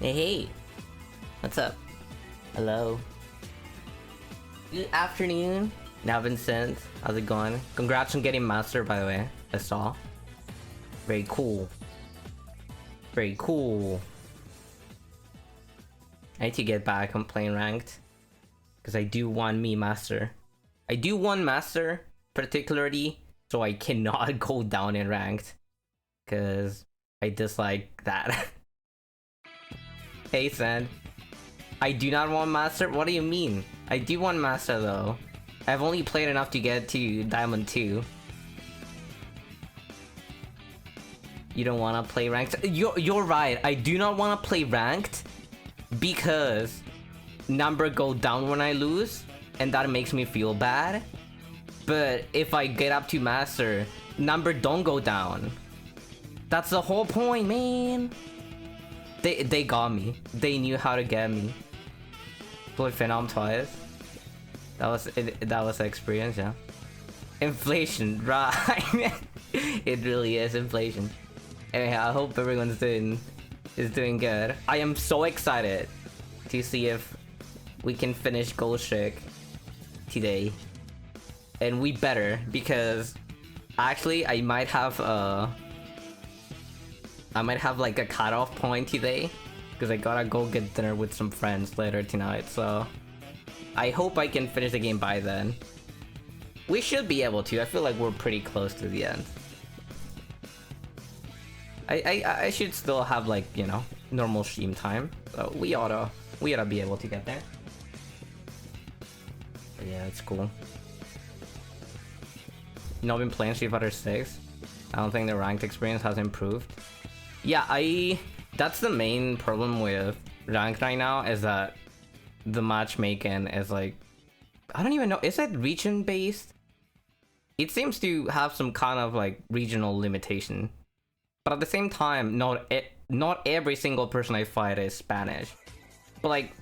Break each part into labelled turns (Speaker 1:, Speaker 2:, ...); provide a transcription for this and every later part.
Speaker 1: Hey, what's up? Hello. Good afternoon, now Vincent. How's it going? Congrats on getting master, by the way. I saw. Very cool. Very cool. I need to get back on playing ranked, because I do want me master. I do want master, particularly, so I cannot go down in ranked, because I dislike that. Hey, Sand. I do not want master? What do you mean? I do want master, though. I've only played enough to get to Diamond 2. You don't want to play ranked? You're right. I do not want to play ranked because number go down when I lose, and that makes me feel bad. But if I get up to master, number don't go down. That's the whole point, man. They got me. They knew how to get me. Played Phenom twice. That was the experience, yeah. Inflation, right? It really is inflation. Anyway, I hope everyone's doing good. I am so excited to see if we can finish gold streak today, and we better, because actually I might have like a cutoff point today, because I gotta go get dinner with some friends later tonight, so I hope I can finish the game by then. We should be able to. I feel like we're pretty close to the end. I should still have, like, you know, normal stream time, so we oughta be able to get there. But yeah, it's cool. You know, I've been playing Street Fighter 6. I don't think the ranked experience has improved. Yeah, that's the main problem with ranked right now, is that the matchmaking is like, I don't even know, is it region based? It seems to have some kind of like regional limitation, but at the same time, not every single person I fight is Spanish, but like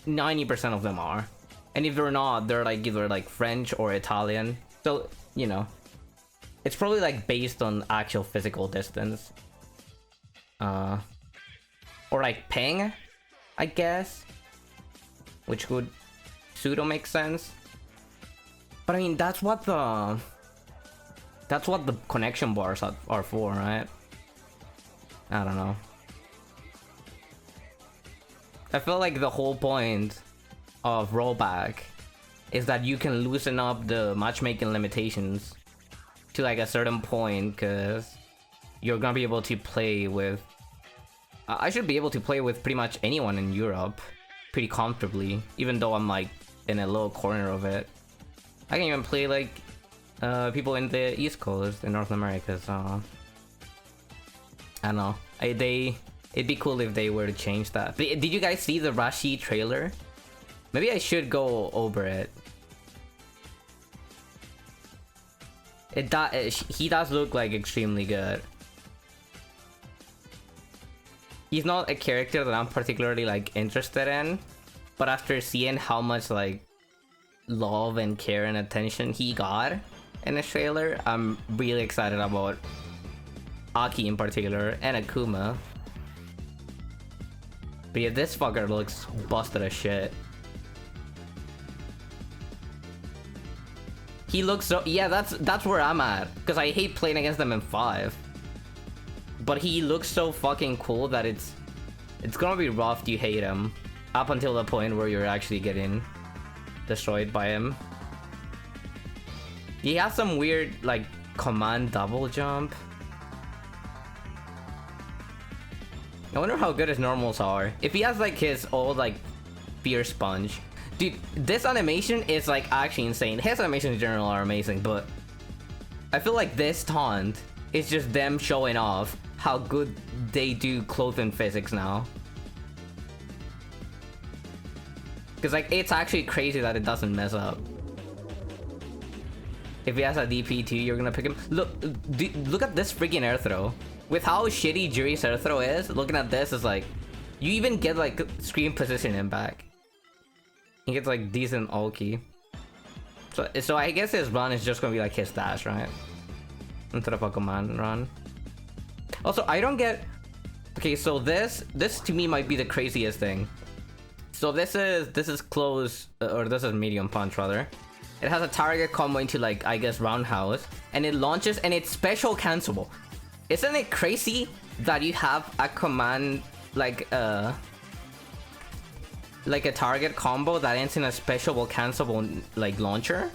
Speaker 1: 90% of them are, and if they're not, they're like either like French or Italian, so you know, it's probably like based on actual physical distance. Or like ping, I guess, which would pseudo make sense. But I mean, that's what the connection bars are for, right? I don't know. I feel like the whole point of rollback is that you can loosen up the matchmaking limitations to like a certain point, because you're gonna be able to play with... I should be able to play with pretty much anyone in Europe pretty comfortably, even though I'm like in a little corner of it. I can even play like people in the East Coast in North America, so I don't know. It'd be cool if they were to change that. But did you guys see the Rashi trailer? Maybe I should go over it. He does look like extremely good. He's not a character that I'm particularly like interested in, but after seeing how much like love and care and attention he got in the trailer, I'm really excited about Aki in particular, and Akuma. But yeah, this fucker looks busted as shit. He looks so... yeah, that's where I'm at, because I hate playing against them in 5. But he looks so fucking cool that it's gonna be rough to hate him up until the point where you're actually getting destroyed by him. He has some weird like command double jump. I wonder how good his normals are. If he has like his old like fear sponge. Dude, this animation is like actually insane. His animations in general are amazing, but I feel like this taunt is just them showing off how good they do clothing physics now. Because like, it's actually crazy that it doesn't mess up. If he has a DP too, you're gonna pick him. Look at this freaking air throw. With how shitty Juri's air throw is, looking at this is like, you even get like screen position him back. He gets like decent ulti. So I guess his run is just gonna be like his dash, right? Into the Pokemon run. Also, I don't get Okay, so this to me might be the craziest thing. So this is close, or this is medium punch rather. It has a target combo into like, I guess, roundhouse, and it launches and it's special cancelable. Isn't it crazy that you have a command like a target combo that ends in a special cancelable like launcher?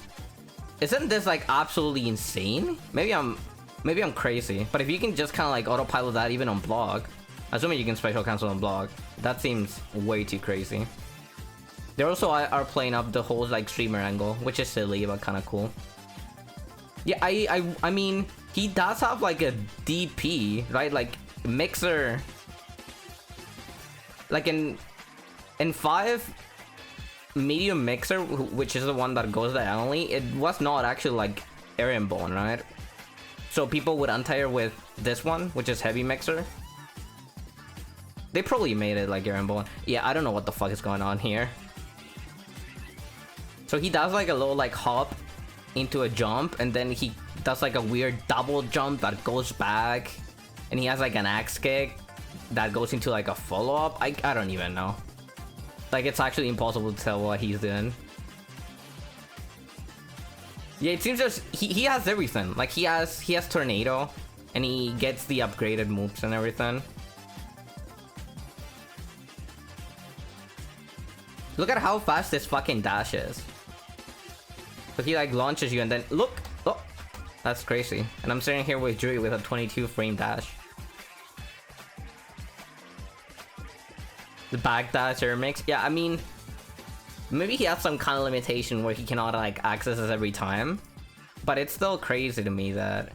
Speaker 1: Isn't this like absolutely insane? Maybe I'm crazy, but if you can just kind of like autopilot that even on block, assuming you can special cancel on block, that seems way too crazy. They also are playing up the whole like streamer angle, which is silly but kind of cool. Yeah, I mean, he does have like a DP, right? Like mixer, like in 5 medium mixer, which is the one that goes diagonally, it was not actually like herringbone, right? So people would anti-air with this one, which is heavy mixer. They probably made it like herringbone. Yeah, I don't know what the fuck is going on here. So he does like a little like hop into a jump, and then he does like a weird double jump that goes back, and he has like an axe kick that goes into like a follow-up. I don't even know. Like, it's actually impossible to tell what he's doing. Yeah, it seems just he has everything. Like he has tornado, and he gets the upgraded moves and everything. Look at how fast this fucking dash is. So he like launches you and then look, oh, that's crazy. And I'm sitting here with Drew with a 22 frame dash. The back dash air mix. Yeah, I mean, maybe he has some kind of limitation where he cannot like access this every time, but it's still crazy to me that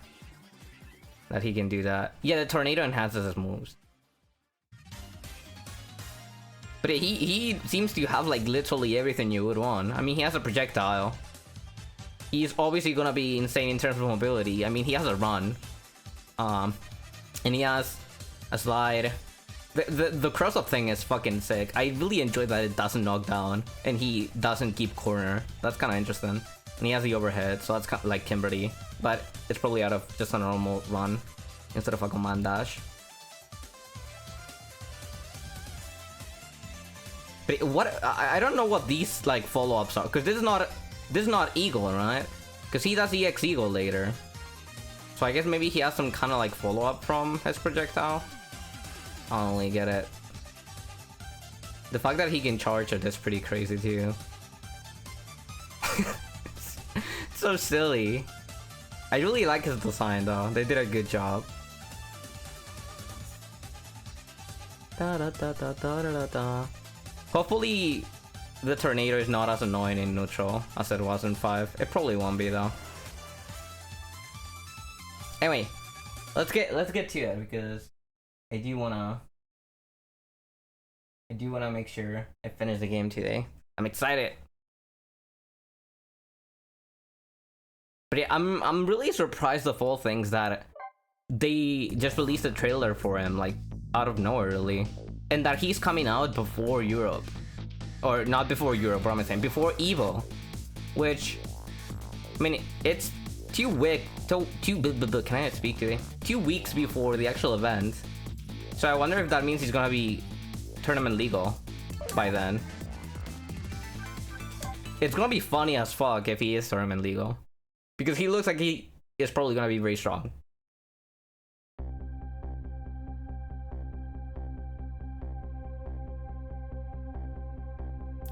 Speaker 1: he can do that. Yeah, the tornado enhances his moves. But he seems to have like literally everything you would want. I mean, he has a projectile. He's obviously gonna be insane in terms of mobility. I mean, he has a run. And he has a slide. The cross-up thing is fucking sick. I really enjoy that it doesn't knock down and he doesn't keep corner. That's kind of interesting. And he has the overhead, so that's kind of like Kimberly, but it's probably out of just a normal run instead of a command dash. But what I don't know what these like follow-ups are, because this is not Eagle, right? Because he does EX Eagle later. So I guess maybe he has some kind of like follow-up from his projectile. I don't really get it. The fact that he can charge it is pretty crazy too. So silly. I really like his design though. They did a good job. Da, da, da, da, da, da, da. Hopefully the tornado is not as annoying in neutral as it was in 5. It probably won't be though. Anyway, let's get to it, because I do wanna make sure I finish the game today. I'm excited. But yeah, I'm really surprised of all things that they just released a trailer for him, like out of nowhere really. And that he's coming out before Europe. Or not before Europe, what am I saying? Before EVO. Which, I mean, it's 2 weeks before the actual event. So I wonder if that means he's gonna be tournament legal by then. It's gonna be funny as fuck if he is tournament legal, because he looks like he is probably gonna be very strong.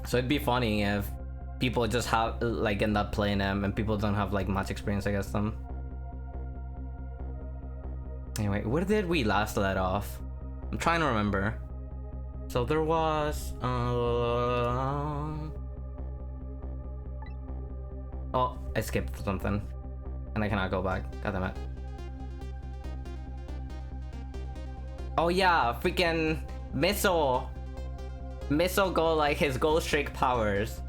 Speaker 1: So it'd be funny if people just have like end up playing him and people don't have like much experience against them. Anyway, where did we last let off? I'm trying to remember. So there was oh, I skipped something and I cannot go back. God damn it. Oh yeah, freaking Missile go like his Ghost Trick powers,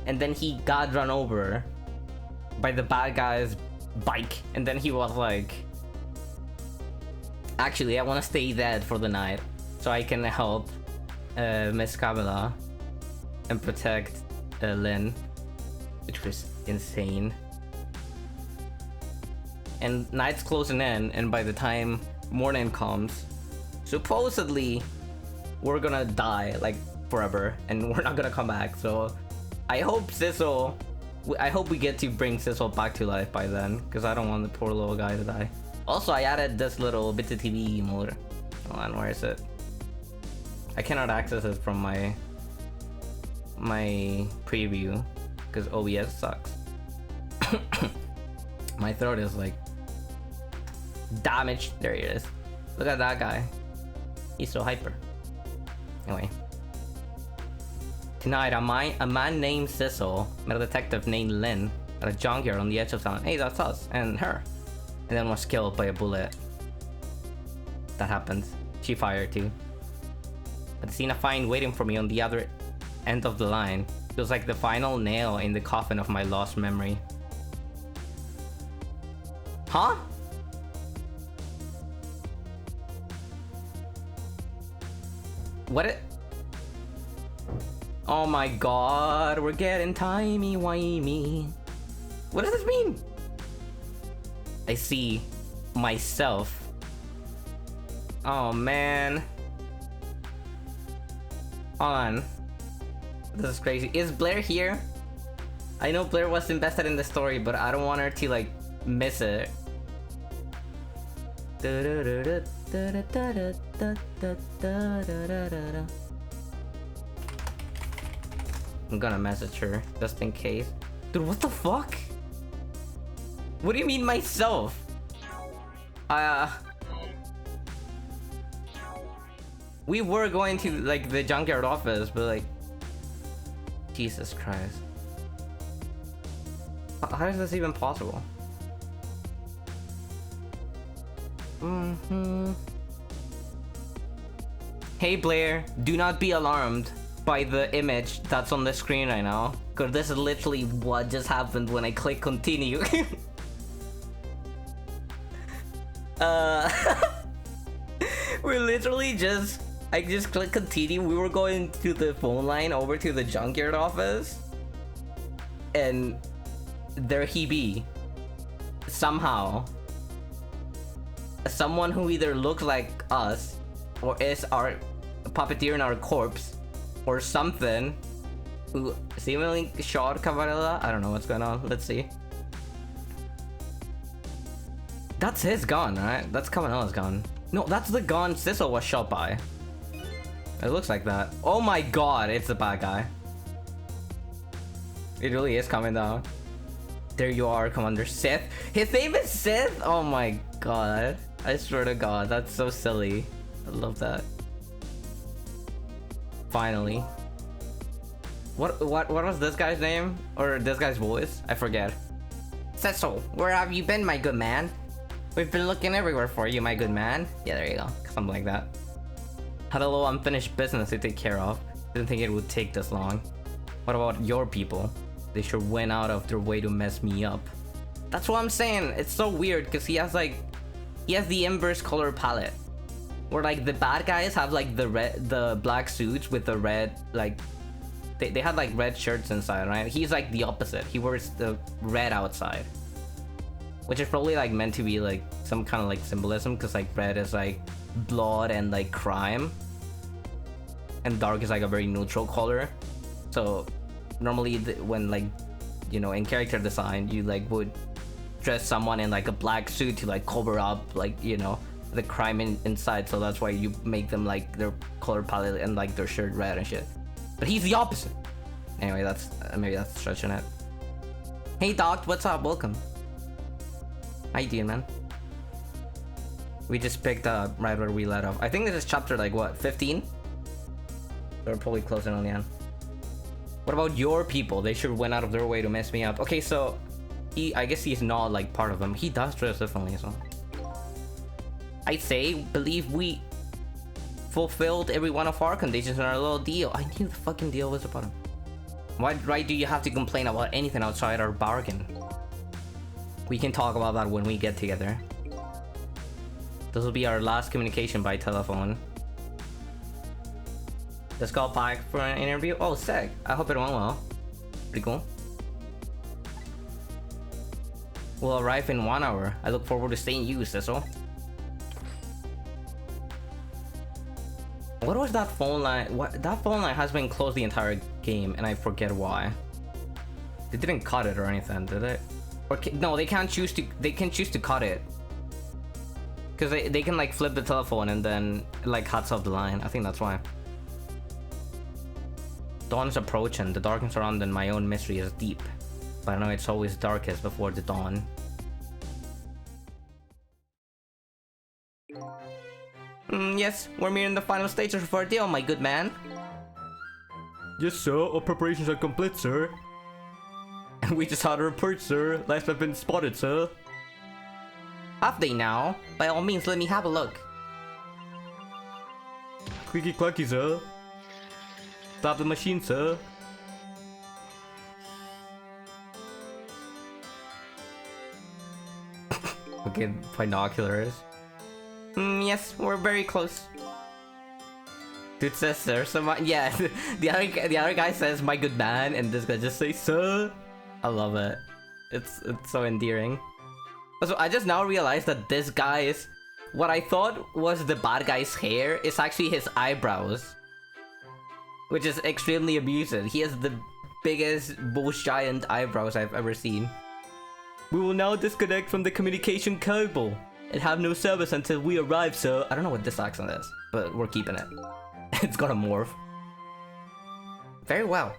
Speaker 1: and then he got run over by the bad guy's bike, and then he was like, actually I want to stay dead for the night so I can help Miss Kamala and protect Lynn, which was insane. And night's closing in, and by the time morning comes, supposedly we're gonna die like forever and we're not gonna come back. So I hope we get to bring Sissel back to life by then, because I don't want the poor little guy to die. Also, I added this little bit of TV mode. Hold on, where is it? I cannot access it from my preview because OBS sucks. My throat is like damaged. There he is. Look at that guy. He's so hyper. Anyway. Tonight, a man named Sissel met a detective named Lynn at a junkyard on the edge of town. Hey, that's us and her. And then was killed by a bullet. That happens. She fired too. I'd seen a find waiting for me on the other end of the line. It was like the final nail in the coffin of my lost memory. Huh? What it? Oh my god, we're getting timey-wimey. What does this mean? I see myself. Oh man. Hold on. This is crazy. Is Blair here? I know Blair was invested in the story, but I don't want her to like miss it. I'm gonna message her just in case. Dude, what the fuck? What do you mean myself? We were going to like the junkyard office, but like, Jesus Christ. How is this even possible? Hey Blair, do not be alarmed by the image that's on the screen right now, because this is literally what just happened when I click continue. We're literally I just clicked continue. We were going to the phone line over to the junkyard office, and there he be. Somehow, someone who either looks like us or is our puppeteer in our corpse or something, who seemingly shot Cavarella. I don't know what's going on. Let's see. That's his gun, right? That's Cavarella's gun. No, that's the gun Sissel was shot by. It looks like that. Oh my god, it's the bad guy. It really is coming down. There you are, Commander Sith. His name is Sith? Oh my god. I swear to god, that's so silly. I love that. Finally. What was this guy's name? Or this guy's voice? I forget. Sissel, where have you been, my good man? We've been looking everywhere for you, my good man. Yeah, there you go. Something like that. Had a little unfinished business to take care of. Didn't think it would take this long. What about your people? They sure went out of their way to mess me up. That's what I'm saying. It's so weird because he has the inverse color palette. Where like the bad guys have like the black suits with the red, like they had like red shirts inside, right? He's like the opposite. He wears the red outside. Which is probably like meant to be like some kind of like symbolism, because like red is like blood and like crime, and dark is like a very neutral color. So normally when like, you know, in character design, you like would dress someone in like a black suit to like cover up like, you know, the crime inside. So that's why you make them like their color palette and like their shirt red and shit. But he's the opposite. Anyway, that's maybe that's stretching it. Hey Doc, what's up? Welcome. How you doing, man? We just picked up right where we let off. I think this is chapter like what, 15? We're probably closing on the end. What about your people? They sure went out of their way to mess me up. Okay, so I guess he's not like part of them. He does dress differently, so I believe we fulfilled every one of our conditions in our little deal. I knew the fucking deal was about him. Why do you have to complain about anything outside our bargain? We can talk about that when we get together. This will be our last communication by telephone. Let's call back for an interview. Oh, sick. I hope it went well. Pretty cool. We'll arrive in 1 hour. I look forward to seeing you, Sissel. What was that phone line? What, that phone line has been closed the entire game, and I forget why. They didn't cut it or anything, did they? Or no, they can't choose to. They can choose to cut it. Cause they can like flip the telephone and then like cuts off the line. I think that's why. Dawn is approaching. The darkness around and my own mystery is deep. But I know it's always darkest before the dawn. Yes, we're nearing the final stages of our deal, my good man.
Speaker 2: Yes, sir. All preparations are complete, sir.
Speaker 1: And we just had a report, sir. Lights have been spotted, sir. Have they now? By all means, let me have a look.
Speaker 2: Clicky clacky, sir.
Speaker 1: Stop the machine, sir. Okay, binoculars. Yes, we're very close. Dude says sir, so yeah, the other guy says my good man, and this guy just says sir. I love it. It's so endearing. Also, I just now realized that this guy's, what I thought was the bad guy's hair is actually his eyebrows, which is extremely abusive. He has the biggest, most giant eyebrows I've ever seen.
Speaker 2: We will now disconnect from the communication cable and have no service until we arrive, sir.
Speaker 1: I don't know what this accent is, but we're keeping it. It's got a morph. Very well.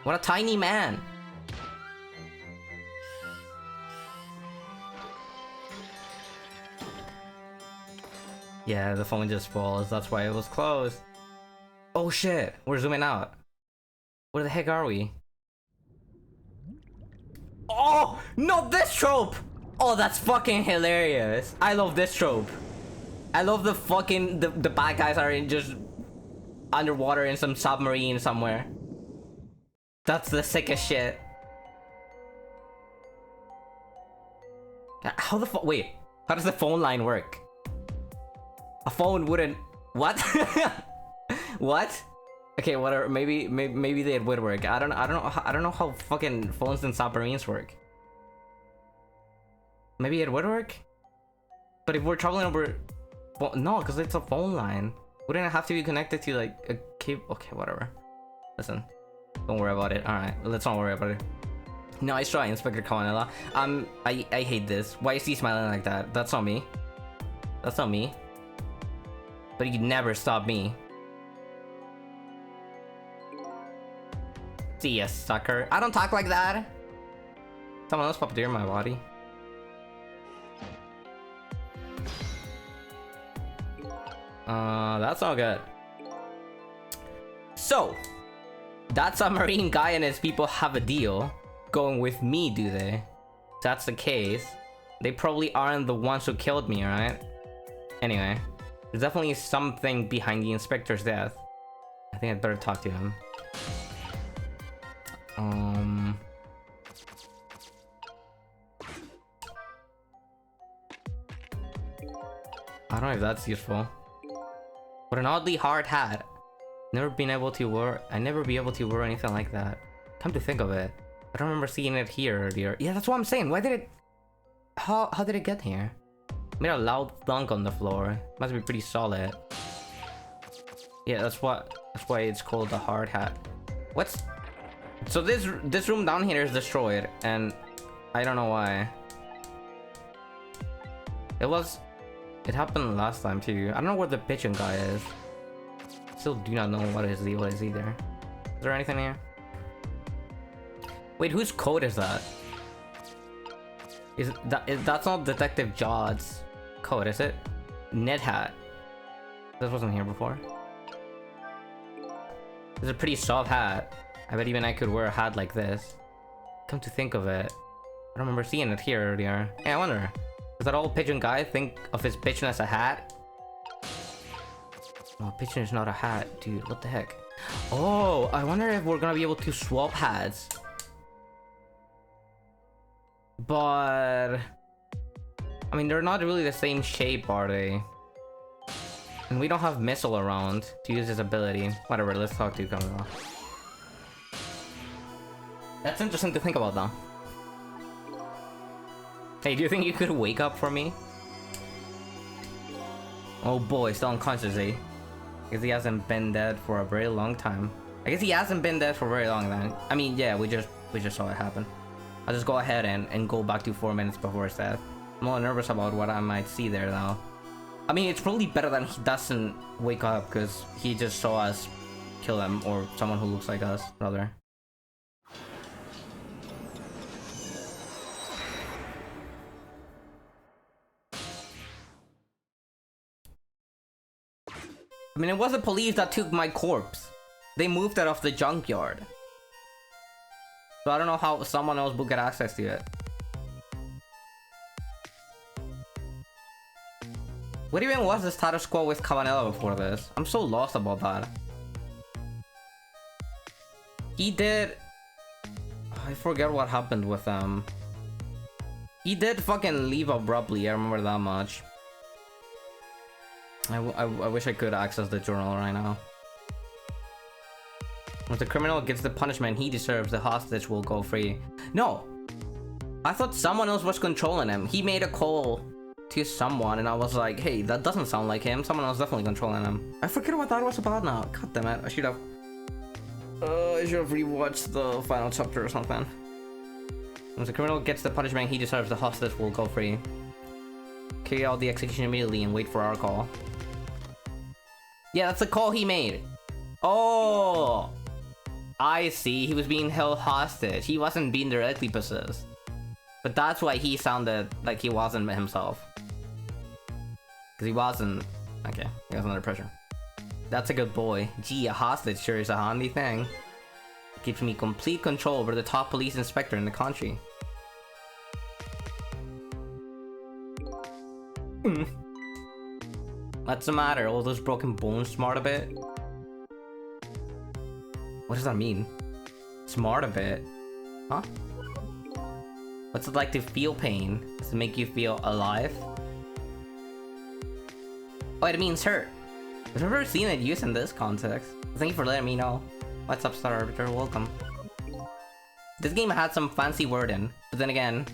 Speaker 1: What a tiny man. Yeah, the phone just falls. That's why it was closed. Oh shit, we're zooming out. Where the heck are we? Oh, not this trope! Oh, that's fucking hilarious. I love this trope. I love the fucking, the bad guys are in just underwater in some submarine somewhere. That's the sickest shit. How the fuck, wait, how does the phone line work? A phone wouldn't, what? What? Okay, whatever, maybe they would work. I don't know how fucking phones and submarines work. Maybe it would work? But if we're traveling over, well, no, because it's a phone line. Wouldn't it have to be connected to like a cable? Okay, whatever. Listen, don't worry about it. All right, let's not worry about it. Nice try, Inspector Kawanella. I hate this. Why is he smiling like that? That's not me. That's not me. But you never stop me. See ya, sucker. I don't talk like that. Someone else puppeteer my body. That's not good. So, that submarine guy and his people have a deal. Going with me, do they? If that's the case, they probably aren't the ones who killed me, right? Anyway, there's definitely something behind the inspector's death. I think I'd better talk to him. I don't know if that's useful. What an oddly hard hat. I never be able to wear anything like that. Come to think of it, I don't remember seeing it here earlier. Yeah, that's what I'm saying. Why did it? How did it get here? Made a loud thunk on the floor. Must be pretty solid. Yeah, that's why it's called the hard hat. What's? So this room down here is destroyed, and I don't know why. It happened last time too. I don't know where the pigeon guy is. Still do not know what is either. Is there anything here? Wait, whose code is that? That's not Detective Jod's code, is it? Ned hat. This wasn't here before. This is a pretty soft hat. I bet even I could wear a hat like this. Come to think of it, I don't remember seeing it here earlier. Hey, I wonder, does that old pigeon guy think of his pigeon as a hat? No, pigeon is not a hat, dude. What the heck? Oh, I wonder if we're gonna be able to swap hats. But I mean, they're not really the same shape, are they? And we don't have Missile around to use his ability. Whatever, let's talk to Kamala. That's interesting to think about, though. Hey, do you think you could wake up for me? Oh boy, still unconscious, eh? I guess he hasn't been dead for a very long time. I guess he hasn't been dead for very long then. I mean, yeah, we just saw it happen. I'll just go ahead and go back to 4 minutes before his death. I'm a little nervous about what I might see there now. I mean, it's probably better than he doesn't wake up because he just saw us kill him, or someone who looks like us, rather. I mean, it wasn't police that took my corpse. They moved it off the junkyard. So I don't know how someone else would get access to it. What even was the status quo with Cabanela before this? I'm so lost about that. He did... I forget what happened with him. He did fucking leave abruptly, I remember that much. I wish I could access the journal right now. If the criminal gets the punishment he deserves, the hostage will go free. No! I thought someone else was controlling him. He made a call to someone and I was like, hey, that doesn't sound like him. Someone else definitely controlling him. I forget what that was about now. God damn it. I should have rewatched the final chapter or something. Once the criminal gets the punishment he deserves, the hostage will go free. Carry out the execution immediately and wait for our call. Yeah, that's the call he made. Oh! I see. He was being held hostage. He wasn't being directly possessed. But that's why he sounded like he wasn't himself. Because he wasn't... Okay, he was under pressure. That's a good boy. Gee, a hostage sure is a handy thing. It gives me complete control over the top police inspector in the country. What's the matter? All those broken bones smart a bit? What does that mean? Smart a bit? Huh? What's it like to feel pain? Does it make you feel alive? Oh, it means hurt. I've never seen it used in this context. Thank you for letting me know. What's up, Star Arbiter? Welcome. This game had some fancy wording, but then again,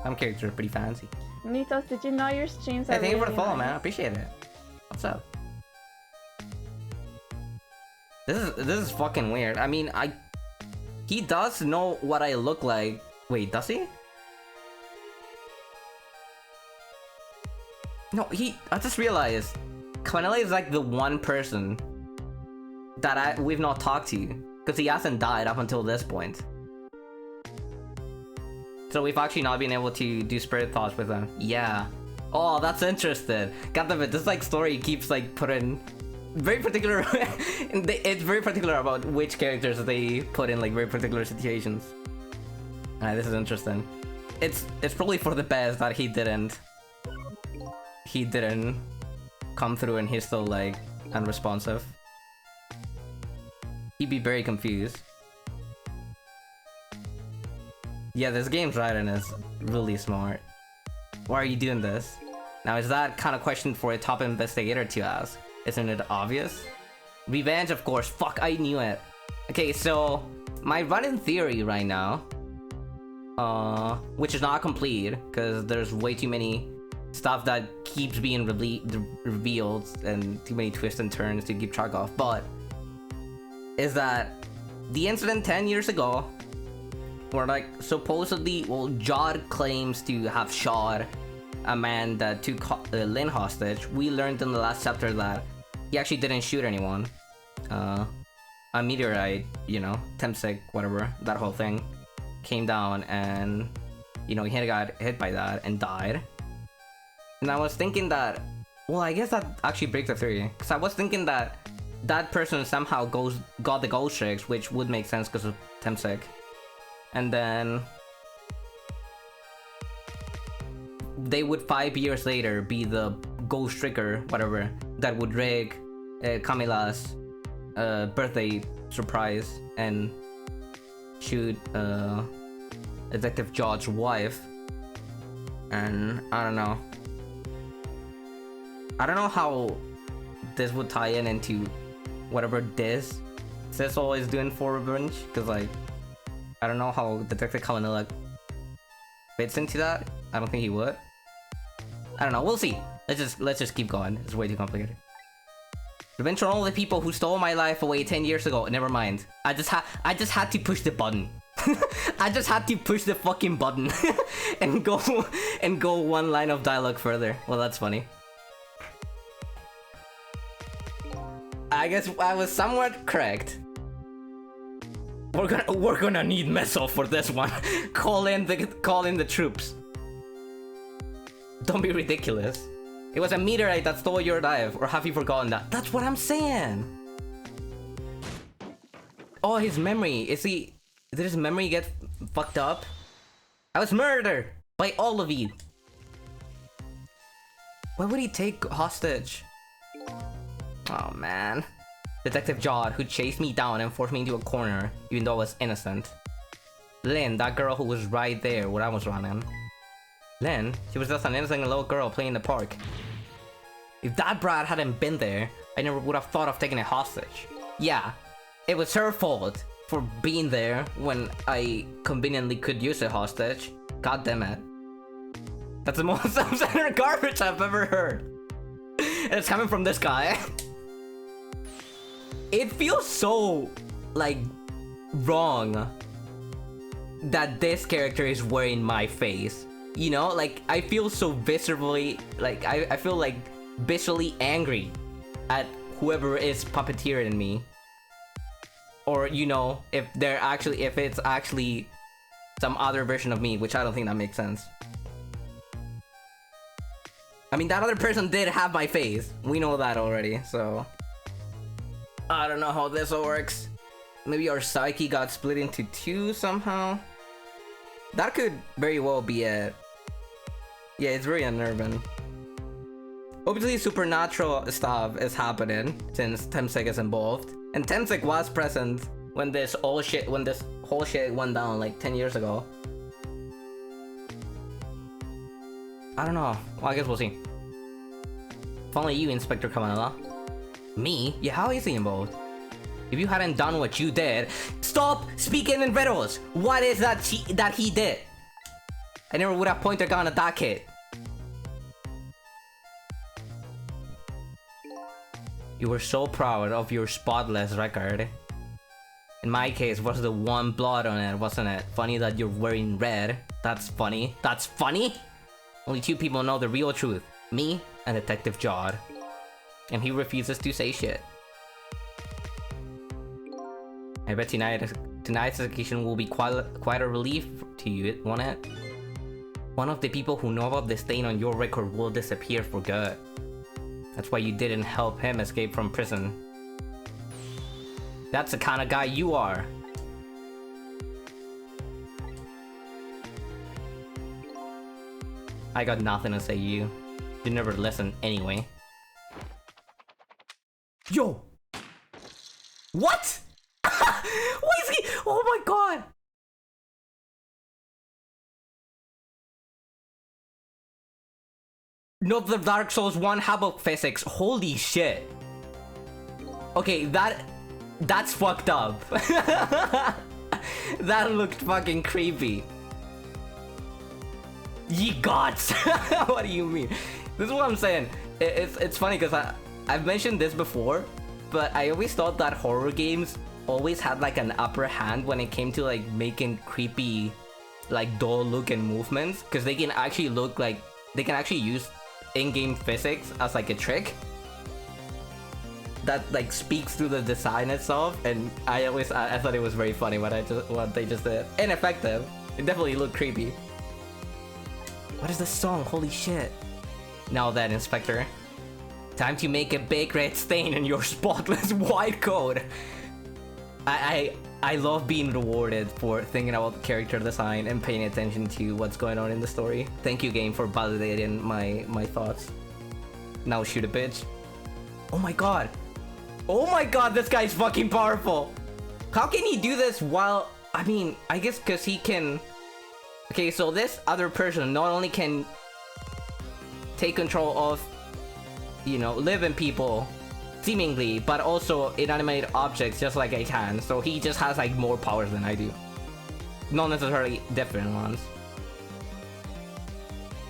Speaker 1: some characters are pretty fancy.
Speaker 3: Nitos, did you know your streams are
Speaker 1: Hey, thank you for the
Speaker 3: really
Speaker 1: follow,
Speaker 3: nice?
Speaker 1: man. I appreciate it. What's up? This is fucking weird. I mean, he does know what I look like. Wait, does he? No, I just realized Cabanela is like the one person that we've not talked to, because he hasn't died up until this point. So we've actually not been able to do spirit thoughts with him. Yeah. Oh, that's interesting. God damn it, this like story keeps like putting very particular. It's very particular about which characters they put in like very particular situations. This is interesting. It's probably for the best that he didn't come through and he's still like unresponsive. He'd be very confused. Yeah, this game's writing is really smart. Why are you doing this? Now, is that kind of question for a top investigator to ask? Isn't it obvious? Revenge, of course. Fuck, I knew it. Okay, so my running theory right now, which is not complete because there's way too many stuff that keeps being revealed and too many twists and turns to keep track of, but is that the incident 10 years ago where like supposedly, well, Jod claims to have shot a man that took Lynn hostage. We learned in the last chapter that he actually didn't shoot anyone. A meteorite, you know, Temsek, whatever, that whole thing came down and, you know, he got hit by that and died. And I was thinking that, well, I guess that actually breaks the theory, because I was thinking that that person somehow got the ghost tricks, which would make sense because of Temsek. And then they would 5 years later be the ghost tricker, whatever, that would rig Camila's birthday surprise and shoot Detective Jod's wife. And I don't know how this would tie into whatever this Cecil is doing for revenge, because like I don't know how Detective Cabanela fits into that. I don't think he would. I don't know, we'll see. Let's just keep going. It's way too complicated. Revenge on all the people who stole my life away 10 years ago. Never mind. I just had to push the button. I just had to push the fucking button and go one line of dialogue further. Well, that's funny. I guess I was somewhat correct. We're gonna need Meso for this one. call in the troops. Don't be ridiculous. It was a meteorite that stole your life, or have you forgotten that? That's what I'm saying. Oh, his memory. Did his memory get fucked up? I was murdered by all of you. Why would he take hostage? Oh man. Detective Jod, who chased me down and forced me into a corner, even though I was innocent. Lynn, that girl who was right there when I was running. Lynn, she was just an innocent little girl playing in the park. If that brat hadn't been there, I never would have thought of taking a hostage. Yeah, it was her fault for being there when I conveniently could use a hostage. God damn it. That's the most self-centered garbage I've ever heard. And it's coming from this guy. It feels so, like, wrong that this character is wearing my face. You know, like, I feel so viscerally, like, I feel like viscerally angry at whoever is puppeteering me. Or, you know, if it's actually some other version of me, which I don't think that makes sense. I mean, that other person did have my face. We know that already, so... I don't know how this works. Maybe our psyche got split into two somehow. That could very well be it. Yeah, it's very unnerving. Obviously, supernatural stuff is happening since Temsek is involved, and Temsek was present when this whole shit went down like 10 years ago. I don't know. Well, I guess we'll see. If only you, Inspector Kamala. Me? Yeah, how is he involved? If you hadn't done what you did... Stop speaking in riddles! What is that he did? I never would have pointed a gun at that kid. You were so proud of your spotless record. In my case, was the one blood on it, wasn't it? Funny that you're wearing red. That's funny. That's funny? Only two people know the real truth. Me and Detective Jod. And he refuses to say shit. I bet tonight's occasion will be quite a relief to you, won't it? One of the people who know about the stain on your record will disappear for good. That's why you didn't help him escape from prison. That's the kind of guy you are. I got nothing to say to you. You never listen anyway. Yo! What? What is he? Oh my god! Not the Dark Souls 1 Havoc physics. Holy shit. Okay, that's fucked up. That looked fucking creepy. Ye gods! What do you mean? This is what I'm saying. It's funny because I've mentioned this before, but I always thought that horror games always had like an upper hand when it came to like making creepy, like dull looking movements, because they can actually look like they can actually use in-game physics as like a trick that like speaks through the design itself. And I thought it was very funny what they just did. Ineffective. It definitely looked creepy. What is this song? Holy shit. Now then, Inspector. Time to make a big red stain in your spotless white coat. I love being rewarded for thinking about character design and paying attention to what's going on in the story. Thank you, game, for validating my thoughts. Now shoot a bitch. Oh my god. Oh my god, this guy's fucking powerful. How can he do this while... I mean, I guess because he can... Okay, so this other person not only can take control of, you know, living people, seemingly, but also inanimate objects just like I can. So he just has like more powers than I do. Not necessarily different ones.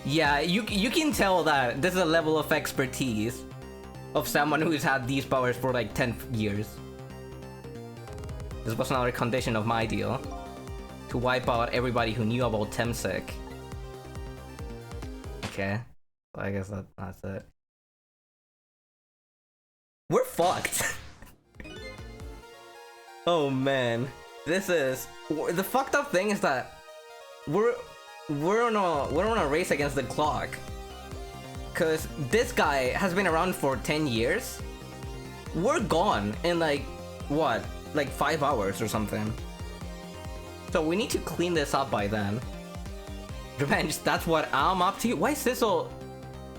Speaker 1: Yeah, you can tell that this is a level of expertise of someone who's had these powers for like 10 years. This was another condition of my deal. To wipe out everybody who knew about Temsec. Okay. Well, I guess that's it. We're fucked. Oh man. This is... The fucked up thing is that we're on a race against the clock. Cause this guy has been around for 10 years. We're gone in like, what? Like 5 hours or something. So we need to clean this up by then. Revenge, that's what I'm up to. Why Sizzle?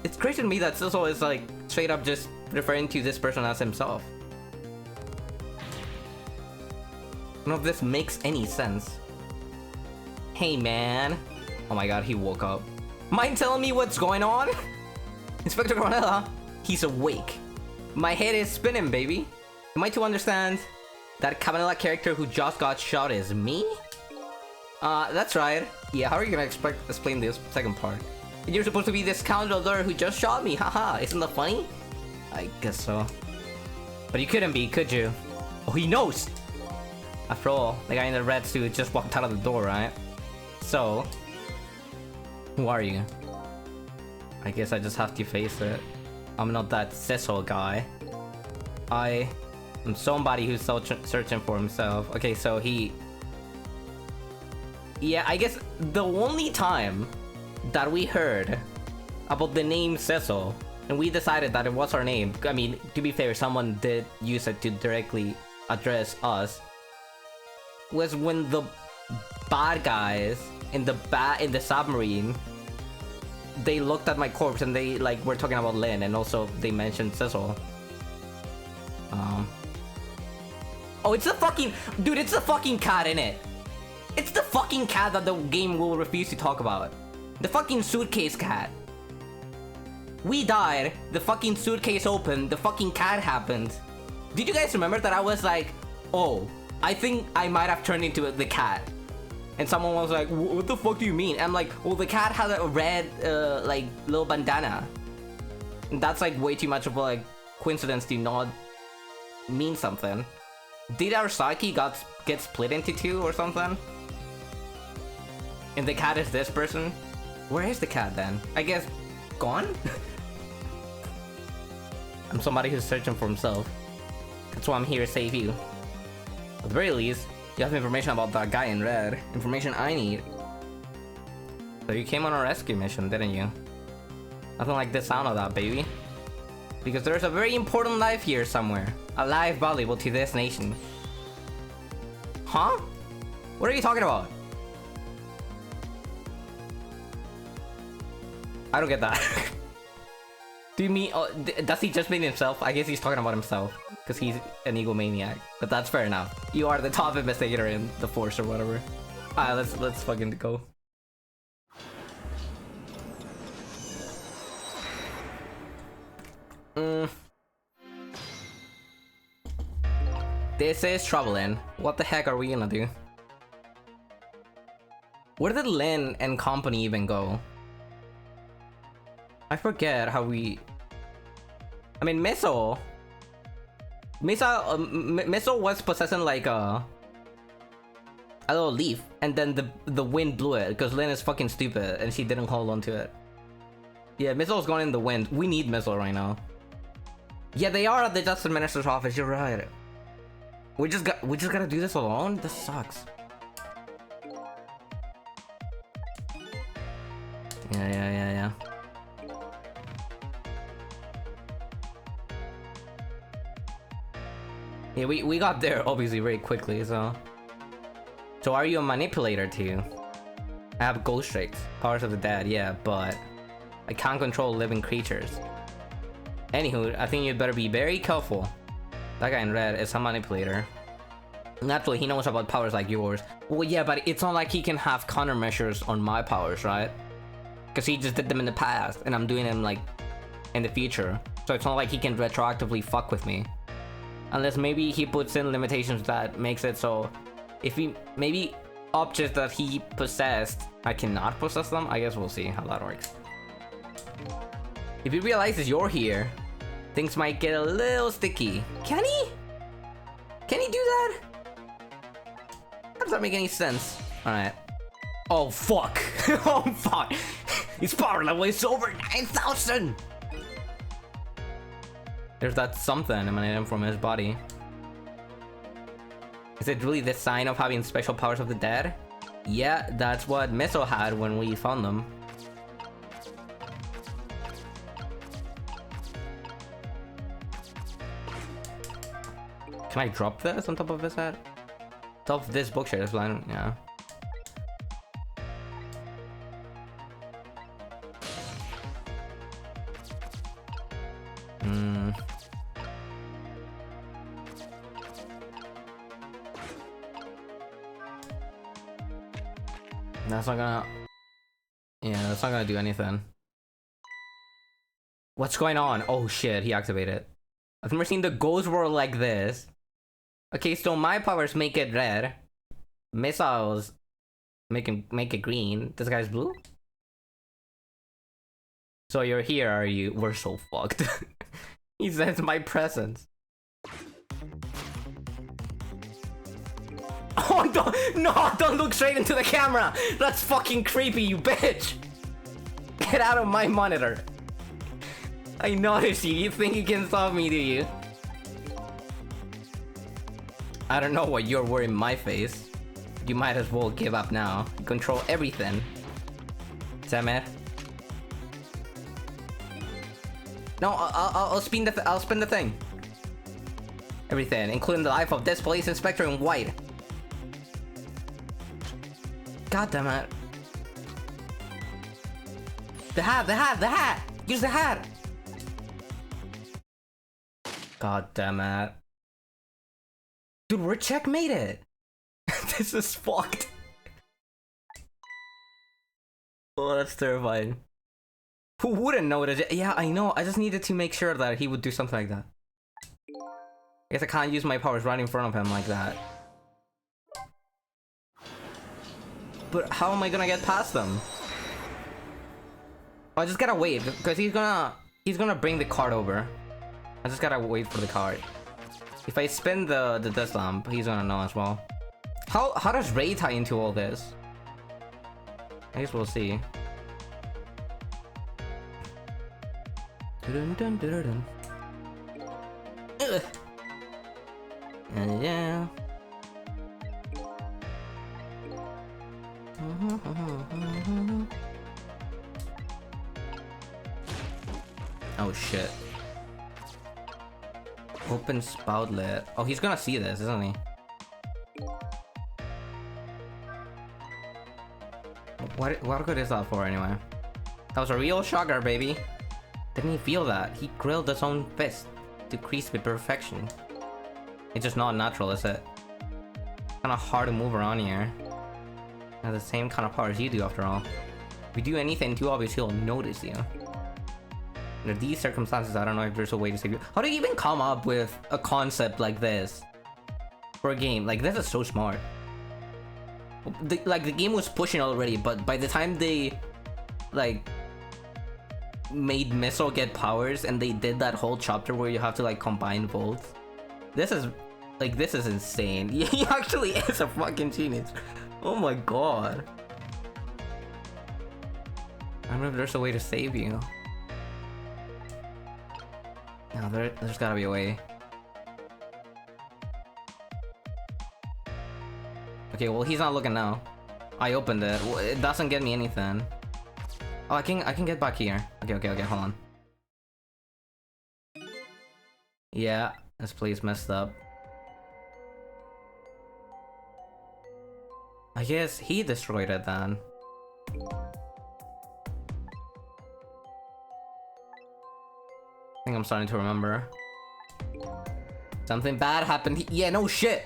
Speaker 1: It's crazy to me that Sizzle is like straight up just referring to this person as himself. None of this makes any sense. Hey man. Oh my god, he woke up. Mind telling me what's going on? Inspector Cornella, he's awake. My head is spinning, baby. Am I to understand that Cabanella character who just got shot is me? That's right. Yeah, how are you gonna explain this second part? You're supposed to be this scoundrel there who just shot me, haha. Isn't that funny? I guess so. But you couldn't be, could you? Oh, he knows! After all, the guy in the red suit just walked out of the door, right? So, who are you? I guess I just have to face it. I'm not that Cecil guy. I am somebody who's searching for himself. Okay, so he... Yeah, I guess the only time that we heard about the name Cecil, and we decided that it was our name, I mean, to be fair, someone did use it to directly address us, was when the bad guys in the submarine, they looked at my corpse and they like were talking about Lynn, and also they mentioned Cecil. Oh, it's the fucking dude, it's the fucking cat in it. It's the fucking cat that the game will refuse to talk about. The fucking suitcase cat. We died, the fucking suitcase opened, the fucking cat happened. Did you guys remember that I was like, oh, I think I might have turned into the cat? And someone was like, what the fuck do you mean? I'm like, well, the cat has a red, like, little bandana. And that's like way too much of a like coincidence to not mean something. Did our psyche get split into two or something? And the cat is this person? Where is the cat then? I guess gone? I'm somebody who's searching for himself. That's why I'm here to save you. At the very least, you have information about that guy in red. Information I need. So you came on a rescue mission, didn't you? Nothing like the sound of that, baby. Because there's a very important life here somewhere. A life valuable to this nation. Huh? What are you talking about? I don't get that. Do you mean... does he just mean himself? I guess he's talking about himself. Because he's an egomaniac. But that's fair enough. You are the top investigator in the force or whatever. Alright, let's fucking go. This is troubling. What the heck are we gonna do? Where did Lynn and company even go? I forget how we... I mean, Missile was possessing like a little leaf, and then the wind blew it because Lynn is fucking stupid and she didn't hold on to it. Yeah, Missile's going in the wind. We need Missile right now. Yeah, they are at the Justice Minister's office. You're right. We just gotta do this alone. This sucks. Yeah. Yeah, we got there obviously very quickly, so... So are you a manipulator too? I have ghost strikes, powers of the dead, yeah, but... I can't control living creatures. Anywho, I think you'd better be very careful. That guy in red is a manipulator. Naturally, he knows about powers like yours. Well, yeah, but it's not like he can have countermeasures on my powers, right? Because he just did them in the past, and I'm doing them, like, in the future. So it's not like he can retroactively fuck with me. Unless maybe he puts in limitations that makes it so... If he... Maybe objects that he possessed, I cannot possess them? I guess we'll see how that works. If he realizes you're here, things might get a little sticky. Can he? Can he do that? How does that make any sense? Alright. Oh fuck. Oh fuck. His power level is over 9,000. There's that something emanating from his body. Is it really the sign of having special powers of the dead? Yeah, that's what Miso had when we found them. Can I drop this on top of his head? Top of this bookshelf is blind, yeah. That's not gonna... Yeah, that's not gonna do anything. What's going on? Oh shit, he activated. I've never seen the ghost world like this. Okay, so my powers make it red. Missiles make it green. This guy's blue? So you're here, are you? We're so fucked. He says my presence. Oh, don't look straight into the camera! That's fucking creepy, you bitch! Get out of my monitor. I noticed you. You think you can stop me, do you? I don't know what you're wearing my face. You might as well give up now. You control everything. Damn it. No, I'll spin the thing. Everything, including the life of this police inspector in white. God damn it. The hat! Use the hat! God damn it. Dude, we're checkmated! This is fucked. Oh, that's terrifying. Who wouldn't notice it? Yeah, I know. I just needed to make sure that he would do something like that. I guess I can't use my powers right in front of him like that. But how am I gonna get past them? I just gotta wait, because he's gonna bring the card over. I just gotta wait for the card. If I spin the dust lamp, he's gonna know as well. How does Ray tie into all this? I guess we'll see. Ugh. And yeah. Oh shit. Open spoutlet. Oh, he's gonna see this, isn't he? What good is that for anyway? That was a real shocker, baby. Didn't he feel that? He grilled his own fist to crease with perfection. It's just not natural, is it? Kinda hard to move around here. Has the same kind of powers you do, after all. If you do anything too obvious, he'll notice you. Under these circumstances, I don't know if there's a way to save you. How do you even come up with a concept like this for a game? Like, this is so smart. The game was pushing already, but by the time they like made Miso get powers and they did that whole chapter where you have to like combine both, this is insane. He actually is a fucking genius. Oh my god. I don't know if there's a way to save you. No, there's gotta be a way. Okay, well he's not looking now. I opened it. Well, it doesn't get me anything. Oh, I can get back here. Okay, hold on. Yeah, this place messed up. I guess he destroyed it then. I think I'm starting to remember. Something bad happened. Yeah, no shit.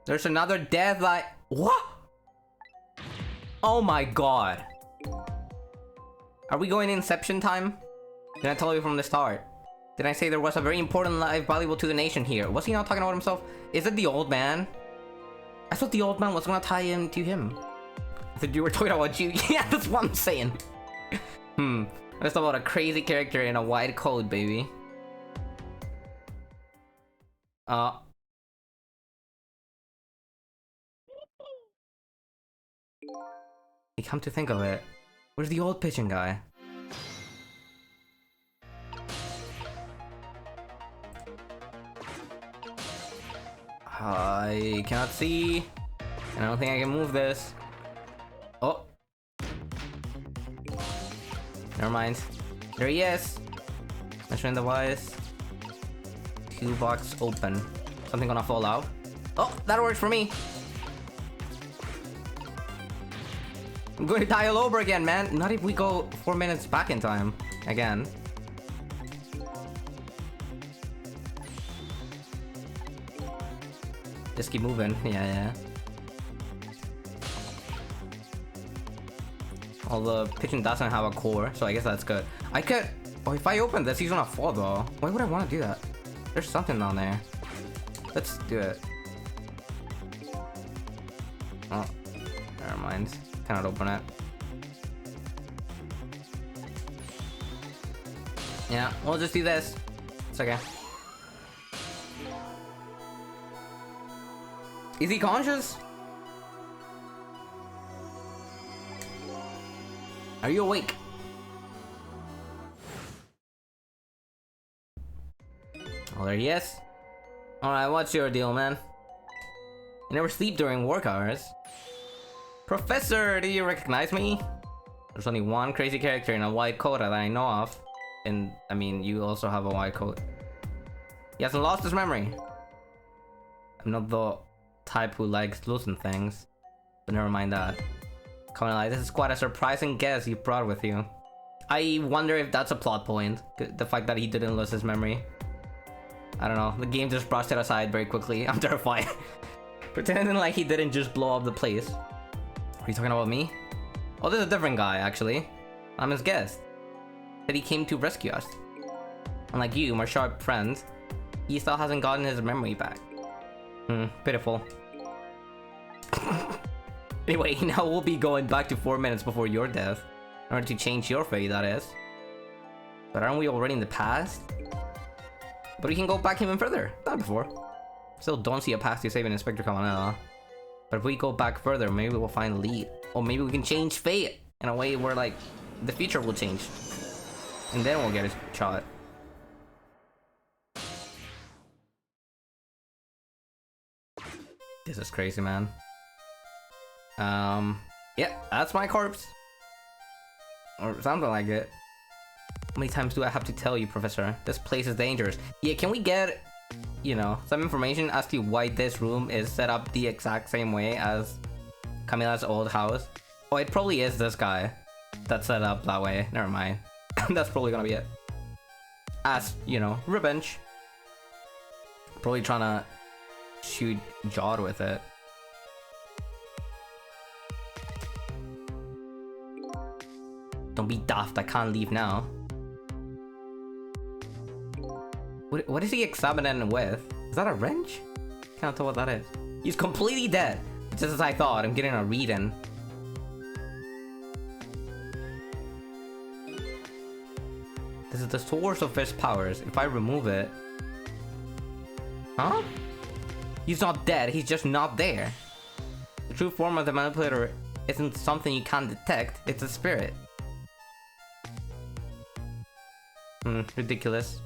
Speaker 1: There's another death like what? Oh my god. Are we going Inception time? Did I tell you from the start? Did I say there was a very important life valuable to the nation here? Was he not talking about himself? Is it the old man? I thought the old man was gonna tie him to him. I thought you were talking about you. Yeah, that's what I'm saying. I It's about a crazy character in a white coat, baby. Hey, come to think of it, where's the old pigeon guy? I cannot see, and I don't think I can move this. Oh. Never mind. There he is! Measuring the wise. Two box open. Something gonna fall out. Oh, that works for me! I'm going to die all over again, man! Not if we go 4 minutes back in time. Again. Just keep moving. Yeah. Although the pigeon doesn't have a core, so I guess that's good. I could... Oh, if I open this, he's gonna fall though. Why would I want to do that? There's something down there. Let's do it. Oh, never mind. Cannot open it. Yeah, we'll just do this. It's okay. Is he conscious? Are you awake? Oh, there he is. Alright, what's your deal, man? You never sleep during work hours. Professor, do you recognize me? There's only one crazy character in a white coat that I know of. And, I mean, you also have a white coat. He hasn't lost his memory. I'm not the type who likes losing things. But never mind that. Coming like, this is quite a surprising guess you brought with you. I wonder if that's a plot point. The fact that he didn't lose his memory. I don't know. The game just brushed it aside very quickly. I'm terrified. Pretending like he didn't just blow up the place. Are you talking about me? Oh, this is a different guy, actually. I'm his guest. That he came to rescue us. Unlike you, my sharp friend, he still hasn't gotten his memory back. Pitiful. Anyway, now we'll be going back to 4 minutes before your death. In order to change your fate, that is. But aren't we already in the past? But we can go back even further. Not before. Still don't see a path to saving Inspector Cavanella. But if we go back further, maybe we'll find a lead. Or maybe we can change fate in a way where, like, the future will change. And then we'll get a shot. This is crazy, man. Yeah, that's my corpse. Or something like it. How many times do I have to tell you, Professor? This place is dangerous. Yeah, can we get, you know, some information as to why this room is set up the exact same way as Camilla's old house? Oh, it probably is this guy that's set up that way. Never mind. That's probably gonna be it. As, you know, revenge. Probably trying to shoot Jod with it. Don't be daft, I can't leave now. What is he examining with? Is that a wrench? Can't tell what that is. He's completely dead. Just as I thought, I'm getting a read-in. This is the source of his powers. If I remove it... Huh? He's not dead, he's just not there. The true form of the manipulator isn't something you can't detect, it's a spirit. Ridiculous.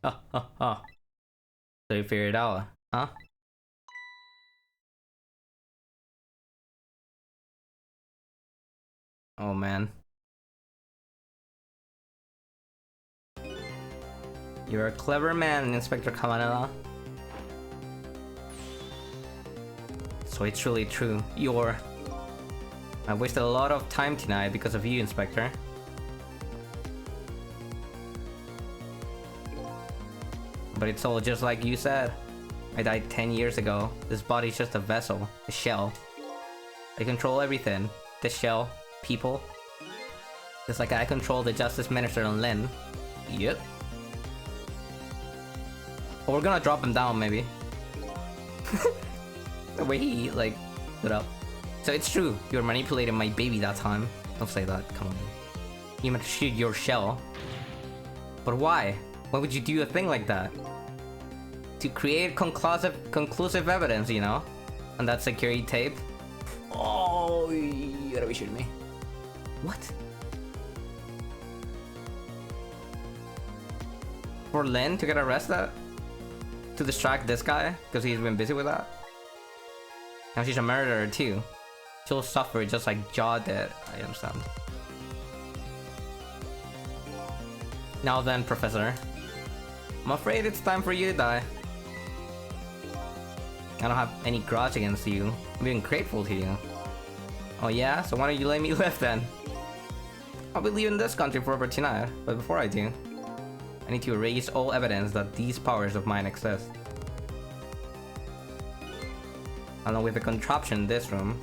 Speaker 1: So you figured it out, huh? Oh man. You're a clever man, Inspector Cavanella. So it's really true. I wasted a lot of time tonight because of you, Inspector. But it's all just like you said. I died 10 years ago. This body's just a vessel, a shell. I control everything. The shell, people. Just like I control the Justice Minister and Lynn. Yep. Or we're gonna drop him down, maybe. The way he, like, stood up. So it's true, you were manipulating my baby that time. Don't say that, come on. You meant to shoot your shell. But why? Why would you do a thing like that? To create conclusive evidence, you know? On that security tape. Oh, you gotta be shooting me. What? For Lynn to get arrested? To distract this guy? Because he's been busy with that? Now she's a murderer too. She'll suffer just like Jaw did. I understand. Now then, Professor. I'm afraid it's time for you to die. I don't have any grudge against you. I'm even grateful to you. Oh yeah? So why don't you let me live then? I'll be leaving this country forever tonight, but before I do, I need to erase all evidence that these powers of mine exist. Along with the contraption in this room.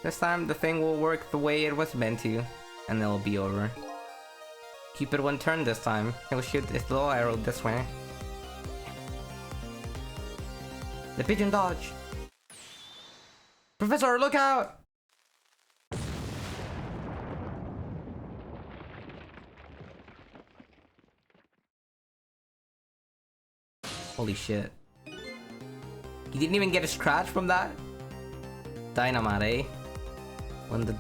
Speaker 1: This time the thing will work the way it was meant to, and it'll be over. Keep it one turn this time. It will shoot its little arrow this way. The pigeon dodge! Professor, look out! Holy shit. He didn't even get a scratch from that? Dynamite, eh? When the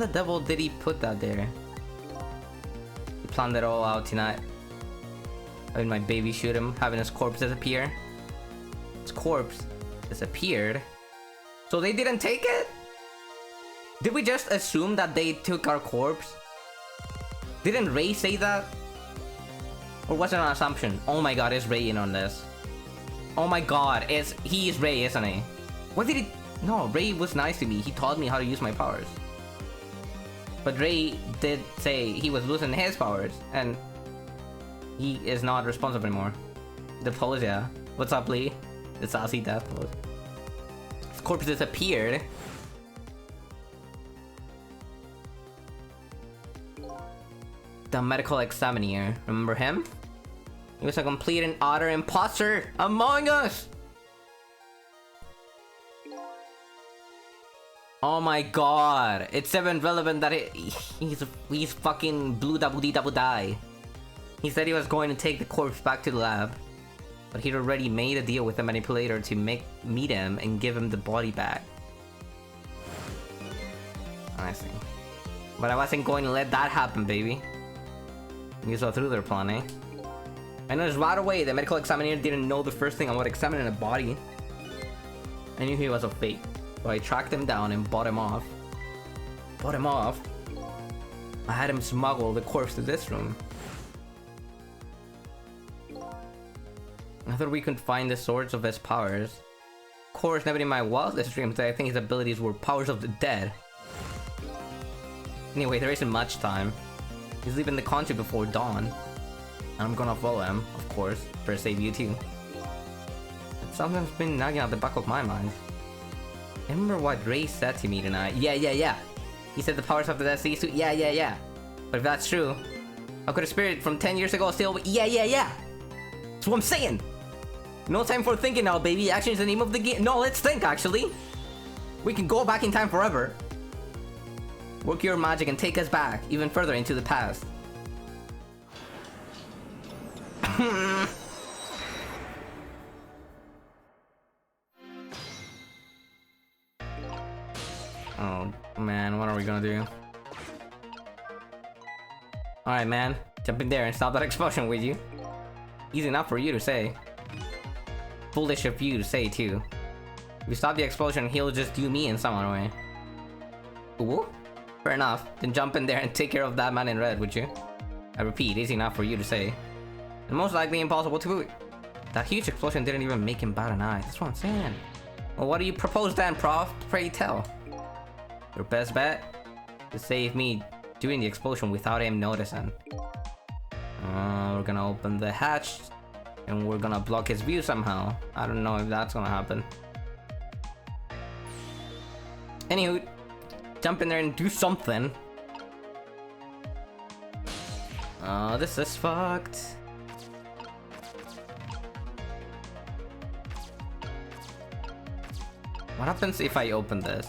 Speaker 1: devil did he put that there? He planned it all out tonight. Having my baby shoot him, having his corpse disappear. His corpse disappeared? So they didn't take it? Did we just assume that they took our corpse? Didn't Ray say that? Or was it an assumption? Oh my god, is Ray in on this? Oh my god, he is Ray, isn't he? What did he... No, Ray was nice to me. He taught me how to use my powers. But Ray did say he was losing his powers, and he is not responsible anymore. The pose, yeah. What's up, Lee? The sassy death pose. His corpse disappeared. The medical examiner. Remember him? He was a complete and utter imposter among us! Oh my god, it's even relevant that he's fucking blue double die. He said he was going to take the corpse back to the lab, but he'd already made a deal with the manipulator to meet him and give him the body back. I see. But I wasn't going to let that happen, baby. You saw through their plan, eh? I noticed right away the medical examiner didn't know the first thing about examining a body. I knew he was a fake. So I tracked him down and bought him off. Bought him off? I had him smuggle the corpse to this room. I thought we could find the source of his powers. Of course, never in my wildest dreams did I think his abilities were powers of the dead. Anyway, there isn't much time. He's leaving the country before dawn. And I'm gonna follow him, of course, for save you too. But something's been nagging at the back of my mind. I remember what Ray said to me tonight. Yeah. He said the powers of the dead cease to... Yeah. But if that's true, how could a spirit from 10 years ago still... Yeah. That's what I'm saying. No time for thinking now, baby. Action is the name of the game. No, let's think, actually. We can go back in time forever. Work your magic and take us back, even further into the past. Oh man, what are we gonna do? Alright man, jump in there and stop that explosion, will you? Easy enough for you to say. Foolish of you to say too. If we stop the explosion, he'll just do me in some other way. Ooh? Fair enough, then jump in there and take care of that man in red, would you? I repeat, easy enough for you to say. And most likely impossible to do. That huge explosion didn't even make him bat an eye, that's what I'm saying. Well, what do you propose then, Prof? Pray tell. Your best bet? To save me doing the explosion without him noticing. We're gonna open the hatch and we're gonna block his view somehow. I don't know if that's gonna happen. Anywho, jump in there and do something. Oh, this is fucked. What happens if I open this?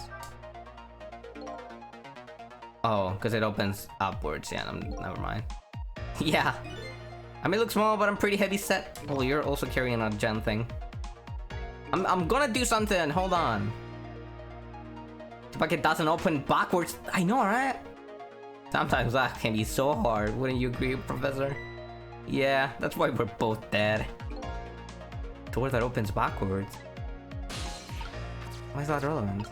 Speaker 1: Oh, because it opens upwards. Yeah, never mind. Yeah. I may look small, but I'm pretty heavy set. Oh, you're also carrying a gen thing. I'm gonna do something. Hold on. The bucket doesn't open backwards. I know, right? Sometimes that can be so hard. Wouldn't you agree, Professor? Yeah, that's why we're both dead. Door that opens backwards. Why is that relevant?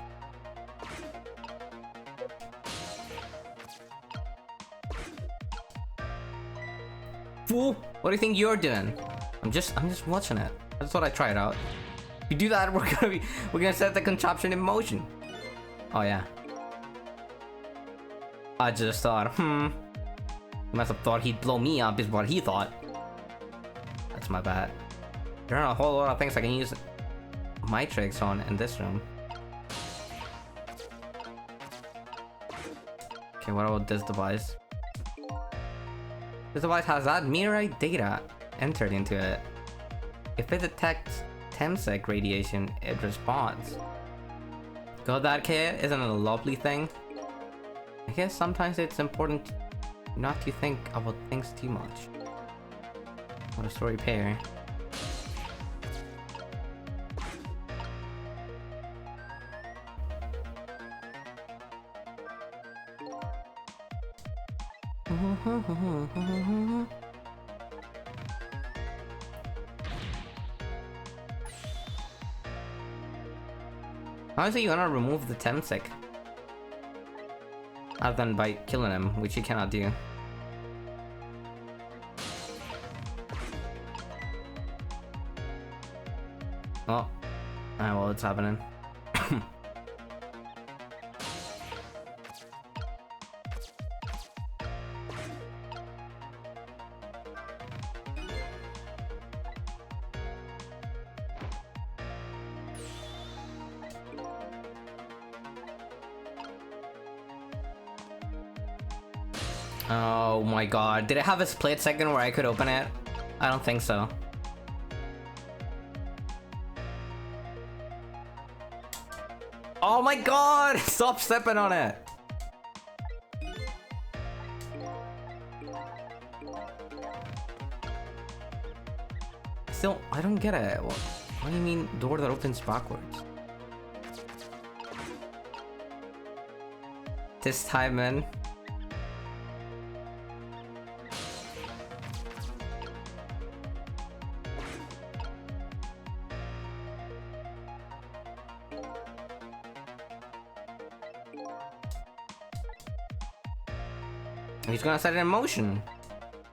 Speaker 1: Fool! What do you think you're doing? I'm just watching it. That's what I tried out. If you do that, we're gonna set the contraption in motion. Oh yeah. I just thought, He must have thought he'd blow me up is what he thought. That's my bad. There are a whole lot of things I can use my tricks on in this room. Okay, what about this device? This device has that meteorite data entered into it. If it detects Temsec radiation, it responds. Got that, kid? Isn't it a lovely thing? I guess sometimes it's important not to think about things too much. What a story pair. How is he gonna remove the Temsec? Other than by killing him, which he cannot do. Oh. Alright, well, it's happening. Oh my god. Did it have a split second where I could open it? I don't think so. Oh my god! Stop stepping on it! Still, I don't get it. What do you mean door that opens backwards? This time, man. He's gonna set it in motion.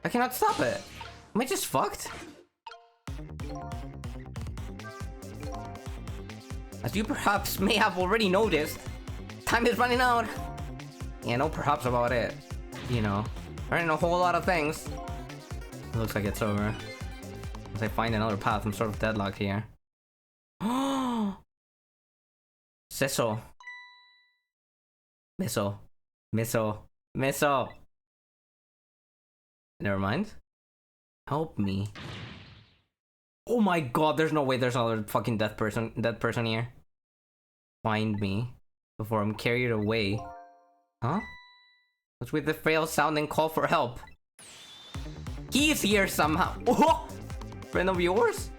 Speaker 1: I cannot stop it. Am I just fucked? As you perhaps may have already noticed, time is running out. Yeah, no perhaps about it. You know, learning a whole lot of things. It looks like it's over. As I find another path, I'm sort of deadlocked here. Oh, Cecil. Missile. Missile. Missile. Never mind. Help me. Oh my god, there's no way there's another fucking dead person here. Find me before I'm carried away. Huh? What's with the frail sounding call for help? He's here somehow. Oh! Friend of yours?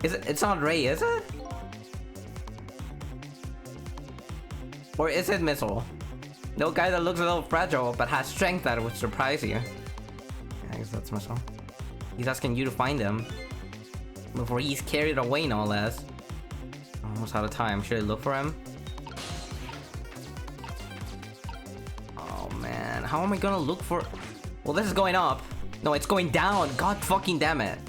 Speaker 1: Is it? It's not Ray, is it? Or is it Missile? No guy that looks a little fragile but has strength that would surprise you. I guess that's Missile. He's asking you to find him before he's carried away, no less. Almost out of time. Should I look for him? Oh man, how am I gonna look for? Well, this is going up. No, it's going down. God fucking damn it.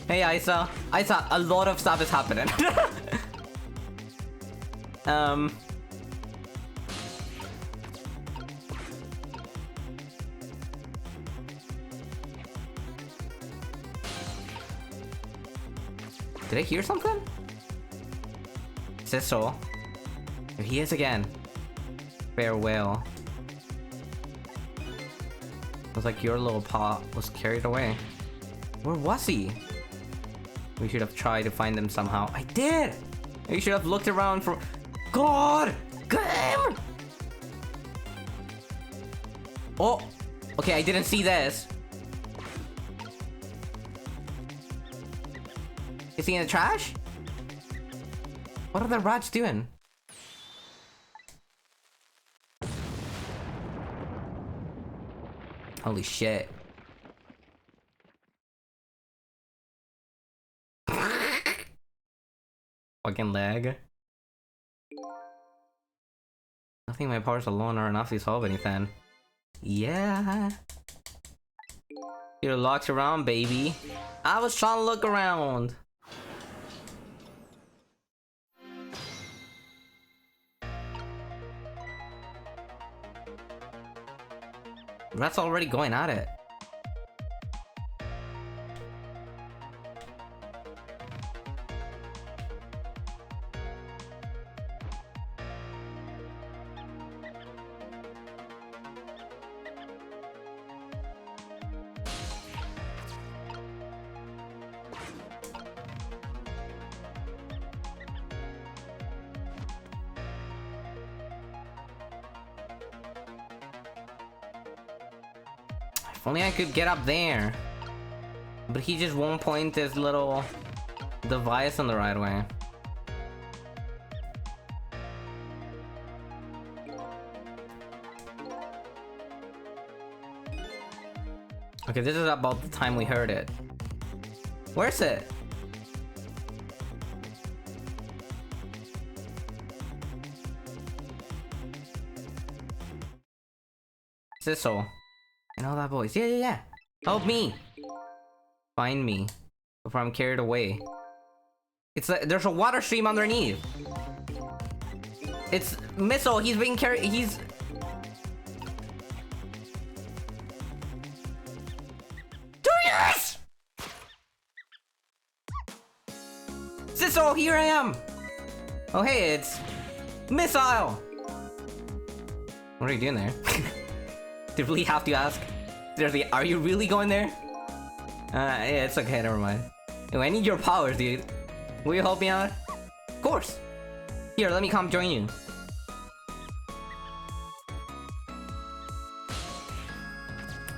Speaker 1: Hey, Isa. Isa, a lot of stuff is happening. Did I hear something? Cecil. Here he is again. Farewell. Looks like your little paw was carried away. Where was he? We should have tried to find them somehow. I did! You should have looked around for... God! Game! Oh! Okay, I didn't see this. Is he in the trash? What are the rats doing? Holy shit. Fucking lag. I think my powers alone are enough to solve anything. Yeah. Your locks around, baby. I was trying to look around. Rat's already going at it. If only I could get up there. But he just won't point his little device in the right way. Okay, this is about the time we heard it. Where's it? Is this so? And all that voice. Yeah. Help me! Find me. Before I'm carried away. It's like there's a water stream underneath. It's Missile, he's being carried. He's... Do this! Sisso, here I am! Oh hey, it's... Missile! What are you doing there? Did we have to ask? Seriously, are you really going there? Yeah, it's okay, never mind. Yo, I need your powers, dude. Will you help me out? Of course! Here, let me come join you.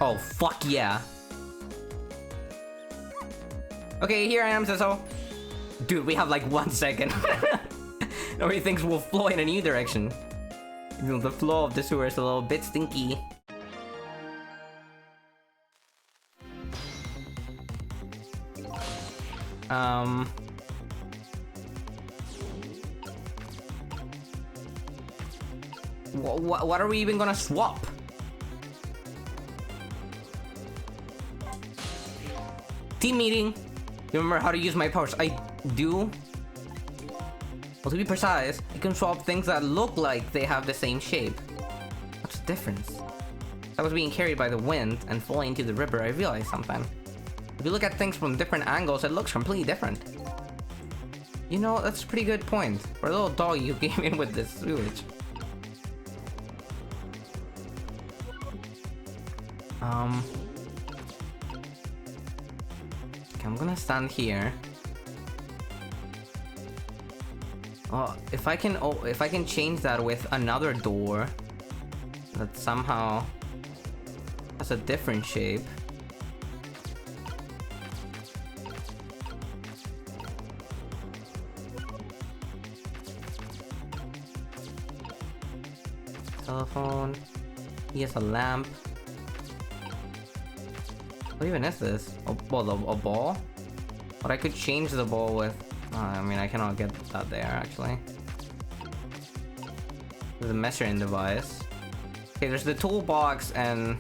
Speaker 1: Oh, fuck yeah. Okay, here I am, Sisso. Dude, we have like 1 second. Everything will flow in a new direction. You know, the flow of the sewer is a little bit stinky. What are we even gonna swap? Team meeting. You remember how to use my powers? I do. Well, to be precise, I can swap things that look like they have the same shape. What's the difference? I was being carried by the wind and falling into the river. I realized something. If you look at things from different angles, it looks completely different. You know, that's a pretty good point. For a little dog, you came in with this sewage. Okay, I'm gonna stand here. Oh, if I can change that with another door that somehow has a different shape. Telephone. He has a lamp. What even is this? A ball? But I could change the ball with... I mean, I cannot get that there, actually. There's a measuring device. Okay, there's the toolbox and...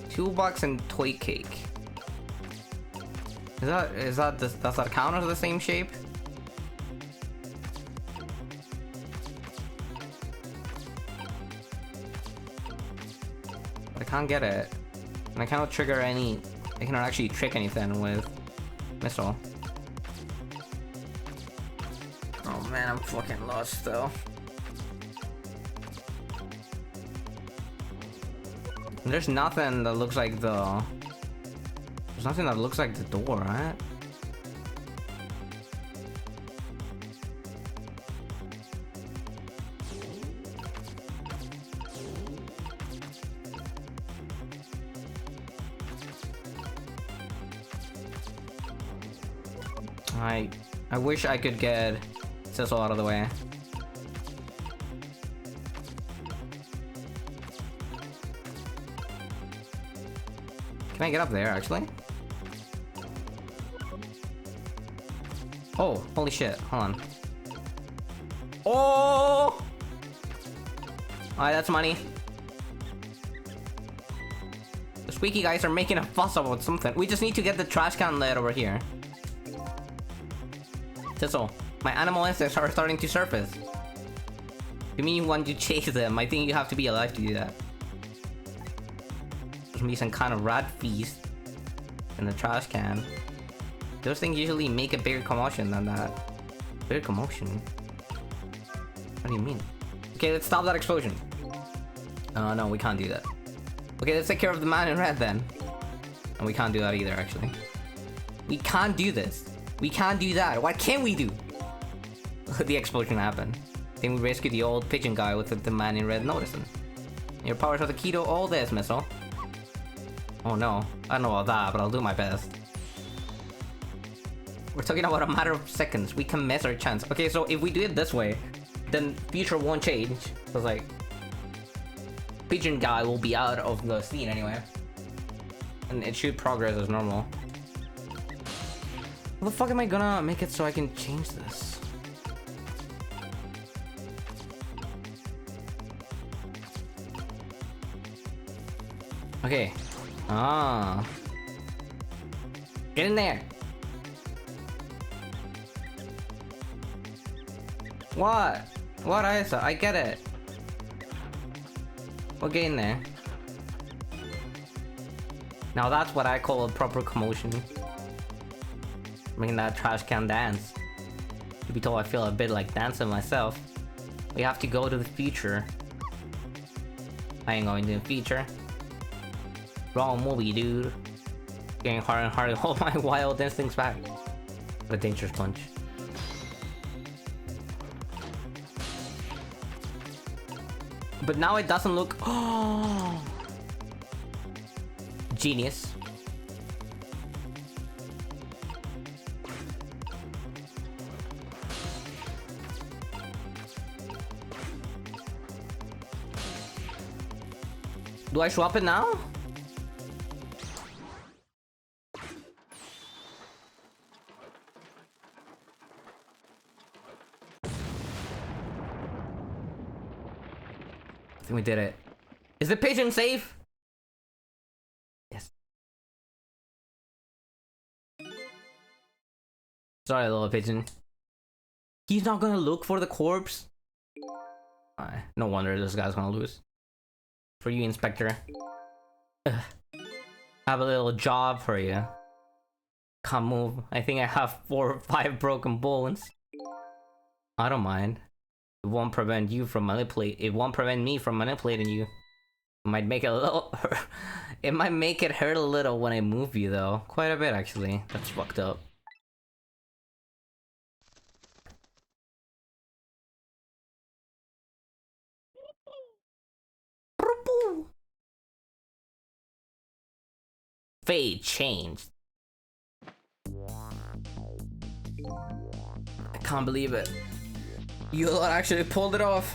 Speaker 1: Toolbox and toy cake. Does that count as the same shape? I can't get it. And I cannot trigger any... I cannot actually trick anything with Missile. Oh man, I'm fucking lost though. There's nothing that looks like the... There's nothing that looks like the door, right? I wish I could get Cecil out of the way. Can I get up there, actually? Oh, holy shit. Hold on. Oh! Alright, that's money. The squeaky guys are making a fuss about something. We just need to get the trash can lid over here. Tissel, my animal instincts are starting to surface. You mean you want to chase them? I think you have to be alive to do that. There's gonna be some kind of rat feast in the trash can. Those things usually make a bigger commotion than that. Bigger commotion? What do you mean? Okay, let's stop that explosion. No, we can't do that. Okay, let's take care of the man in red then. And we can't do that either, actually. We can't do this. We can't do that. What can we do? The explosion happened. Then we rescue the old pigeon guy with the man in red noticing. Your powers are the key to all this, missile. Oh no, I don't know about that, but I'll do my best. We're talking about a matter of seconds. We can miss our chance. Okay, so if we do it this way, then future won't change. Cause like, pigeon guy will be out of the scene anyway. And it should progress as normal. How the fuck am I gonna make it so I can change this? Okay. Ah. Get in there. What? What, Isa? I get it. We'll get in there. Now that's what I call a proper commotion. Making that trash can dance. To be told, I feel a bit like dancing myself. We have to go to the future. I ain't going to the future. Wrong movie, dude. Getting harder and harder to hold my wild instincts back. What a dangerous punch. But now it doesn't look... Oh! Genius. Do I swap it now? I think we did it. Is the pigeon safe? Yes. Sorry, little pigeon. He's not gonna look for the corpse? No wonder this guy's gonna lose. For you, Inspector. Ugh. I have a little job for you. Can't move. I think I have 4 or 5 broken bones. I don't mind. It won't prevent you from It won't prevent me from manipulating you. It might make it a little... It might make it hurt a little when I move you, though. Quite a bit, actually. That's fucked up. Fate changed. I can't believe it. You lot actually pulled it off.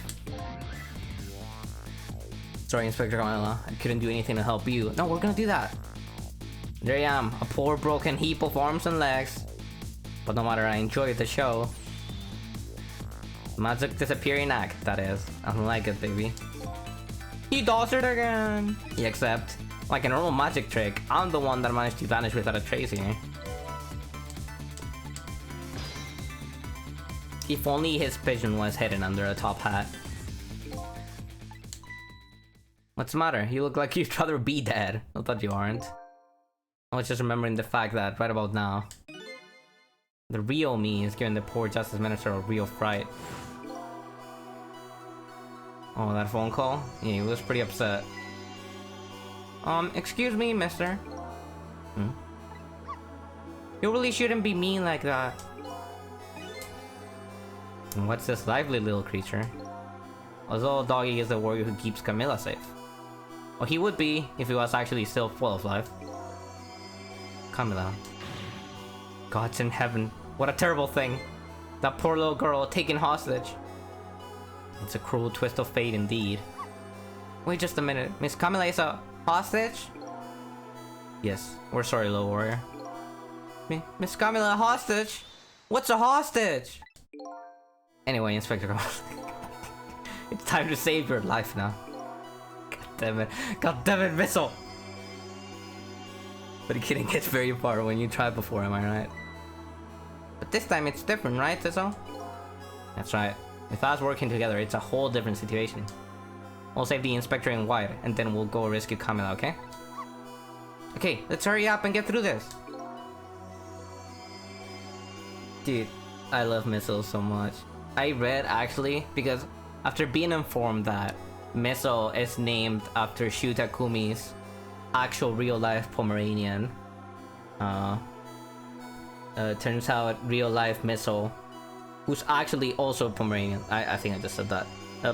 Speaker 1: Sorry, Inspector Carmela. I couldn't do anything to help you. No, we're gonna do that. There I am, a poor broken heap of arms and legs. But no matter, I enjoyed the show. Magic disappearing act, that is. I don't like it, baby. He does it again! Except, like a normal magic trick, I'm the one that managed to vanish without a trace here. If only his pigeon was hidden under a top hat. What's the matter? You look like you'd rather be dead. I thought you aren't. I was just remembering the fact that right about now, the real me is giving the poor Justice Minister a real fright. Oh, that phone call? Yeah, he was pretty upset. Excuse me, mister. Hmm? You really shouldn't be mean like that. And what's this lively little creature? Although Doggy is the warrior who keeps Camilla safe. Well, he would be if he was actually still full of life. Camilla. God's in heaven. What a terrible thing. That poor little girl taken hostage. It's a cruel twist of fate indeed. Wait just a minute. Miss Camilla is a hostage? Yes, we're sorry, little warrior. Miss Camilla, a hostage? What's a hostage? Anyway, Inspector Ghost. It's time to save your life now. God damn it. God damn it, Missile! But he couldn't get very far when you tried before, am I right? But this time it's different, right, Tizzle? That's right. With us working together, it's a whole different situation. We'll save the Inspector in white, and then we'll go rescue Camilla, okay? Okay, let's hurry up and get through this. Dude, I love Missile so much. I read, actually, because after being informed that Missile is named after Shu Takumi's actual real-life Pomeranian, turns out real-life Missile, who's actually also Pomeranian, I think I just said that,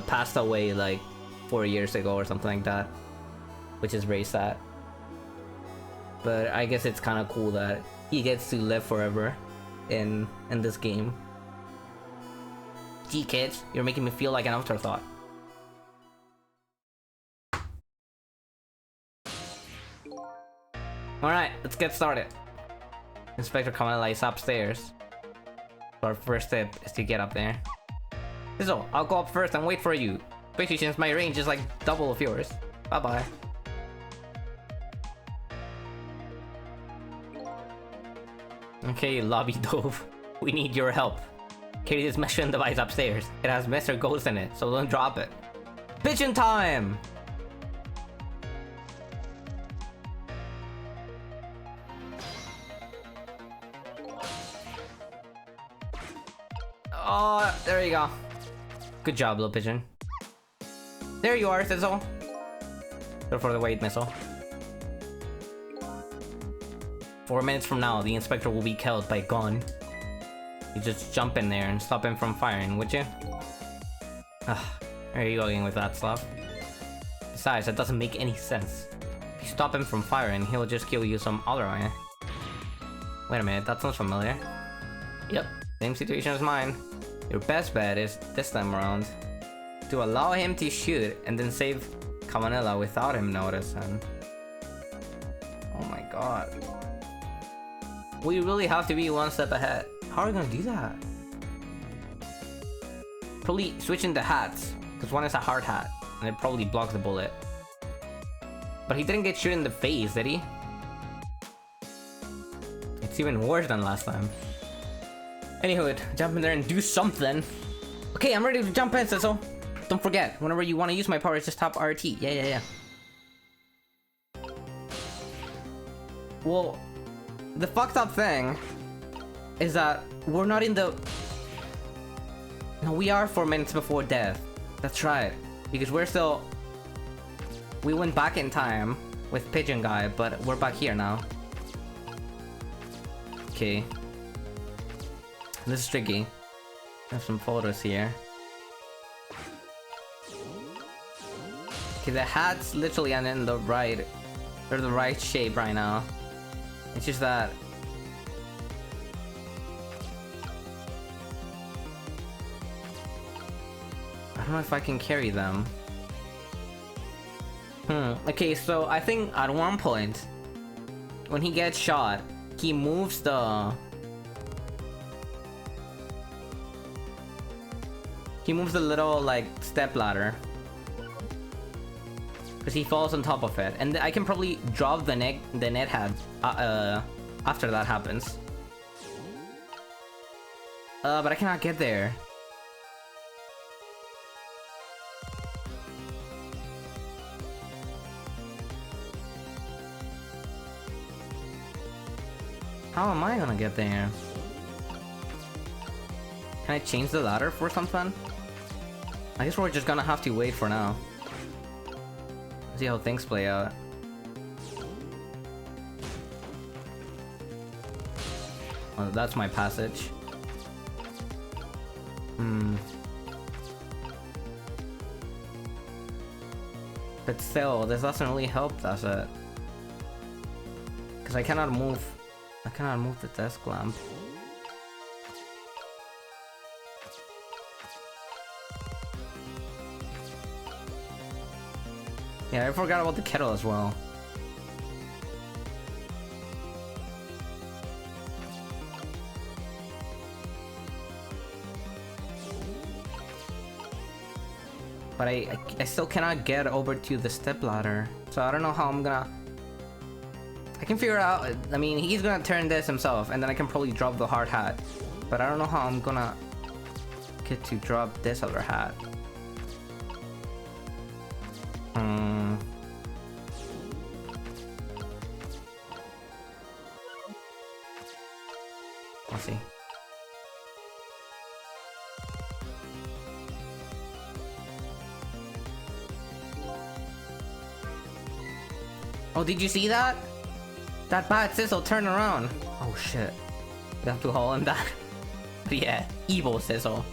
Speaker 1: passed away like 4 years ago or something like that, which is very sad. But I guess it's kind of cool that he gets to live forever in this game. Gee, kids, you're making me feel like an afterthought. Alright, let's get started. Inspector Kamala is upstairs. So our first step is to get up there. So, I'll go up first and wait for you. Especially since my range is like double of yours. Bye-bye. Okay, Lobby Dove. We need your help. Carry this measuring device upstairs. It has Mr. Ghost in it, so don't drop it. Pigeon time! Oh, there you go. Good job, little pigeon. There you are, Sizzle. Go for the wait missile. 4 minutes from now, the Inspector will be killed by a gun. You just jump in there and stop him from firing, would you? Ugh, where are you going with that stuff? Besides, that doesn't make any sense. If you stop him from firing, he'll just kill you some other way. Wait a minute, that sounds familiar. Yep, same situation as mine. Your best bet is, this time around, to allow him to shoot and then save Camanella without him noticing. Oh my god. We really have to be one step ahead. How are we gonna do that? Probably switching the hats, because one is a hard hat, and it probably blocks the bullet. But he didn't get shot in the face, did he? It's even worse than last time. Anywho, jump in there and do something. Okay, I'm ready to jump in, Sizzle. Don't forget, whenever you want to use my powers, just tap RT. Yeah. Well, the fucked up thing is that we're not in the... No, we are 4 minutes before death. That's right. Because we're still... We went back in time with Pigeon Guy, but we're back here now. Okay. This is tricky. I have some photos here. Okay, the hat's literally in the right... They're the right shape right now. It's just that... I don't know if I can carry them. Okay, so I think at one point, when he gets shot, he moves the... He moves the little, like, step ladder. Because he falls on top of it. And I can probably drop the net head after that happens. But I cannot get there. How am I gonna get there? Can I change the ladder for something? I guess we're just gonna have to wait for now. See how things play out. Oh, that's my passage. But still, this doesn't really help, does it? Because I cannot move the desk lamp. Yeah, I forgot about the kettle as well. But I still cannot get over to the stepladder. So I don't know how I'm gonna... I can figure out... I mean, he's gonna turn this himself, and then I can probably drop the hard hat. But I don't know how I'm gonna get to drop this other hat. Let's see. Oh, did you see that? That bad Sizzle turned around. Oh shit. We have to haul him that. But yeah, evil Sizzle.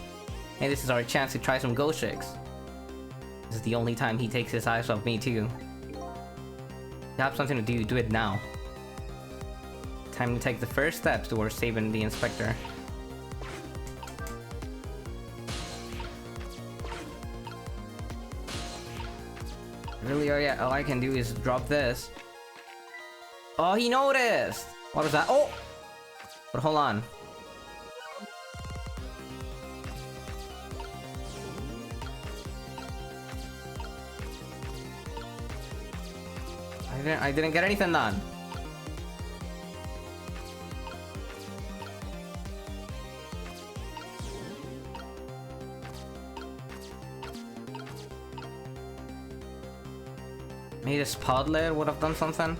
Speaker 1: Hey, this is our chance to try some ghost tricks. This is the only time he takes his eyes off me too. You have something to do it now. Time to take the first steps towards saving the inspector. Really, all I can do is drop this. Oh, he noticed! What was that? Oh! But hold on. I didn't get anything done. Maybe this pod layer would have done something.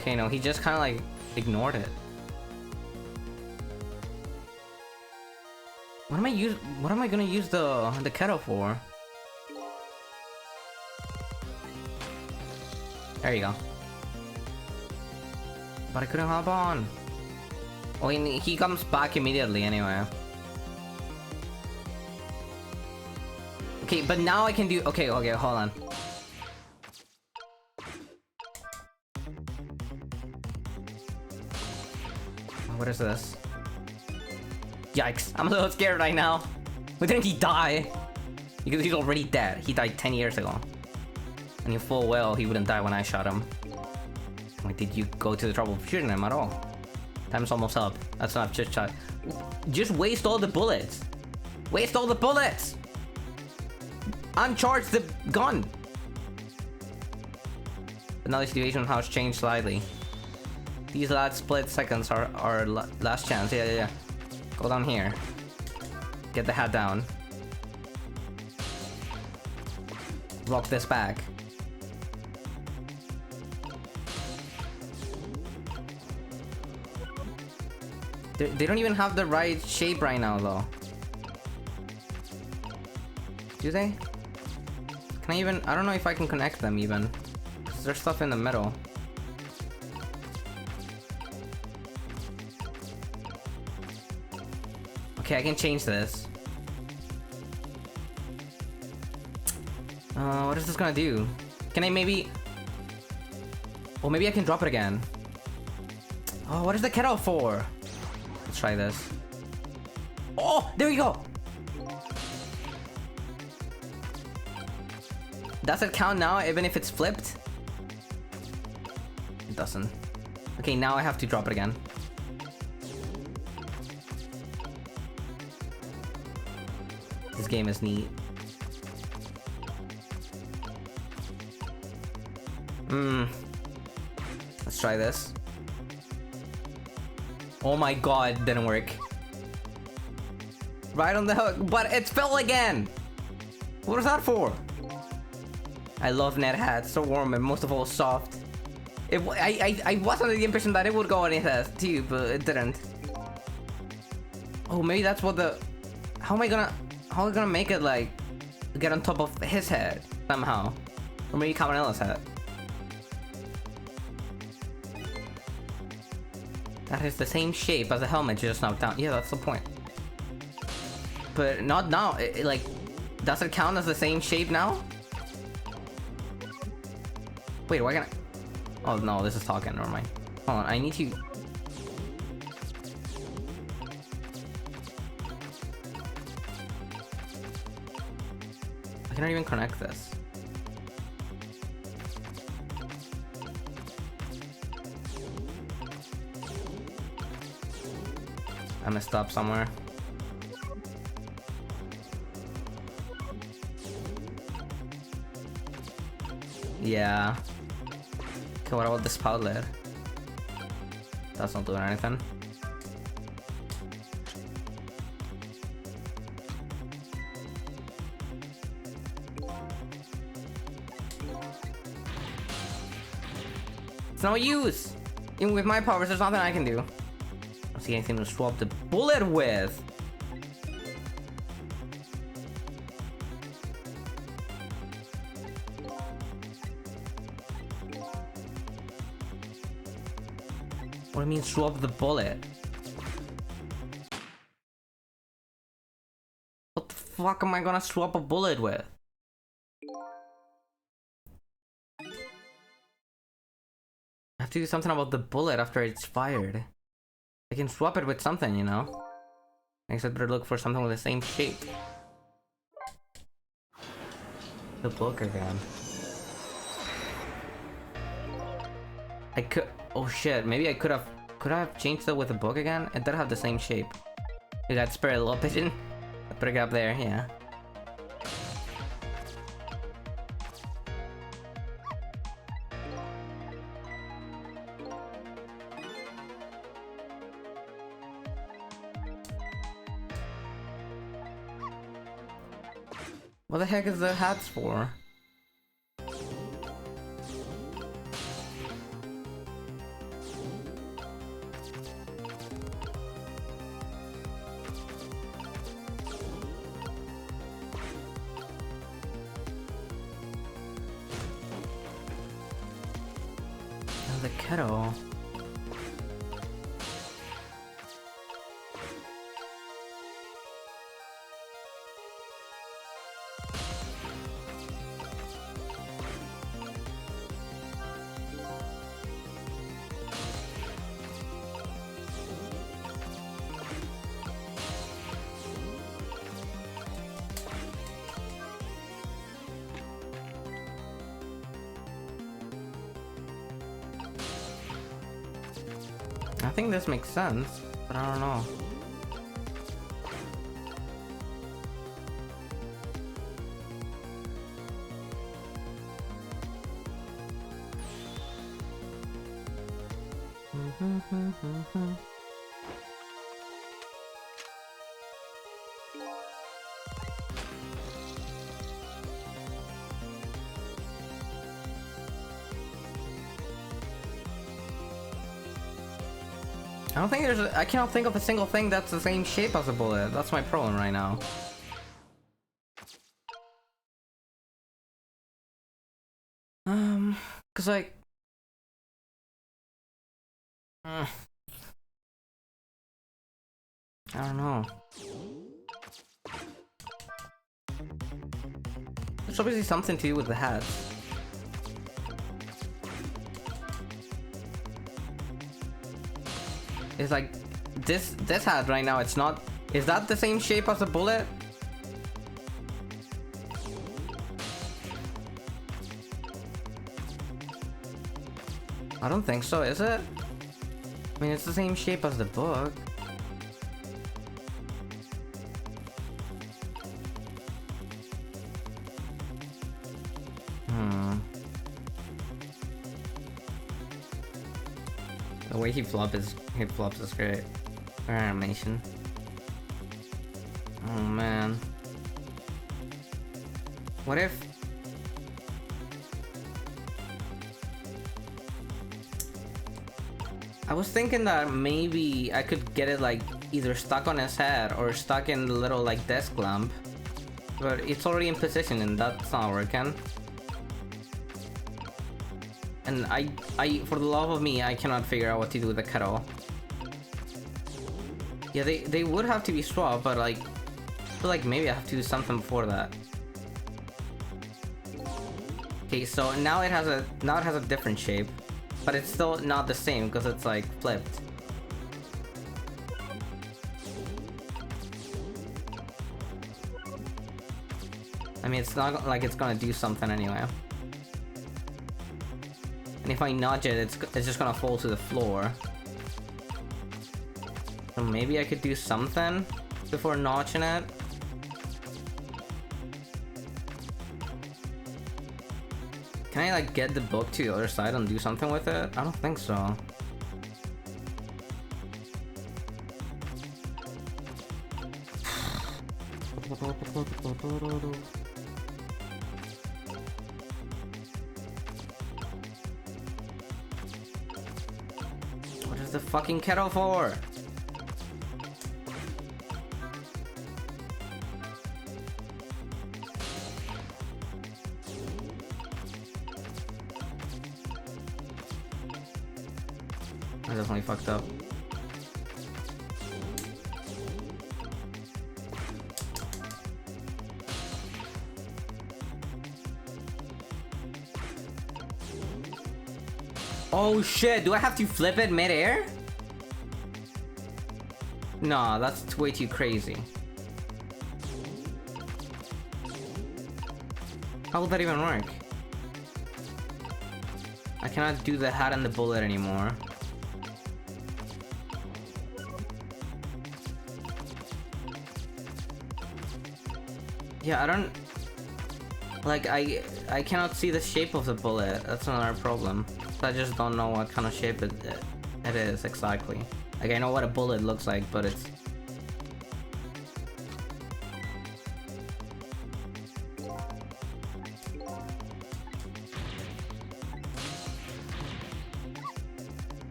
Speaker 1: Okay, no, he just kind of like ignored it. What am I gonna use the kettle for? There you go. But I couldn't hop on. Oh, he comes back immediately anyway. Okay, but now I can do... Okay, hold on. What is this? Yikes, I'm a little scared right now. But didn't he die? Because he's already dead. He died 10 years ago. And you full well he wouldn't die when I shot him. Wait, did you go to the trouble of shooting him at all? Time's almost up. That's not chit chat. Just waste all the bullets. Waste all the bullets! Uncharge the gun! But now the situation has changed slightly. These last split seconds are our last chance. Yeah. Go down here. Get the hat down. Block this back. They don't even have the right shape right now, though. Do they? Can I even... I don't know if I can connect them, even. Because there's stuff in the middle. Okay, I can change this. What is this gonna do? Can I maybe... Oh, maybe I can drop it again. Oh, what is the kettle for? Let's try this. Oh, there you go! Does it count now, even if it's flipped? It doesn't. Okay, now I have to drop it again. This game is neat. Let's try this. Oh my god, didn't work. Right on the hook, but it fell again! What was that for? I love net hats, so warm and most of all soft. I was under the impression that it would go on his head too, but it didn't. Oh, maybe that's what the... How am I gonna make it like get on top of his head? Somehow. Or maybe Camarella's hat. That is the same shape as the helmet you just knocked down. Yeah, that's the point. But not now. Like, does it count as the same shape now? Wait, why can't I... Oh no, this is talking. Never mind. Hold on, I need to... I cannot even connect this. I messed up somewhere. Yeah. Okay, what about this powder? That's not doing anything. It's no use! Even with my powers, there's nothing I can do. I don't see anything to swap the bullet with. What do you mean swap the bullet? What the fuck am I gonna swap a bullet with? I have to do something about the bullet after it's fired. I can swap it with something, you know? I guess I'd better look for something with the same shape. The book again. I could... Oh shit, maybe I could have... Could I have changed that with the book again? It did have the same shape. We got spare a little pigeon. I put it up there, yeah. What the heck is the hats for? Oh, the kettle. I think this makes sense, but I don't know. I don't think there's I cannot think of a single thing that's the same shape as a bullet. That's my problem right now. Cause like... I don't know. There's obviously something to do with the hats. It's like this hat right now, it's not... Is that the same shape as a bullet? I don't think so, is it? I mean, it's the same shape as the book. The way he flops is great. Or animation. Oh man. What if... I was thinking that maybe I could get it like either stuck on his head or stuck in the little like desk lamp. But it's already in position and that's not working. And for the love of me, I cannot figure out what to do with the kettle. Yeah, they would have to be swapped, but like, I feel like maybe I have to do something before that. Okay, so now it has a different shape, but it's still not the same because it's like flipped. I mean, it's not like it's gonna do something anyway. And if I nudge it, it's just gonna fall to the floor. So maybe I could do something before notching it. Can I like get the book to the other side and do something with it? I don't think so. What is the fucking kettle for? I definitely fucked up. Oh shit, do I have to flip it mid-air? No, that's way too crazy. How will that even work? I cannot do the hat and the bullet anymore. Yeah, I don't... Like, I cannot see the shape of the bullet. That's another problem. I just don't know what kind of shape it is exactly. Like, I know what a bullet looks like, but it's...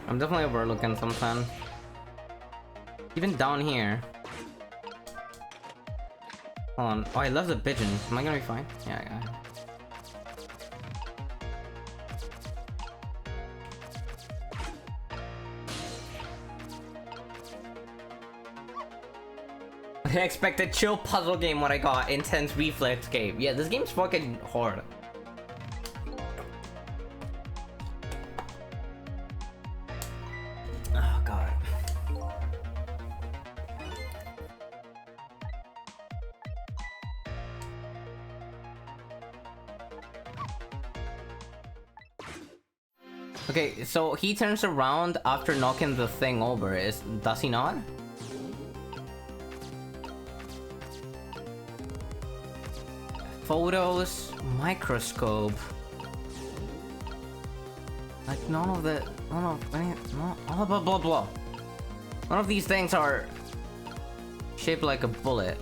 Speaker 1: I'm definitely overlooking something. Even down here. Hold on. Oh, I love the pigeon. Am I gonna be fine? Yeah, yeah. I expected chill puzzle game when I got intense reflex game. Yeah, this game's fucking hard. Oh god. Okay, so he turns around after knocking the thing over. Does he not? Photos, microscope. Like blah blah blah blah. None of these things are shaped like a bullet.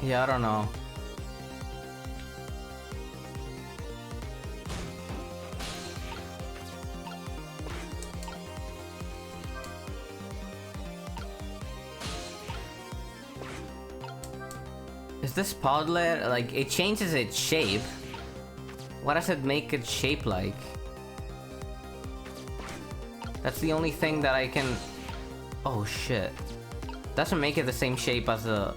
Speaker 1: Yeah, I don't know. Is this podlet, like, it changes its shape? What does it make it shape like? That's the only thing that I can... Oh shit. Doesn't make it the same shape as the...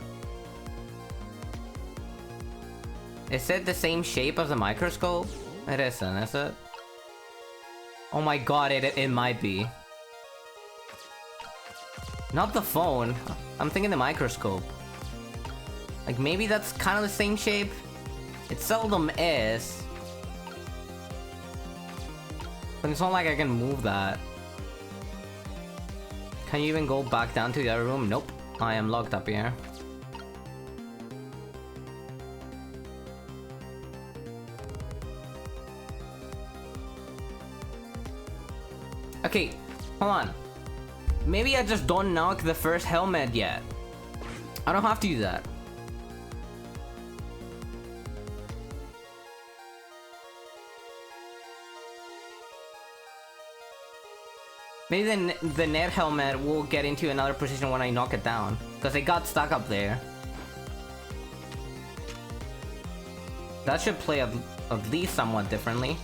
Speaker 1: Is it the same shape as a microscope? It isn't, is it? Oh my god, it might be. Not the phone. I'm thinking the microscope. Like, maybe that's kind of the same shape? It seldom is. But it's not like I can move that. Can you even go back down to the other room? Nope. I am locked up here. Okay, hold on. Maybe I just don't knock the first helmet yet. I don't have to do that. Maybe the net helmet will get into another position when I knock it down. Because it got stuck up there. That should play at least somewhat differently.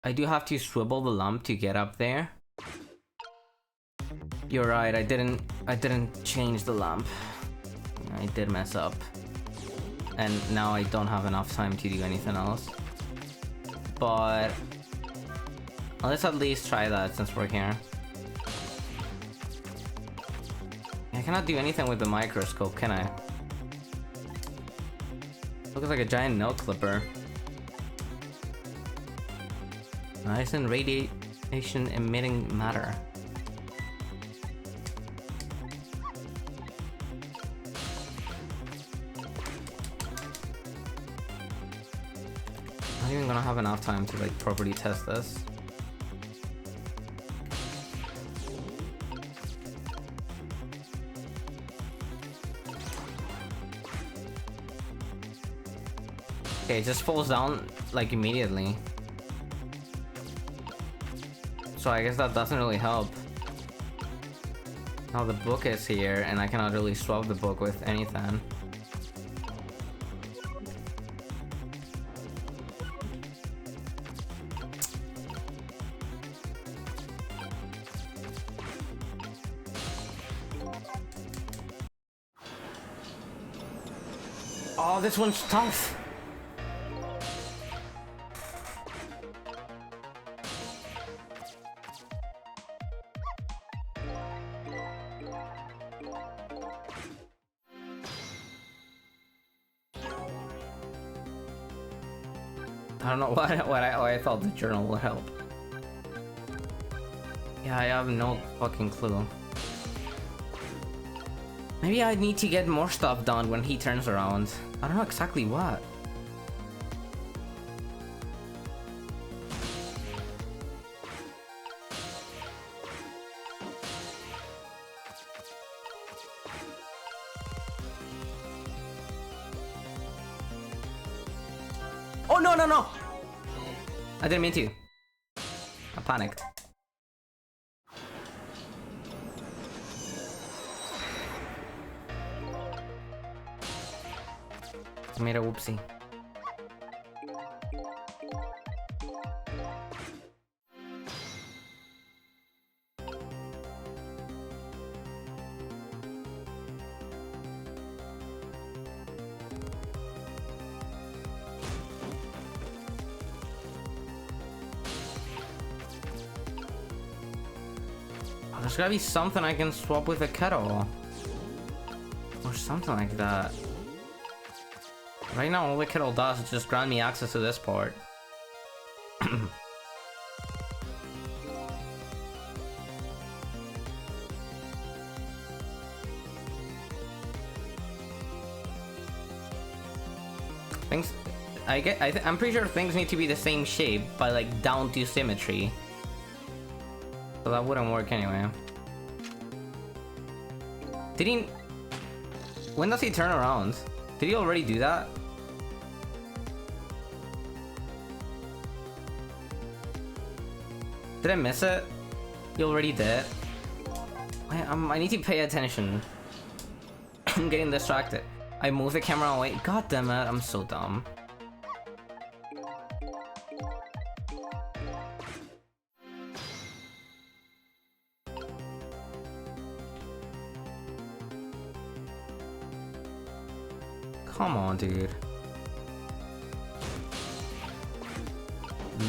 Speaker 1: I do have to swivel the lump to get up there. You're right, I didn't change the lamp. I did mess up. And now I don't have enough time to do anything else. But let's at least try that since we're here. I cannot do anything with the microscope, can I? Looks like a giant nail clipper. Nice and radiation emitting matter. Not even gonna have enough time to like properly test this. Okay, it just falls down like immediately. So I guess that doesn't really help. Now the book is here and I cannot really swap the book with anything. Oh, this one's tough. I don't know why I thought the journal would help. Yeah, I have no fucking clue. Maybe I need to get more stuff done when he turns around. I don't know exactly what. Oh no no no! I didn't mean to. I panicked. I made a whoopsie. There's gotta be something I can swap with a kettle. Or something like that. Right now all the kettle does is just grant me access to this part. Things... I'm pretty sure things need to be the same shape, by like down to symmetry. So that wouldn't work anyway. Did he... When does he turn around? Did he already do that? Did I miss it? He already did. I need to pay attention. I'm getting distracted. I moved the camera away. God damn it, I'm so dumb. Come on, dude.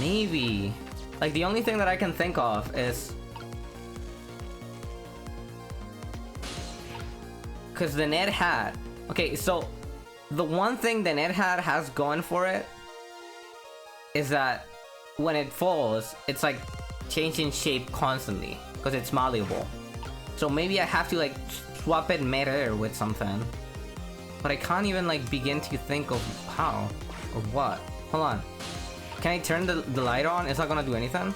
Speaker 1: Maybe. Like, the only thing that I can think of is... Because the Ned hat... Okay, so... The one thing the Ned hat has going for it... is that... when it falls, it's like... changing shape constantly because it's malleable. So maybe I have to like swap it mid-air with something. But I can't even like begin to think of how or what. Hold on. Can I turn the light on? Is that gonna do anything?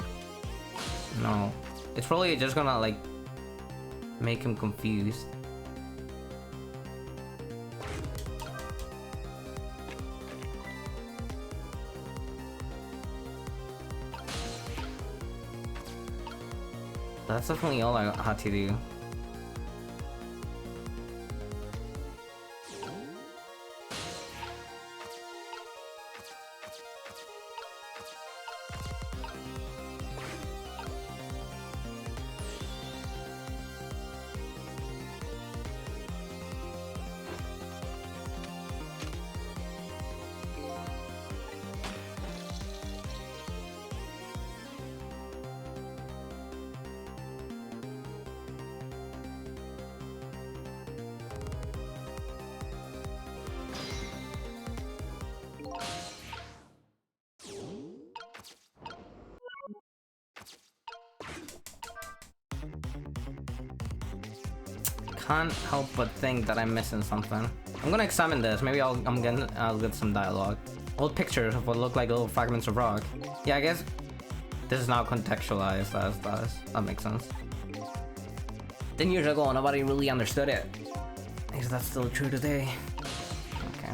Speaker 1: No. It's probably just gonna like make him confused. That's definitely all I had to do. Can't help but think that I'm missing something. I'm gonna examine this. Maybe I'll get some dialogue. Old pictures of what look like little fragments of rock. Yeah, I guess this is now contextualized as that makes sense. 10 years ago, nobody really understood it. Is that still true today? Okay.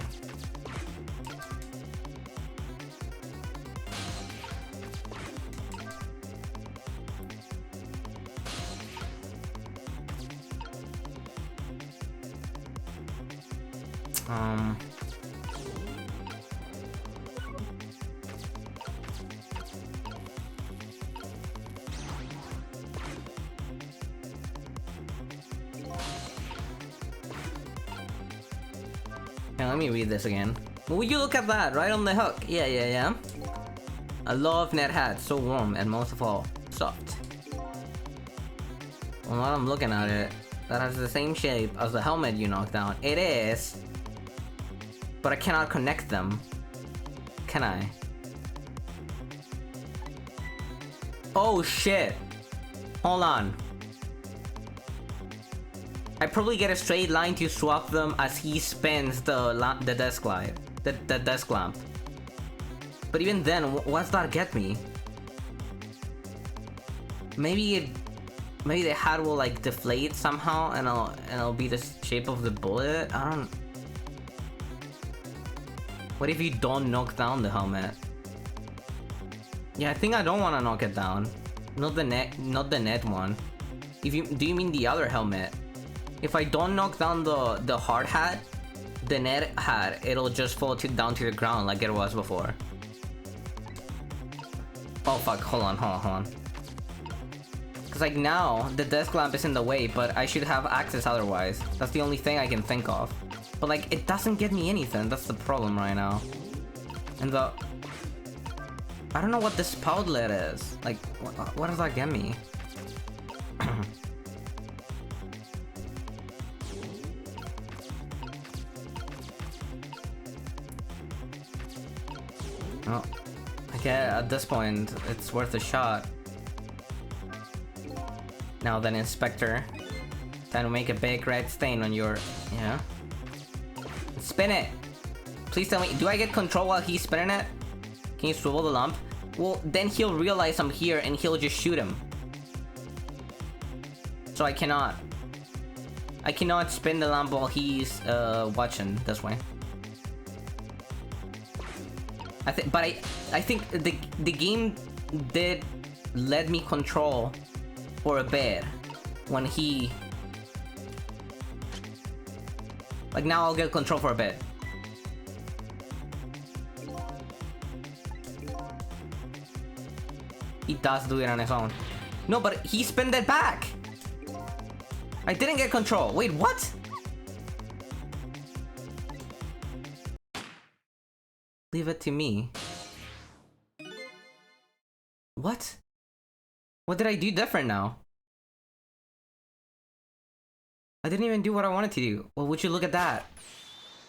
Speaker 1: Yeah, let me read this again. Will you look at that, right on the hook? Yeah. I love net hats, so warm and most of all, soft. Well, while I'm looking at it, that has the same shape as the helmet you knocked down. It is, but I cannot connect them. Can I? Oh shit! Hold on. I probably get a straight line to swap them as he spins the desk light, the desk lamp. But even then, what's that get me? Maybe the hat will like deflate somehow, and it'll be the shape of the bullet. I don't. What if you don't knock down the helmet? Yeah, I think I don't want to knock it down. Not the net one. Do you mean the other helmet? If I don't knock down the hard hat, the net hat, it'll just fall down to the ground like it was before. Oh fuck, hold on. Cause like now, the desk lamp is in the way, but I should have access otherwise. That's the only thing I can think of. But like, it doesn't get me anything, that's the problem right now. And I don't know what this spoutlet is. Like, what does that get me? Oh, okay, at this point, it's worth a shot. Now then, Inspector. Time to make a big red stain on your... Yeah. Spin it! Please tell me, do I get control while he's spinning it? Can you swivel the lamp? Well, then he'll realize I'm here and he'll just shoot him. So I cannot. I cannot spin the lamp while he's watching this way. I think the game did let me control for a bit when he... Like now I'll get control for a bit. He does do it on his own. No, but he spinned it back! I didn't get control. Wait, what? Leave it to me. What? What did I do different now? I didn't even do what I wanted to do. Well, would you look at that?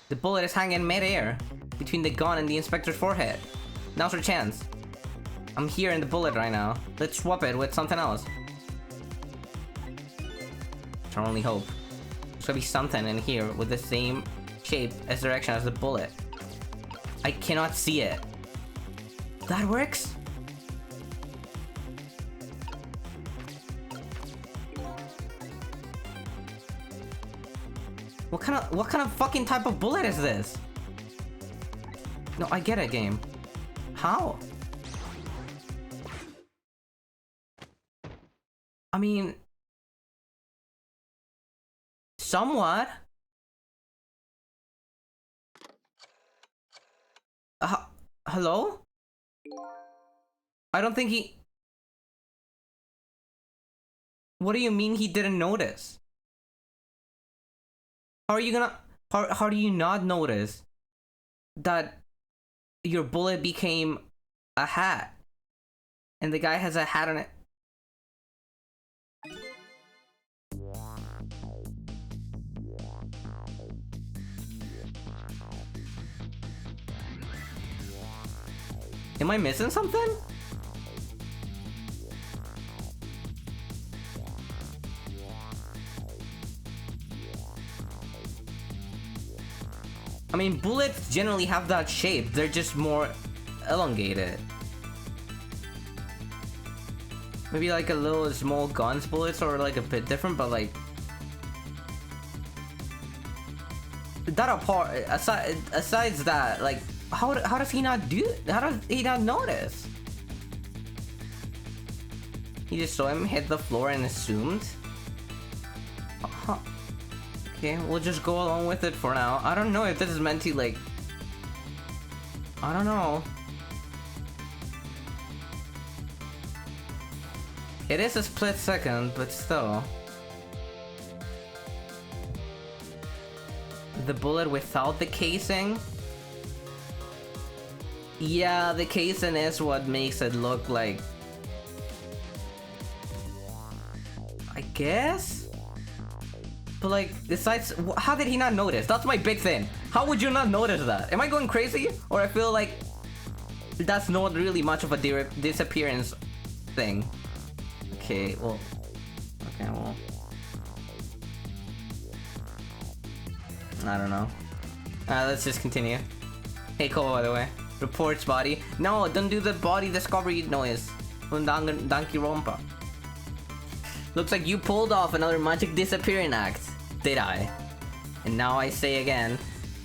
Speaker 1: The bullet is hanging mid-air between the gun and the inspector's forehead. Now's our chance. I'm here in the bullet right now. Let's swap it with something else. It's our only hope. There's gonna be something in here with the same shape as direction as the bullet. I cannot see it. That works? What kind of fucking type of bullet is this? No, I get it, game. How? I mean, somewhat. Hello? I don't think he... What do you mean he didn't notice? How are you gonna... How do you not notice that your bullet became a hat? And the guy has a hat on it. Am I missing something? I mean, bullets generally have that shape. They're just more elongated. Maybe like a little small guns bullets are like a bit different, but like... That apart, asides that, like... How does he not do? How does he not notice? He just saw him hit the floor and assumed? Huh. Okay, we'll just go along with it for now. I don't know if this is meant to, like... I don't know. It is a split second, but still. The bullet without the casing? Yeah, the casing is what makes it look like... I guess? But like, besides, how did he not notice? That's my big thing. How would you not notice that? Am I going crazy? Or I feel like that's not really much of a disappearance thing. Okay, well... Okay, well... I don't know. Let's just continue. Hey, Cole, by the way. Reports body. No, don't do the body discovery noise. Donkey Rompa. Looks like you pulled off another magic disappearing act. Did I? And now I say again,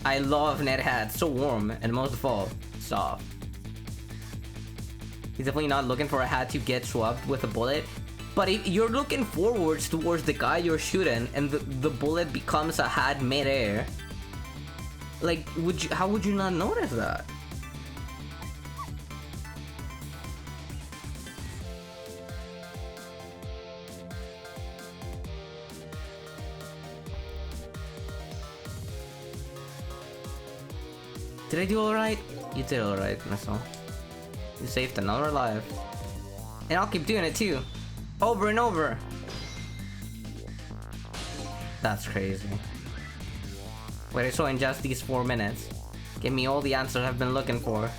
Speaker 1: I love net hats. So warm, and most of all, soft. He's definitely not looking for a hat to get swapped with a bullet. But if you're looking forwards towards the guy you're shooting, and the bullet becomes a hat mid-air, like, how would you not notice that? Did I do alright? You did alright, Missile. You saved another life. And I'll keep doing it too. Over and over. That's crazy. Wait, so in just these 4 minutes, give me all the answers I've been looking for.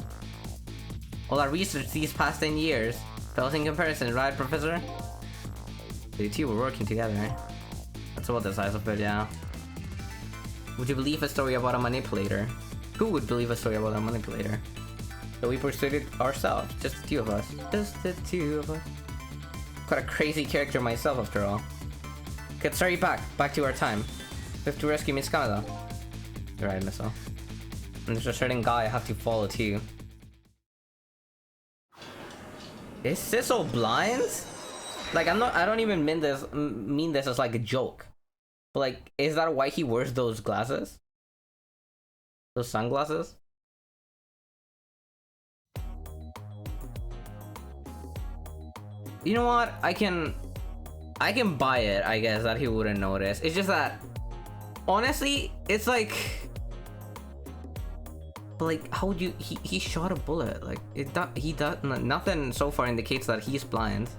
Speaker 1: All our research these past 10 years. Pales in comparison, right, Professor? The two were working together. That's about the size of it, yeah. Would you believe a story about a manipulator? Who would believe a story about a manipulator? So we pursued it ourselves, just the two of us. Just the two of us. Quite a crazy character myself, after all. Get sorry back to our time. We have to rescue Miss Canada. You're right, Missile. And there's a certain guy I have to follow too. Is Sissel blind? Like, I don't even mean this as like a joke. But like, is that why he wears those glasses? Those sunglasses? You know what? I can buy it, I guess, that he wouldn't notice. It's just that, honestly, it's like... But like, how would you... He shot a bullet. Like, nothing so far indicates that he's blind.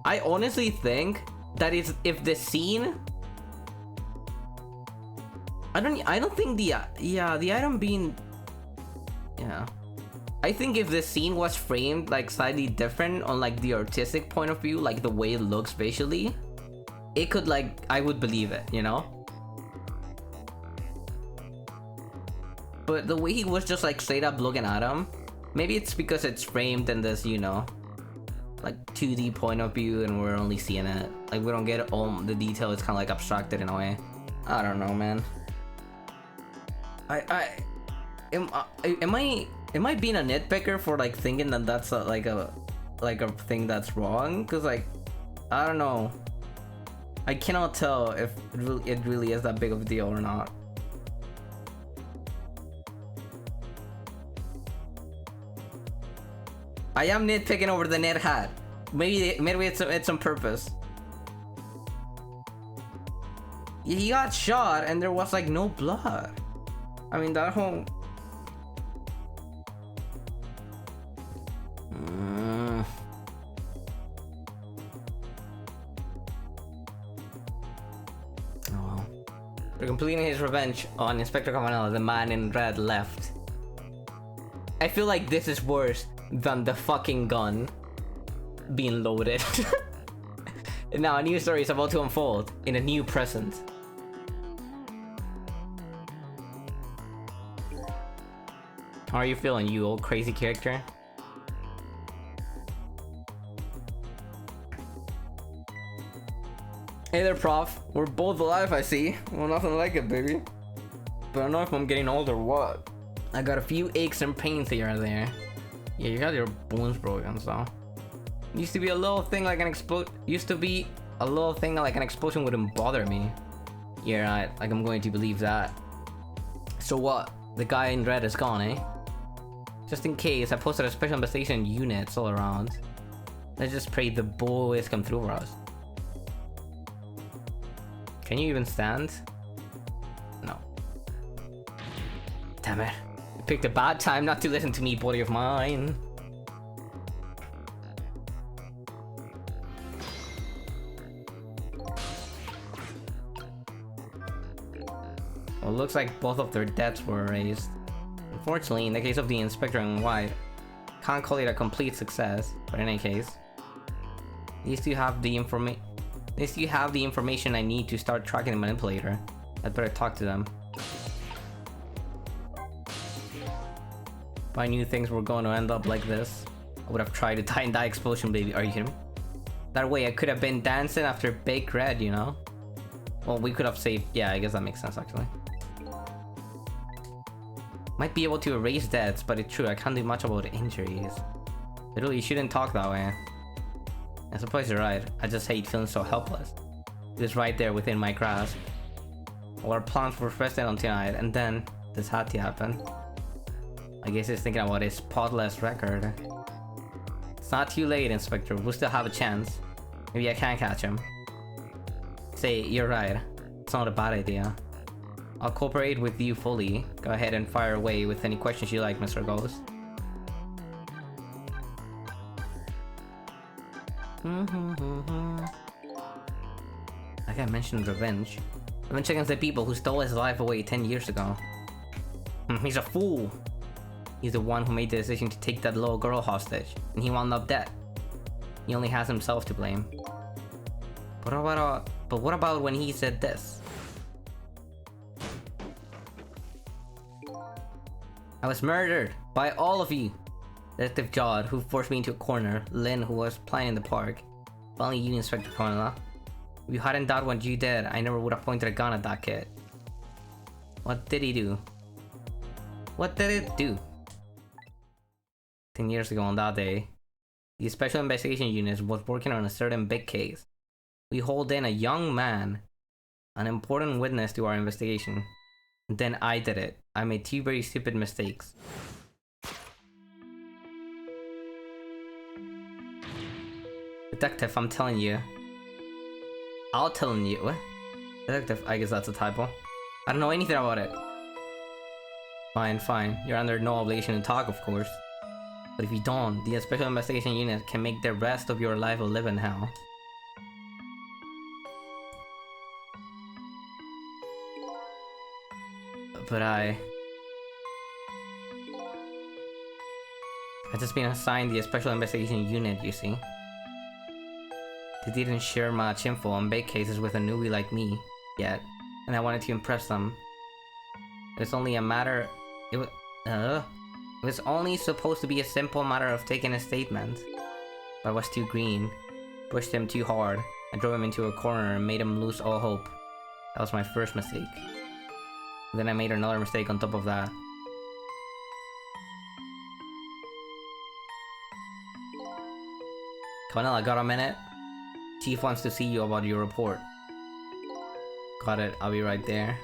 Speaker 1: I honestly think that if the scene... I don't think the item being... Yeah, Yeah. I think if this scene was framed like slightly different on like the artistic point of view, like the way it looks visually, it could like, I would believe it, you know? But the way he was just like straight up looking at him, maybe it's because it's framed in this, you know, like 2D point of view and we're only seeing it. Like we don't get all the detail, it's kind of like abstracted in a way. I don't know, man. Am I being a nitpicker for like thinking that that's like a thing that's wrong? Cause like, I don't know. I cannot tell if it really is that big of a deal or not. I am nitpicking over the knit hat. Maybe it's on purpose. He got shot and there was like no blood. I mean that whole. Oh. For completing his revenge on Inspector Cavanella, the man in red left. I feel like this is worse than the fucking gun being loaded. Now a new story is about to unfold in a new present. How are you feeling, you old crazy character? Hey there, Prof. We're both alive, I see. Well, nothing like it, baby. But I don't know if I'm getting old or what. I got a few aches and pains here and there. Yeah, you got your bones broken, so. Used to be a little thing like an explosion wouldn't bother me. Yeah, right. Like I'm going to believe that. So what? The guy in red is gone, eh? Just in case, I posted a special investigation units all around. Let's just pray the boys come through for us. Can you even stand? No. Damn it. You picked a bad time not to listen to me, buddy of mine. Well, it looks like both of their debts were erased. Unfortunately, in the case of the Inspector in white, can't call it a complete success, but in any case, these two have the information I need to start tracking the manipulator. I'd better talk to them. If I knew things were going to end up like this, I would have tried to die in that explosion, baby. Are you kidding me? That way I could have been dancing after Bake Red, you know? Well, we could have saved... Yeah, I guess that makes sense, actually. Might be able to erase deaths, but it's true, I can't do much about injuries. Literally, you shouldn't talk that way. I suppose you're right. I just hate feeling so helpless. It was right there within my grasp. Our plans were first on tonight, and then this had to happen. I guess he's thinking about his spotless record. It's not too late, Inspector. We'll still have a chance. Maybe I can catch him. Say, you're right. It's not a bad idea. I'll cooperate with you fully. Go ahead and fire away with any questions you like, Mr. Ghost. Like I mentioned, revenge. Revenge against the people who stole his life away 10 years ago. He's a fool. He's the one who made the decision to take that little girl hostage, and he wound up dead. He only has himself to blame. But what about when he said this? I was murdered by all of you. Detective Jod, who forced me into a corner. Lynn, who was playing in the park. Finally, you, Inspector Cornella. If you hadn't done what you did, I never would have pointed a gun at that kid. What did he do? What did it do? 10 years ago on that day, the Special Investigation Unit was working on a certain big case. We hauled in a young man, an important witness to our investigation. And then I did it. I made two very stupid mistakes. Detective, I'm telling you. I'll tell you. What? Detective, I guess that's a typo. I don't know anything about it. Fine, fine. You're under no obligation to talk, of course. But if you don't, the Special Investigation Unit can make the rest of your life a living hell. But I've just been assigned the special investigation unit, you see. They didn't share much info on big cases with a newbie like me yet, and I wanted to impress them. It was only a matter... It was only supposed to be a simple matter of taking a statement. But I was too green, pushed him too hard, and drove him into a corner and made him lose all hope. That was my first mistake. Then I made another mistake on top of that. Cornell, got a minute? Chief wants to see you about your report. Got it, I'll be right there.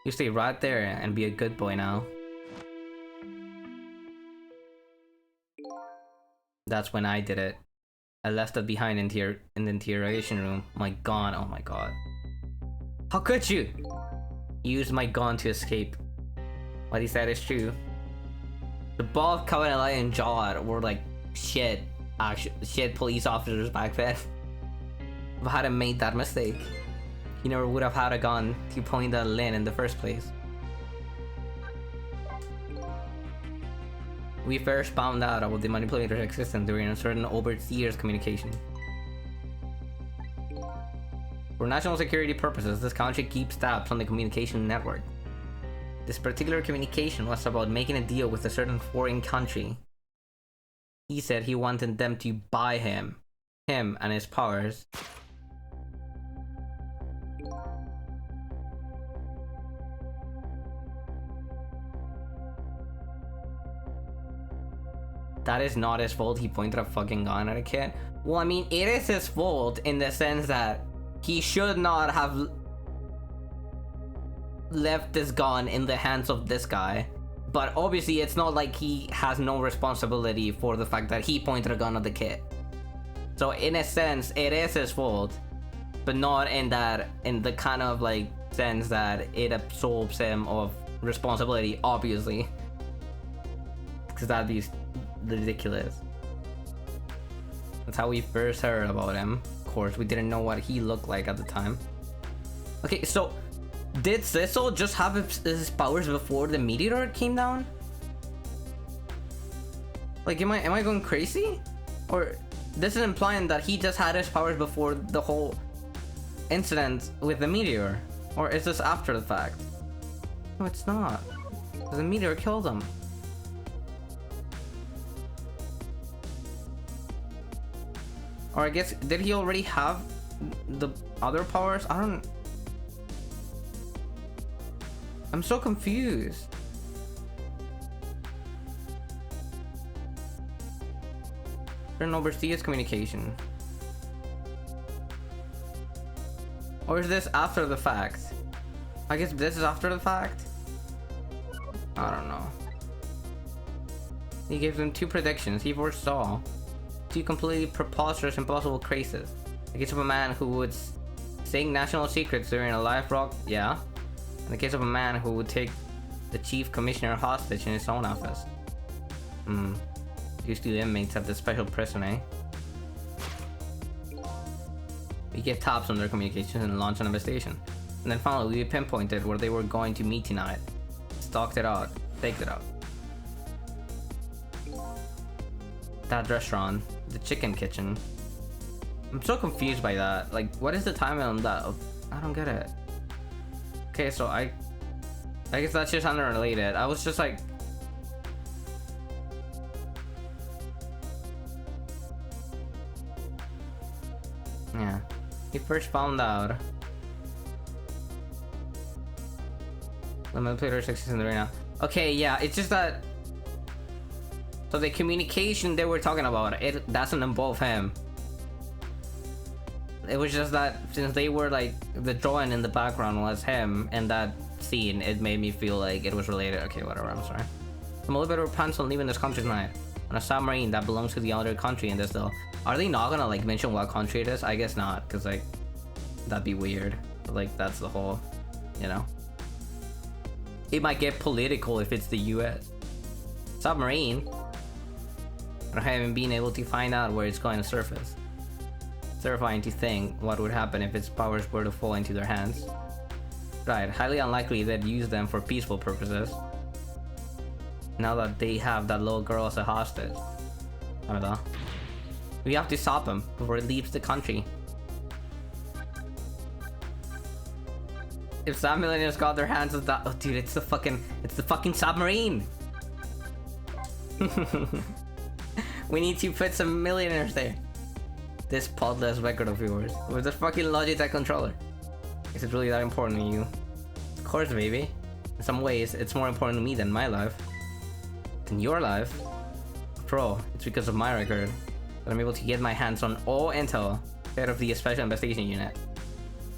Speaker 1: You stay right there and be a good boy now. That's when I did it. I left it behind in the interrogation room. My gun, oh my god. How could you? You used my gun to escape. What he said is true. The Bob, Covenant Light, and Jawad were like shit police officers back then. If I hadn't made that mistake, he never would have had a gun to point at Lynn in the first place. We first found out about the manipulator's existence during a certain overseer's communication. For national security purposes, this country keeps tabs on the communication network. This particular communication was about making a deal with a certain foreign country. He said he wanted them to buy him and his powers. That is not his fault, he pointed a fucking gun at a kid. Well, I mean, it is his fault in the sense that he should not have left this gun in the hands of this guy. But obviously, it's not like he has no responsibility for the fact that he pointed a gun at the kid. So in a sense, it is his fault, but not in the kind of like sense that it absolves him of responsibility, obviously. Because that'd be ridiculous. That's how we first heard about him. Of course, we didn't know what he looked like at the time. Okay, so did Cecil just have his powers before the meteor came down? Like, am I going crazy? Or this is implying that he just had his powers before the whole incident with the meteor? Or is this after the fact? No, it's not. The meteor killed him. Or I guess, did he already have the other powers? I'm so confused. Turn overseas communication. Or is this after the fact? I guess this is after the fact? I don't know. He gave them 2 predictions. He foresaw 2 completely preposterous, impossible cases. The case of a man who would sing national secrets during a live rock, yeah. And the case of a man who would take the chief commissioner hostage in his own office. These 2 inmates at the special prison, eh? We get tabs on their communications and launch an investigation. And then finally we pinpointed where they were going to meet tonight. Stalked it out, staked it out. That restaurant, the chicken kitchen. I'm so confused by that. Like, what is the timing on that? I don't get it. Okay, so I guess that's just unrelated. I was just like, yeah. He first found out the manipulator exists in the arena. Okay, yeah, it's just that. So the communication they were talking about, it doesn't involve him. It was just that since they were like, the drawing in the background was him, and that scene, it made me feel like it was related. Okay, whatever, I'm sorry. The manipulator plans on leaving this country tonight on a submarine that belongs to the other country in this though. Are they not gonna like mention what country it is? I guess not, because like, that'd be weird. But, like, that's the whole, you know. It might get political if it's the US. Submarine. But I haven't been able to find out where it's going to surface. It's terrifying to think what would happen if its powers were to fall into their hands. Right, highly unlikely they'd use them for peaceful purposes. Now that they have that little girl as a hostage. I don't know. We have to stop him before he leaves the country. If some millionaires got their hands on that, oh dude, it's the fucking submarine. We need to put some millionaires there. This podless record of yours with the fucking Logitech controller. Is it really that important to you? Of course, baby. In some ways, it's more important to me than my life. Than your life. After all, it's because of my record that I'm able to get my hands on all intel out of the Special Investigation Unit.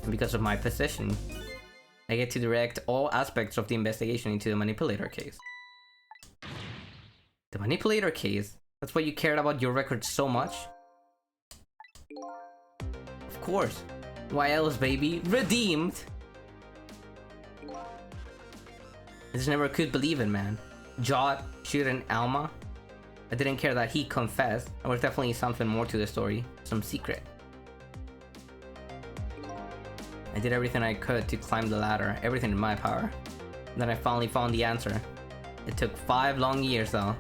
Speaker 1: And because of my position, I get to direct all aspects of the investigation into the Manipulator case. The Manipulator case? That's why you cared about your record so much? Of course. Why else, baby? Redeemed! I just never could believe it, man. Jot, Shoot, and Alma. I didn't care that he confessed. There was definitely something more to the story. Some secret. I did everything I could to climb the ladder. Everything in my power. Then I finally found the answer. It took 5 long years though.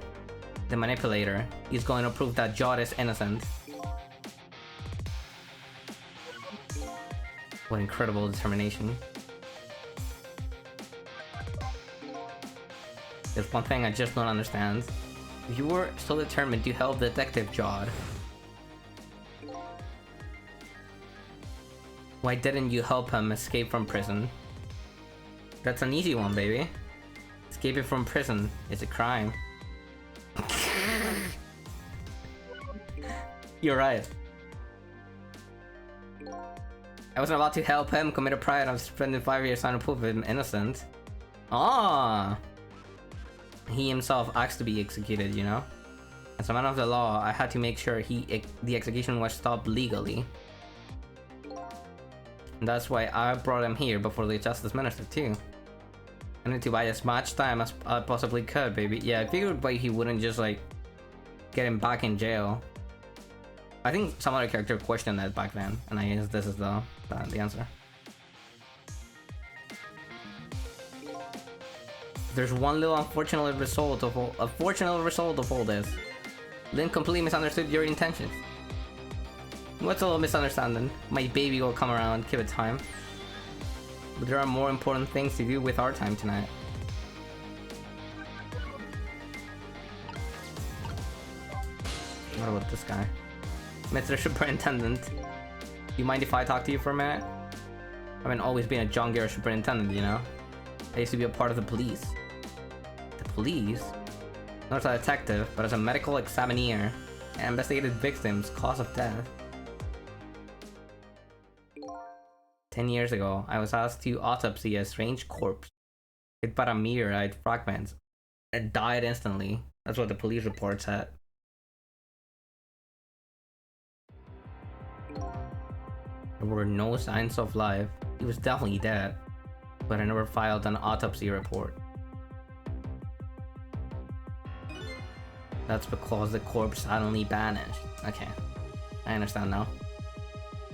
Speaker 1: The Manipulator. He's going to prove that Jot is innocent. What incredible determination. There's one thing I just don't understand. If you were so determined to help Detective Jod, why didn't you help him escape from prison? That's an easy one, baby. Escaping from prison is a crime. You're right. I wasn't about to help him commit a crime. I was spending 5 years trying to prove him innocent. Ah! He himself asked to be executed, you know? As a man of the law, I had to make sure the execution was stopped legally. And that's why I brought him here before the Justice Minister too. I need to buy as much time as I possibly could, baby. Yeah, I figured why he wouldn't just like get him back in jail. I think some other character questioned that back then, and I guess this is the answer. There's one little unfortunate result of all this. Lynn completely misunderstood your intentions. What's a little misunderstanding? My baby will come around, give it time. But there are more important things to do with our time tonight. What about this guy? Mr. Superintendent, you mind if I talk to you for a minute? I haven't always been a John Garrett superintendent, you know? I used to be a part of the police. The police? Not as a detective, but as a medical examiner. I investigated victims' cause of death. 10 years ago, I was asked to autopsy a strange corpse hit by a meteorite fragment. It died instantly. That's what the police report said. There were no signs of life. He was definitely dead, but I never filed an autopsy report. That's because the corpse suddenly vanished. Okay, I understand now.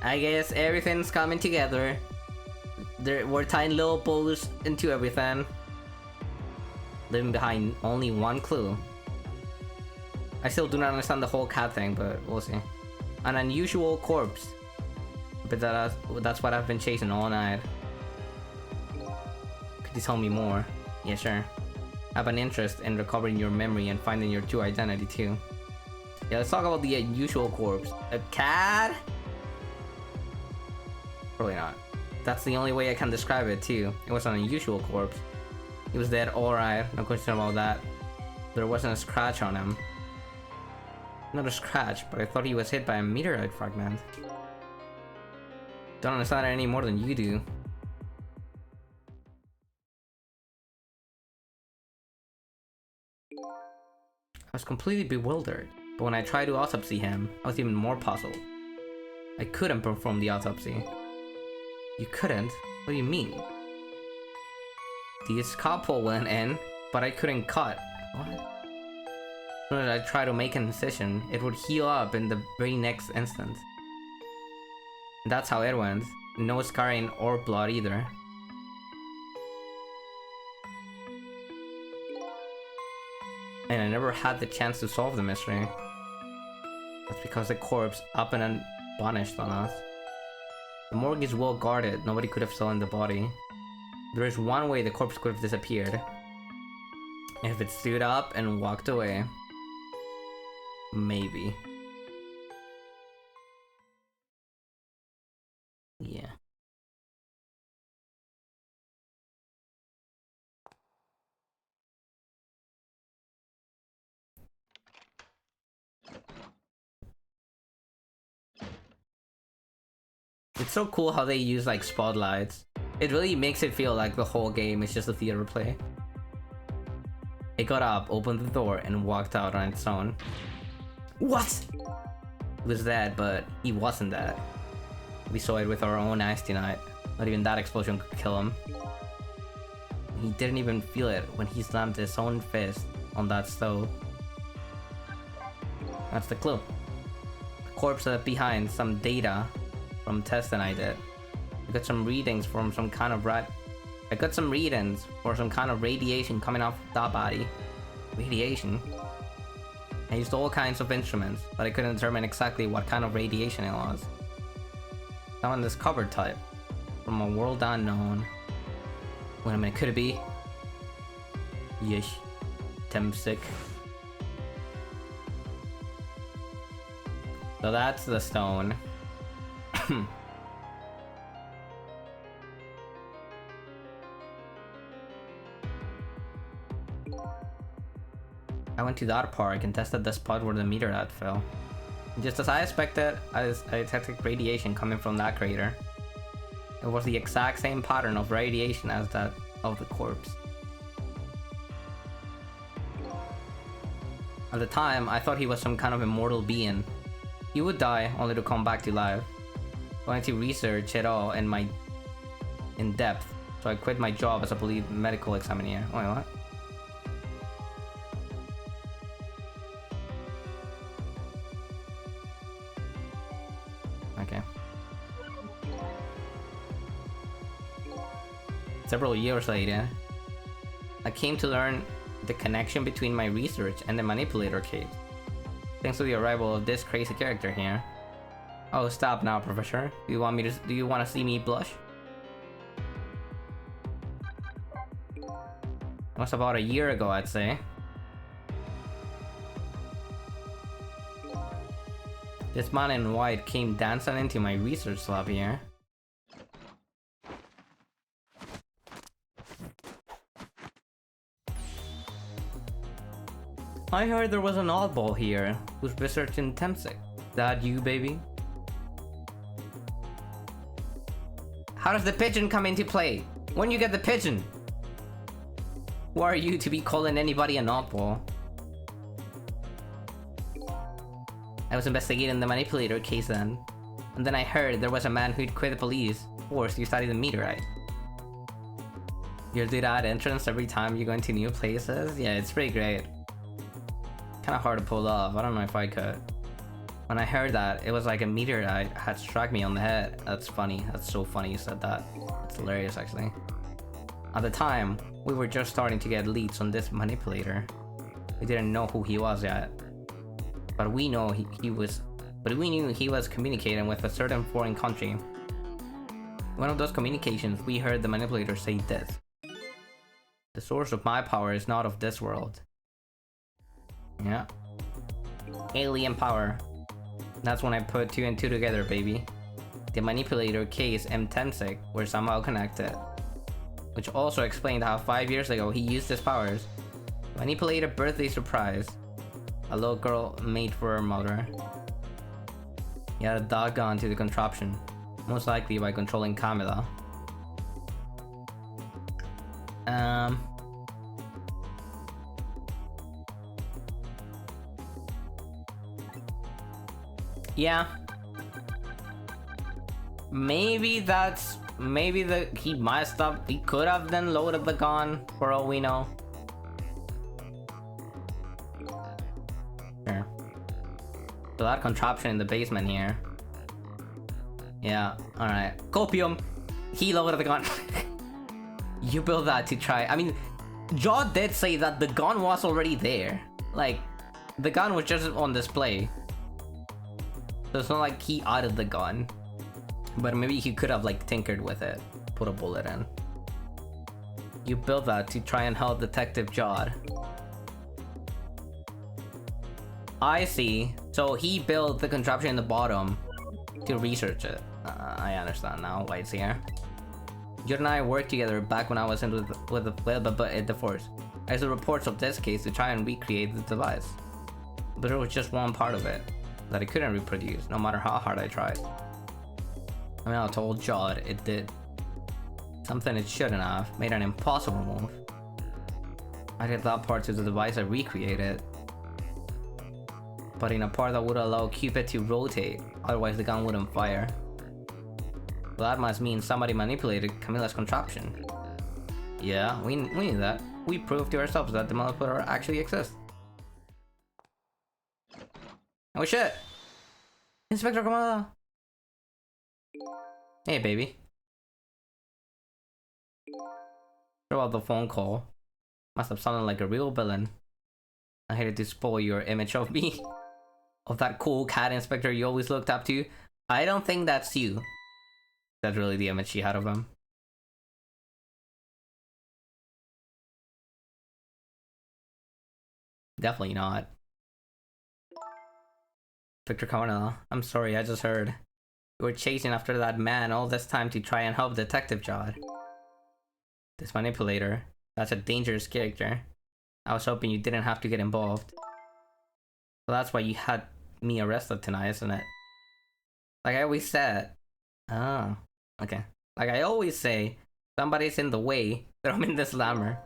Speaker 1: I guess everything's coming together. There were tiny little bows into everything, leaving behind only one clue. I still do not understand the whole cat thing, but we'll see. An unusual corpse. But that's what I've been chasing all night. Could you tell me more? Yeah, sure. I have an interest in recovering your memory and finding your true identity too. Yeah, let's talk about the unusual corpse. A cat? Probably not. That's the only way I can describe it too. It was an unusual corpse. He was dead, alright, no question about that. There wasn't a scratch on him. Not a scratch, but I thought he was hit by a meteorite fragment. Don't understand it any more than you do. I was completely bewildered, but when I tried to autopsy him, I was even more puzzled. I couldn't perform the autopsy. You couldn't? What do you mean? The scalpel went in, but I couldn't cut. What? When I tried to make an incision, it would heal up in the very next instant. That's how it went. No scarring or blood either. And I never had the chance to solve the mystery. That's because the corpse up and unpunished on us. The morgue is well guarded, nobody could have stolen the body. There is one way the corpse could have disappeared. If it stood up and walked away. Maybe. Yeah. It's so cool how they use like spotlights. It really makes it feel like the whole game is just a theater play. It got up, opened the door, and walked out on its own. What? He was dead, but he wasn't dead. We saw it with our own eyes tonight. Not even that explosion could kill him. He didn't even feel it when he slammed his own fist on that stove. That's the clue. The corpse left behind some data from testing I did. I got some readings from some kind of I got some readings for some kind of radiation coming off that body. Radiation? I used all kinds of instruments, but I couldn't determine exactly what kind of radiation it was. Found this cupboard type from a world unknown. Wait a minute, could it be? Yeesh. Temsic. So that's the stone. I went to that park and tested the spot where the meteorite fell. Just as I expected, I detected radiation coming from that crater. It was the exact same pattern of radiation as that of the corpse. At the time, I thought he was some kind of immortal being. He would die only to come back to life. I wanted to research it all in depth, so I quit my job as a police medical examiner. Wait, what? Okay. Several years later, I came to learn the connection between my research and the manipulator case. Thanks to the arrival of this crazy character here. Oh, stop now, Professor. Do you want to see me blush? It was about a year ago, I'd say. This man in white came dancing into my research lab here. I heard there was an oddball here who's researching Temsic. That you, baby? How does the pigeon come into play? When you get the pigeon? Who are you to be calling anybody an oddball? I was investigating the manipulator case then, and then I heard there was a man who'd quit the police force to study the meteorite. You'll do that entrance every time you go into new places? Yeah, it's pretty great. Kinda hard to pull off, I don't know if I could. When I heard that, it was like a meteorite had struck me on the head. That's funny, that's so funny you said that. It's hilarious actually. At the time, we were just starting to get leads on this manipulator. We didn't know who he was yet. But we know we knew he was communicating with a certain foreign country. One of those communications, we heard the manipulator say this. The source of my power is not of this world. Yeah. Alien power. That's when I put 2 and 2 together, baby. The manipulator case and Temsic were somehow connected. Which also explained how 5 years ago he used his powers. Manipulate a birthday surprise. A little girl made for her mother. He had a doggone to the contraption. Most likely by controlling Camilla. Yeah. Maybe he messed up. He could have then loaded the gun, for all we know. Sure. So that contraption in the basement here. Yeah, alright. Copium! He loaded the gun. You built that to try. I mean, Jaw did say that the gun was already there. Like, the gun was just on display. So it's not like he added the gun. But maybe he could have like tinkered with it. Put a bullet in. You built that to try and help Detective Jod. I see. So he built the contraption in the bottom to research it. I understand now why it's here. Jod and I worked together back when I was in with the Force. I saw reports of this case to try and recreate the device. But there was just one part of it that I couldn't reproduce, no matter how hard I tried. I mean, I told Jod it did something it shouldn't have, made an impossible move. I did that part to the device I recreated, but in a part that would allow Cupid to rotate, otherwise the gun wouldn't fire. Well, that must mean somebody manipulated Camilla's contraption. Yeah, we knew that. We proved to ourselves that the manipulator actually exists. Oh shit! Inspector Camilla! Hey baby. Throughout the phone call, must have sounded like a real villain. I hated to spoil your image of me. Of that cool cat inspector you always looked up to. I don't think that's you. That's really the image she had of him. Definitely not. Victor Cavanagh, I'm sorry, I just heard. You were chasing after that man all this time to try and help Detective Jod. This manipulator, that's a dangerous character. I was hoping you didn't have to get involved. So that's why you had me arrested tonight, isn't it? Like I always said. Oh, okay. Like I always say, somebody's in the way, throw him in the slammer.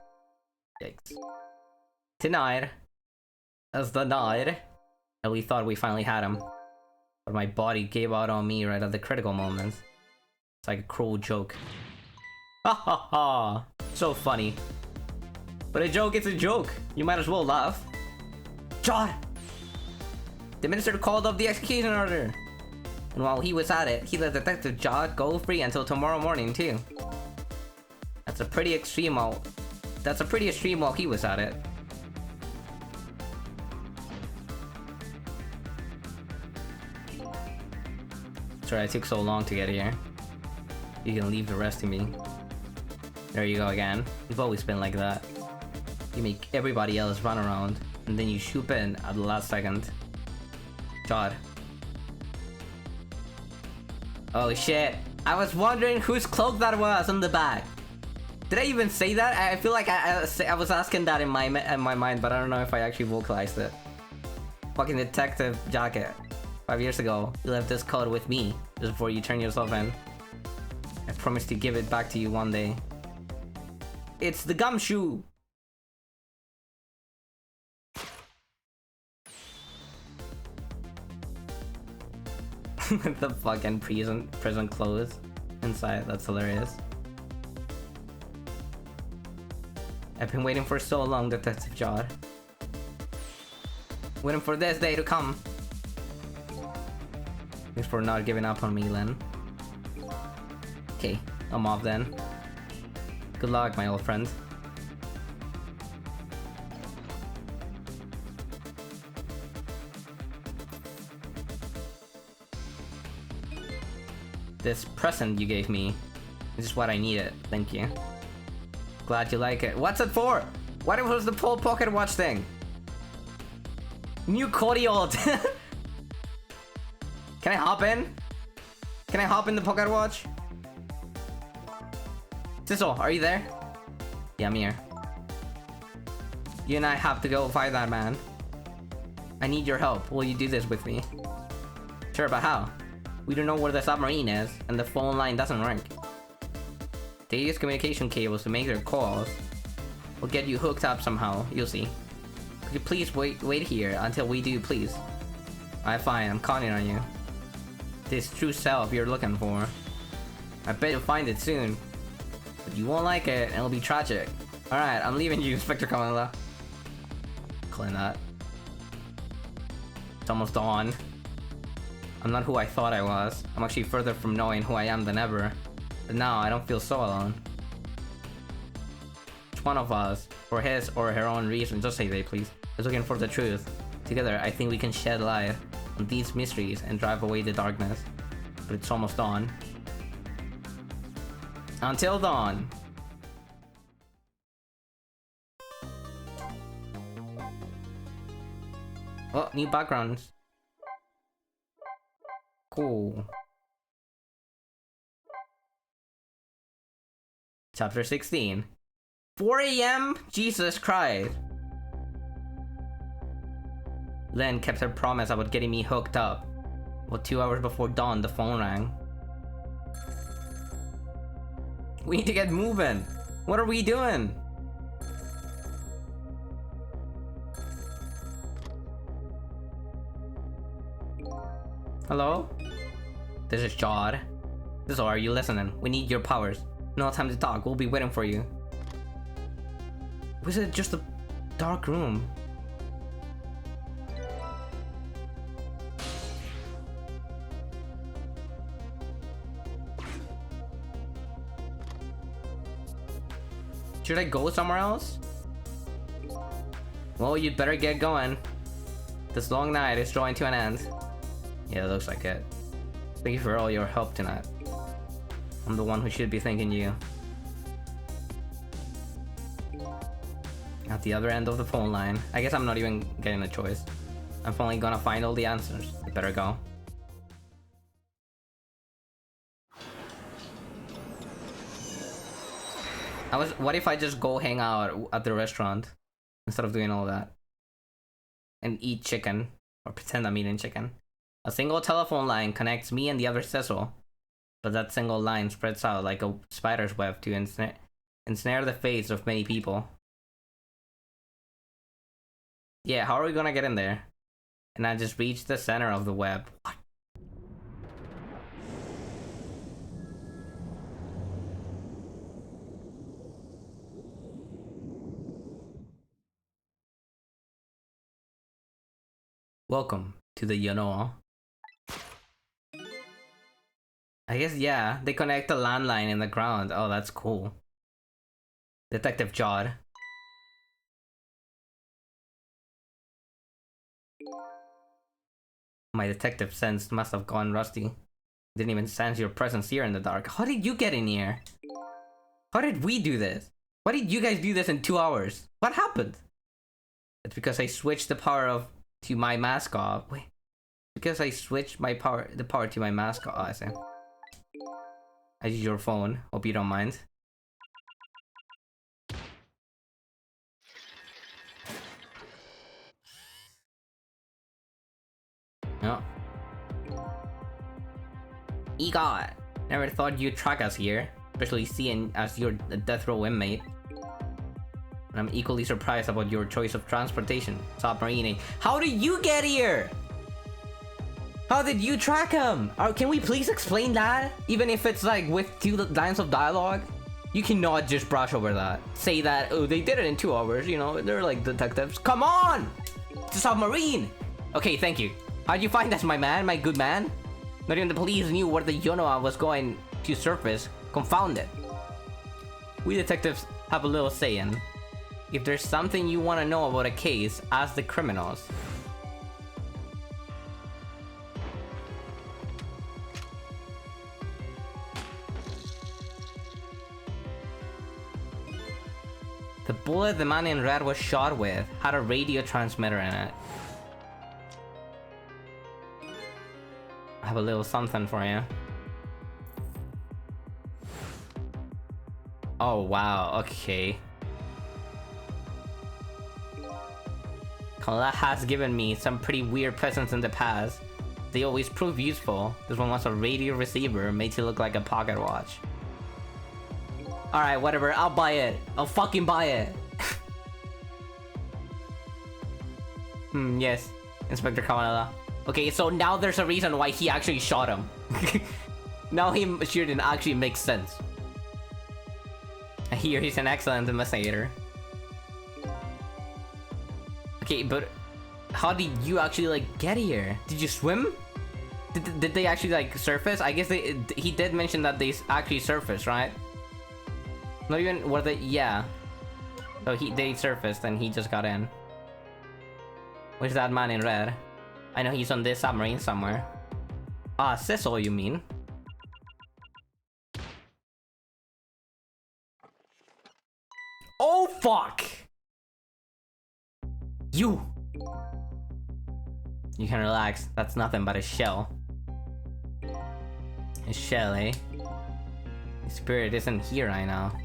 Speaker 1: Yikes. Tonight, as the night, and we thought we finally had him. But my body gave out on me right at the critical moments. It's like a cruel joke. Ha ha ha! So funny. But a joke is a joke. You might as well laugh. Jod! The minister called up the execution order. And while he was at it, he let Detective Jod go free until tomorrow morning too. That's a pretty extreme while he was at it. Sorry I took so long to get here. You can leave the rest to me. There you go again. You've always been like that. You make everybody else run around, and then you shoot in at the last second. Jod. Oh shit. I was wondering whose cloak that was on the back. Did I even say that? I feel like I was asking that in my mind, but I don't know if I actually vocalized it. Fucking detective jacket. 5 years ago, you left this code with me just before you turn yourself in. I promised to give it back to you one day. It's the gumshoe! The fucking prison clothes inside, that's hilarious. I've been waiting for so long, Detective Jod. Waiting for this day to come. Thanks for not giving up on me, Len. Okay, I'm off then. Good luck, my old friend. This present you gave me is just what I needed, thank you. Glad you like it. What's it for? What was the full pocket watch thing? New Cody alt. Can I hop in? Can I hop in the pocket watch? Sizzle, are you there? Yeah, I'm here. You and I have to go fight that man. I need your help. Will you do this with me? Sure, but how? We don't know where the submarine is, and the phone line doesn't ring. They use communication cables to make their calls. We'll get you hooked up somehow, you'll see. Could you please wait here until we do, please? Alright, fine, I'm counting on you. This true self you're looking for. I bet you'll find it soon. But you won't like it, and it'll be tragic. Alright, I'm leaving you, Inspector Camilla. Clean that. It's almost dawn. I'm not who I thought I was. I'm actually further from knowing who I am than ever. But now I don't feel so alone. Each one of us, for his or her own reason, just say they please, is looking for the truth. Together, I think we can shed light on these mysteries and drive away the darkness. But it's almost dawn. Until dawn! Oh, new backgrounds. Cool. Chapter 16. 4 AM? Jesus Christ. Len kept her promise about getting me hooked up. About 2 hours before dawn, the phone rang. We need to get moving. What are we doing? Hello? This is Jod. This are you listening? We need your powers. No time to talk. We'll be waiting for you. Was it just a dark room? Should I go somewhere else? Well, you'd better get going. This long night is drawing to an end. Yeah, it looks like it. Thank you for all your help tonight. I'm the one who should be thanking you. At the other end of the phone line. I guess I'm not even getting a choice. I'm finally gonna find all the answers. I better go. What if I just go hang out at the restaurant instead of doing all that? And eat chicken. Or pretend I'm eating chicken. A single telephone line connects me and the other Cecil. But that single line spreads out like a spider's web to ensnare the fates of many people. Yeah, how are we gonna get in there? And I just reach the center of the web. What? Welcome to the Yanoa. I guess, yeah, they connect the landline in the ground. Oh, that's cool. Detective Jod. My detective sense must have gone rusty. Didn't even sense your presence here in the dark. How did you get in here? How did we do this? Why did you guys do this in 2 hours? What happened? It's because I switched the power to my mask off. Wait. Because I switched the power to my mask off. Oh, I see. I use your phone. Hope you don't mind. No. EGOT! Never thought you'd track us here. Especially seeing as you're a death row inmate. And I'm equally surprised about your choice of transportation. Submarine. How did you get here? How did you track him? Can we please explain that? Even if it's like with 2 lines of dialogue? You cannot just brush over that. Say that, oh, they did it in 2 hours, you know, they're like detectives. Come on! It's a submarine! Okay, thank you. How'd you find us, my man, my good man? Not even the police knew where the Yonoa was going to surface. Confounded. We detectives have a little say in. If there's something you want to know about a case, ask the criminals. The bullet the man in red was shot with had a radio transmitter in it. I have a little something for you. Oh wow, okay. Kala has given me some pretty weird presents in the past. They always prove useful. This one was a radio receiver made to look like a pocket watch. Alright, whatever, I'll buy it. I'll fucking buy it. Yes, Inspector Kawanala. Okay, so now there's a reason why he actually shot him. Now he shooting actually makes sense. I hear he's an excellent investigator. Okay, but how did you actually like get here? Did you swim? Did they actually like surface? I guess he did mention that they actually surfaced, right? Not even were they? Yeah. So they surfaced and he just got in. Where's that man in red? I know he's on this submarine somewhere. Ah, Cecil, you mean? Oh, fuck! You can relax. That's nothing but a shell. A shell, eh? The spirit isn't here right now.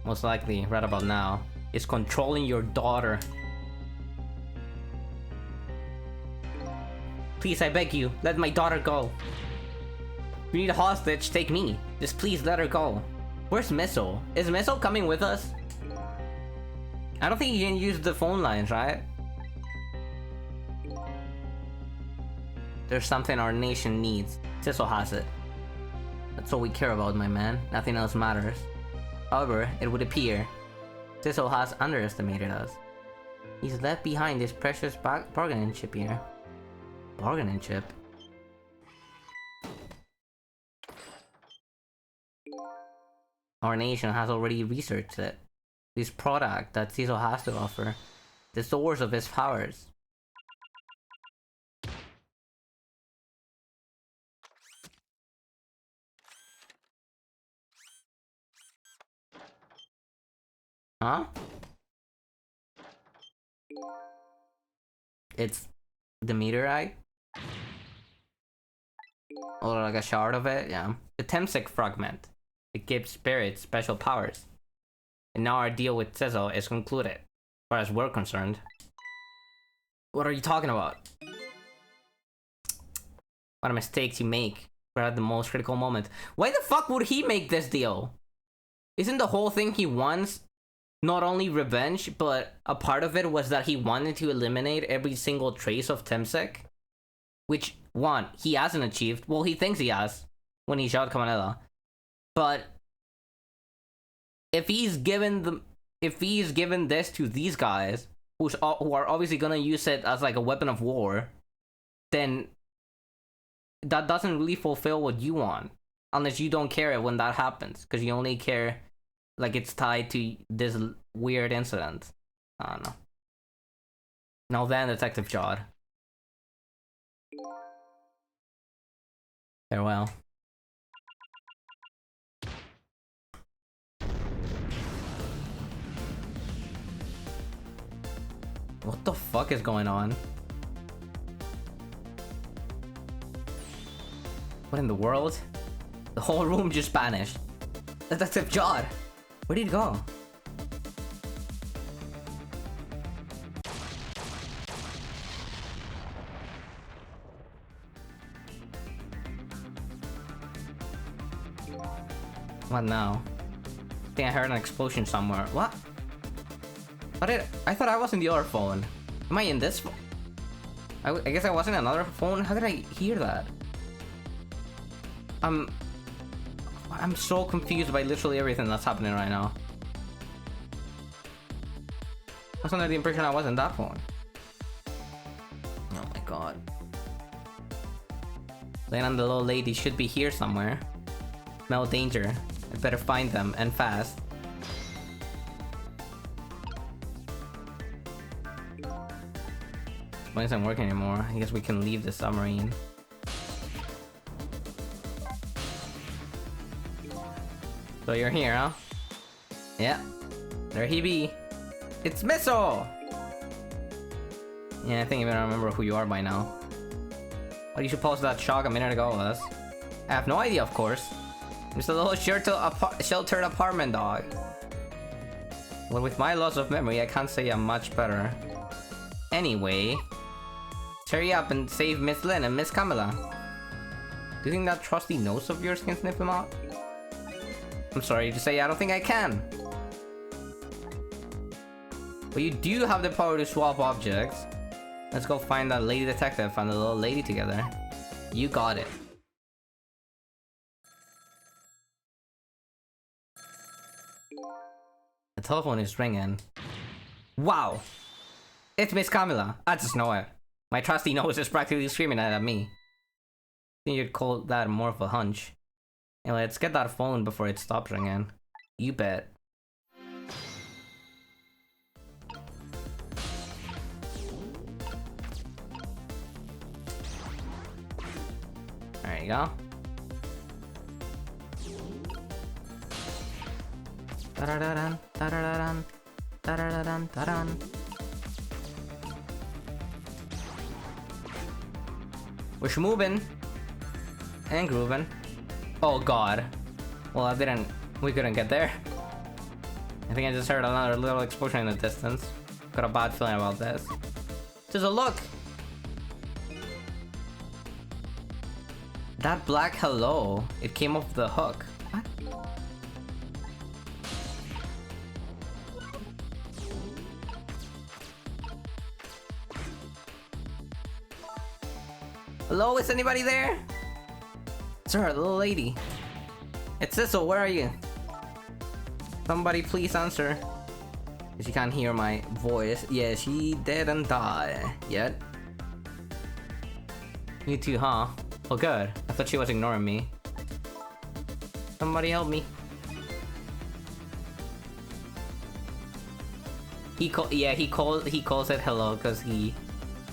Speaker 1: Most likely, right about now, is controlling your daughter. Please, I beg you, let my daughter go. If you need a hostage, take me. Just please let her go. Where's Missile? Is Missile coming with us? I don't think you can use the phone lines, right? There's something our nation needs. Cecil has it. That's all we care about, my man. Nothing else matters. However, it would appear Cecil has underestimated us. He's left behind this precious bargaining chip here. Bargaining chip? Our nation has already researched it. This product that Cecil has to offer. The source of his powers. Huh? It's the meteorite? Or like a shard of it, yeah. The Temsec fragment. It gives spirits special powers. And now our deal with Cecil is concluded, as far as we're concerned. What are you talking about? What a mistakes you make. We're at the most critical moment. Why the fuck would he make this deal? Isn't the whole thing he wants not only revenge, but a part of it was that he wanted to eliminate every single trace of Temsec? Which, one, he hasn't achieved. Well, he thinks he has when he shot Camanela. But if he's given this to these guys, who are obviously gonna use it as like a weapon of war, then that doesn't really fulfill what you want, unless you don't care when that happens, because you only care like it's tied to this weird incident. I don't know. Now then, Detective Jod. Farewell. What the fuck is going on? What in the world? The whole room just vanished. Detective Jod! Where did he go? What now? I think I heard an explosion somewhere. What? I thought I was in the other phone. Am I in this phone? I guess I was in another phone? How did I hear that? I'm so confused by literally everything that's happening right now. I was under the impression I was in that phone. Oh my god. Lane and the little lady should be here somewhere. Smell danger. I better find them, and fast. Mine isn't working anymore. I guess we can leave the submarine. So you're here, huh? Yeah. There he be. It's Missile! Yeah, I think even I remember who you are by now. What you supposed that shock a minute ago was? I have no idea, of course. I'm just a little sheltered apartment dog. Well, with my loss of memory, I can't say I'm much better. Anyway, hurry up and save Miss Lynn and Miss Camilla. Do you think that trusty nose of yours can sniff him out? I'm sorry to say I don't think I can. But you do have the power to swap objects. Let's go find that lady detective and the little lady together. You got it. The telephone is ringing. Wow! It's Miss Camilla. I just know it. My trusty nose is practically screaming at me. I think you'd call that more of a hunch. Anyway, let's get that phone before it stops ringing. You bet. There you go. Da-da-da-dun, da-da-da-dun, da-da-da-dun, da-dun. We're schmoobin' and groovin'. Oh god. Well, we couldn't get there. I think I just heard another little explosion in the distance. Got a bad feeling about this. Just a look! That black hello, it came off the hook. What? Hello, is anybody there? Sir, little lady. It's Sissel, where are you? Somebody please answer. She can't hear my voice. Yeah, she didn't die yet. You too, huh? Oh good. I thought she was ignoring me. Somebody help me. He calls it hello because he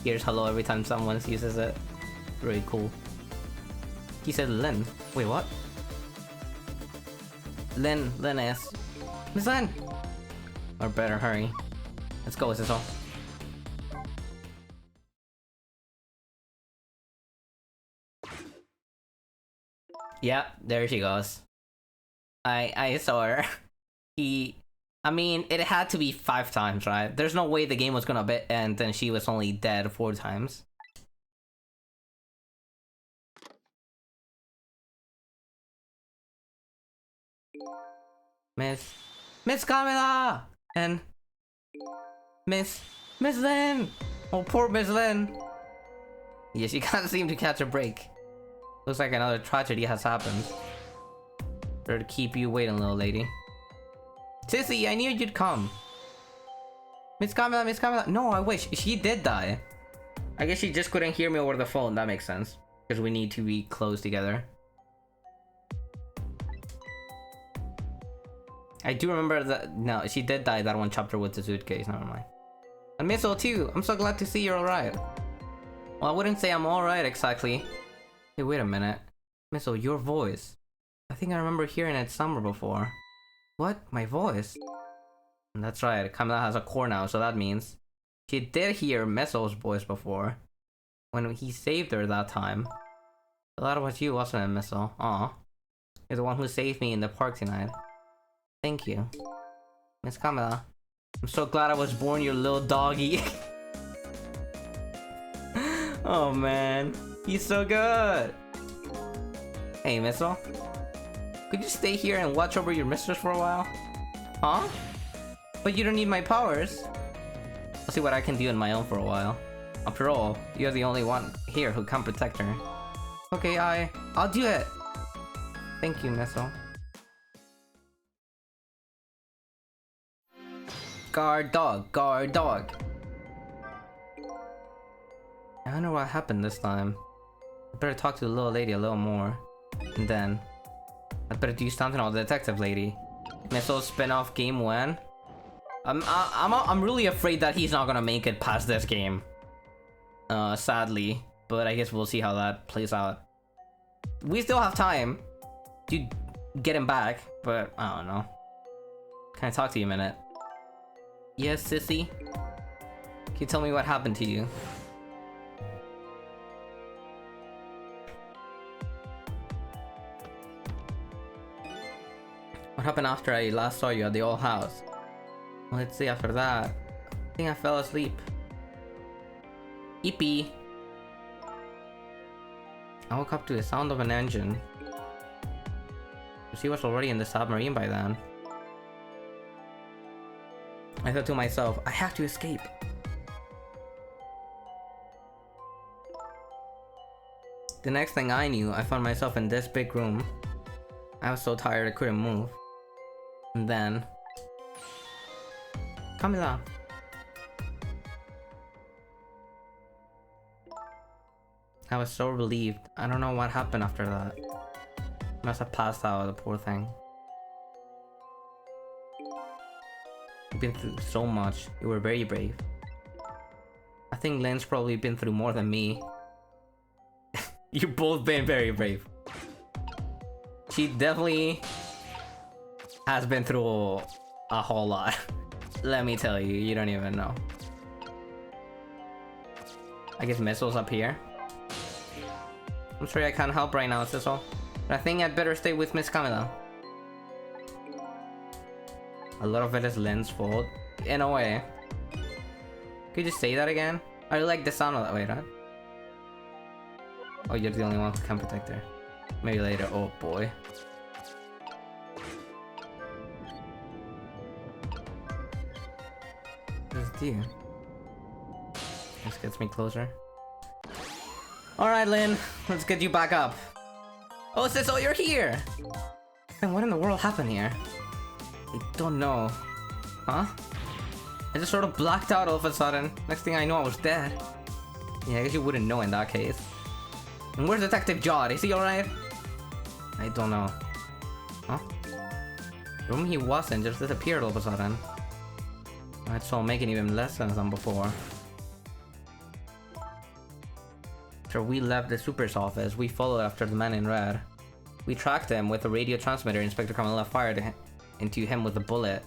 Speaker 1: hears hello every time someone uses it. Really cool. He said Lynn. Wait, what? Lynn is. Miss Lynn! Or better hurry. Let's go, Sissel. Yep, there she goes. I saw her. I mean, it had to be 5 times, right? There's no way the game was gonna end and she was only dead 4 times. Miss Camila! And Miss Lynn! Oh, poor Miss Lynn! Yeah, she can't seem to catch a break. Looks like another tragedy has happened. Better to keep you waiting, little lady. Sissy, I knew you'd come. Miss Camila. No, I wish. She did die. I guess she just couldn't hear me over the phone. That makes sense. Because we need to be close together. I do remember that. No, she did die that one chapter with the suitcase. Never mind. And Missile too. I'm so glad to see you're alright. Well, I wouldn't say I'm alright exactly. Hey, wait a minute. Missile, your voice. I think I remember hearing it somewhere before. What? My voice? And that's right. Camila has a core now, so that means she did hear Missile's voice before when he saved her that time. So that was you, wasn't it, Missile? Aw. You're the one who saved me in the park tonight. Thank you. Miss Camila. I'm so glad I was born your little doggy. Oh man. He's so good. Hey, Missile. Could you stay here and watch over your mistress for a while? Huh? But you don't need my powers. I'll see what I can do on my own for a while. After all, you're the only one here who can protect her. Okay, I'll do it. Thank you, Missile. Guard dog, guard dog. I wonder what happened this time. I better talk to the little lady a little more. And then I better do something on the detective lady. Missile spin-off game 1. I'm really afraid that he's not gonna make it past this game. Sadly. But I guess we'll see how that plays out. We still have time to get him back, but I don't know. Can I talk to you a minute? Yes, sissy? Can you tell me what happened to you? What happened after I last saw you at the old house? Well, let's see, after that, I think I fell asleep. Eepee. I woke up to the sound of an engine. She was already in the submarine by then. I thought to myself, I have to escape. The next thing I knew, I found myself in this big room. I was so tired I couldn't move. And then... Camila. I was so relieved. I don't know what happened after that. Must have passed out, the poor thing. You've been through so much. You were very brave. I think Lynn's probably been through more than me. You've both been very brave. She definitely has been through a whole lot. Let me tell you, you don't even know. I guess Missel's up here. I'm sorry I can't help right now, Sissel. But I think I'd better stay with Miss Camila. A lot of it is Lynn's fault. In a way. Could you just say that again? I like the sound of that. Wait, right? Oh, you're the only one who can protect her. Maybe later. Oh boy. What does it do? This gets me closer. Alright, Lynn. Let's get you back up. Oh, Sissel, you're here! And what in the world happened here? I don't know. Huh? I just sort of blacked out all of a sudden. Next thing I know, I was dead. Yeah, I guess you wouldn't know in that case. And where's Detective Jod? Is he alright? I don't know. Huh? The room he was in just disappeared all of a sudden. That's all making even less sense than before. After we left the super's office, we followed after the man in red. We tracked him with a radio transmitter Inspector Camilla fired into him with a bullet.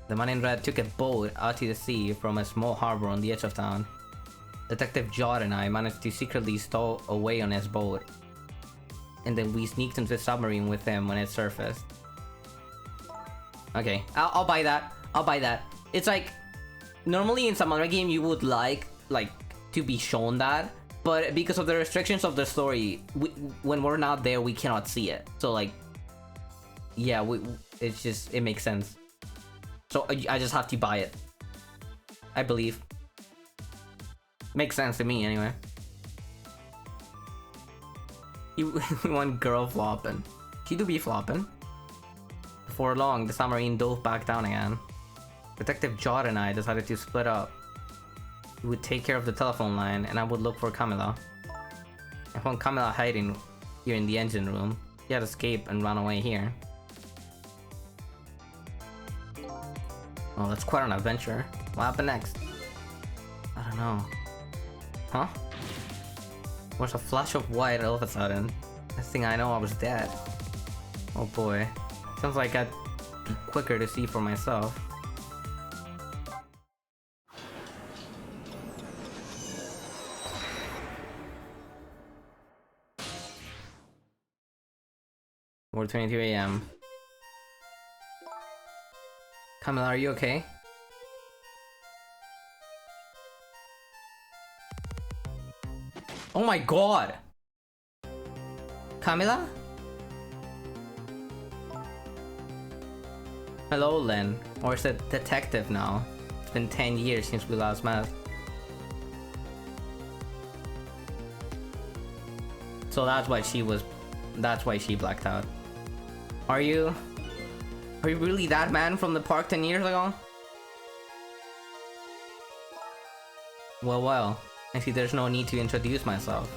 Speaker 1: The man in red took a boat out to the sea from a small harbor on the edge of town. Detective Jod and I managed to secretly stow away on his boat. And then we sneaked into the submarine with him when it surfaced. Okay, I'll buy that. I'll buy that. It's like, normally in some other game you would like to be shown that, but because of the restrictions of the story, when we're not there, we cannot see it. So like, yeah, it makes sense. So I just have to buy it. I believe. Makes sense to me anyway. You want girl flopping. She do be flopping. Before long, the submarine dove back down again. Detective Jod and I decided to split up. We would take care of the telephone line, and I would look for Camila. I found Camila hiding here in the engine room. She had escaped and run away here. Oh, that's quite an adventure. What happened next? I don't know. Huh? There's a flash of white all of a sudden. Next thing I know, I was dead. Oh boy. Sounds like I'd be quicker to see for myself. Or 22 AM. Camila, are you okay? Oh my god! Camila? Hello, Lynn. Or is it detective now? It's been 10 years since we last met. So that's why she blacked out. Are you really that man from the park 10 years ago? Well, I see there's no need to introduce myself.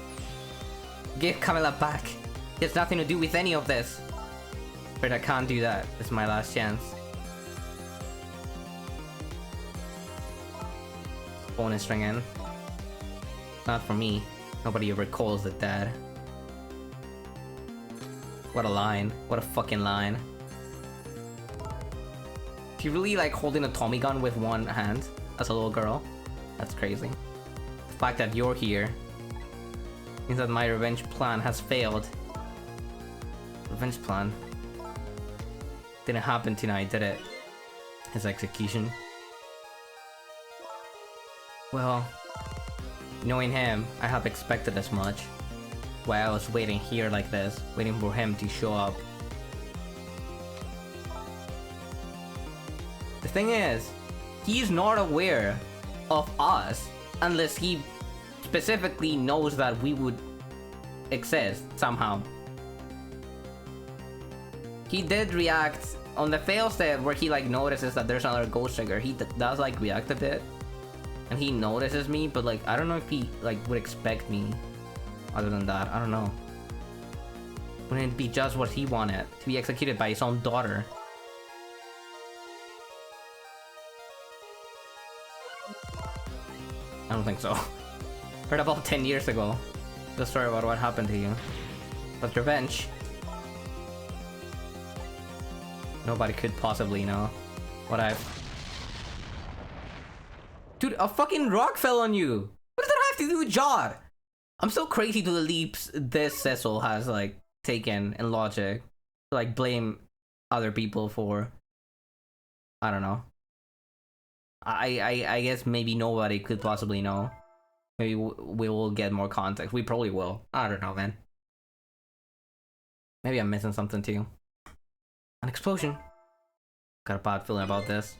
Speaker 1: Give Camila back. It has nothing to do with any of this. But I can't do that. It's my last chance. Phone is ringing. Not for me. Nobody ever calls it dad. What a line. What a fucking line. She really like holding a Tommy gun with one hand as a little girl? That's crazy. The fact that you're here means that my revenge plan has failed. Revenge plan? Didn't happen tonight, did it? His execution? Well, knowing him, I have expected as much. Why I was waiting here like this, waiting for him to show up. The thing is, he's not aware of us unless he specifically knows that we would exist somehow. He did react on the fail state where he like notices that there's another ghost trigger. He does like react a bit, and he notices me, but like I don't know if he like would expect me. Other than that, I don't know. Wouldn't it be just what he wanted? To be executed by his own daughter? I don't think so. Heard about 10 years ago. the story about what happened to you. But revenge. Nobody could possibly know what I've... Dude, a fucking rock fell on you! What does that have to do with Jod? I'm so crazy to the leaps this Cecil has, like, taken in logic. To, like, blame other people for... I don't know. I guess maybe nobody could possibly know. Maybe we will get more context. We probably will. I don't know, man. Maybe I'm missing something too. An explosion. Got a bad feeling about this.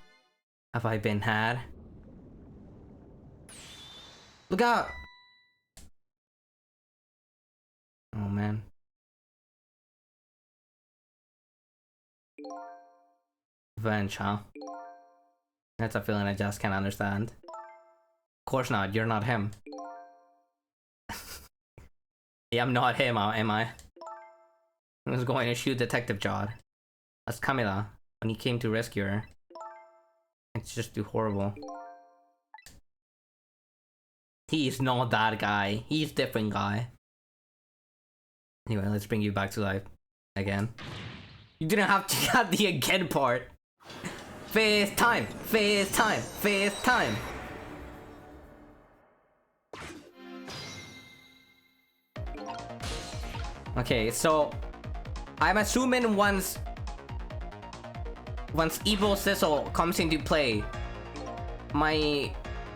Speaker 1: Have I been had? Look out! Oh man. Revenge, huh? That's a feeling I just can't understand. Of course not, you're not him. Yeah, I'm not him, am I? I was going to shoot Detective Jod. That's Camila, when he came to rescue her. It's just too horrible. He's not that guy. He's different guy. Anyway, let's bring you back to life. Again. You didn't have to add the again part. Face time! Face time! Face time! Okay, so... I'm assuming once Evil Cecil comes into play,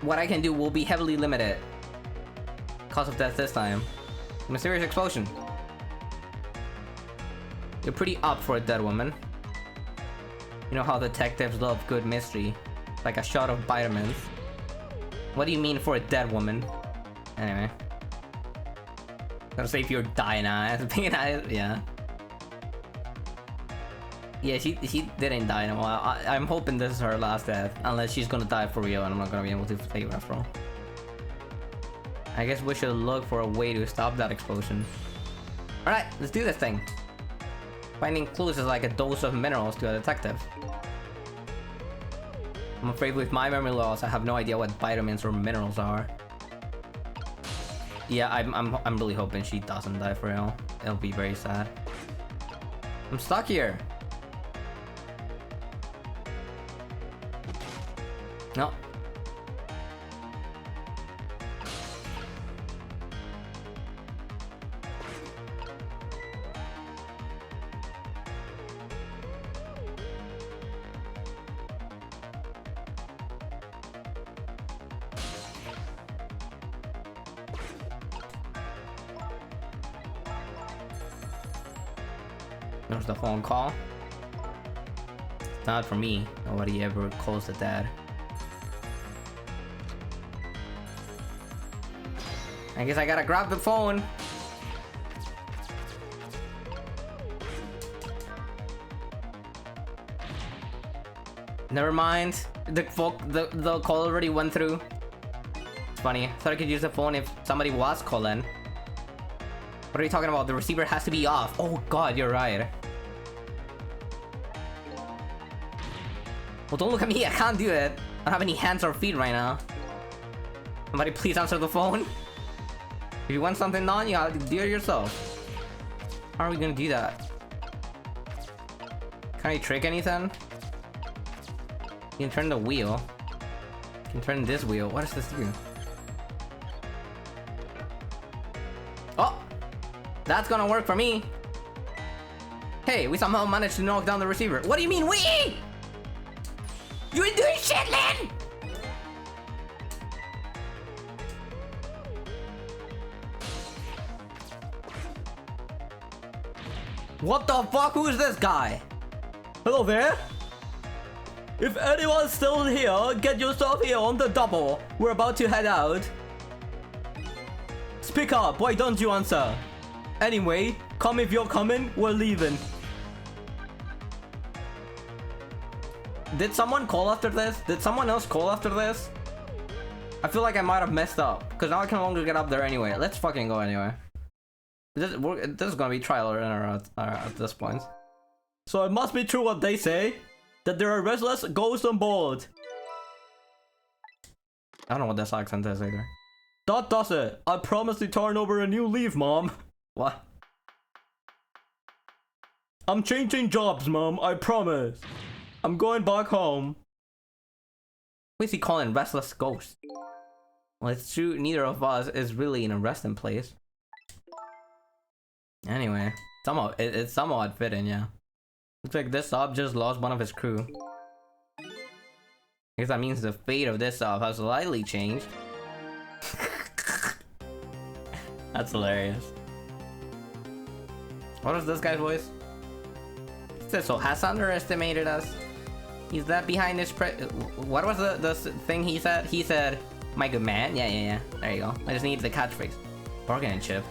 Speaker 1: what I can do will be heavily limited. Cause of death this time. Mysterious explosion. You're pretty up for a dead woman. You know how detectives love good mystery. Like a shot of vitamins. What do you mean for a dead woman? Anyway. Gotta say if you're dying yeah. Yeah, she didn't die in a while. I'm hoping this is her last death. Unless she's gonna die for real and I'm not gonna be able to save her after all. I guess we should look for a way to stop that explosion. Alright, let's do this thing. Finding clues is like a dose of minerals to a detective. I'm afraid with my memory loss, I have no idea what vitamins or minerals are. Yeah, I'm really hoping she doesn't die for real. It'll be very sad. I'm stuck here. No. There's the phone call. Not for me. Nobody ever calls the dad. I guess I gotta grab the phone. Never mind. The call already went through. It's funny. I thought I could use the phone if somebody was calling. What are you talking about? The receiver has to be off. Oh god, you're right. Well, don't look at me. I can't do it. I don't have any hands or feet right now. Somebody please answer the phone. If you want something done, you gotta do it yourself. How are we gonna do that? Can I trick anything? You can turn the wheel. You can turn this wheel. What does this do? Oh! That's gonna work for me. Hey, we somehow managed to knock down the receiver. What do you mean we? You ain't doing shit, Lynn! What the fuck? Who is this guy?
Speaker 2: Hello there. If anyone's still here, get yourself here on the double. We're about to head out. Speak up, why don't you answer? Anyway, come if you're coming, we're leaving.
Speaker 1: Did someone call after this? Did someone else call after this? I feel like I might have messed up. Because now I can no longer get up there anyway. Let's fucking go anyway. This is gonna be trial or error at this point.
Speaker 2: So it must be true what they say. That there are restless ghosts on board.
Speaker 1: I don't know what this accent is either.
Speaker 2: That does it. I promise to turn over a new leaf, Mom. What? I'm changing jobs, Mom. I promise. I'm going back home.
Speaker 1: What is he calling restless ghost? Well, it's true, neither of us is really in a resting place. Anyway, it's somewhat fitting, yeah. Looks like this sub just lost one of his crew. I guess that means the fate of this sub has slightly changed. That's hilarious. What was this guy's voice? Thistle has underestimated us. He's that behind this what was the thing he said? He said, "My good man." Yeah. There you go. I just needed the catchphrase. Bargain and chip.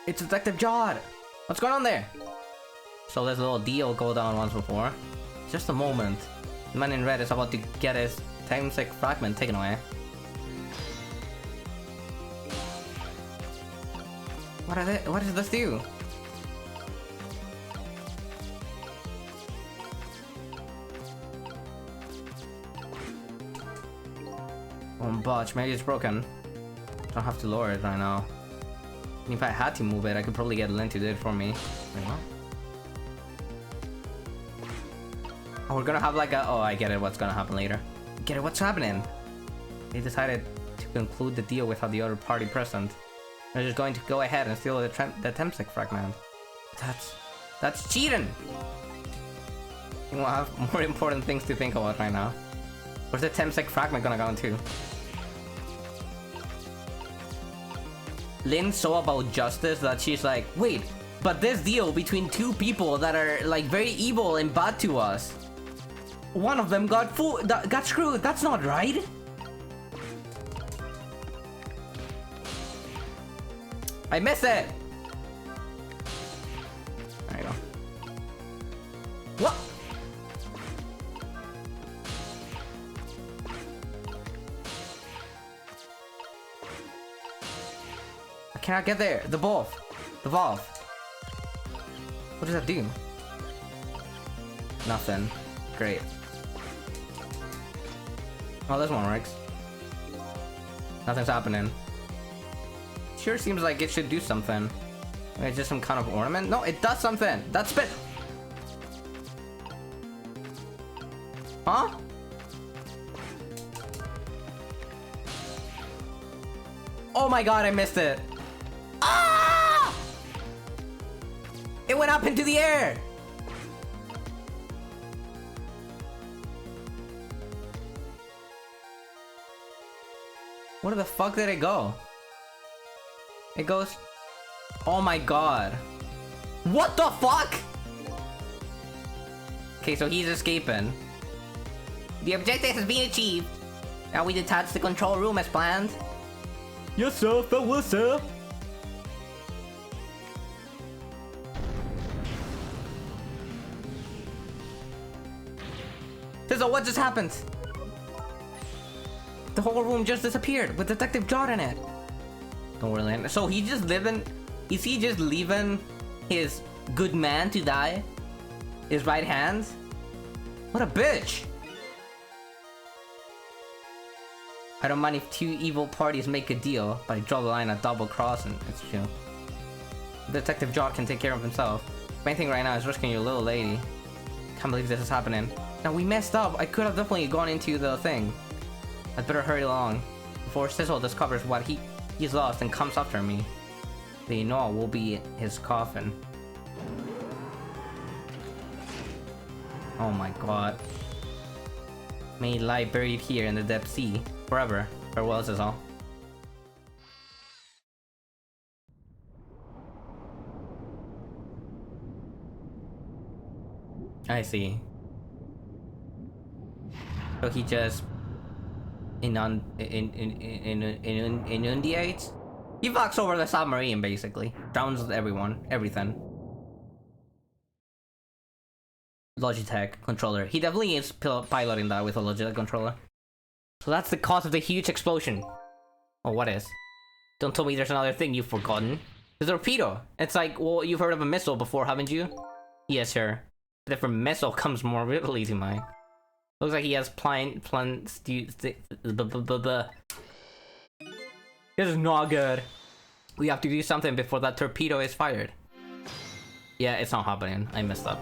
Speaker 1: It's Detective Jod! What's going on there? So this little deal go down once before. Just a moment. The man in red is about to get his time-sick fragment taken away. What does this do? Oh, botch, maybe it's broken. Don't have to lower it right now. If I had to move it, I could probably get Lynn to do it for me. Wait, what? Oh, we're gonna have like a... Oh, I get it, what's gonna happen later. Get it, what's happening? They decided to conclude the deal without the other party present. They're just going to go ahead and steal the Temsec fragment. That's cheating! We'll have more important things to think about right now. Where's the Temsec fragment gonna go into? Lynn's so about justice that she's like, wait, but this deal between two people that are like very evil and bad to us. One of them got screwed. That's not right. I miss it. There you go. What? I cannot get there. The valve. What does that do? Nothing. Great. Oh, this one works. Nothing's happening. Sure seems like it should do something. Maybe it's just some kind of ornament? No, it does something! That's spit! Huh? Oh my god, I missed it! Ah! It went up into the air! Where the fuck did it go? It goes... Oh my god. What the fuck? Okay, so he's escaping. The objective has been achieved. Now we detach the control room as planned.
Speaker 2: Yes, sir. Farewell, sir.
Speaker 1: Tizzle, what just happened? The whole room just disappeared with Detective Jod in it. Don't worry, Lynn. So he just living... Is he just leaving his good man to die? His right hand? What a bitch! I don't mind if two evil parties make a deal, but I draw the line at double crossing. It's true. Detective Jod can take care of himself. Main thing right now is risking your little lady. Can't believe this is happening. Now we messed up. I could have definitely gone into the thing. I'd better hurry along before Sizzle discovers what he's lost and comes after me. They know I will be his coffin. Oh my god. May he lie buried here in the depth sea forever. Farewell, Sizzle. I see. So he just inundates? He fucks over the submarine, basically. Drowns everyone, everything. Logitech controller. He definitely is piloting that with a Logitech controller. So that's the cause of the huge explosion. Oh, what is? Don't tell me there's another thing you've forgotten. There's a torpedo. It's like, well, you've heard of a missile before, haven't you? Yes, sir. A different missile comes more readily to mind. Looks like he has plans. This is not good. We have to do something before that torpedo is fired. Yeah, it's not happening. I messed up.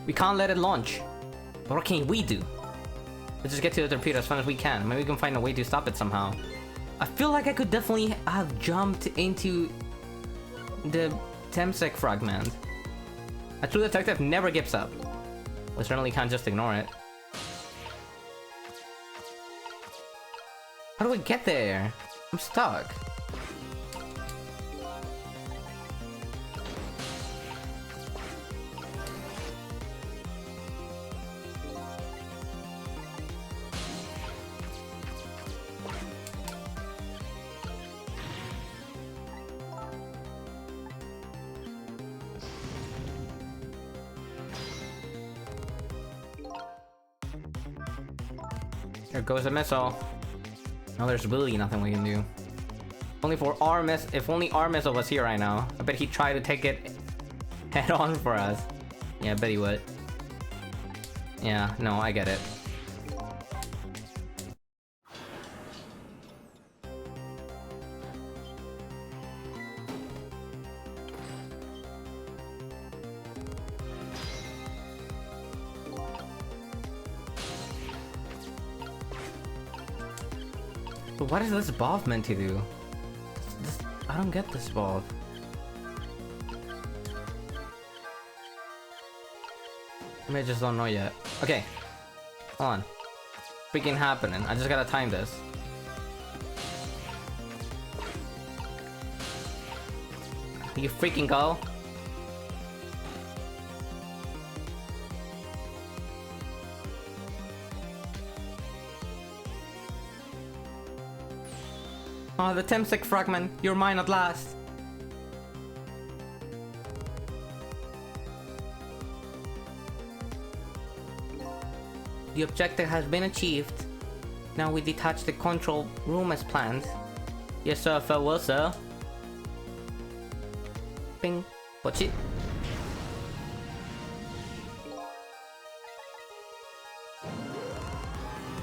Speaker 1: We can't let it launch. But what can we do? Let's just get to the torpedo as fast as we can. Maybe we can find a way to stop it somehow. I feel like I could definitely have jumped into the Temsec fragment. A true detective never gives up. We certainly can't just ignore it. How do we get there? I'm stuck. There goes the missile. No, there's really nothing we can do. Only for our if only our missile was here right now. I bet he'd try to take it head on for us. Yeah, I bet he would. Yeah, no, I get it. But what is this valve meant to do? I don't get this valve. I just don't know yet. Okay. Hold on. Freaking happening. I just gotta time this. You freaking go. Oh, the Temsec fragment. You're mine at last. The objective has been achieved. Now we detach the control room as planned. Yes sir, farewell sir. Bing. Watch it.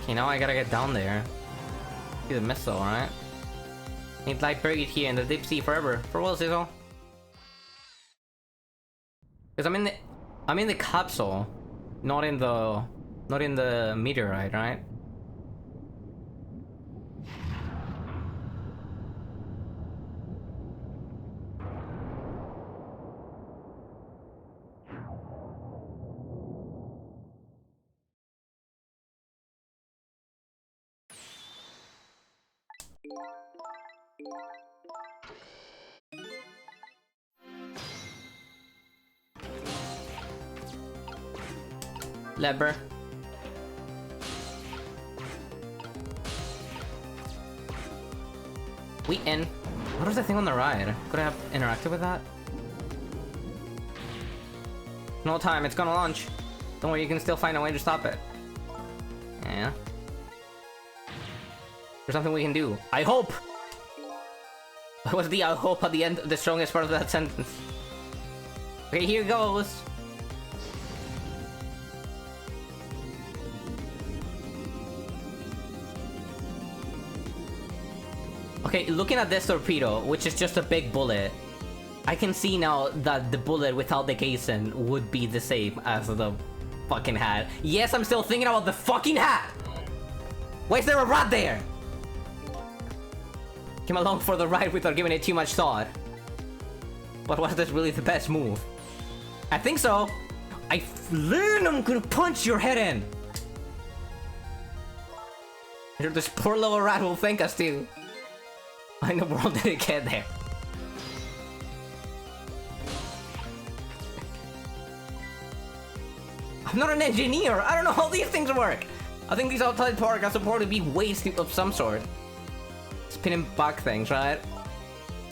Speaker 1: Okay, now I gotta get down there. See the missile, right? It lie buried here in the deep sea forever. Farewell, Sizzle. Because I'm in the capsule, not in the meteorite, right? Lever. We in. What was the thing on the ride? Could I have interacted with that? No time, it's gonna launch. Don't worry, you can still find a way to stop it. Yeah. There's something we can do. I hope! What was the I hope at the end, the strongest part of that sentence? Okay, here goes. Okay, looking at this torpedo, which is just a big bullet, I can see now that the bullet without the casing would be the same as the fucking hat. Yes, I'm still thinking about the fucking hat! Why is there a rat there? Came along for the ride without giving it too much thought. But was this really the best move? I think so. I learned I'm gonna punch your head in. This poor little rat will thank us too. Why in the world did it get there? I'm not an engineer. I don't know how these things work. I think these outside parts are supposed to be weights of some sort. Spinning back things, right?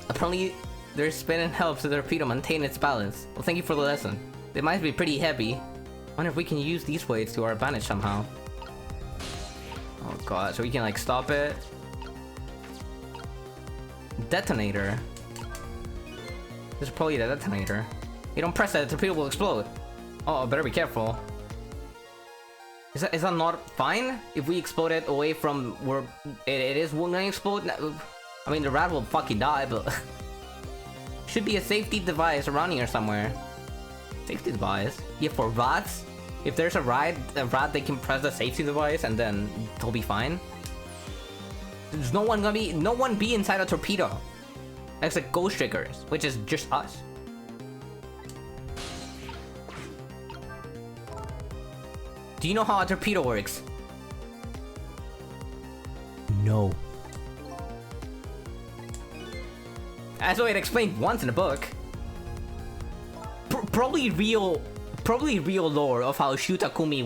Speaker 1: Apparently, their spinning helps the torpedo maintain its balance. Well, thank you for the lesson. They might be pretty heavy. Wonder if we can use these weights to our advantage somehow. Oh god, so we can like stop it. Detonator. This is probably the detonator. You don't press that, the torpedo will explode. Oh, better be careful. Is that not fine? If we explode it away from where it is gonna explode? I mean, the rat will fucking die, but... should be a safety device around here somewhere. Safety device? Yeah, for rats? If there's a rat, they can press the safety device and then they'll be fine. There's no one be inside a torpedo. Except ghost triggers, which is just us. Do you know how a torpedo works? No. As though it explained once in the book. Probably real lore of how Shutakumi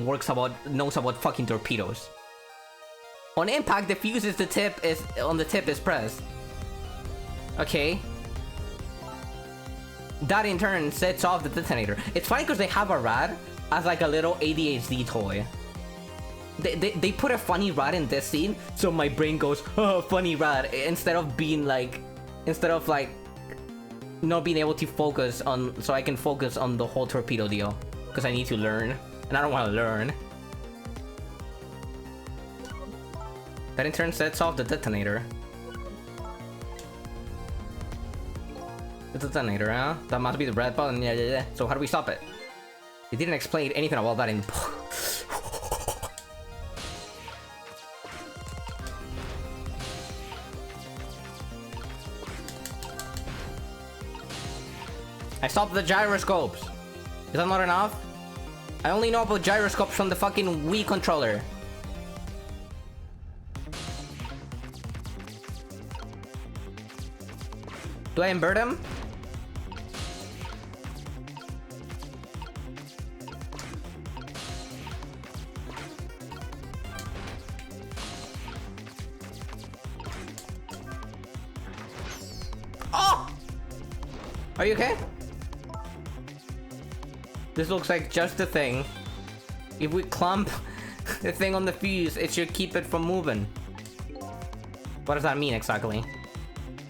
Speaker 1: knows about fucking torpedoes. On impact, the fuse is the tip is pressed. Okay. That in turn sets off the detonator. It's funny because they have a rat as like a little ADHD toy. They put a funny rat in this scene, so my brain goes, oh, funny rat, instead of like not being able to focus on, so I can focus on the whole torpedo deal. Because I need to learn, and I don't want to learn. That in turn sets off the detonator. The detonator, huh? That must be the red button. Yeah. So how do we stop it? They didn't explain anything about that in... I stopped the gyroscopes. Is that not enough? I only know about gyroscopes from the fucking Wii controller. Do I invert him? Oh! Are you okay? This looks like just the thing. If we clump the thing on the fuse, it should keep it from moving. What does that mean exactly?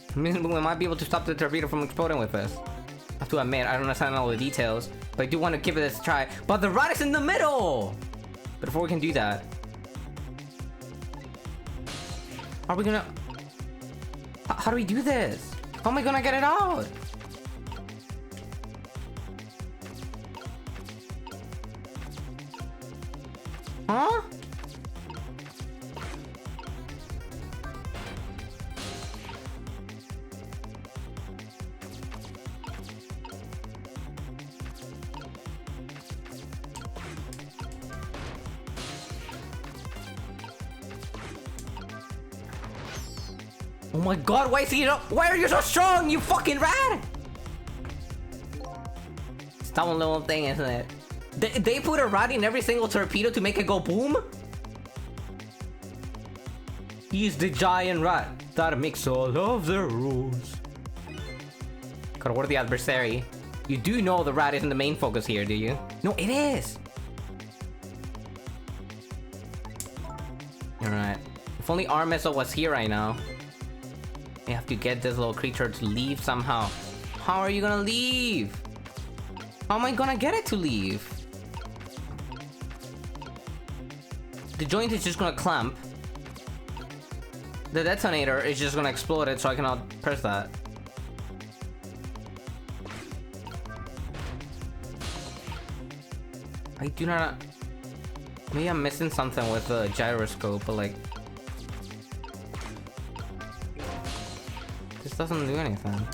Speaker 1: It means we might be able to stop the torpedo from exploding with this. I have to admit, I don't understand all the details, but I do want to give it a try. But the rat is in the middle! But before we can do that... Are we gonna... How do we do this? How am I gonna get it out? Huh? Oh my god, why is he not? Why are you so strong, you fucking rat? It's that one little thing, isn't it? They put a rat in every single torpedo to make it go boom? He's the giant rat that makes all of the rules. Gotta ward the adversary. You do know the rat isn't the main focus here, do you? No, it is! Alright. If only our missile was here right now. You have to get this little creature to leave somehow. How are you gonna leave? How am I gonna get it to leave? The joint is just gonna clamp. The detonator is just gonna explode it, so I cannot press that. I do not... Maybe I'm missing something with the gyroscope, but like... This doesn't do anything.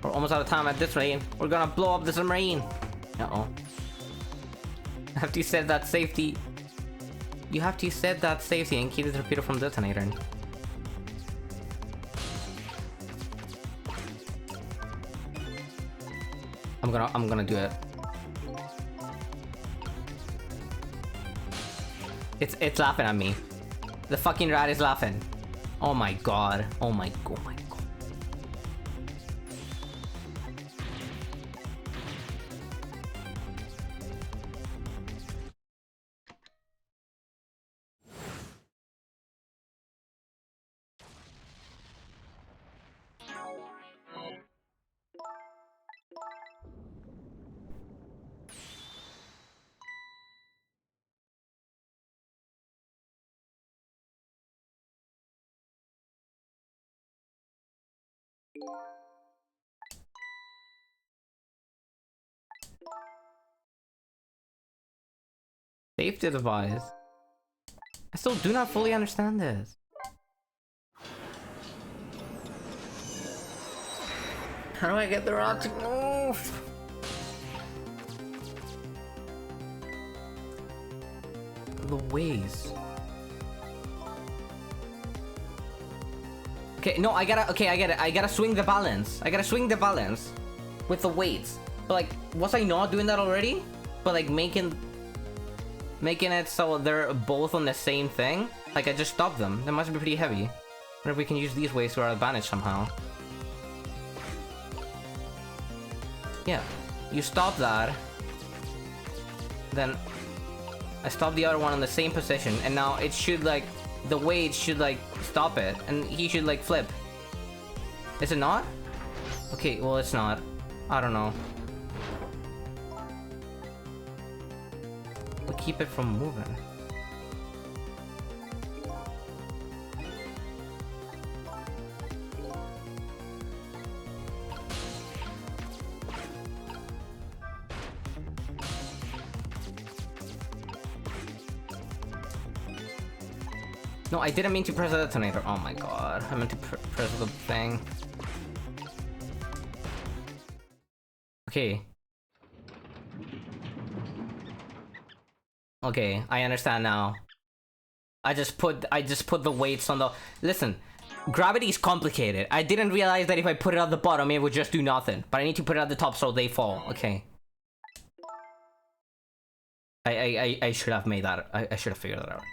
Speaker 1: We're almost out of time at this rate. We're gonna blow up the submarine. Uh-oh. I have to set that safety. You have to set that safety and keep the torpedo from detonating. I'm gonna do it. It's laughing at me. The fucking rat is laughing. Oh my god. Oh my god. Oh my god. Safety device. I still do not fully understand this. How do I get the rod to move? The ways. Okay, no, I get it. I gotta swing the balance. I gotta swing the balance with the weights. But like, was I not doing that already? But like making it so they're both on the same thing? Like I just stopped them. That must be pretty heavy. I wonder if we can use these ways to our advantage somehow. Yeah, you stop that. Then I stop the other one in the same position, and now it should like, the weight should like stop it, and he should like flip. Is it not? Okay, well it's not. I don't know. We keep it from moving. No, I didn't mean to press the detonator. Oh my god. I meant to press the thing. Okay. Okay, I understand now. I just put the weights on the... Listen, gravity is complicated. I didn't realize that if I put it at the bottom, it would just do nothing. But I need to put it at the top so they fall. Okay. I should have made that. I should have figured that out.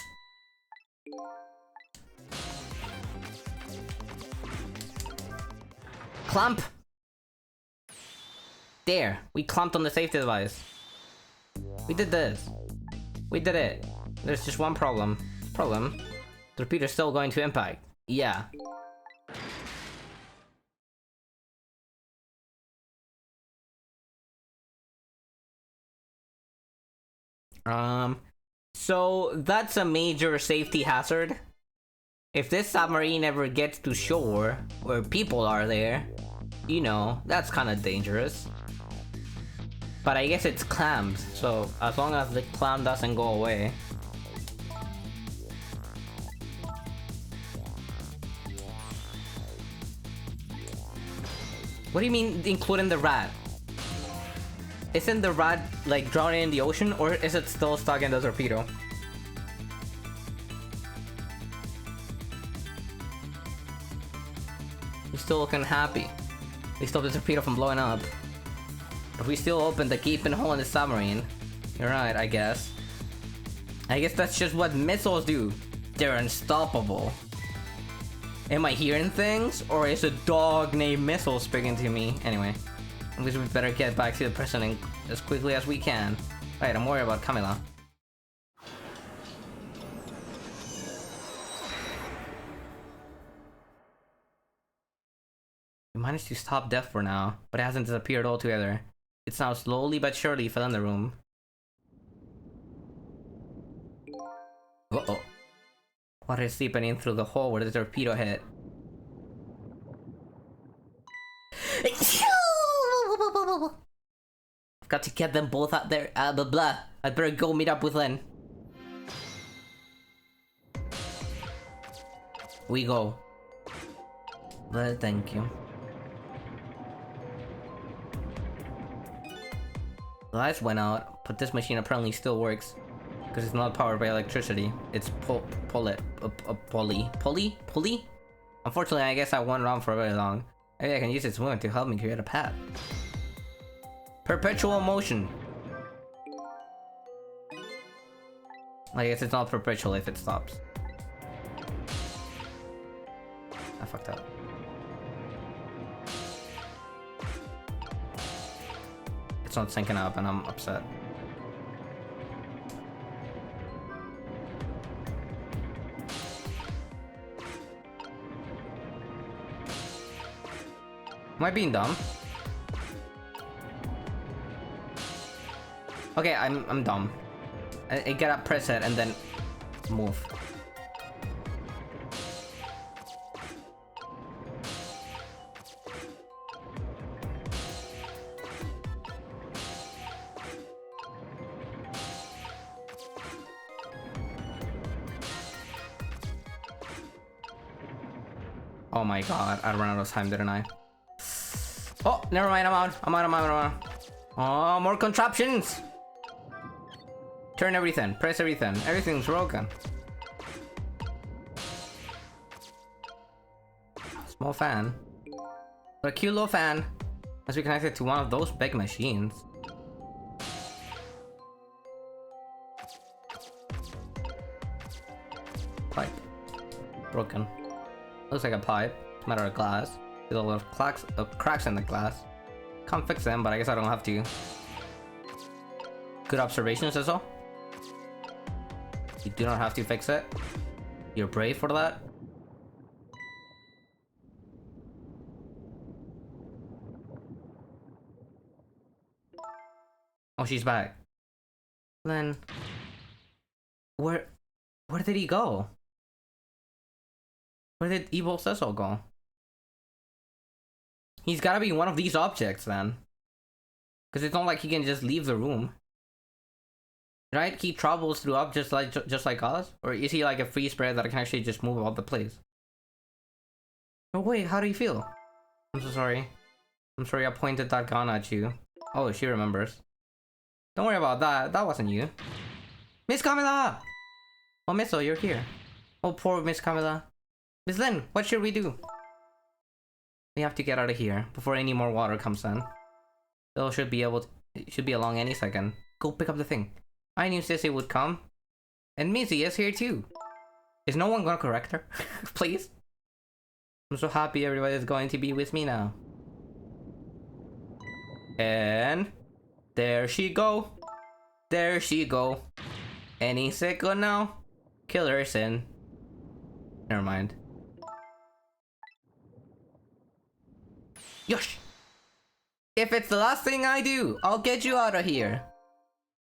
Speaker 1: Clamp! There, we clamped on the safety device. We did this. We did it. There's just one problem. The repeater's still going to impact. Yeah. So that's a major safety hazard. If this submarine ever gets to shore, where people are there, you know, that's kind of dangerous. But I guess it's clamped, so as long as the clamp doesn't go away. What do you mean, including the rat? Isn't the rat, like, drowning in the ocean, or is it still stuck in the torpedo? He's still looking happy. We stopped the torpedo from blowing up. If we still open the gaping hole in the submarine, you're right, I guess. I guess that's just what missiles do. They're unstoppable. Am I hearing things? Or is a dog named Missile speaking to me? Anyway, at least we better get back to the president as quickly as we can. Alright, I'm worried about Camila. We managed to stop death for now, but it hasn't disappeared altogether. It's now slowly but surely filling the room. Uh-oh. Water is seeping in through the hole where the torpedo hit. I've got to get them both out there. Blah blah. I'd better go meet up with Lynn. We go. Well, thank you. The lights went out, but this machine apparently still works. Because it's not powered by electricity. It's pulley? Unfortunately, I guess I won't run for very long. Maybe I can use its movement to help me create a path. Perpetual motion. I guess it's not perpetual if it stops. I fucked up. It's not syncing up and I'm upset. Am I being dumb? Okay, I'm dumb. I get up, press it, and then move. Oh my god, I ran out of time, didn't I? Oh, never mind, I'm out. I'm out. Oh, more contraptions! Turn everything, press everything. Everything's broken. Small fan. But a cute little fan. Must be connected to one of those big machines. Pipe. Broken. Looks like a pipe. It's a matter of glass. There's a lot of cracks in the glass. Can't fix them, but I guess I don't have to. Good observation, Sizzle. You do not have to fix it. You're brave for that. Oh, she's back. Then... Where did he go? Where did Evil Cecil go? He's gotta be one of these objects then. Because it's not like he can just leave the room. Right? He travels through objects just like us? Or is he like a free spirit that can actually just move about the place? Oh wait, how do you feel? I'm so sorry. I'm sorry I pointed that gun at you. Oh, she remembers. Don't worry about that. That wasn't you. Miss Camila! Oh, Miss, you're here. Oh, poor Miss Camila. Miss Lynn, what should we do? We have to get out of here before any more water comes in. Bill should be along any second. Go pick up the thing. I knew Sissy would come. And Missy is here too. Is no one gonna correct her? Please? I'm so happy everybody is going to be with me now. And... there she go. There she go. Any second now. Killer's in. Never mind. Yosh! If it's the last thing I do, I'll get you out of here.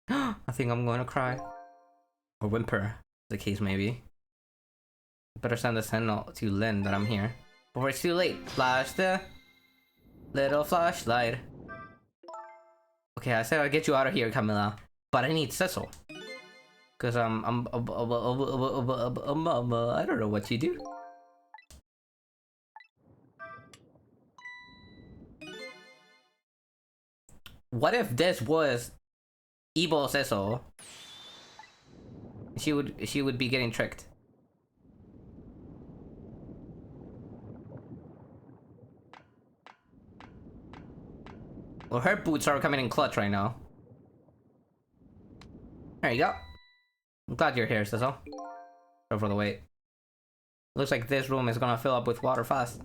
Speaker 1: I think I'm gonna cry. Or whimper, the case may be. Better send a signal to Lynn that I'm here. Before it's too late. Flash the little flashlight. Okay, I said I'll get you out of here, Camilla. But I need Cecil. Cause I don't know what you do. What if this was evil Cecil? She would be getting tricked. Well, her boots are coming in clutch right now. There you go. I'm glad you're here, Cecil. Sorry for the wait. Looks like this room is gonna fill up with water fast.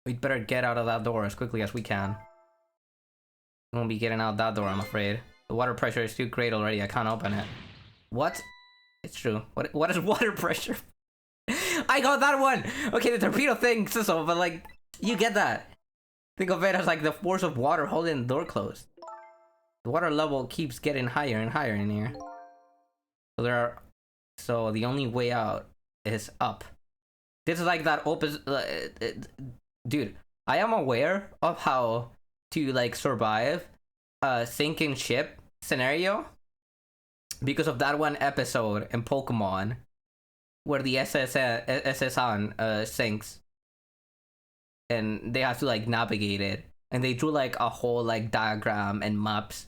Speaker 1: We'd better get out of that door as quickly as we can. We won't be getting out that door, I'm afraid. The water pressure is too great already, I can't open it. What? It's true. What is water pressure? I got that one! Okay, the torpedo thing, Cecil, but like, you get that. Think of it as like the force of water holding the door closed. The water level keeps getting higher and higher in here. So the only way out is up. This is like that opposite. Dude, I am aware of how to like survive a sinking ship scenario because of that one episode in Pokemon where the SSN sinks and they have to like navigate it, and they drew like a whole like diagram and maps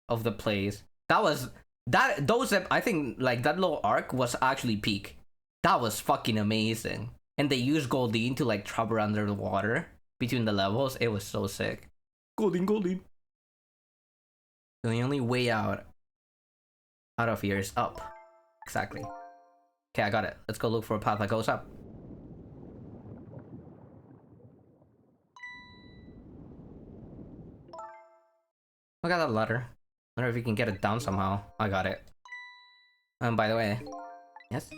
Speaker 1: of the place. I think like that little arc was actually peak. That was fucking amazing. And they used Goldeen to like travel under the water between the levels. It was so sick. Goldeen. The only way out of here is up. Exactly. Okay, I got it. Let's go look for a path that goes up. Look at that ladder. Wonder if we can get it down somehow. I got it. By the way, yes,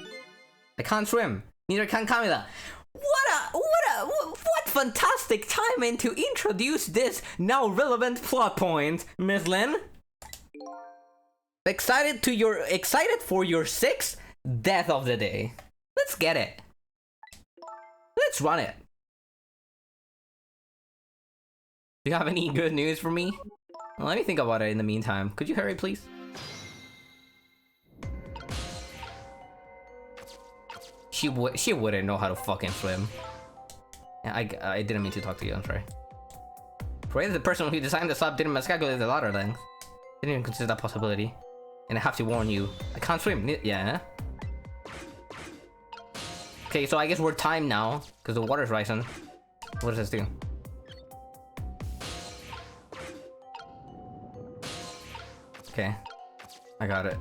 Speaker 1: I can't swim. Neither can Camila. What fantastic timing to introduce this now relevant plot point, Miss Lynn. Excited for your 6th death of the day. Let's get it. Let's run it. Do you have any good news for me? Well, let me think about it in the meantime. Could you hurry, please? She wouldn't know how to fucking swim. Yeah, I didn't mean to talk to you, I'm sorry. Probably the person who designed the sub didn't miscalculate a lot of things. Didn't even consider that possibility. And I have to warn you, I can't swim. Yeah. Okay, so I guess we're timed now, because the water's rising. What does this do? Okay. I got it.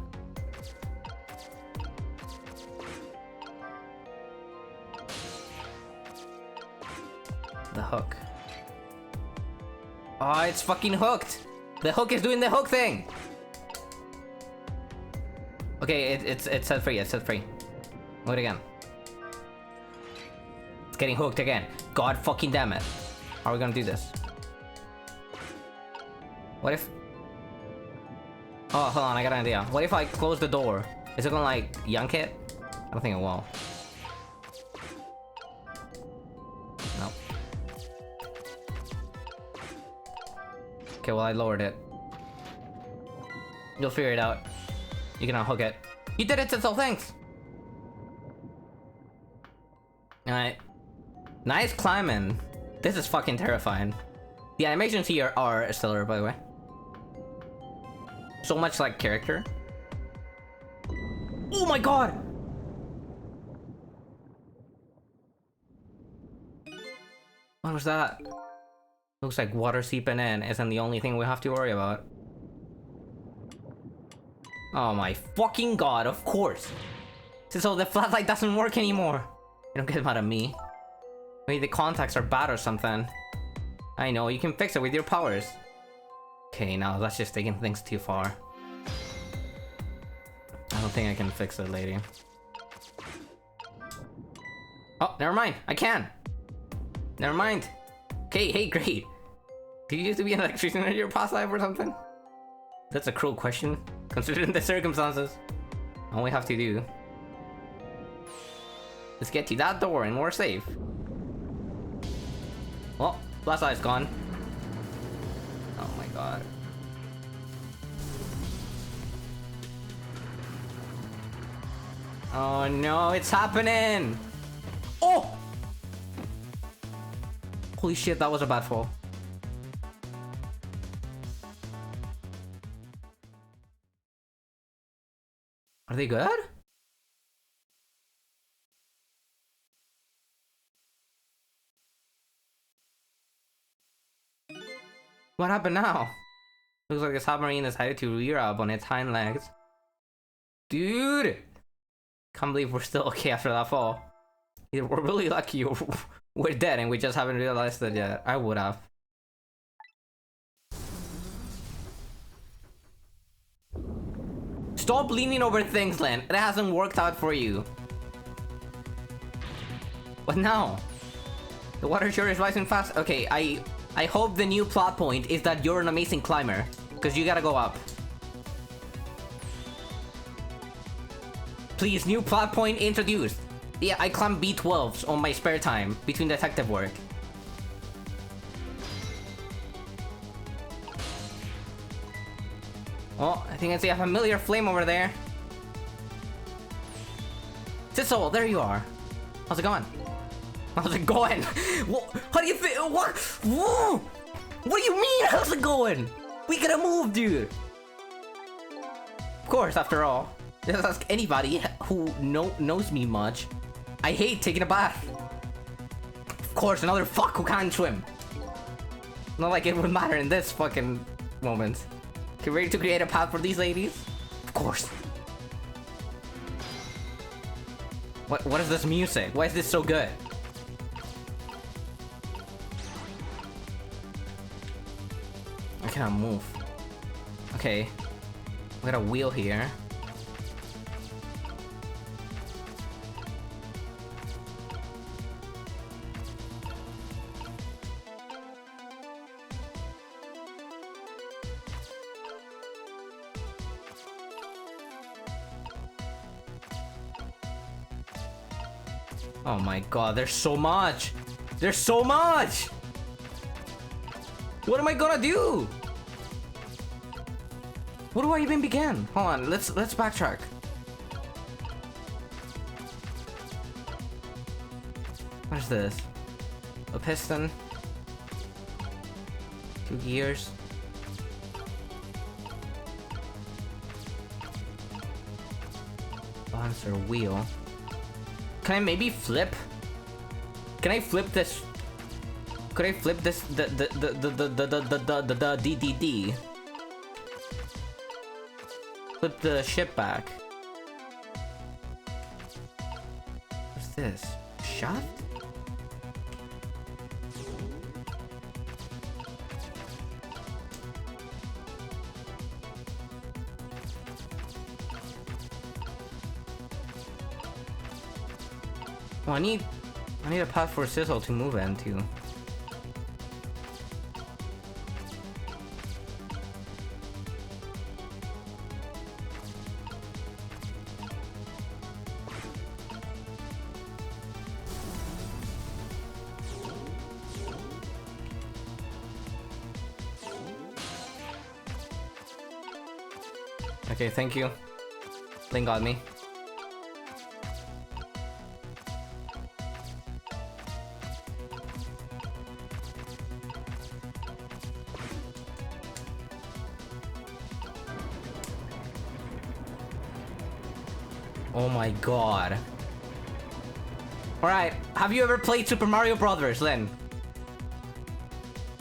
Speaker 1: The hook. Oh, it's fucking hooked! The hook is doing the hook thing! Okay, it's set free, it's set free. Look again. It's getting hooked again. God fucking damn it. How are we gonna do this? What if... Oh, hold on, I got an idea. What if I close the door? Is it gonna like yank it? I don't think it will. No. Okay, well I lowered it. You'll figure it out. You can unhook it. You did it, so thanks! Alright. Nice climbing. This is fucking terrifying. The animations here are stellar, by the way. So much like character. Oh my god! What was that? Looks like water seeping in isn't the only thing we have to worry about. Oh my fucking god, of course! So the flashlight doesn't work anymore! You don't get mad at me. Maybe the contacts are bad or something. I know, you can fix it with your powers. Okay, now that's just taking things too far. I don't think I can fix it, lady. Oh, never mind, I can! Never mind! Okay, hey, great! Did you used to be an electrician in your past life or something? That's a cruel question, considering the circumstances. All we have to do... Let's get to that door and we're safe. Well, flashlight's gone. Oh my god. Oh no, it's happening! Oh! Holy shit, that was a bad fall. Are they good? What happened now? Looks like the submarine decided to rear up on its hind legs. Dude! Can't believe we're still okay after that fall. Either we're really lucky or we're dead and we just haven't realized it yet. I would have. Stop leaning over things, Len. It hasn't worked out for you. What now? The water sure is rising fast. Okay, I hope the new plot point is that you're an amazing climber. Because you gotta go up. Please, new plot point introduced. Yeah, I climb B12s on my spare time between detective work. Oh, I think I see a familiar flame over there. Sissel, there you are. How's it going? How's it going? What? How do you think? What? Whoa! What do you mean? How's it going? We gotta move, dude. Of course, after all, just ask anybody who knows me much. I hate taking a bath. Of course, another fuck who can't swim. Not like it would matter in this fucking moment. Okay, ready to create a path for these ladies? Of course. What is this music? Why is this so good? I cannot move. Okay. We got a wheel here. Oh my god, there's so much! There's so much! What am I gonna do? Where do I even begin? Hold on, let's backtrack. What is this? A piston? 2 gears? Bouncer wheel. Can I maybe flip? Can I flip this? Could I flip this? The DDD? Flip the ship back. What's this? Shaft? Oh, I need a path for Sizzle to move into. Okay, thank you. Link got me. Oh my god. Alright, have you ever played Super Mario Brothers, Lynn?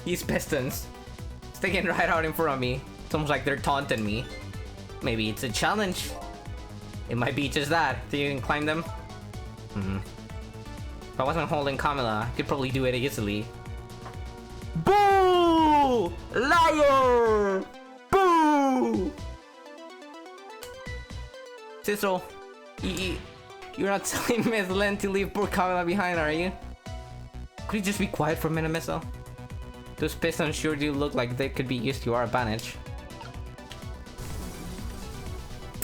Speaker 1: These pistons. Sticking right out in front of me. It's almost like they're taunting me. Maybe it's a challenge. It might be just that. So you can climb them? If I wasn't holding Kamala, I could probably do it easily. Boo! Liar! Boo! Sizzle, you're not telling Miss Len to leave poor Kamala behind, are you? Could you just be quiet for a minute, Missile? Those pistons sure do look like they could be used to our advantage.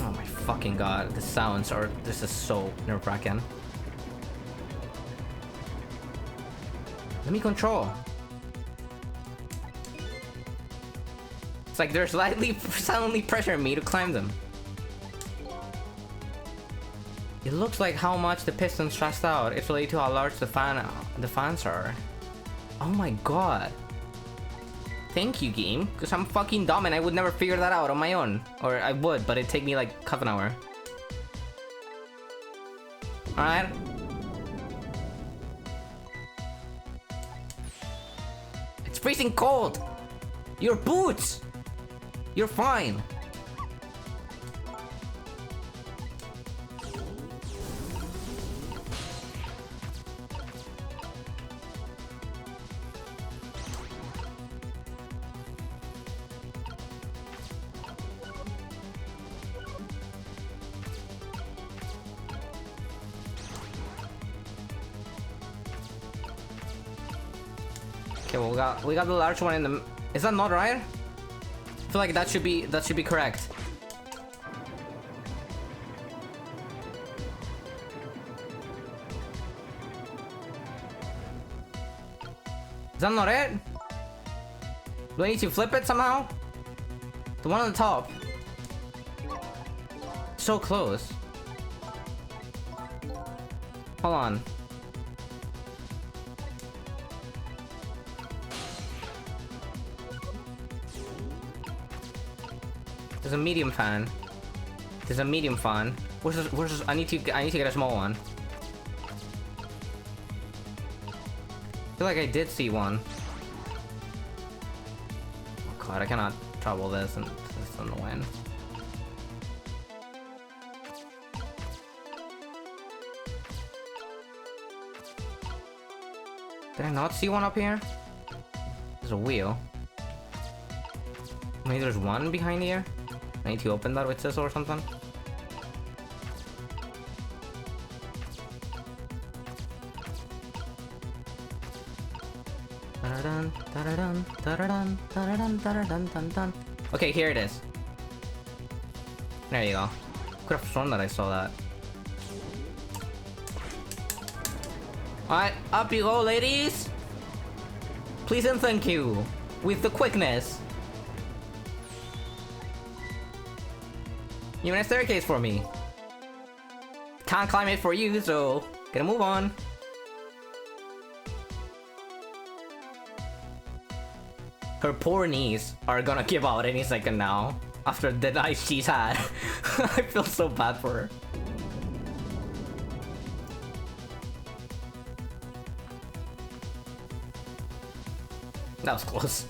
Speaker 1: Oh my fucking god, the sounds are... This is so nerve-wracking. Let me control. It's like they're slightly silently pressuring me to climb them. It looks like how much the piston's stressed out. It's related to how large the fans are. Oh my god. Thank you, game. Because I'm fucking dumb and I would never figure that out on my own. Or I would, but it'd take me like half an hour. Alright. It's freezing cold! Your boots! You're fine. Okay, well, we got the large one in the... Is that not right? I feel like that should be correct. Is that not it? Do I need to flip it somehow? The one on the top. So close. Hold on. There's a medium fan. There's a medium fan. Where's this? I need to get a small one. I feel like I did see one. Oh god, I cannot trouble this and this on the win. Did I not see one up here? There's a wheel. Maybe there's one behind here? I need to open that with Sizzle or something? Okay, here it is. There you go. Could have sworn that I saw that. Alright, up you go, ladies! Please and thank you! With the quickness! Even a staircase for me. Can't climb it for you, so... Gonna move on. her poor knees are gonna give out any second now. After the night she's had. I feel so bad for her. That was close.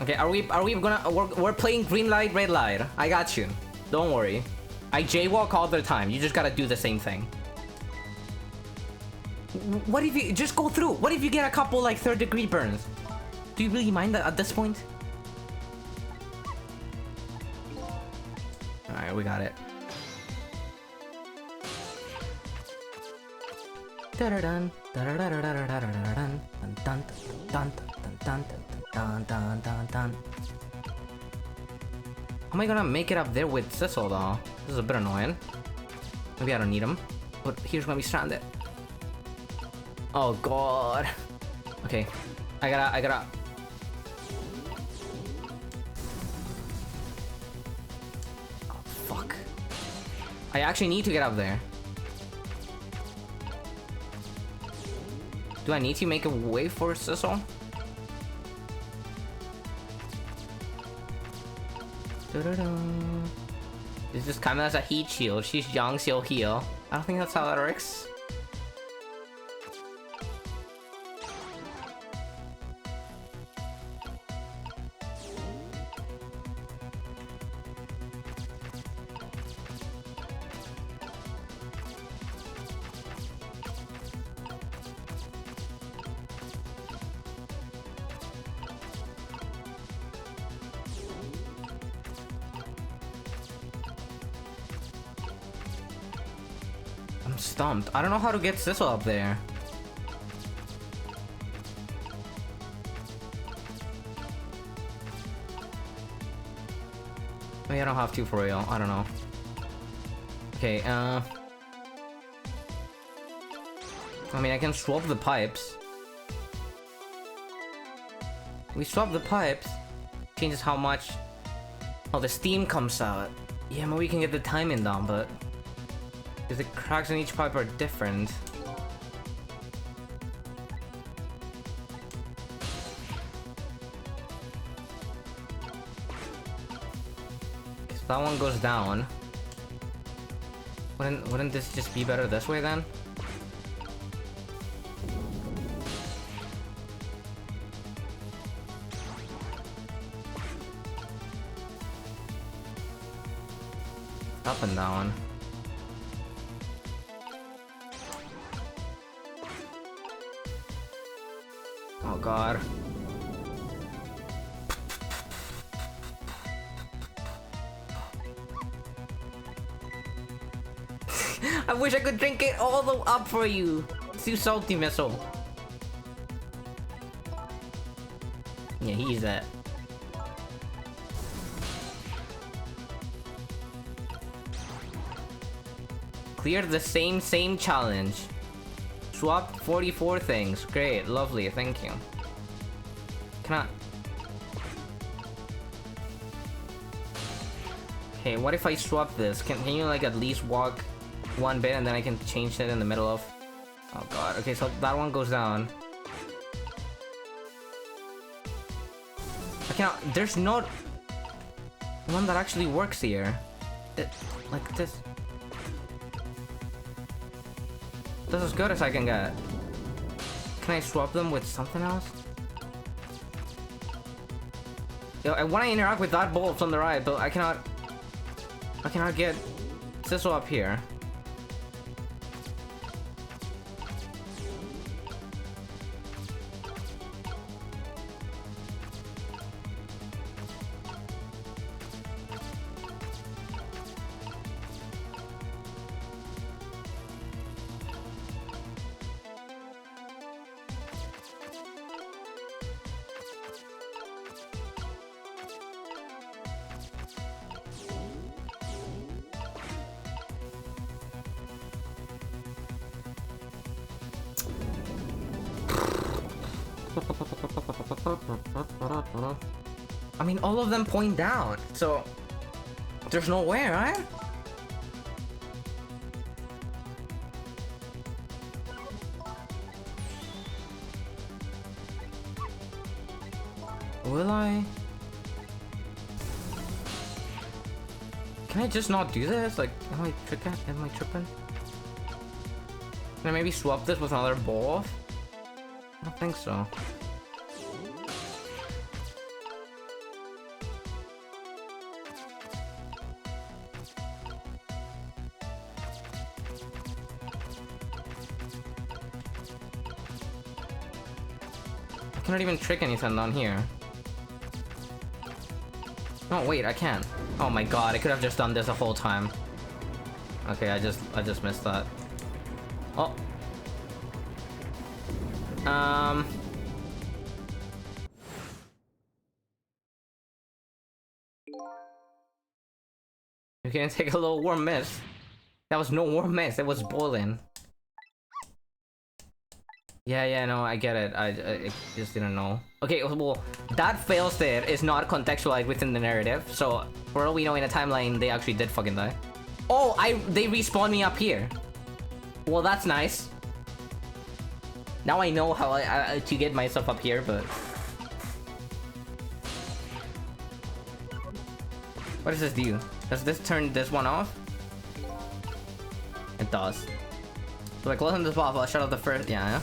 Speaker 1: Okay, are we gonna we're playing green light, red light. I got you. Don't worry. I jaywalk all the time. You just gotta do the same thing. What if you just go through? What if you get a couple like 3rd-degree burns? Do you really mind that at this point? Alright, we got it. How am I gonna make it up there with Sissel though? This is a bit annoying. Maybe I don't need him. But here's gonna be stranded. Oh god. Okay. I gotta... Oh, fuck. I actually need to get up there. Do I need to make a way for Sissel? This is kind of as a heat shield. She's young, she'll heal. I don't think that's how that works. I'm stumped. I don't know how to get Sissel up there. Maybe I don't have to for real. I don't know. Okay, I mean, I can swap the pipes. We swap the pipes. Changes how much... Oh, the steam comes out. Yeah, maybe we can get the timing down, but... Because the cracks in each pipe are different. So that one goes down. Wouldn't this just be better this way then? Up and down. Oh god. I wish I could drink it all the up for you. It's too salty, Missile. Yeah, he's that. Cleared the same challenge. Swap 44 things. Great, lovely, thank you. Can I... Okay, what if I swap this? Can you like at least walk one bit and then I can change it in the middle of... Oh god, okay, so that one goes down. I cannot... There's not... one that actually works here. Like this... This is as good as I can get. Can I swap them with something else? Yo, I want to interact with that bolt on the right, but I cannot get Sissel up here. I mean, all of them point down, so there's no way, right? Will I? Can I just not do this? Like, am I tripping? Can I maybe swap this with another ball? I don't think so. I cannot even trick anything down here. Oh wait, I can. Oh my god, I could have just done this the whole time. Okay, I just missed that. Oh. You can take a little warm mist. That was no warm mist, it was boiling. Yeah, no, I get it. I just didn't know. Okay, well, that fail state is not contextualized within the narrative, so for all we know in a timeline, they actually did fucking die. Oh, they respawned me up here. Well, that's nice. Now I know how to get myself up here, but... What does this do? Does this turn this one off? It does. So like, close on this off, I'll shut off the first... Yeah.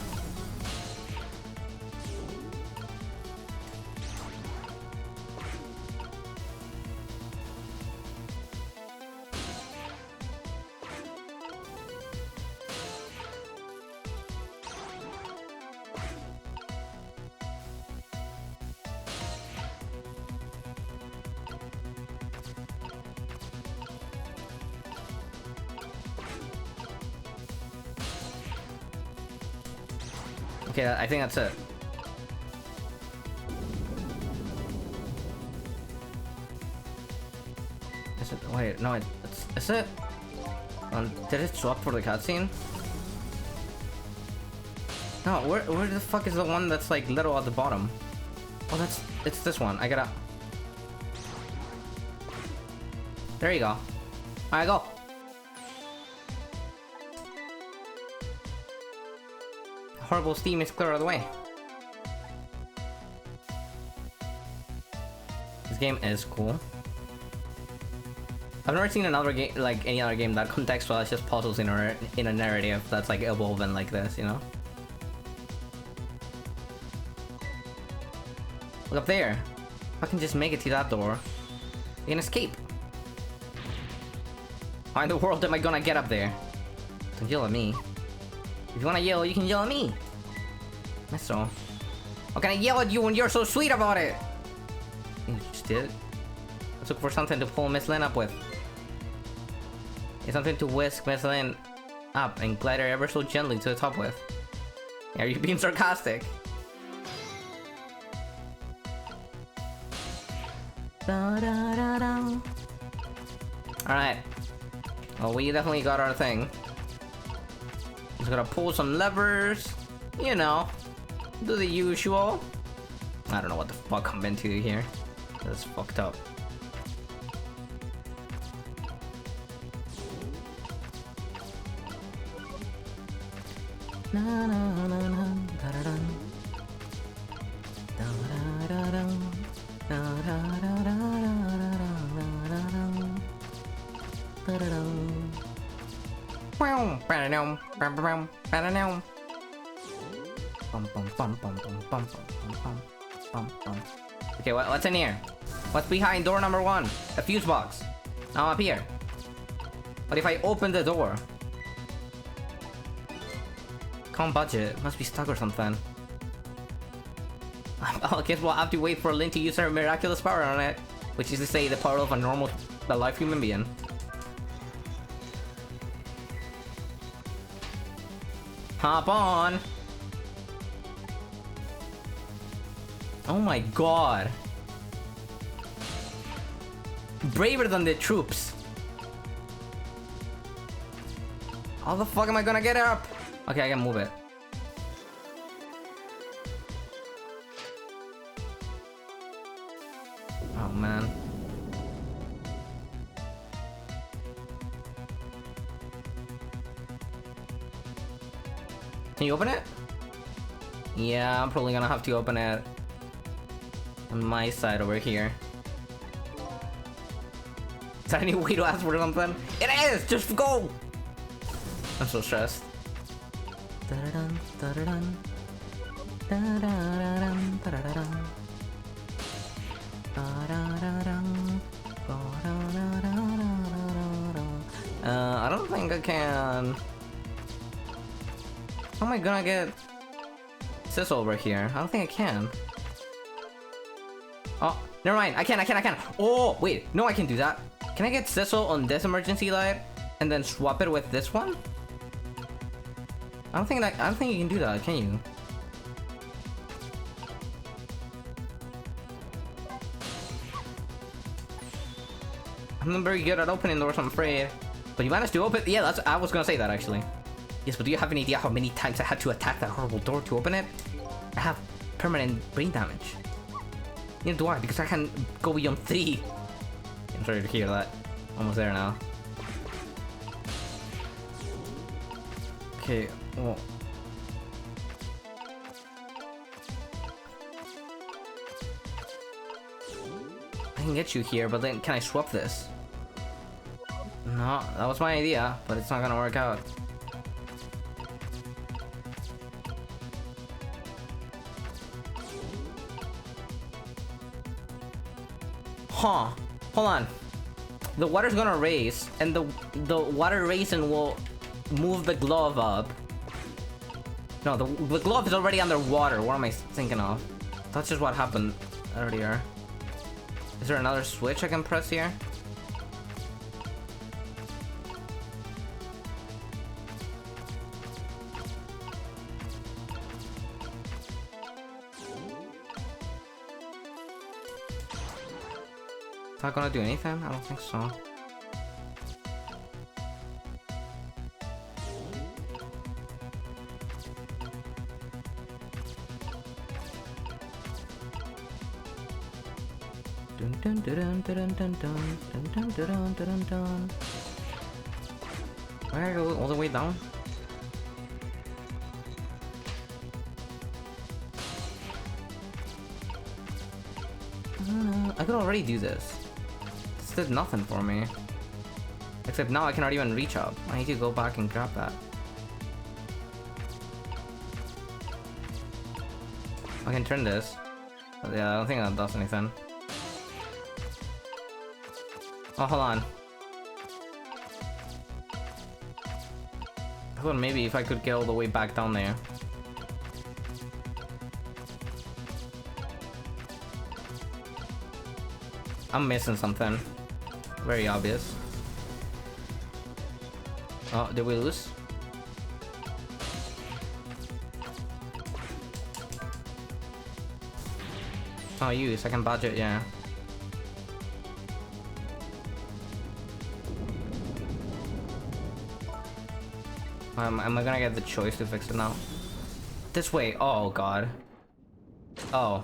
Speaker 1: Okay, I think that's it. Is it? Wait, no, is it? Did it swap for the cutscene? No, where the fuck is the one that's like little at the bottom? Oh, it's this one. I gotta... There you go. Alright, go. Horrible steam is clear out of the way. This game is cool. I've never seen another game, like any other game that contextualizes puzzles in a narrative that's like evolving like this, you know? Look up there. I can just make it to that door. I can escape. How in the world am I gonna get up there? Don't yell at me. If you wanna yell, you can yell at me. That's so. How can I yell at you when you're so sweet about it? You just did. Let's look for something to pull Miss Lynn up with. It's something to whisk Miss Lynn up and glide her ever so gently to the top with. Are you being sarcastic? Alright. Well, we definitely got our thing. Just gotta pull some levers. You know. Do the usual. I don't know what the fuck I'm into here. That's fucked up. Okay, what's in here? What's behind door number 1? A fuse box. Now I'm up here. What if I open the door? Can't budget. Must be stuck or something. I guess we'll have to wait for Lynn to use her miraculous power on it. Which is to say, the power of a normal, alive human being. Hop on! Oh my god. Braver than the troops. How the fuck am I gonna get up? Okay, I can move it. Oh man. Can you open it? Yeah, I'm probably gonna have to open it. On my side over here. Is that any way to ask for something? It is! Just go! I'm so stressed. Da-da-dun, da-da-dun. Da-da-da-dun, da-da-da-dun. Da-da-da-dun. Da-da-da-da-da-da-da. I don't think I can. How am I gonna get Sis over here? I don't think I can. Oh, never mind. I can. Oh, wait. No, I can do that. Can I get Sissel on this emergency light and then swap it with this one? I don't think you can do that, can you? I'm not very good at opening doors, I'm afraid. But you managed to open. Yeah, I was gonna say that actually. Yes, but do you have any idea how many times I had to attack that horrible door to open it? I have permanent brain damage. Neither do I, because I can go beyond 3. I'm sorry to hear that. Almost there now. Okay, well. I can get you here, but then can I swap this? No, that was my idea, but it's not gonna work out. Huh. Hold on. The water's gonna raise, and the water raising will move the glove up. No, the glove is already underwater. What am I thinking of? That's just what happened earlier. Is there another switch I can press here? Is that gonna do anything? I don't think so. Dun dun dun dun dun dun dun dun dun dun dun. Where I go all the way down? I could already do this. This did nothing for me. Except now I cannot even reach up. I need to go back and grab that. I can turn this. But yeah, I don't think that does anything. Oh, hold on. I thought maybe if I could get all the way back down there. I'm missing something. Very obvious. Oh, did we lose? Oh, you, second budget, yeah. Am I gonna get the choice to fix it now? This way. Oh god. Oh,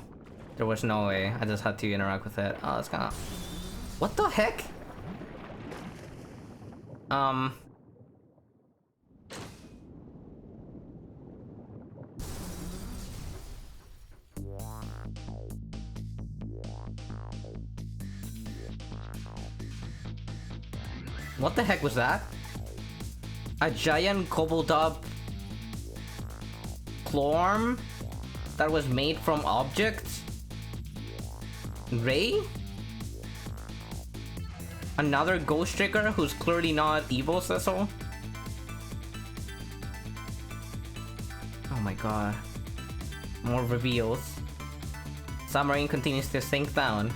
Speaker 1: there was no way. I just had to interact with it. Oh, that's kind of. What the heck? What the heck was that? A giant cobbled up claw that was made from objects? Ray? Another ghost tricker who's clearly not evil, Cecil? Oh my god. More reveals. Submarine continues to sink down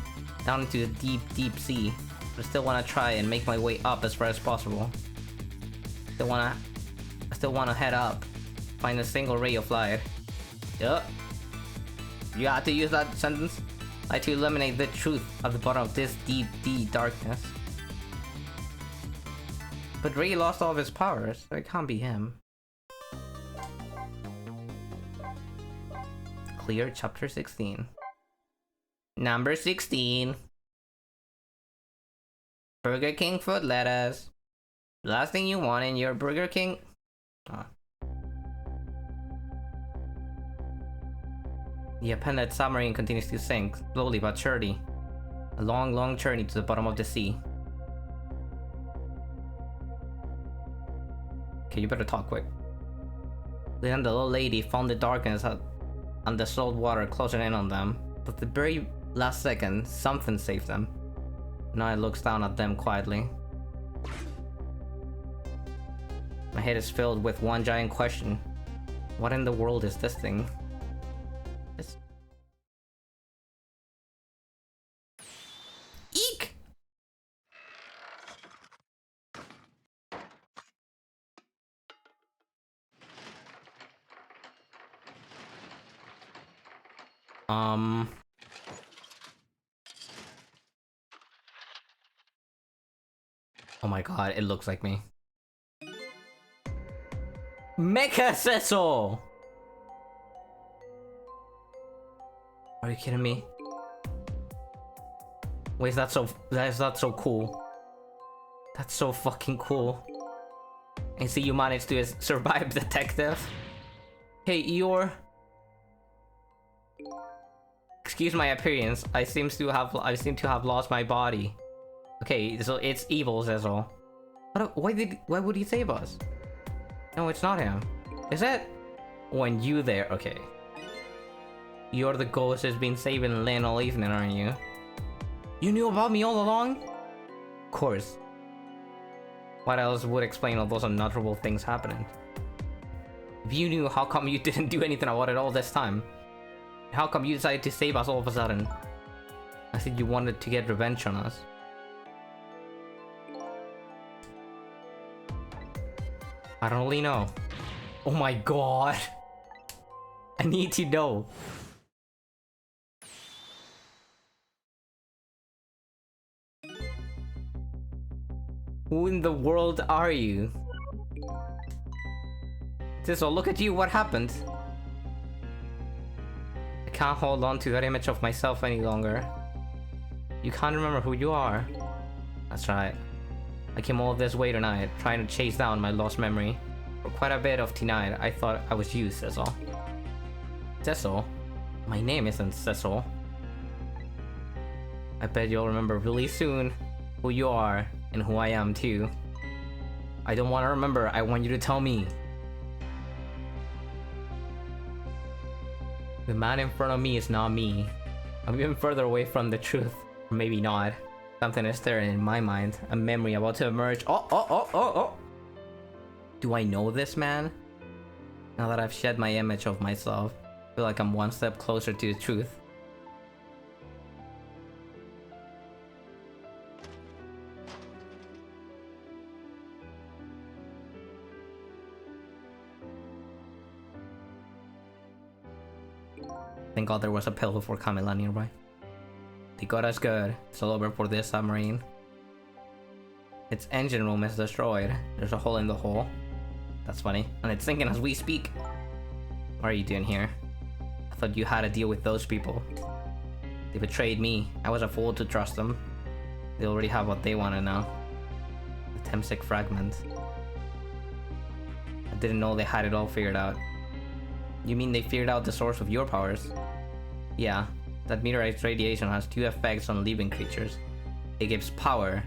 Speaker 1: into the deep, deep sea. But I still want to try and make my way up as far as possible. I still wanna head up. Find a single ray of light. Yup. You had to use that sentence? Like to eliminate the truth at the bottom of this deep, deep darkness. But Ray lost all of his powers, so it can't be him. Clear chapter 16. Number 16. Burger King food lettuce. Last thing you want in your Burger King. Oh. The appended submarine continues to sink, slowly but surely. A long, long journey to the bottom of the sea. Okay, you better talk quick. Then the little lady found the darkness and the salt water closing in on them. But the very last second, something saved them. Now it looks down at them quietly. My head is filled with one giant question. What in the world is this thing? Eek! Oh my god, it looks like me. Mecha Cecil! Are you kidding me? Wait, that's so cool. That's so fucking cool. And see, you managed to survive, detective. Hey, Eeyore. Excuse my appearance. I seem to have lost my body. Okay, so it's evil, Cecil. Why would he save us? No, it's not him. Is it? When you there, okay. You're the ghost who's been saving Lynn all evening, aren't you? You knew about me all along? Of course. What else would explain all those unnatural things happening? If you knew, how come you didn't do anything about it all this time? How come you decided to save us all of a sudden? I said you wanted to get revenge on us. I don't really know. Oh my god. I need to know. Who in the world are you? Cecil, look at you, what happened? I can't hold on to that image of myself any longer. You can't remember who you are. That's right. I came all this way tonight, trying to chase down my lost memory. For quite a bit of tonight, I thought I was you, Cecil. Cecil? My name isn't Cecil. I bet you'll remember really soon who you are and who I am too. I don't want to remember, I want you to tell me. The man in front of me is not me. I'm even further away from the truth. Or maybe not. Something is stirring in my mind. A memory about to emerge. Oh! Do I know this man? Now that I've shed my image of myself, I feel like I'm one step closer to the truth. Thank God there was a pill for Camilla nearby. They got us good. It's all over for this submarine. Its engine room is destroyed. There's a hole in the hull. That's funny. And it's sinking as we speak. What are you doing here? I thought you had to deal with those people. They betrayed me. I was a fool to trust them. They already have what they wanted now. The Temsec fragment. I didn't know they had it all figured out. You mean they figured out the source of your powers? Yeah, that meteorite's radiation has two effects on living creatures. It gives power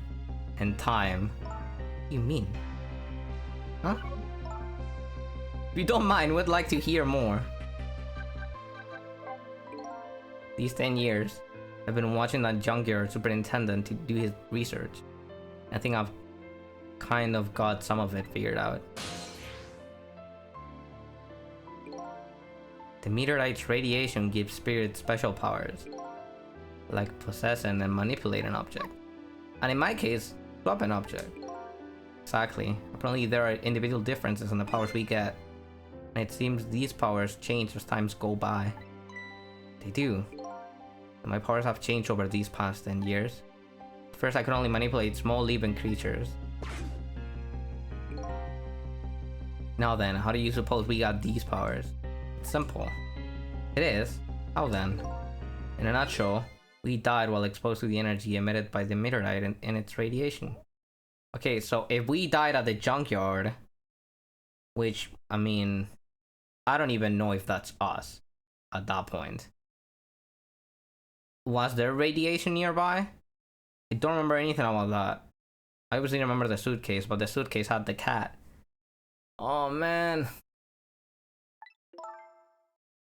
Speaker 1: and time. What do you mean? Huh? If you don't mind, would like to hear more. These 10 years, I've been watching that junkyard superintendent to do his research. I think I've kind of got some of it figured out. The meteorite's radiation gives spirits special powers, like possessing and manipulating an object. And in my case, swap an object. Exactly. Apparently there are individual differences in the powers we get. And it seems these powers change as times go by. They do. And my powers have changed over these past 10 years. First I could only manipulate small living creatures. Now then, how do you suppose we got these powers? It's simple. It is. How then? In a nutshell, we died while exposed to the energy emitted by the meteorite and its radiation. Okay, so if we died at the junkyard, which, I mean, I don't even know if that's us at that point. Was there radiation nearby? I don't remember anything about that. I obviously remember the suitcase, but the suitcase had the cat. Oh man.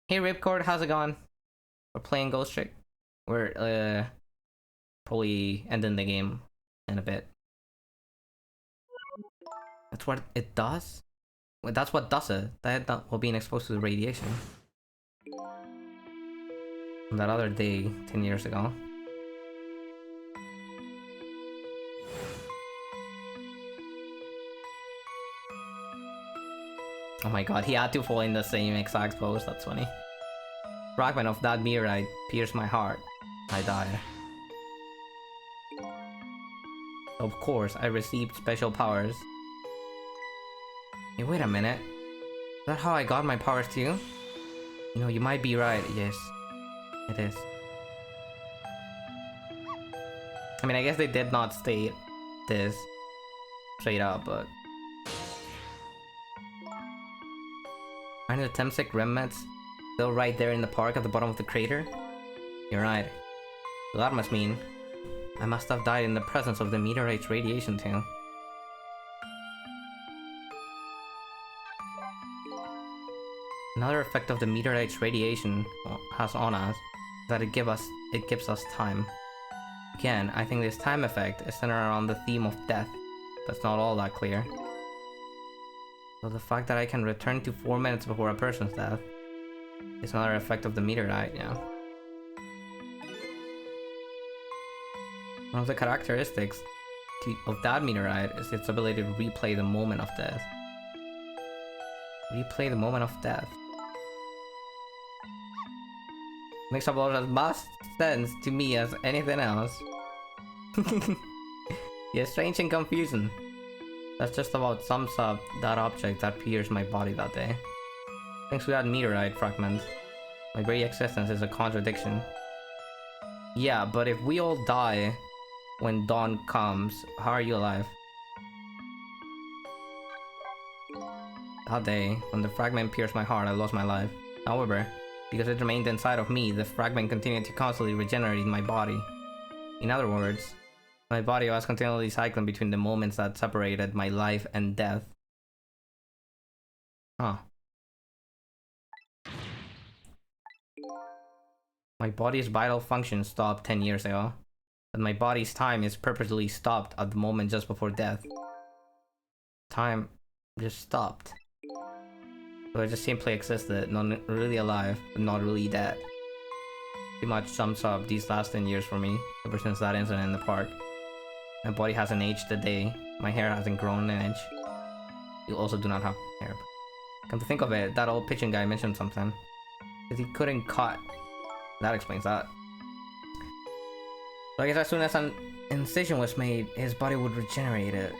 Speaker 1: Hey Ripcord, how's it going? We're playing Ghost Trick. We're probably ending the game in a bit. That's what it does? Wait, that's what does it. That while being exposed to the radiation. That other day, 10 years ago. Oh my god, he had to fall in the same exact pose, that's funny. Fragment of that meteorite pierced my heart. I died. Of course, I received special powers. Hey, wait a minute. Is that how I got my powers too? You know, you might be right, yes. It is. I mean, I guess they did not state this straight up, but... Find the Temsec remnants still right there in the park at the bottom of the crater? You're right. So that must mean I must have died in the presence of the meteorite's radiation too. Another effect of the meteorite's radiation has on us is that it gives us time. Again, I think this time effect is centered around the theme of death. That's not all that clear. So the fact that I can return to 4 minutes before a person's death is another effect of the meteorite, yeah. One of the characteristics of that meteorite is its ability to replay the moment of death. Replay the moment of death. Makes about as much sense to me as anything else. Yeah, strange and confusing. That's just about sums up that object that pierced my body that day. Thanks to that meteorite fragment, my very existence is a contradiction. Yeah, but if we all die when dawn comes, how are you alive? That day, when the fragment pierced my heart, I lost my life. However, because it remained inside of me, the fragment continued to constantly regenerate in my body. In other words, my body was continually cycling between the moments that separated my life and death. Huh. My body's vital function stopped 10 years ago, but my body's time is purposely stopped at the moment just before death. Time just stopped. So I just simply existed, not really alive, but not really dead. Pretty much sums up these last 10 years for me, ever since that incident in the park. My body hasn't aged a day, my hair hasn't grown an inch. You also do not have hair. Come to think of it, that old pitching guy mentioned something. That he couldn't cut. That explains that. So I guess as soon as an incision was made, his body would regenerate it.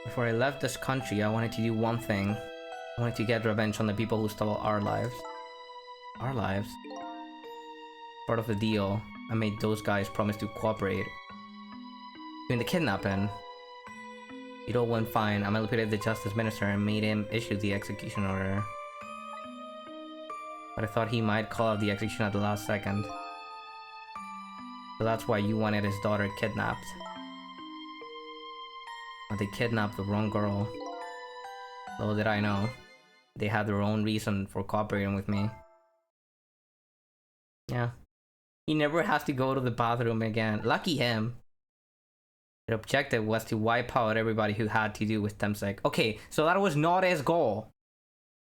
Speaker 1: Before I left this country, I wanted to do one thing. I wanted to get revenge on the people who stole our lives. Our lives? Part of the deal, I made those guys promise to cooperate. During the kidnapping, it all went fine. I manipulated the justice minister and made him issue the execution order. But I thought he might call out the execution at the last second. So that's why you wanted his daughter kidnapped. But they kidnapped the wrong girl. Little did I know, they had their own reason for cooperating with me. Yeah. He never has to go to the bathroom again. Lucky him. Their objective was to wipe out everybody who had to do with Temsec. Okay, so that was not his goal.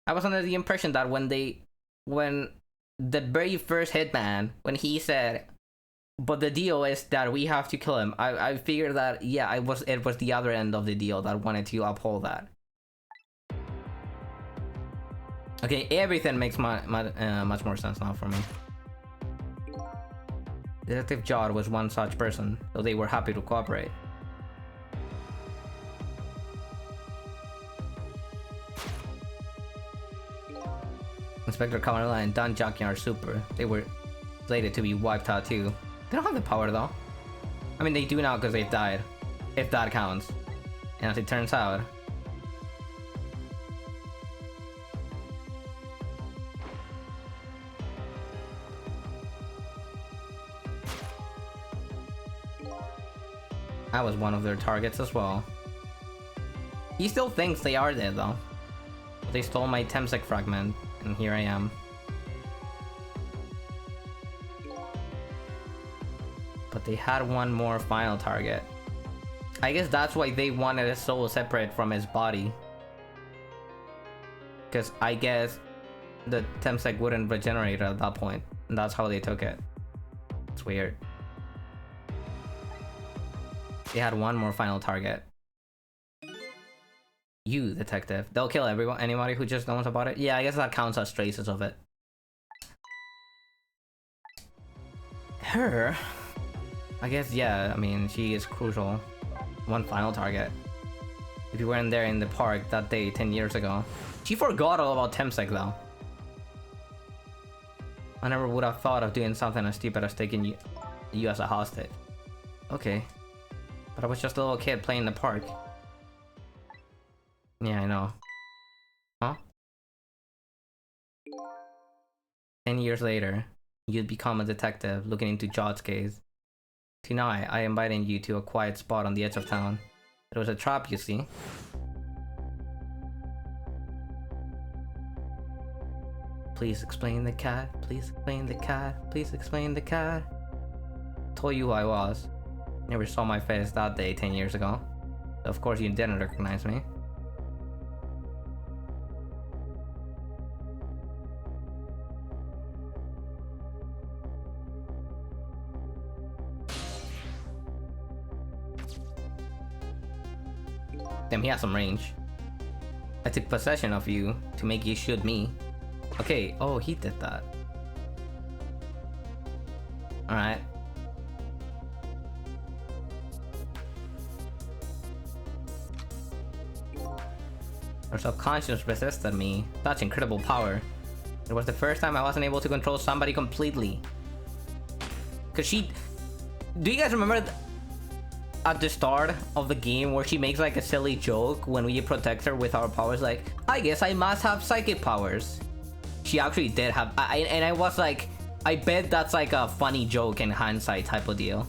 Speaker 1: I was under the impression that when the very first hitman, when he said, but the deal is that we have to kill him, I figured that, yeah, it was the other end of the deal that wanted to uphold that. Okay, everything makes much more sense now for me. Detective Jod was one such person, so they were happy to cooperate. Inspector Camarilla and Don Junkin are super. They were slated to be wiped out too. They don't have the power though. I mean, they do now because they've died, if that counts. And as it turns out, I was one of their targets as well. He still thinks they are dead though. They stole my Temsec fragment, and here I am. But they had one more final target. I guess that's why they wanted his soul separate from his body. Because I guess the Temsec wouldn't regenerate at that point. And that's how they took it. It's weird. They had one more final target. You, detective. They'll kill everyone, anybody who just knows about it. Yeah, I guess that counts as traces of it. Her? I guess, yeah, I mean, she is crucial. One final target. If you weren't there in the park that day 10 years ago. She forgot all about Temsec though. I never would have thought of doing something as stupid as taking you as a hostage. Okay. But I was just a little kid playing in the park. Yeah, I know. Huh? 10 years later, you'd become a detective looking into Jod's case. Tonight, I invited you to a quiet spot on the edge of town. It was a trap, you see. Please explain the cat, please explain the cat, please explain the cat. Told you who I was. Never saw my face that day 10 years ago. So of course you didn't recognize me. Damn, he has some range. I took possession of you to make you shoot me. Okay, oh, he did that. Alright. Her subconscious resisted me. Such incredible power. It was the first time I wasn't able to control somebody completely. Cause she... Do you guys remember at the start of the game where she makes like a silly joke when we protect her with our powers, like, I guess I must have psychic powers. She actually did have, and I was like, I bet that's like a funny joke in hindsight type of deal.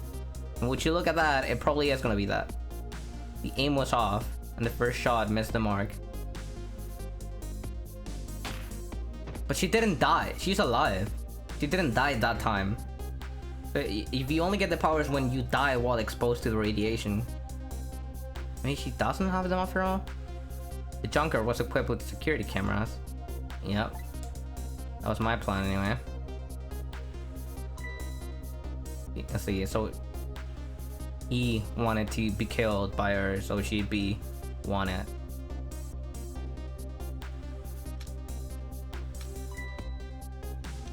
Speaker 1: And would you look at that, it probably is gonna be that. The aim was off, and the first shot missed the mark. But she didn't die, she's alive. She didn't die that time. If you only get the powers when you die while exposed to the radiation. Maybe she doesn't have them after all? The junker was equipped with security cameras. Yep. That was my plan anyway. Let's see, so he wanted to be killed by her, so she'd be wanted.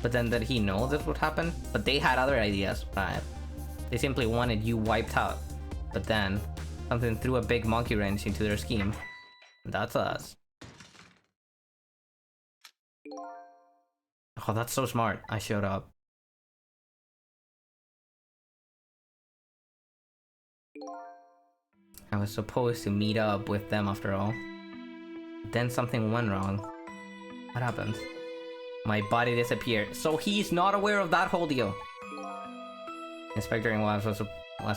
Speaker 1: But then did he know this would happen? But they had other ideas, right? They simply wanted you wiped out. But then, something threw a big monkey wrench into their scheme. That's us. Oh, that's so smart. I showed up. I was supposed to meet up with them after all. Then something went wrong. What happened? My body disappeared. So he's not aware of that whole deal. Inspector was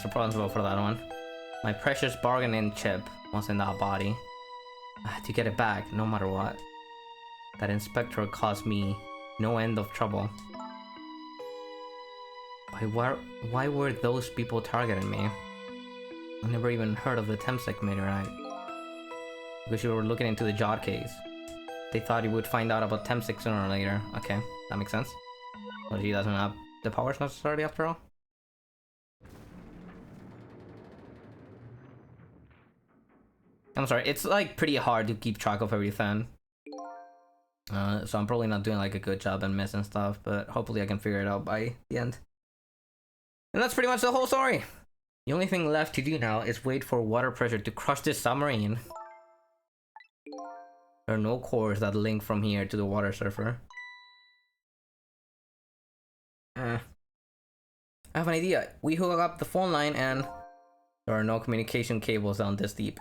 Speaker 1: responsible for that one. My precious bargaining chip was in that body. I had to get it back, no matter what. That inspector caused me no end of trouble. Why were those people targeting me? I never even heard of the Temsec meteorite. Because you were looking into the Jod case. They thought you would find out about Temsec sooner or later. Okay, that makes sense. Well, she doesn't have the powers necessarily after all. I'm sorry, it's like pretty hard to keep track of everything. So I'm probably not doing like a good job and missing stuff, but hopefully I can figure it out by the end. And that's pretty much the whole story. The only thing left to do now is wait for water pressure to crush this submarine. There are no cores that link from here to the water surfer. I have an idea. We hook up the phone line and there are no communication cables down this deep.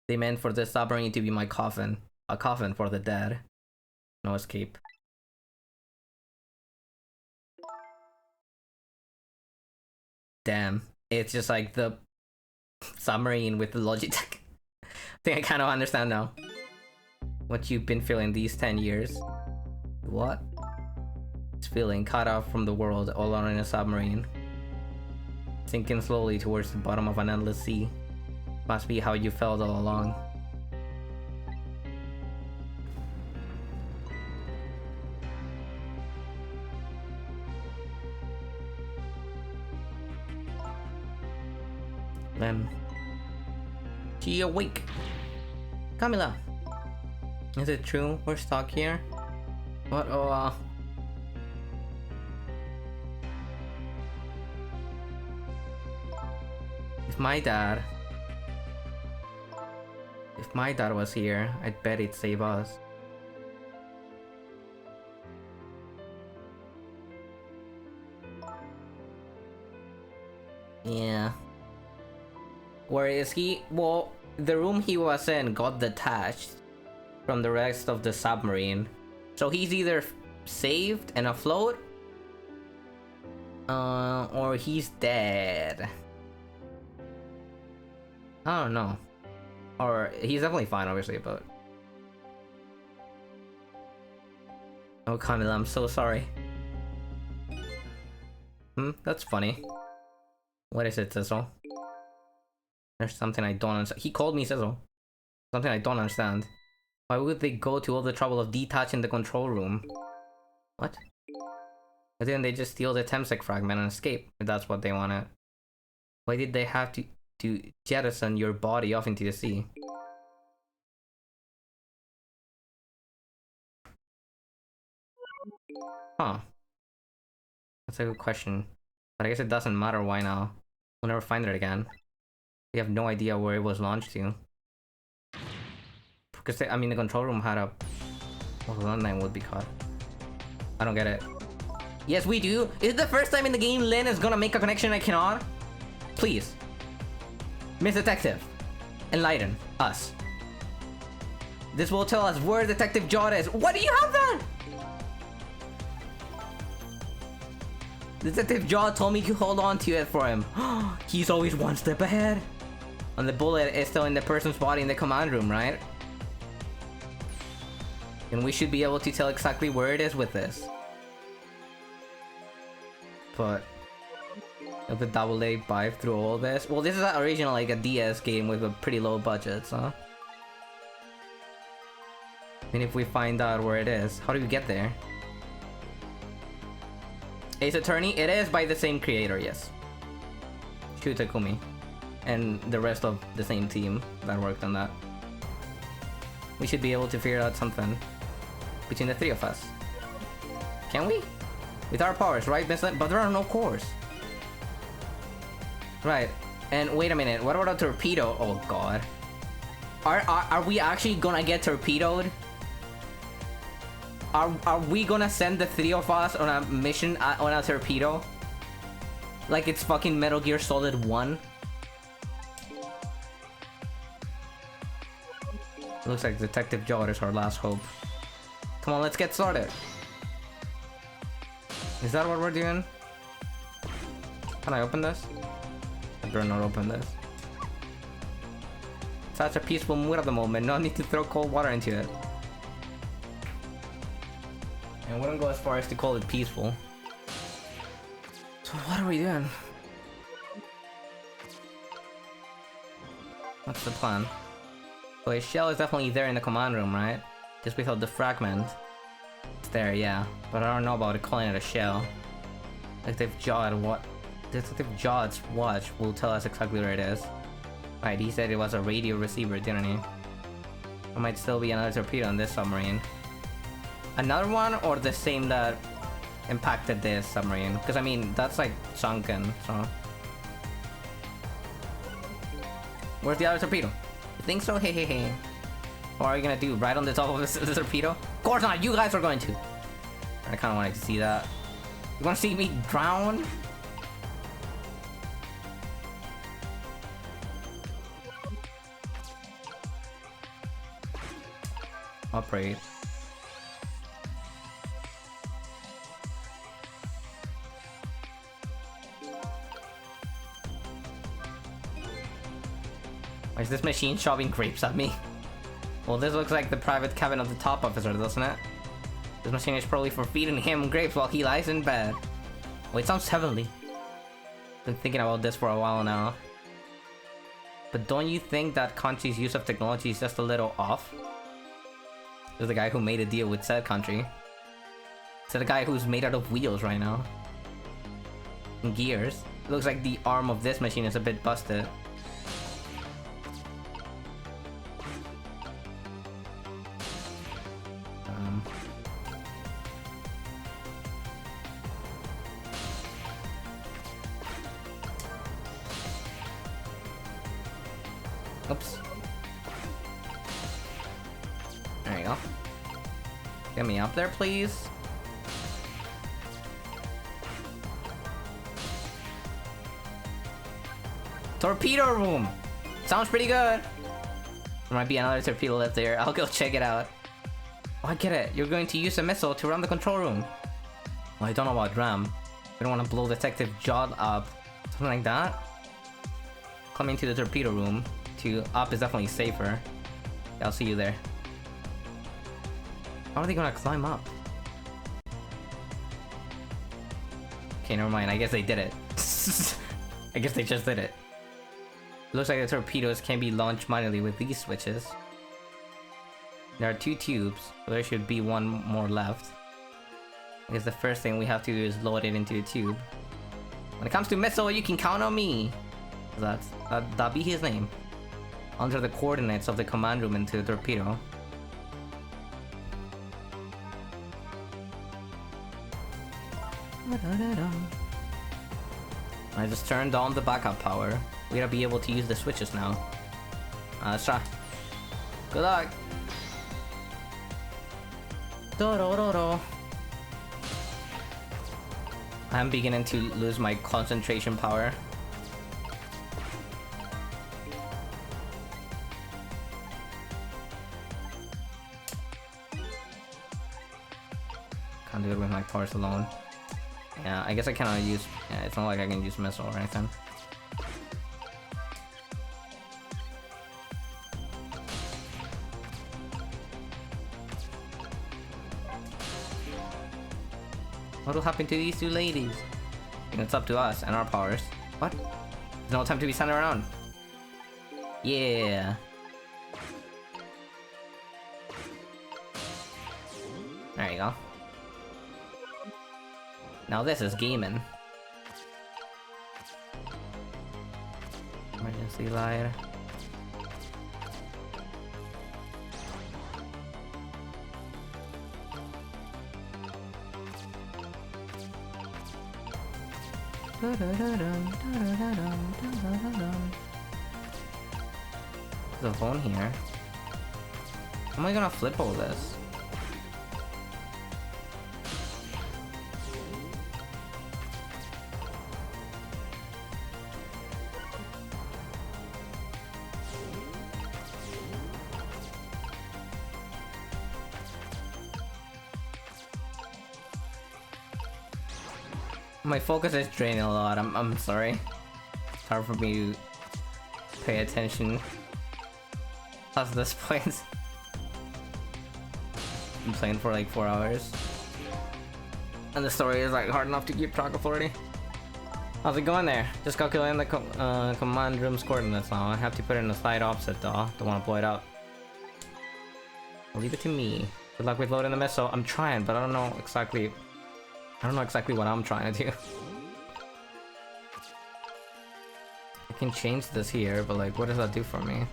Speaker 1: They meant for this submarine to be my coffin. A coffin for the dead. No escape. Damn. It's just like the submarine with the Logitech. I think I kind of understand now. What you've been feeling these 10 years. What? It's feeling cut off from the world, all alone in a submarine. Sinking slowly towards the bottom of an endless sea. Must be how you felt all along. She awake. Camila. Is it true we're stuck here? What? Oh, If my dad was here, I'd bet he'd save us. Yeah. Where is he? Well, the room he was in got detached from the rest of the submarine. So he's either saved and afloat, or he's dead. I don't know. Or he's definitely fine, obviously, but... Oh, Camila, I'm so sorry. That's funny. What is it, Sizzle? There's something I don't understand. He called me Sizzle. Something I don't understand. Why would they go to all the trouble of detaching the control room? What? Why didn't they just steal the Temsec fragment and escape, if that's what they wanted? Why did they have to jettison your body off into the sea? Huh. That's a good question. But I guess it doesn't matter why now. We'll never find it again. We have no idea where it was launched to. Because, I mean, the control room had a... Well, London would be caught. I don't get it. Yes, we do! Is it the first time in the game Lynn is gonna make a connection I cannot? Please. Miss Detective. Enlighten us. This will tell us where Detective Jod is. What do you have then? Detective Jod told me to hold on to it for him. He's always one step ahead. And the bullet is still in the person's body in the command room, right? And we should be able to tell exactly where it is with this. But... if the double A buy through all this... Well, this is originally like a DS game with a pretty low budget, so... And if we find out where it is, how do we get there? Ace Attorney? It is by the same creator, yes. Shu Takumi. And the rest of the same team that worked on that. We should be able to figure out something between the three of us. Can we? With our powers, right, Vincent? But there are no cores. Right. And wait a minute, what about a torpedo? Oh god. Are we actually gonna get torpedoed? Are we gonna send the three of us on a mission on a torpedo? Like it's fucking Metal Gear Solid 1? Looks like Detective Jod is our last hope. Come on, let's get started. Is that what we're doing? Can I open this? I better not open this. Such a peaceful mood at the moment, no need to throw cold water into it. I wouldn't go as far as to call it peaceful. So what are we doing? What's the plan? So his shell is definitely there in the command room, right? Just without the fragment. It's there, yeah. But I don't know about calling it a shell. Detective Jod's watch will tell us exactly where it is. Right, he said it was a radio receiver, didn't he? There might still be another torpedo on this submarine. Another one, or the same that impacted this submarine? Because I mean, that's like sunken, so... Where's the other torpedo? You think so? Hey, hey, hey. What are you gonna do? Right on the top of the torpedo? Of course not! You guys are going to! I kinda wanted to see that. You wanna see me drown? Operate. Is this machine shoving grapes at me? Well, this looks like the private cabin of the top officer, doesn't it? This machine is probably for feeding him grapes while he lies in bed. Oh, it sounds heavenly. Been thinking about this for a while now. But don't you think that country's use of technology is just a little off? There's the guy who made a deal with said country. It's the guy who's made out of wheels right now. And gears. It looks like the arm of this machine is a bit busted. Oops. There you go. Get me up there, please. Torpedo room! Sounds pretty good. There might be another torpedo left there. I'll go check it out. Oh, I get it. You're going to use a missile to run the control room. Well, I don't know about RAM. We don't want to blow Detective Jod up. Something like that. Coming to the torpedo room. To up is definitely safer. Yeah, I'll see you there. How are they gonna climb up? Okay, never mind. I guess they did it. I guess they just did it. Looks like the torpedoes can be launched manually with these switches. There are 2 tubes, so there should be 1 more left. I guess the first thing we have to do is load it into a tube. When it comes to missile, you can count on me! That'd be his name. Enter the coordinates of the command room into the torpedo. I just turned on the backup power. We gotta be able to use the switches now. Let's try. Good luck! I'm beginning to lose my concentration power. Can't do it with my powers alone. Yeah, I guess I cannot use... Yeah, it's not like I can use missile or anything. What will happen to these 2 ladies? I think it's up to us and our powers. What? There's no time to be standing around. Yeah. There you go. Now this is gaming. Emergency light. There's a phone here. How am I gonna flip all this? My focus is draining a lot. I'm sorry. It's hard for me to pay attention past this point. I'm playing for like 4 hours. And the story is like hard enough to keep track of already. How's it going there? Just calculating the command room's coordinates now. I have to put it in a slight offset though. Don't want to blow it up. I'll leave it to me. Good luck with loading the missile. I'm trying, but I don't know exactly what I'm trying to do. I can change this here, but like, what does that do for me?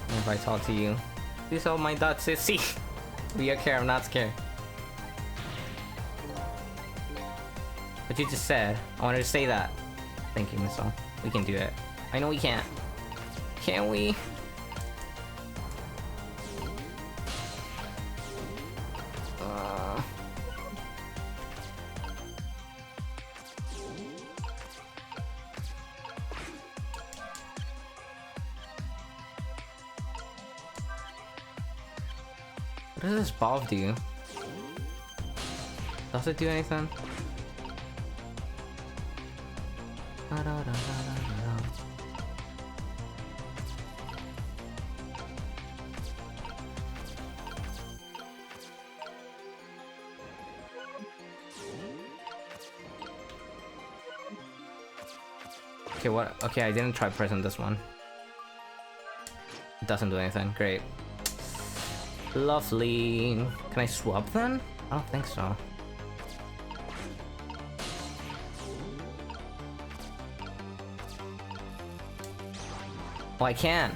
Speaker 1: If I talk to you, please hold my dot, sissy. Be okay, I'm not scared. What you just said, I wanted to say that. Thank you, Missile. We can do it. I know we can't. Can we? does this ball do? Does it do anything? Okay, what? Okay, I didn't try pressing this one. It doesn't do anything. Great. Lovely. Can I swap then? I don't think so. Oh, I can.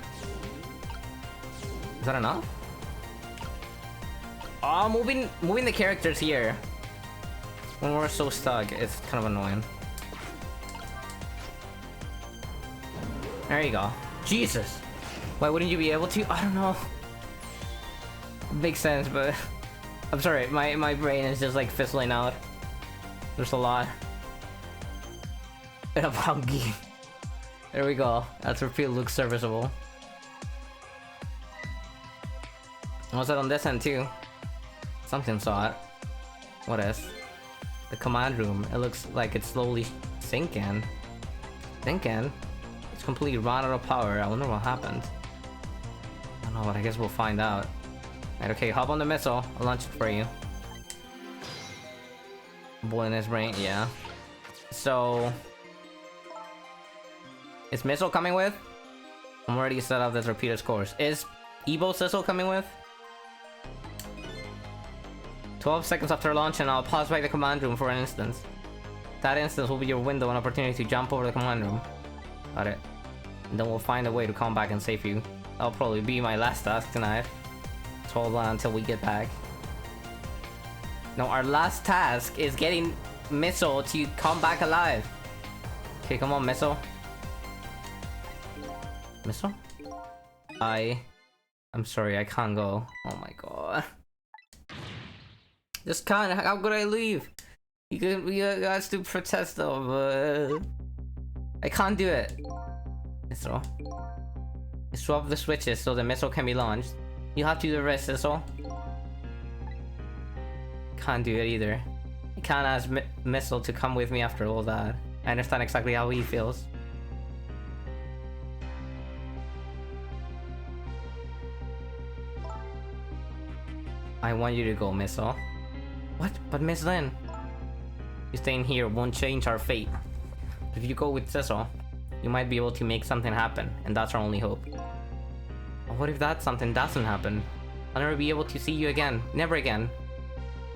Speaker 1: Is that enough? Oh, moving the characters here when we're so stuck, it's kind of annoying. There you go. Jesus. Why wouldn't you be able to? I don't know. Makes sense, but I'm sorry. My brain is just like fizzling out. There's a lot. And I'm hungry. There we go. That's where it looks serviceable. What's that on this end too? Something saw it. What is? The command room. It looks like it's slowly sinking. Sinking? It's completely run out of power. I wonder what happened. I don't know, but I guess we'll find out. Right, okay, hop on the missile. I'll launch it for you. Boy in his brain, yeah. So... is Missile coming with? I'm already set up this repeated course. Is Evo Sizzle coming with? 12 seconds after launch and I'll pause by the command room for an instance. That instance will be your window and opportunity to jump over the command room. Got it. And then we'll find a way to come back and save you. That'll probably be my last task tonight. So hold on until we get back. No, our last task is getting Missile to come back alive. Okay, come on, Missile. Missile? I'm sorry, I can't go. Oh my god. Just can't. How could I leave? You guys to protest though, but I can't do it. Missile. Swap the switches so the missile can be launched. You have to do the rest, Missile. Can't do it either. I can't ask Missile to come with me after all that. I understand exactly how he feels. I want you to go, Missile. What? But Miss Lin? You staying here won't change our fate. If you go with Cecil, you might be able to make something happen, and that's our only hope. But what if that something doesn't happen? I'll never be able to see you again. Never again.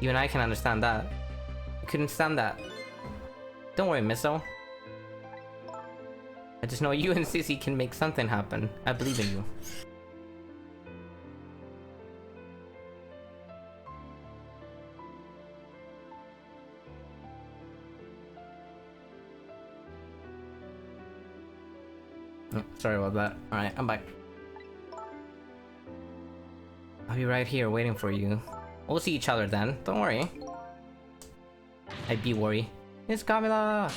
Speaker 1: You and I can understand that. I couldn't stand that. Don't worry, Missile. I just know you and Sissy can make something happen. I believe in you. Sorry about that. Alright, I'm back. I'll be right here waiting for you. We'll see each other then. Don't worry. I'd be worried. It's Camila!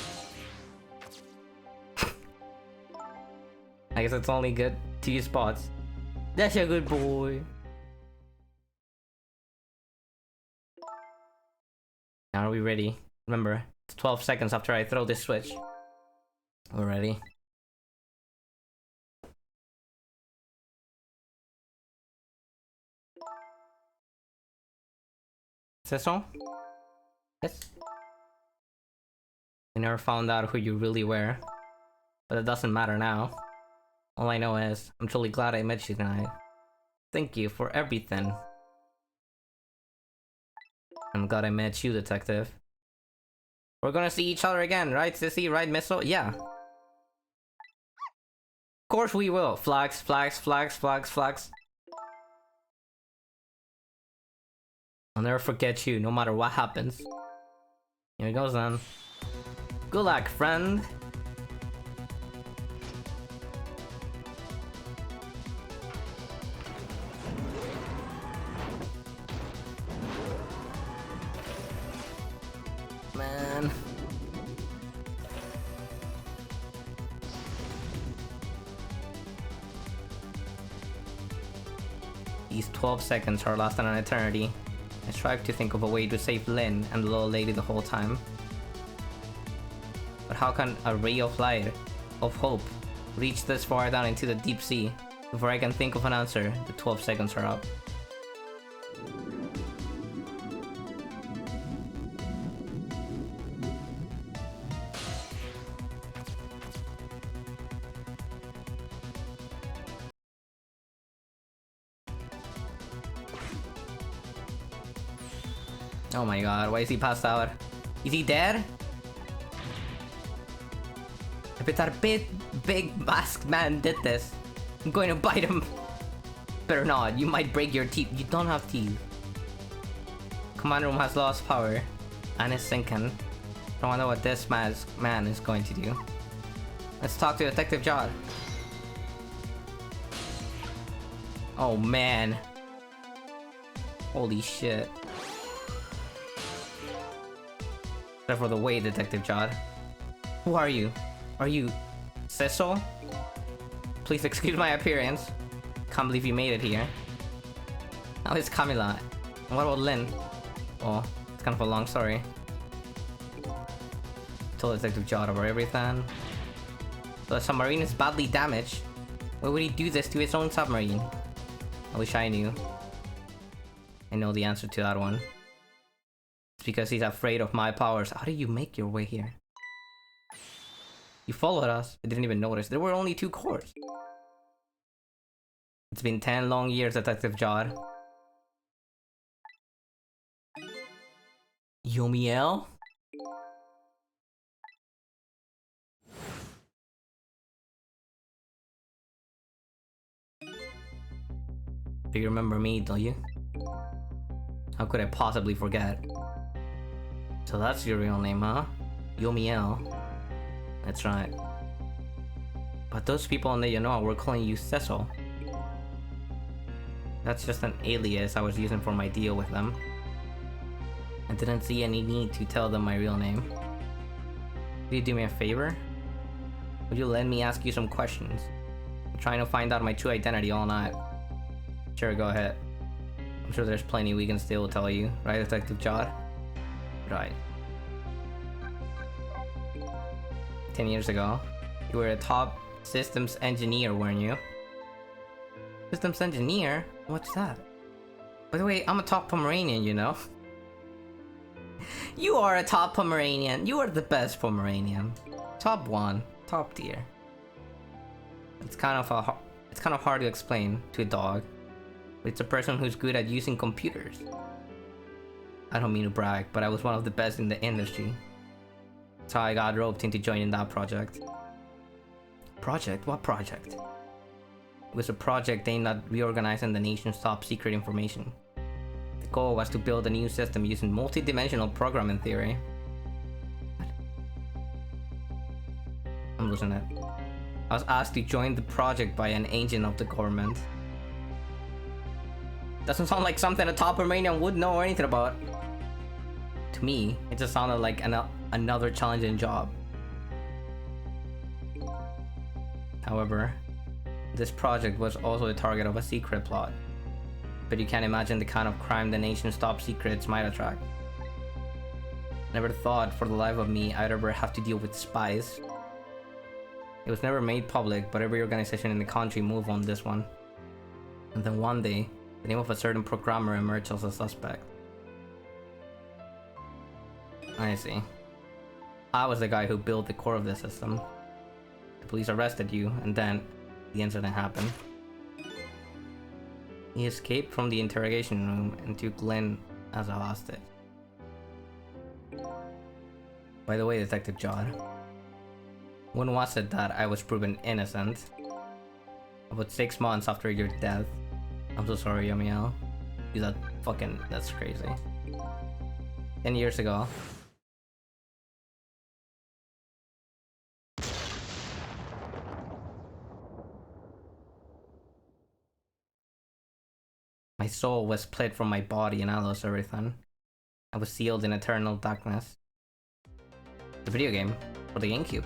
Speaker 1: I guess it's only good 2 spots. That's a good boy. Now are we ready? Remember, it's 12 seconds after I throw this switch. We're ready. Cecil? Yes? I never found out who you really were. But it doesn't matter now. All I know is, I'm truly glad I met you tonight. Thank you for everything. I'm glad I met you, Detective. We're gonna see each other again, right, Sissy? Right, Missile? Yeah. Of course we will. Flags, flags, flags, flags, flags. I'll never forget you, no matter what happens. Here it goes then. Good luck, friend. Man. These 12 seconds are less than an eternity. I strive to think of a way to save Lynn and the little lady the whole time. But how can a ray of light, of hope, reach this far down into the deep sea? Before I can think of an answer, the 12 seconds are up. Oh my god, why is he passed out? Is he dead? If that big masked man did this, I'm going to bite him. Better not, you might break your teeth. You don't have teeth. Command room has lost power and is sinking. I wonder what this masked man is going to do. Let's talk to Detective Jod. Oh man. Holy shit. Except for the way, Detective Jod. Who are you? Are you Cecil? Please excuse my appearance. Can't believe you made it here. How is Camila? And what about Lynn? Oh, it's kind of a long story. Told Detective Jod about everything. The submarine is badly damaged. Why would he do this to his own submarine? I wish I knew. I know the answer to that one. It's because he's afraid of my powers. How did you make your way here? You followed us. I didn't even notice. There were only 2 cores. It's been 10 long years, Detective Jod. Yomiel? Do you remember me, don't you? How could I possibly forget? So that's your real name, huh? Yomiel. That's right. But those people in the Yanoa were calling you Cecil. That's just an alias I was using for my deal with them. I didn't see any need to tell them my real name. Could you do me a favor? Would you let me ask you some questions? I'm trying to find out my true identity all night. Sure, go ahead. I'm sure there's plenty we can still tell you, right, Detective Jod? Right. 10 years ago, you were a top systems engineer, weren't you? Systems engineer? What's that? By the way, I'm a top Pomeranian, you know? You are a top Pomeranian. You are the best Pomeranian. Top 1. Top tier. It's kind of hard to explain to a dog. But it's a person who's good at using computers. I don't mean to brag, but I was one of the best in the industry. That's how I got roped into joining that project. Project? What project? It was a project aimed at reorganizing the nation's top secret information. The goal was to build a new system using multi-dimensional programming theory. What? I'm losing it. I was asked to join the project by an agent of the government. Doesn't sound like something a top Romanian would know anything about. To me, it just sounded like another challenging job. However, this project was also the target of a secret plot. But you can't imagine the kind of crime the nation's top secrets might attract. Never thought for the life of me I'd ever have to deal with spies. It was never made public, but every organization in the country moved on this one. And then one day, the name of a certain programmer emerged as a suspect. I see. I was the guy who built the core of the system. The police arrested you, and then the incident happened. He escaped from the interrogation room and took Lynn as a hostage. By the way, Detective Jod, when was it that I was proven innocent? About 6 months after your death. I'm so sorry, Yamiel. That's crazy. 10 years ago. My soul was split from my body and I lost everything. I was sealed in eternal darkness. The video game for the GameCube.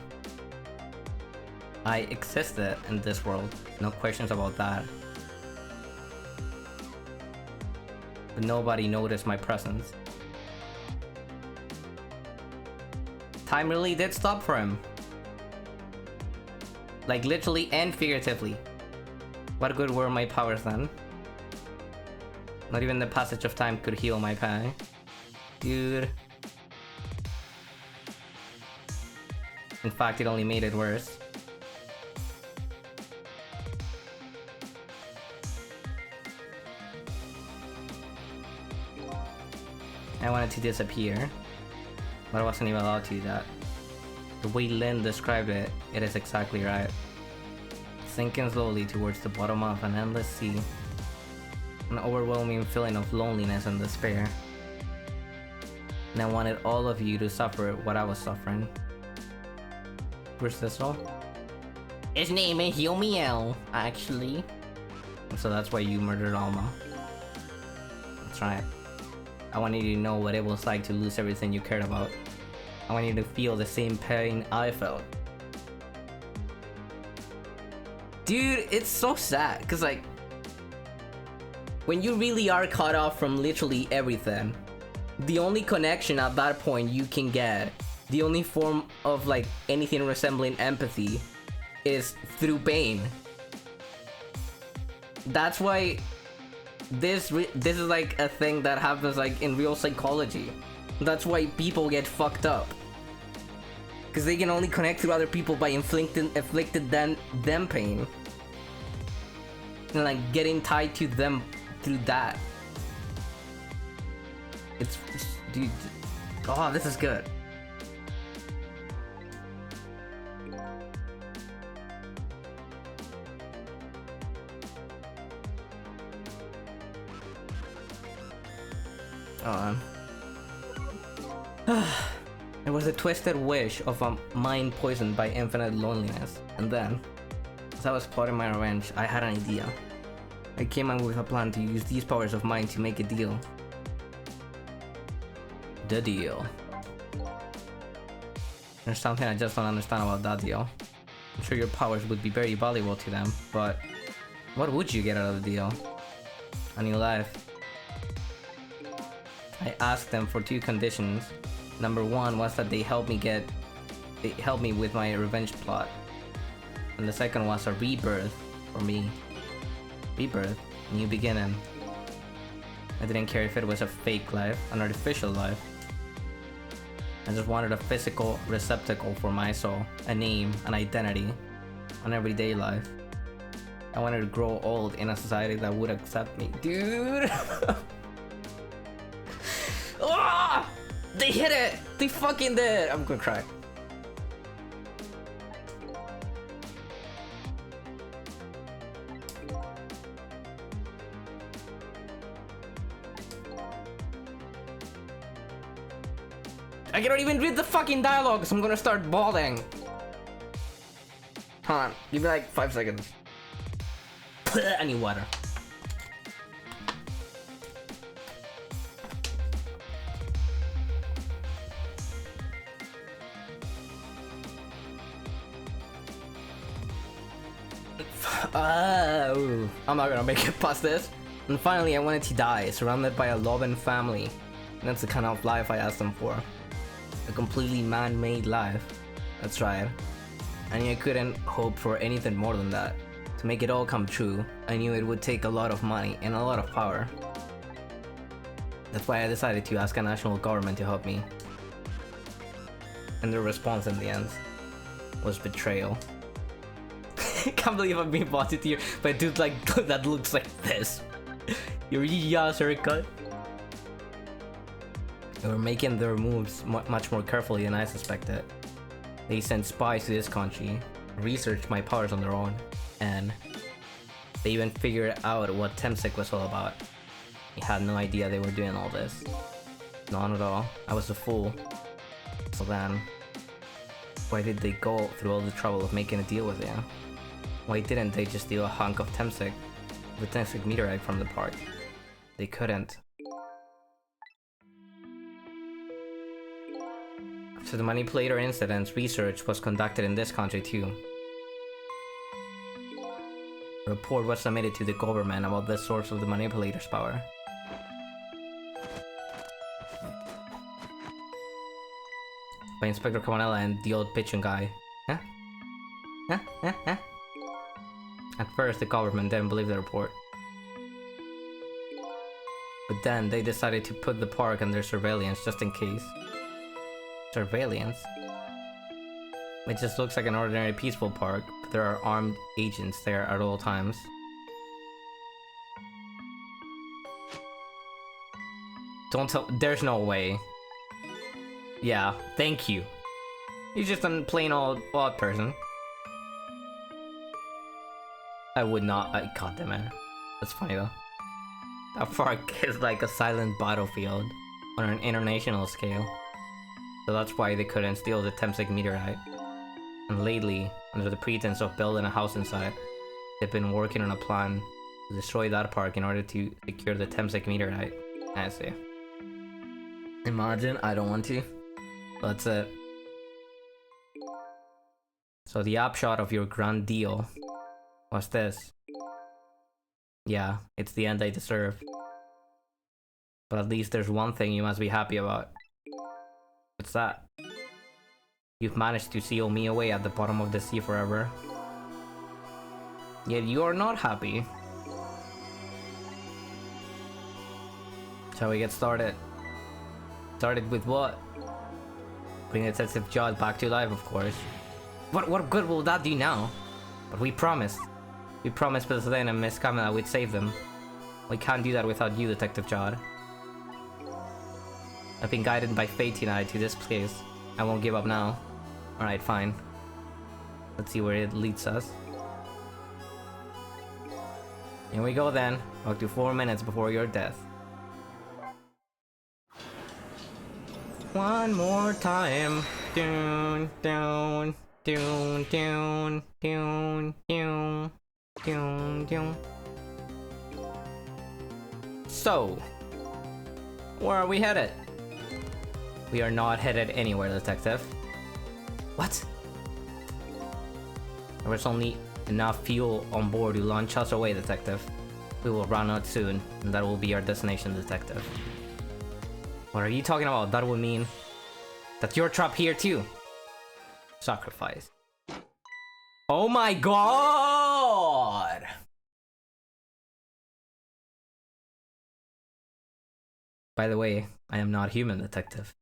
Speaker 1: I existed in this world, no questions about that. but nobody noticed my presence. Time really did stop for him. Like literally and figuratively. What good were my powers then? Not even the passage of time could heal my pain. Dude. In fact, it only made it worse. I wanted to disappear, but I wasn't even allowed to do that. The way Lynn described it, it is exactly right. Sinking slowly towards the bottom of an endless sea. An overwhelming feeling of loneliness and despair. And I wanted all of you to suffer what I was suffering. Where's this all? His name is Yomiel, actually. So that's why you murdered Alma. That's right. I wanted you to know what it was like to lose everything you cared about. I want you to feel the same pain I felt. Dude, it's so sad, cause like, when you really are cut off from literally everything, the only connection at that point you can get, the only form of like anything resembling empathy, is through pain. That's why this is like a thing that happens like in real psychology. That's why people get fucked up, because they can only connect to other people by inflicted them pain, and like getting tied to them through that. It's dude. Oh, this is good. It was a twisted wish of a mind poisoned by infinite loneliness. And then, as I was plotting my revenge, I had an idea. I came up with a plan to use these powers of mine to make a deal. The deal. There's something I just don't understand about that deal. I'm sure your powers would be very valuable to them, but what would you get out of the deal? A new life. I asked them for two conditions. Number one was that they help me with my revenge plot. And the second was a rebirth for me. Rebirth, new beginning. I didn't care if it was a fake life, an artificial life. I just wanted a physical receptacle for my soul, a name, an identity, an everyday life. I wanted to grow old in a society that would accept me. Dude! Ah! They hit it! They fucking did! I'm gonna cry. I cannot even read the fucking dialogue, so I'm gonna start bawling. Hold on, give me like 5 seconds. I need water. I'm not gonna make it past this. And finally, I wanted to die, surrounded by a loving family. And that's the kind of life I asked them for. A completely man-made life. That's right. I knew I couldn't hope for anything more than that. To make it all come true, I knew it would take a lot of money and a lot of power. That's why I decided to ask a national government to help me. And their response in the end was betrayal. I can't believe I'm being bonded here by a dude like that looks like this. Your ass haircut. They were making their moves much more carefully than I suspected. They sent spies to this country, researched my powers on their own, and they even figured out what Temsik was all about. I had no idea they were doing all this. Not at all. I was a fool. So then, why did they go through all the trouble of making a deal with you? Why didn't they just steal a hunk of Temsik, the Temsik meteorite from the park? They couldn't. After the manipulator incidents, research was conducted in this country too. A report was submitted to the government about the source of the manipulator's power. by Inspector Cabanela and the old pigeon guy. Huh? Huh? Huh? Huh? At first, the government didn't believe the report. But then, they decided to put the park under surveillance just in case. Surveillance? It just looks like an ordinary peaceful park, but there are armed agents there at all times. Don't tell- there's no way. Yeah, thank you. He's just a plain old person. I would not- god damn it. That's funny though. That park is like a silent battlefield on an international scale. So that's why they couldn't steal the Temsek meteorite. And lately, under the pretense of building a house inside, they've been working on a plan to destroy that park in order to secure the Temsek meteorite. I see. Imagine, I don't want to. That's it. So the upshot of your grand deal was this. Yeah, it's the end I deserve. But at least there's one thing you must be happy about. What's that? You've managed to seal me away at the bottom of the sea forever. Yet you are not happy. Shall we get started? Started with what? Bring Detective Judd back to life, of course. What good will that do now? But we promised. We promised Miss Lane and Miss Camilla we'd save them. We can't do that without you, Detective Judd. I've been guided by fate tonight to this place. I won't give up now. Alright, fine. Let's see where it leads us. Here we go then. Up to 4 minutes before your death. One more time. Doon, down, doon, down, doon, down, doon, down. So, where are we headed? We are not headed anywhere, Detective. What? There was only enough fuel on board to launch us away, Detective. We will run out soon, and that will be our destination, Detective. What are you talking about? That would mean that you're trapped here too. Sacrifice. Oh my god! By the way, I am not human, Detective.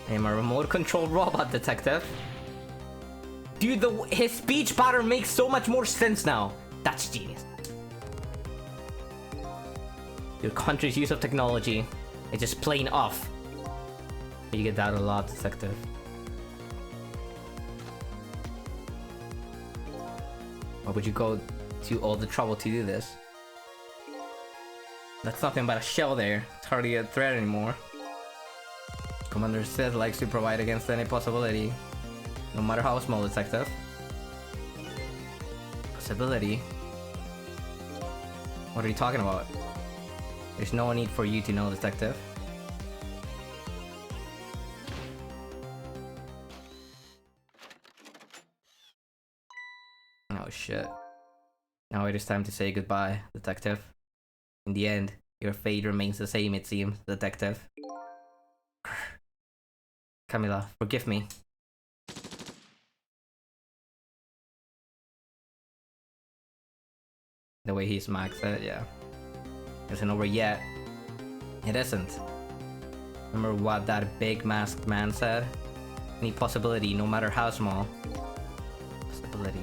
Speaker 1: I am a remote control robot, Detective. Dude, his speech pattern makes so much more sense now. That's genius. Your country's use of technology is just plain off. You get that a lot, Detective. Why would you go to all the trouble to do this? That's nothing but a shell there. It's hardly a threat anymore. Commander Sith likes to provide against any possibility, no matter how small, Detective. Possibility? What are you talking about? There's no need for you to know, Detective. Oh shit. Now it is time to say goodbye, Detective. In the end, your fate remains the same, it seems, Detective. Camilla, forgive me. The way he smacks it, yeah. Isn't over yet. It isn't. Remember what that big masked man said? Any possibility, no matter how small. Possibility.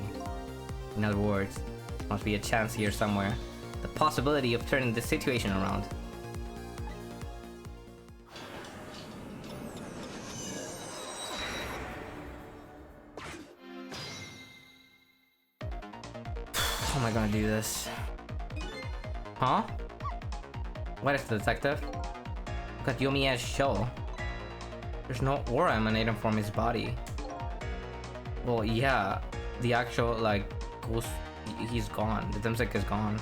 Speaker 1: In other words, there must be a chance here somewhere. The possibility of turning the situation around. How am I gonna do this? Huh? What is the Detective? Look at Yomiya's show. There's no aura emanating from his body. Well, yeah, the actual, like, ghost, he's gone. The Temsek is gone.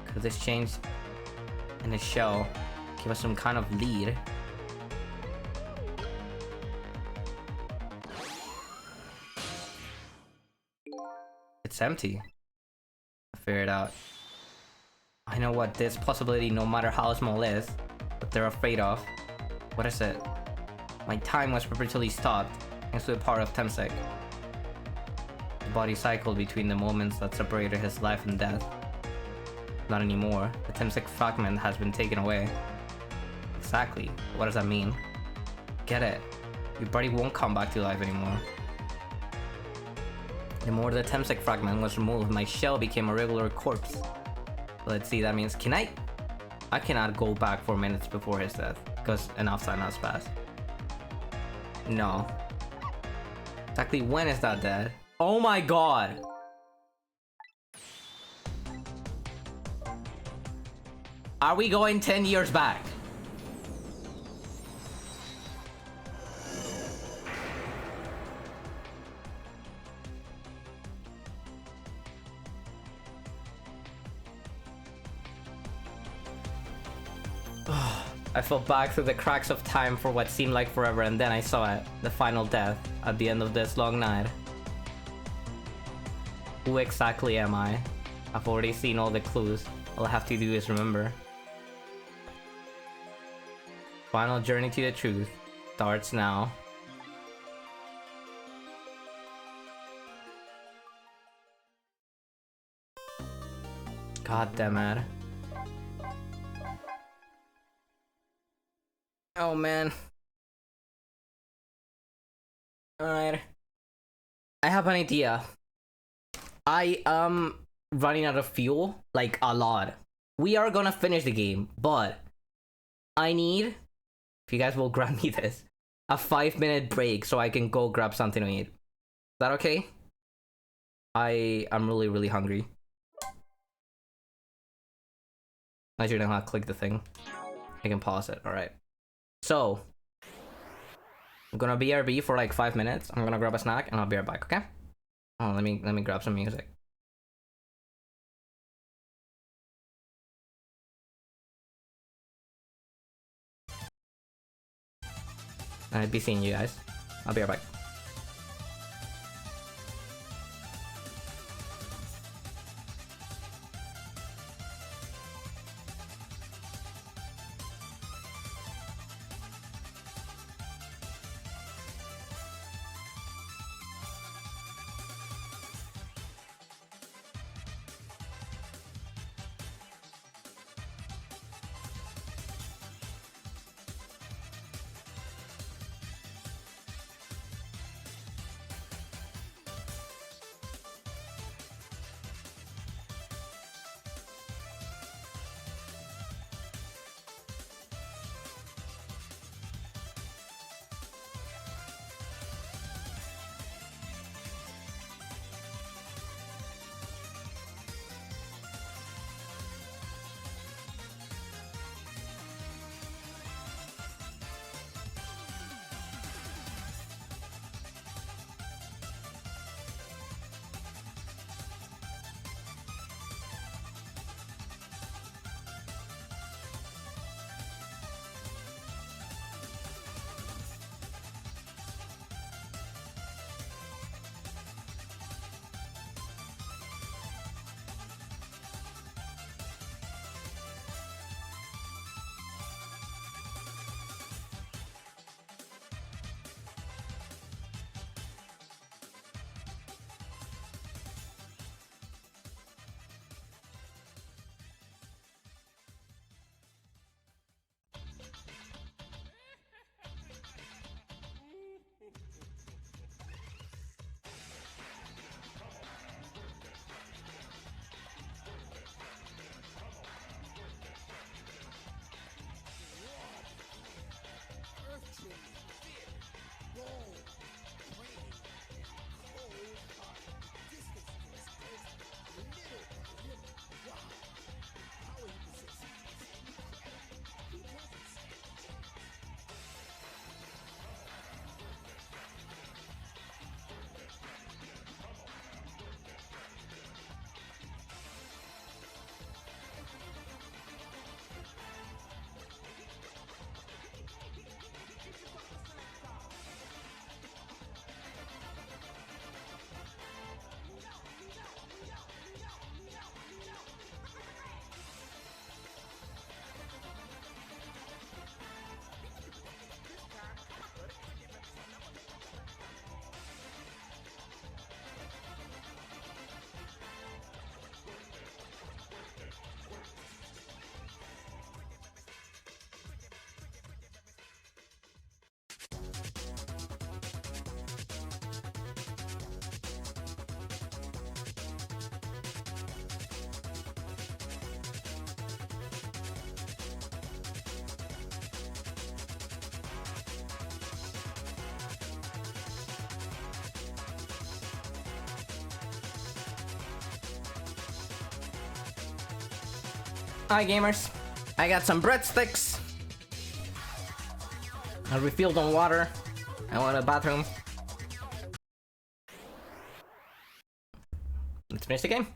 Speaker 1: Could this change in his shell give us some kind of lead? It's empty. I figured it out. I know what this possibility, no matter how small, is, but they're afraid of. What is it? My time was perpetually stopped thanks to the power of Temsec. The body cycled between the moments that separated his life and death. Not anymore. The Temsec fragment has been taken away. Exactly. What does that mean? Get it. Your body won't come back to life anymore. The more the Temsec fragment was removed, my shell became a regular corpse. Let's see, that means I cannot go back 4 minutes before his death, because enough time has passed. No. Exactly when is that dead? Oh my god! Are we going 10 years back? I fell back through the cracks of time for what seemed like forever, and then I saw it. The final death at the end of this long night. Who exactly am I? I've already seen all the clues. All I have to do is remember. Final journey to the truth starts now. God damn it. Oh man. Alright. I have an idea. I am running out of fuel, like a lot. We are gonna finish the game, but I need, if you guys will grant me this, a 5-minute break so I can go grab something to eat. Is that okay? I am really hungry. I should know how to click the thing. I can pause it, alright. So, I'm gonna BRB for like 5 minutes. I'm gonna grab a snack and I'll be right back, okay? Oh, let me grab some music. I'll be seeing you guys. I'll be right back. Hi gamers. I got some breadsticks. I refilled on water. I want a bathroom. Let's finish the game.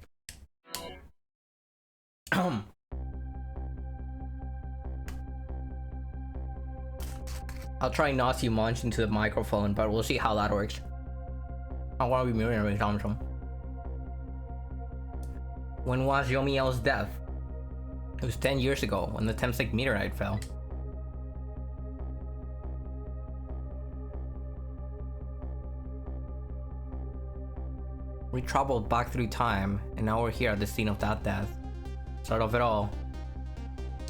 Speaker 1: I'll try not to munch into the microphone, but we'll see how that works. I want to be mirroring from. When was Yomiel's death? It was 10 years ago when the Temsek meteorite fell. We traveled back through time, and now we're here at the scene of that death. Start of it all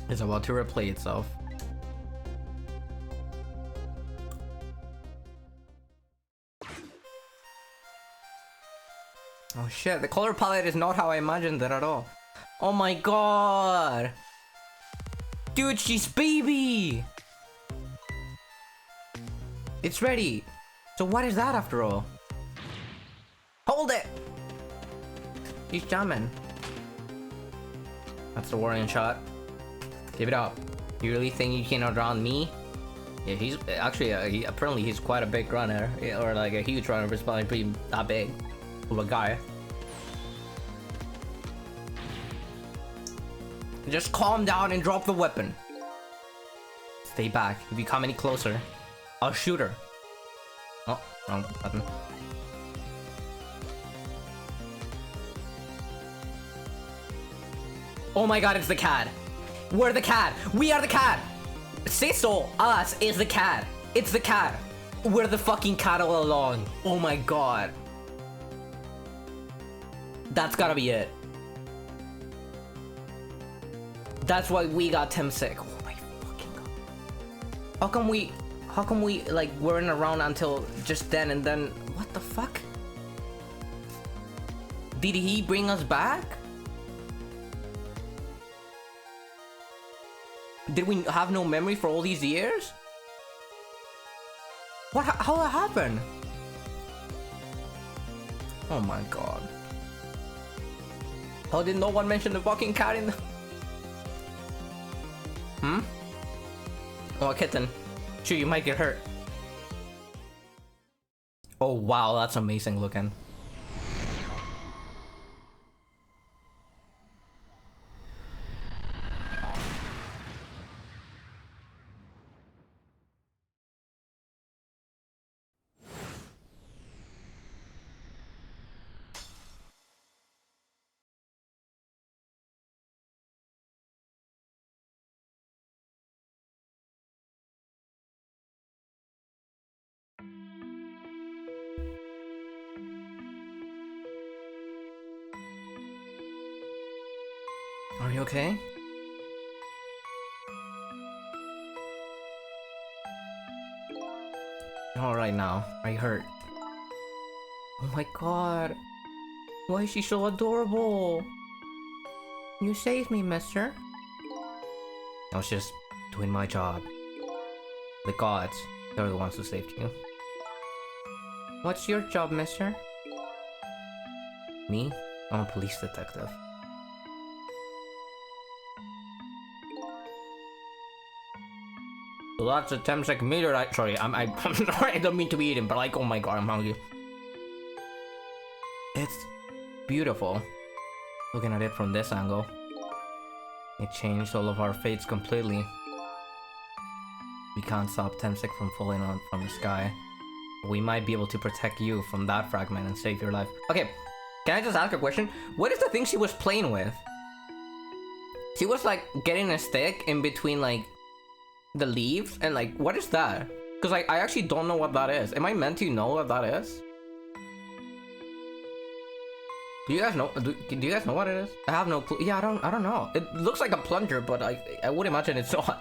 Speaker 1: is about to replay itself. Oh shit, the color palette is not how I imagined it at all. Oh my god! Dude, she's baby! It's ready! So what is that after all? Hold it! She's jamming. That's the warning shot. Give it up. You really think you can outrun me? Yeah, he's actually, apparently he's quite a big runner. Or like a huge runner, but it's probably pretty that big of a guy. Just calm down and drop the weapon. Stay back. If you come any closer, I'll shoot her. Oh, wrong button. Oh my god, it's the cat. We're the cat. We are the cat. Cecil, us, is the cat. It's the cat. We're the fucking cat all along. Oh my god. That's gotta be it. That's why we got Temsek. Oh my fucking god. How come we like weren't around until just then and then what the fuck? Did he bring us back? Did we have no memory for all these years? What? How that happened? Oh my god. How did no one mention the fucking cat in the... Hmm? Oh, a kitten. Sure, you might get hurt. Oh wow, that's amazing looking. Are you okay? Alright now, are you hurt? Oh my god. Why is she so adorable? You saved me, mister. I was just doing my job. The gods, they're the ones who saved you. What's your job, mister? Me? I'm a police detective. So that's a Temsek meteorite. Sorry, I'm sorry, I don't mean to be eating, but like, oh my god, I'm hungry. It's beautiful. Looking at it from this angle, it changed all of our fates completely. We can't stop Temsek from falling on from the sky. We might be able to protect you from that fragment and save your life. Okay, can I just ask a question? What is the thing she was playing with? She was like getting a stick in between like the leaves and like, what is that? Because like I actually don't know what that is. Am I meant to know what that is? Do you guys know? Do you guys know what it is? I have no clue. Yeah, I don't know. It looks like a plunger, but I would imagine it's not.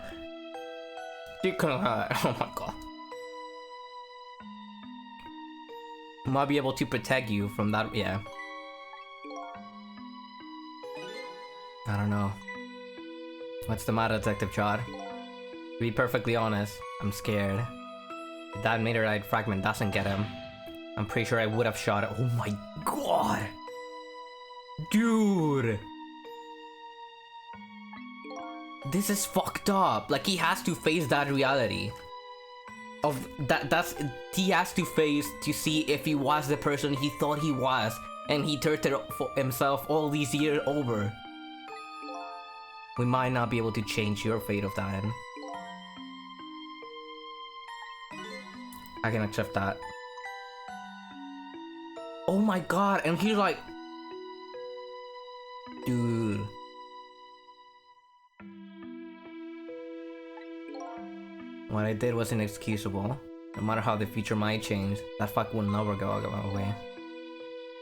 Speaker 1: You couldn't have. Oh my god. Might be able to protect you from that. Yeah. I don't know. What's the matter, Detective Chad? To be perfectly honest, I'm scared. If that meteorite fragment doesn't get him, I'm pretty sure I would have shot it. Oh my god! Dude! This is fucked up. Like, he has to face that reality. Of that's he has to face to see if he was the person he thought he was, and he turned it for himself all these years over. We might not be able to change your fate of that. I can accept that. Oh my god, and he's like, dude. What I did was inexcusable. No matter how the future might change, that fuck will never go away.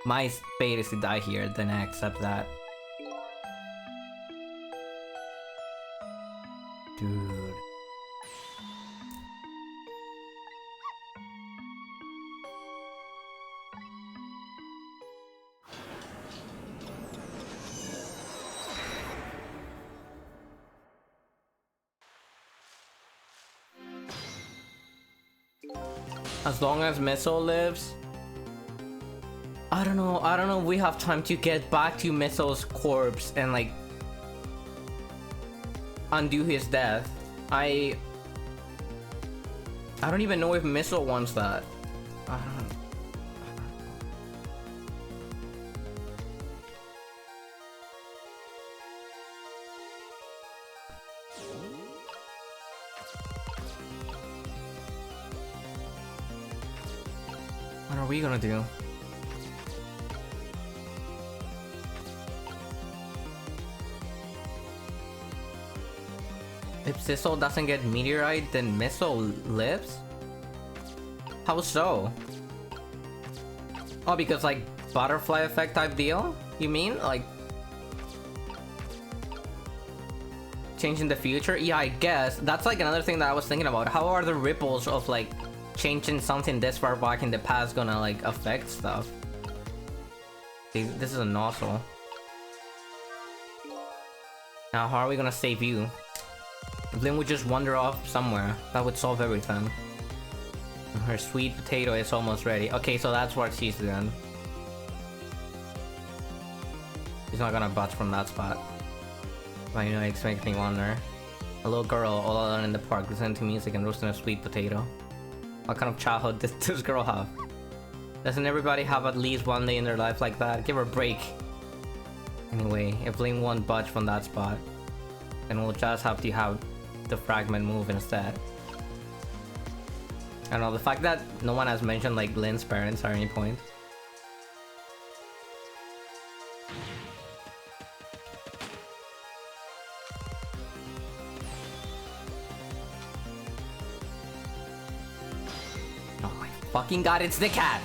Speaker 1: My fate is to die here, then I accept that. Dude. As long as Miso lives, I don't know if we have time to get back to Miso's corpse and like undo his death. I don't even know if Miso wants that. I What are we gonna do? If Sizzle doesn't get meteorite, then Miso lives? How so? Oh, because like butterfly effect type deal? You mean? Like changing the future? Yeah, I guess. That's like another thing that I was thinking about. How are the ripples of like changing something this far back in the past gonna like affect stuff? See, this is a nozzle. Now how are we gonna save you? If Lynn would just wander off somewhere, that would solve everything. Her sweet potato is almost ready. Okay, so that's what she's doing. She's not gonna budge from that spot. But you know, it makes me wonder. A little girl all alone in the park listening to music and roasting a sweet potato. What kind of childhood does this girl have? Doesn't everybody have at least one day in their life like that? Give her a break. Anyway, if Link won't budge from that spot, then we'll just have to have the fragment move instead. I don't know, the fact that no one has mentioned like Lynn's parents at any point. Oh my fucking god, it's the cat!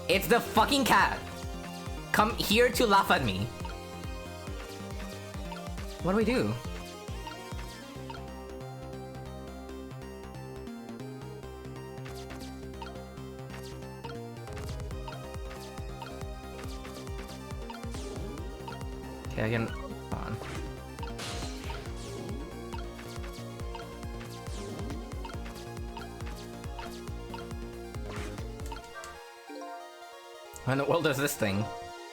Speaker 1: It's the fucking cat! Come here to laugh at me. What do we do? Okay, I can... on. How in the world is this thing?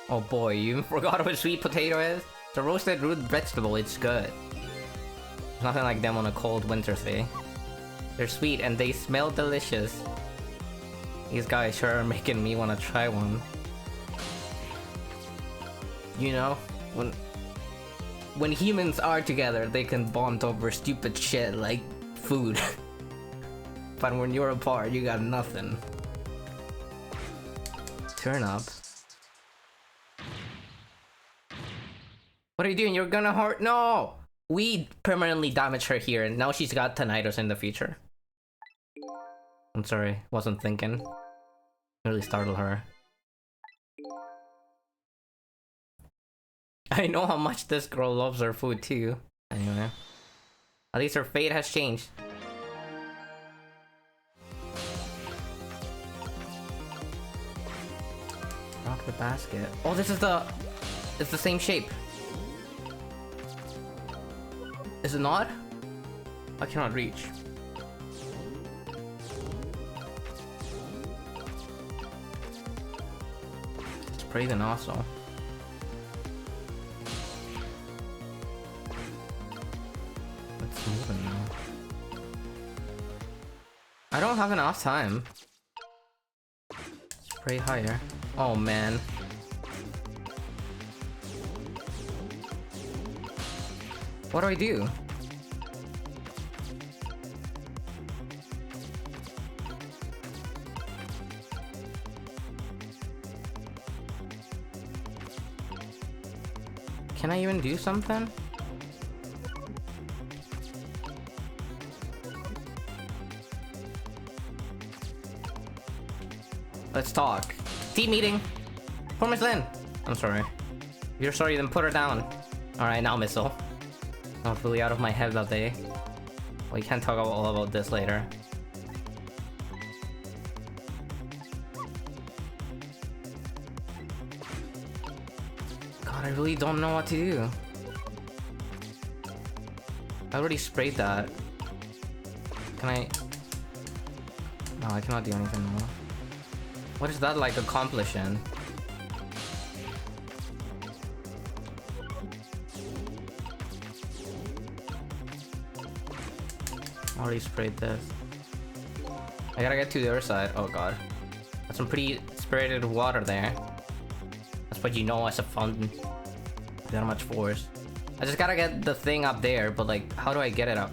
Speaker 1: Oh boy, you even forgot what sweet potato is? It's a roasted root vegetable, it's good. There's nothing like them on a cold winter day. They're sweet and they smell delicious. These guys sure are making me want to try one. You know, when humans are together, they can bond over stupid shit like food. But when you're apart, you got nothing. Turn up. What are you doing? You're gonna hurt? No! We permanently damaged her here, and now she's got Nitos in the future. I'm sorry, wasn't thinking. Really startled her. I know how much this girl loves her food too. Anyway. At least her fate has changed. Rock the basket. Oh, this is the... It's the same shape. Is it not? I cannot reach. Spray the nozzle. moving now. I don't have enough time. Spray higher. Oh man. What do I do? Can I even do something? Let's talk. Team meeting. Poor Miss Lynn. I'm sorry. If you're sorry, then put her down. Alright, now Missile. I'm fully out of my head that day. We can talk all about this later. God, I really don't know what to do. I already sprayed that. Can I... No, I cannot do anything more. What is that like accomplishing? Already sprayed this. I gotta get to the other side. Oh god. That's some pretty spirited water there. That's what you know as a fountain. That much force. I just gotta get the thing up there, but like, how do I get it up?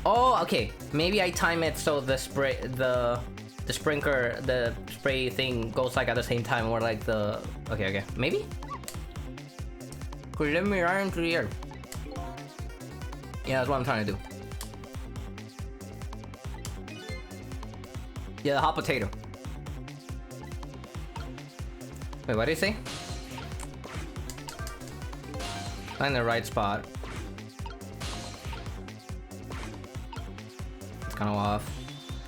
Speaker 1: Oh, okay. Maybe I time it so the spray, the sprinkler, the spray thing goes like at the same time, or like the... Okay. Maybe? Could let me run into the air. Yeah, that's what I'm trying to do. Yeah, the hot potato. Wait, what did he say? Find the right spot. It's kind of off.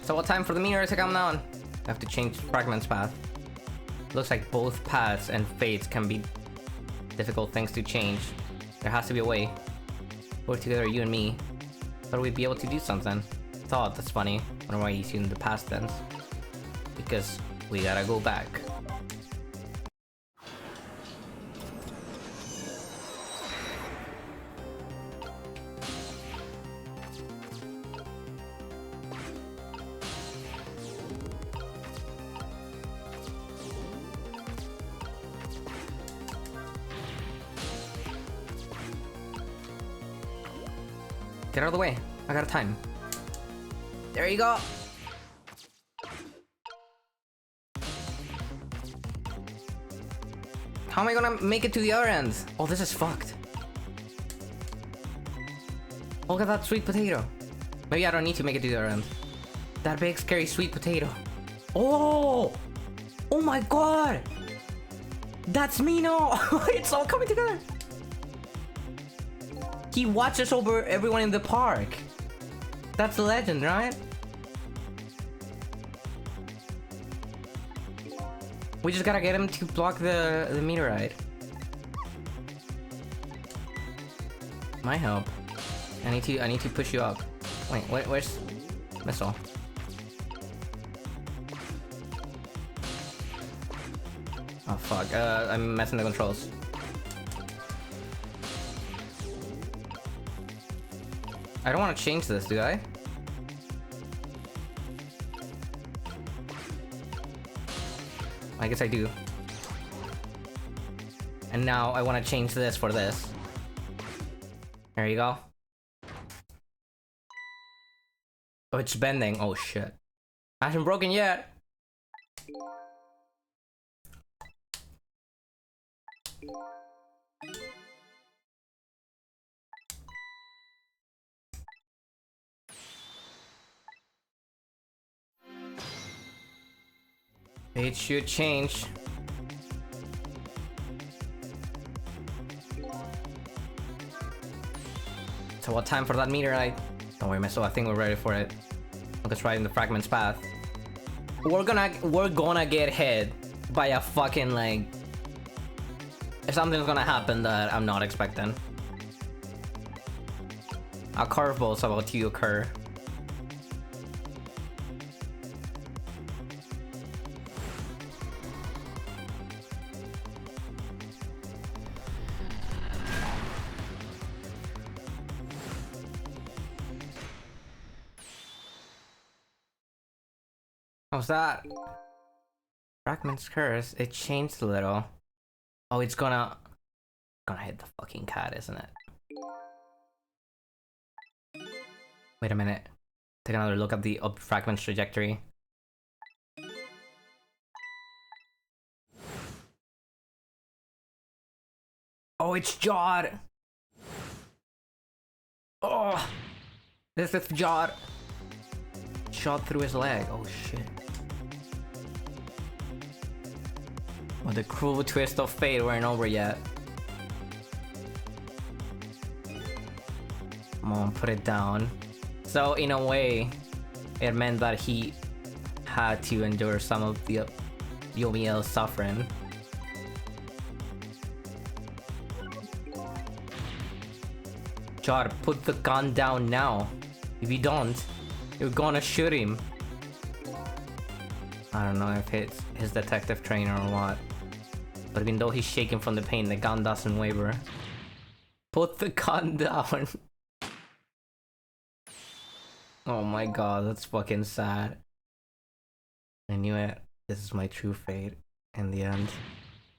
Speaker 1: So what time for the meteor to come down? I have to change Fragment's path. Looks like both paths and fates can be difficult things to change. There has to be a way. Work together, you and me. Thought we'd be able to do something. Thought, that's funny. Wonder why he's using the past tense. Because we gotta go back. Get out of the way. I got time. There you go. How am I gonna make it to the other end? Oh, this is fucked. Look at that sweet potato. Maybe I don't need to make it to the other end. That big scary sweet potato. Oh! Oh my god! That's me now! It's all coming together! He watches over everyone in the park. That's the legend, right? We just gotta get him to block the meteorite. My help. I need to push you up. Wait, where's Missile? Oh fuck, I'm messing the controls. I don't want to change this, do I? I guess I do. And now I want to change this for this. There you go. Oh, it's bending. Oh shit. Hasn't broken yet. It should change. So what time for that meteorite? Don't worry, Missile, I think we're ready for it. Look, it's right in the Fragment's path. We're gonna get hit by a fucking, like... Something's gonna happen that I'm not expecting. A curveball's about to occur. How's that? Fragment's curse. It changed a little. Oh, it's gonna hit the fucking cat, isn't it? Wait a minute. Take another look at the fragment's trajectory. Oh, it's Jod! Oh! This is Jod! Shot through his leg. Oh shit. Oh, the cruel twist of fate weren't over yet. Come on, put it down. So, in a way, it meant that he had to endure some of the Yomiel's suffering. Jod, put the gun down now. If you don't, you're gonna shoot him. I don't know if it's his detective trainer or what. But even though he's shaking from the pain, the gun doesn't waver. Put the gun down. Oh my god, that's fucking sad. I knew it. This is my true fate. In the end,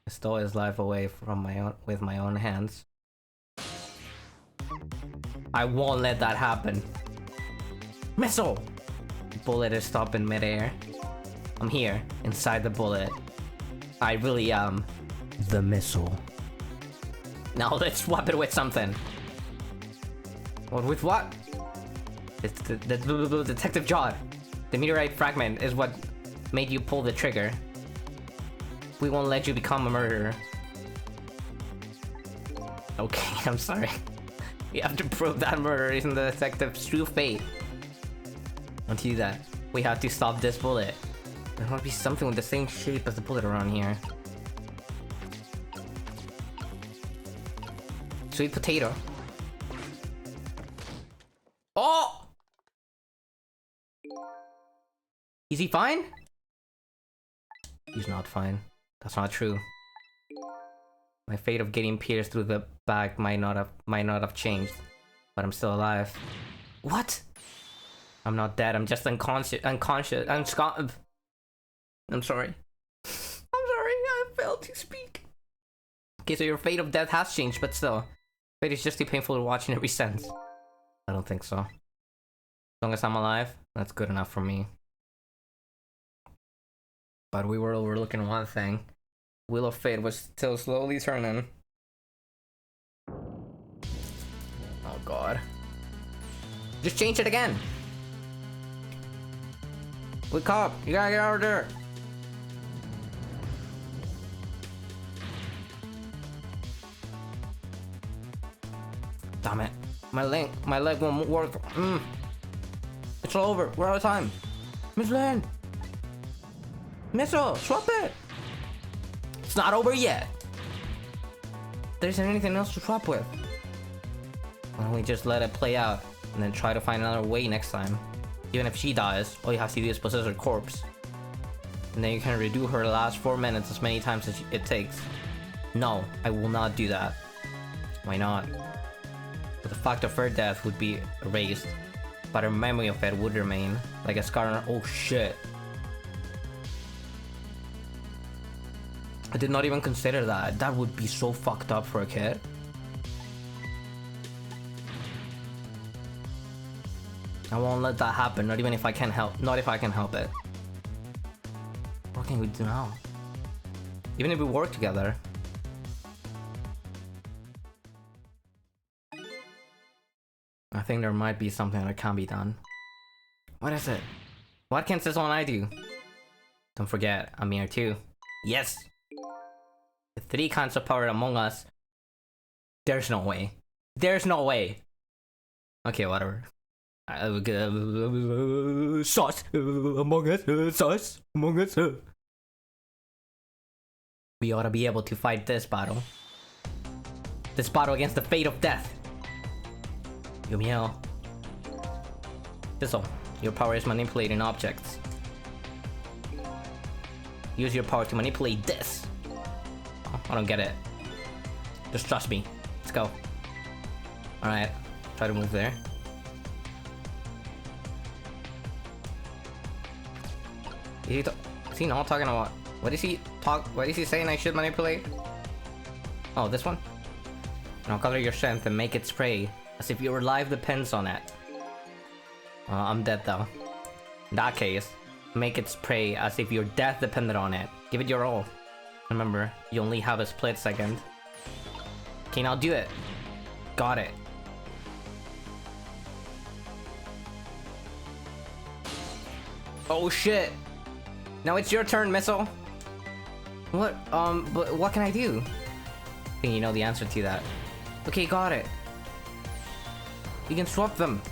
Speaker 1: I stole his life away from with my own hands. I won't let that happen. Missile! The bullet is stopped in midair. I'm here, inside the bullet. I really am the missile. Now let's swap it with something. What with what? It's the Detective Jod. The meteorite fragment is what made you pull the trigger. We won't let you become a murderer. Okay, I'm sorry. We have to prove that murder isn't the detective's true fate. To do that, we have to stop this bullet. There must be something with the same shape as the bullet around here. Sweet potato. Oh! Is he fine? He's not fine. That's not true. My fate of getting pierced through the back might not have changed, but I'm still alive. What? I'm not dead. I'm just unconscious. I'm sorry. I'm sorry. I failed to speak. Okay, so your fate of death has changed, but still, fate is just too painful to watch in every sense. I don't think so. As long as I'm alive, that's good enough for me. But we were overlooking one thing. Wheel of Fate was still slowly turning. Oh god. Just change it again! Wake up! You gotta get out of there! Damn it. My leg won't work. It's all over. We're out of time. Miss Lane! Missile! Swap it! It's not over yet! There isn't anything else to swap with. Why don't we just let it play out and then try to find another way next time? Even if she dies, all you have to do is possess her corpse. And then you can redo her last 4 minutes as many times as it takes. No, I will not do that. Why not? But the fact of her death would be erased, but her memory of it would remain, like a scar on her. Oh shit. I did not even consider that. That would be so fucked up for a kid. I won't let that happen, not even if I can help. Not if I can help it. What can we do now? Even if we work together. I think there might be something that can be done. What is it? What can this one I do? Don't forget, I'm here too. Yes! The 3 kinds of power among us. There's no way. There's no way! Okay, whatever. Sauce among us, sauce among us. We ought to be able to fight this battle. This battle against the fate of death. Yumiel. Thistle, your power is manipulating objects. Use your power to manipulate this. Oh, I don't get it. Just trust me. Let's go. Alright, try to move there. Is he not talking about? What is he talk? What is he saying I should manipulate? Oh, this one? Now color your strength and make it spray as if your life depends on it. I'm dead though. In that case, make it spray as if your death depended on it. Give it your all. Remember, you only have a split second. Okay, now do it. Got it. Oh shit! Now it's your turn, Missile! What? But what can I do? I think you know the answer to that. Okay, got it. You can swap them.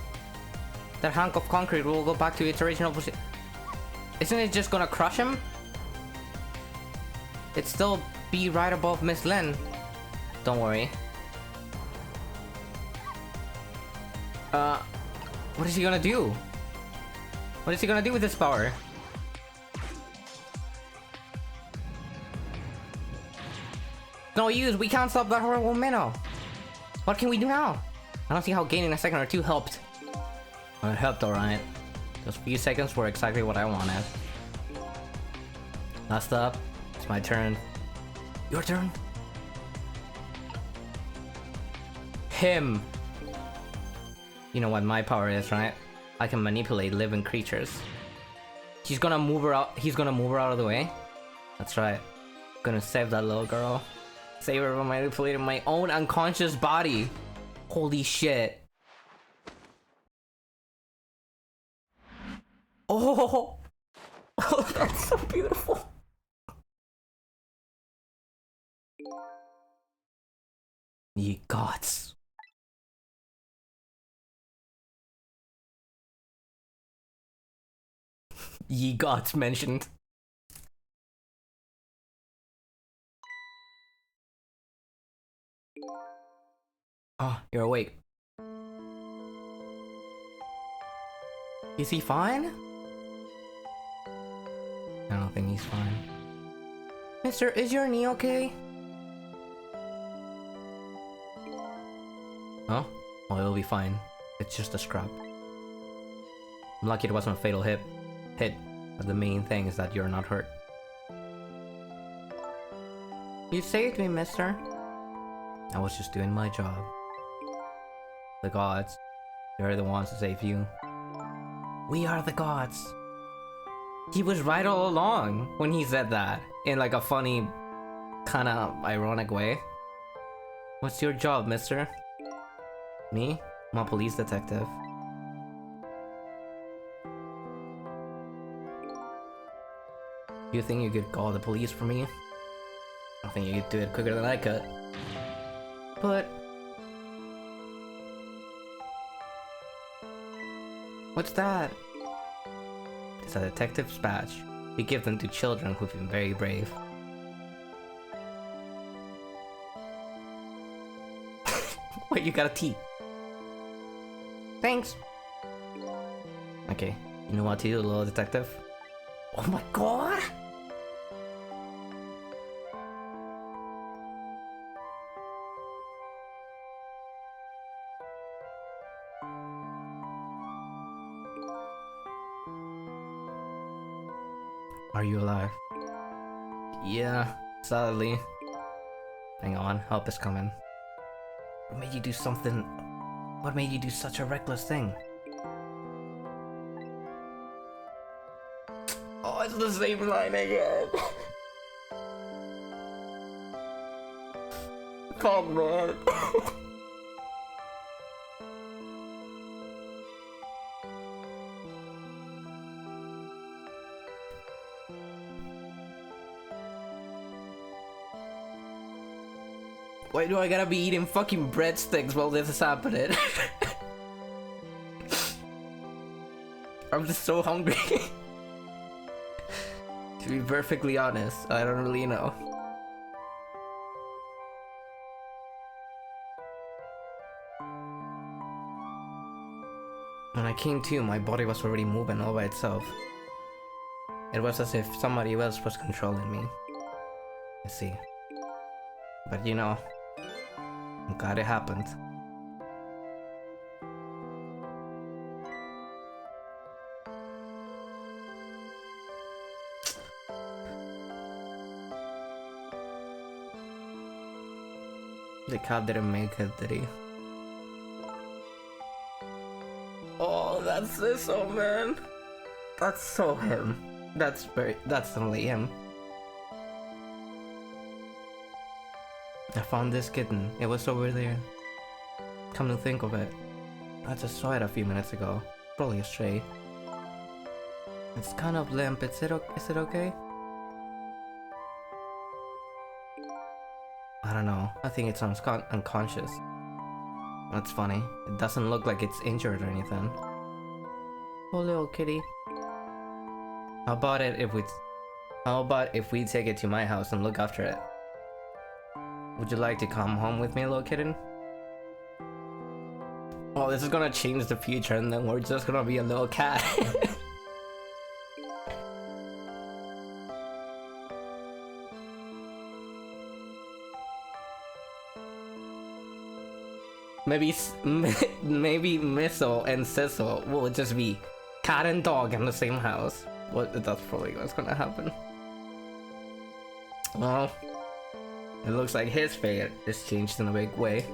Speaker 1: That hunk of concrete will go back to its original position. Isn't it just gonna crush him? It'd still be right above Miss Lin. Don't worry. What is he gonna do? What is he gonna do with this power? No use, we can't stop that horrible minnow. What can we do now? I don't see how gaining a second or two helped. Well, it helped alright. Those few seconds were exactly what I wanted. Last up, it's my turn. Your turn? Him! You know what my power is, right? I can manipulate living creatures. He's gonna move her out. He's gonna move her out of the way. That's right. Gonna save that little girl. Save her from manipulating my own unconscious body. Holy shit. Oh, oh, that's so beautiful. Ye gods. Ye gods mentioned. Oh, you're awake. Is he fine? I don't think he's fine. Mister, is your knee okay? Oh? Oh, it'll be fine. It's just a scrub. I'm lucky it wasn't a fatal hit. But the main thing is that you're not hurt. You saved me, mister. I was just doing my job. The gods, they're the ones to save you. We are the gods. He was right all along when he said that in like a funny, kind of ironic way. What's your job, mister? Me? I'm a police detective. You think you could call the police for me? I think you could do it quicker than I could. But... what's that? It's a detective's badge. We give them to children who've been very brave. Wait, you got a T. Thanks. Okay, you know what to do, little detective? Oh my god! Are you alive? Yeah, sadly. Hang on, help is coming. What made you do something? What made you do such a reckless thing? Oh, it's the same line again. Come on. Why do I gotta be eating fucking breadsticks while this is happening? I'm just so hungry. To be perfectly honest, I don't really know. When I came to, my body was already moving all by itself. It was as if somebody else was controlling me. I see. But you know, I'm glad it happened. The cat didn't make it, did he? Oh, that's this, oh man. That's so him. That's totally him. I found this kitten. It was over there. Come to think of it, I just saw it a few minutes ago. Probably a stray. It's kind of limp. Is it okay? I don't know. I think it's unconscious. That's funny. It doesn't look like it's injured or anything. Oh, little kitty. How about if we take it to my house and look after it? Would you like to come home with me, little kitten? Oh, this is gonna change the future and then we're just gonna be a little cat. Maybe Missile and Cecil will just be cat and dog in the same house. Well, that's probably what's gonna happen. Well, it looks like his fate is changed in a big way.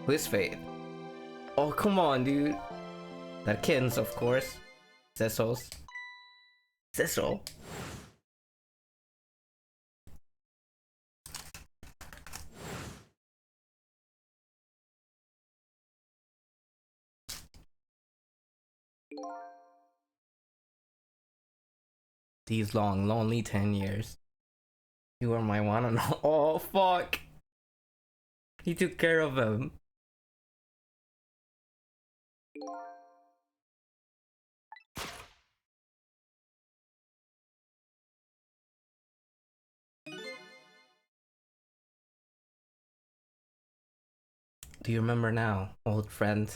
Speaker 1: Whose fate? Oh, come on, dude. That kitten's, of course. Cecil's. Cecil? These long, lonely 10 years. You are my one and all. Oh, fuck. He took care of him. Do you remember now, old friend?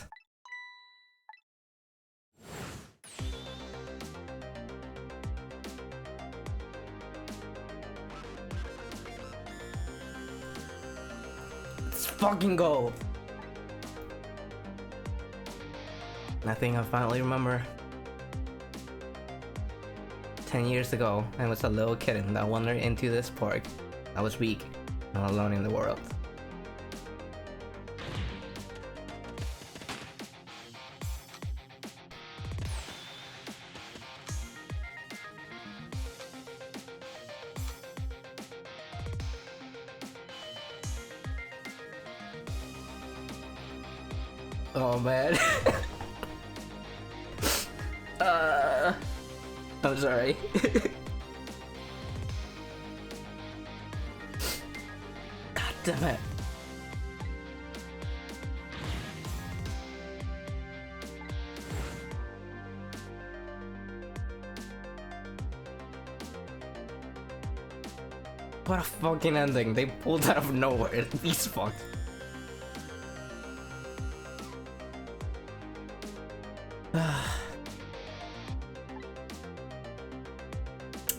Speaker 1: Let's fucking go! I think I finally remember. 10 years ago, I was a little kitten that wandered into this park. I was weak, not alone in the world. Oh man. I'm sorry. God damn it. What a fucking ending. They pulled out of nowhere. He's fucked.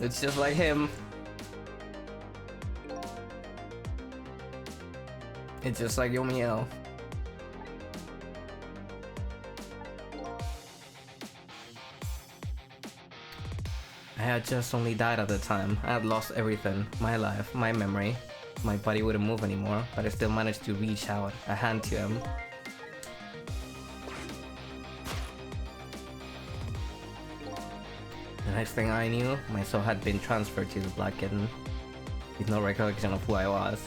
Speaker 1: It's just like him. It's just like Yomiel. I had just only died at the time. I had lost everything. My life, my memory. My body wouldn't move anymore, but I still managed to reach out a hand to him. The next thing I knew, my soul had been transferred to the Black Kitten. With no recollection of who I was.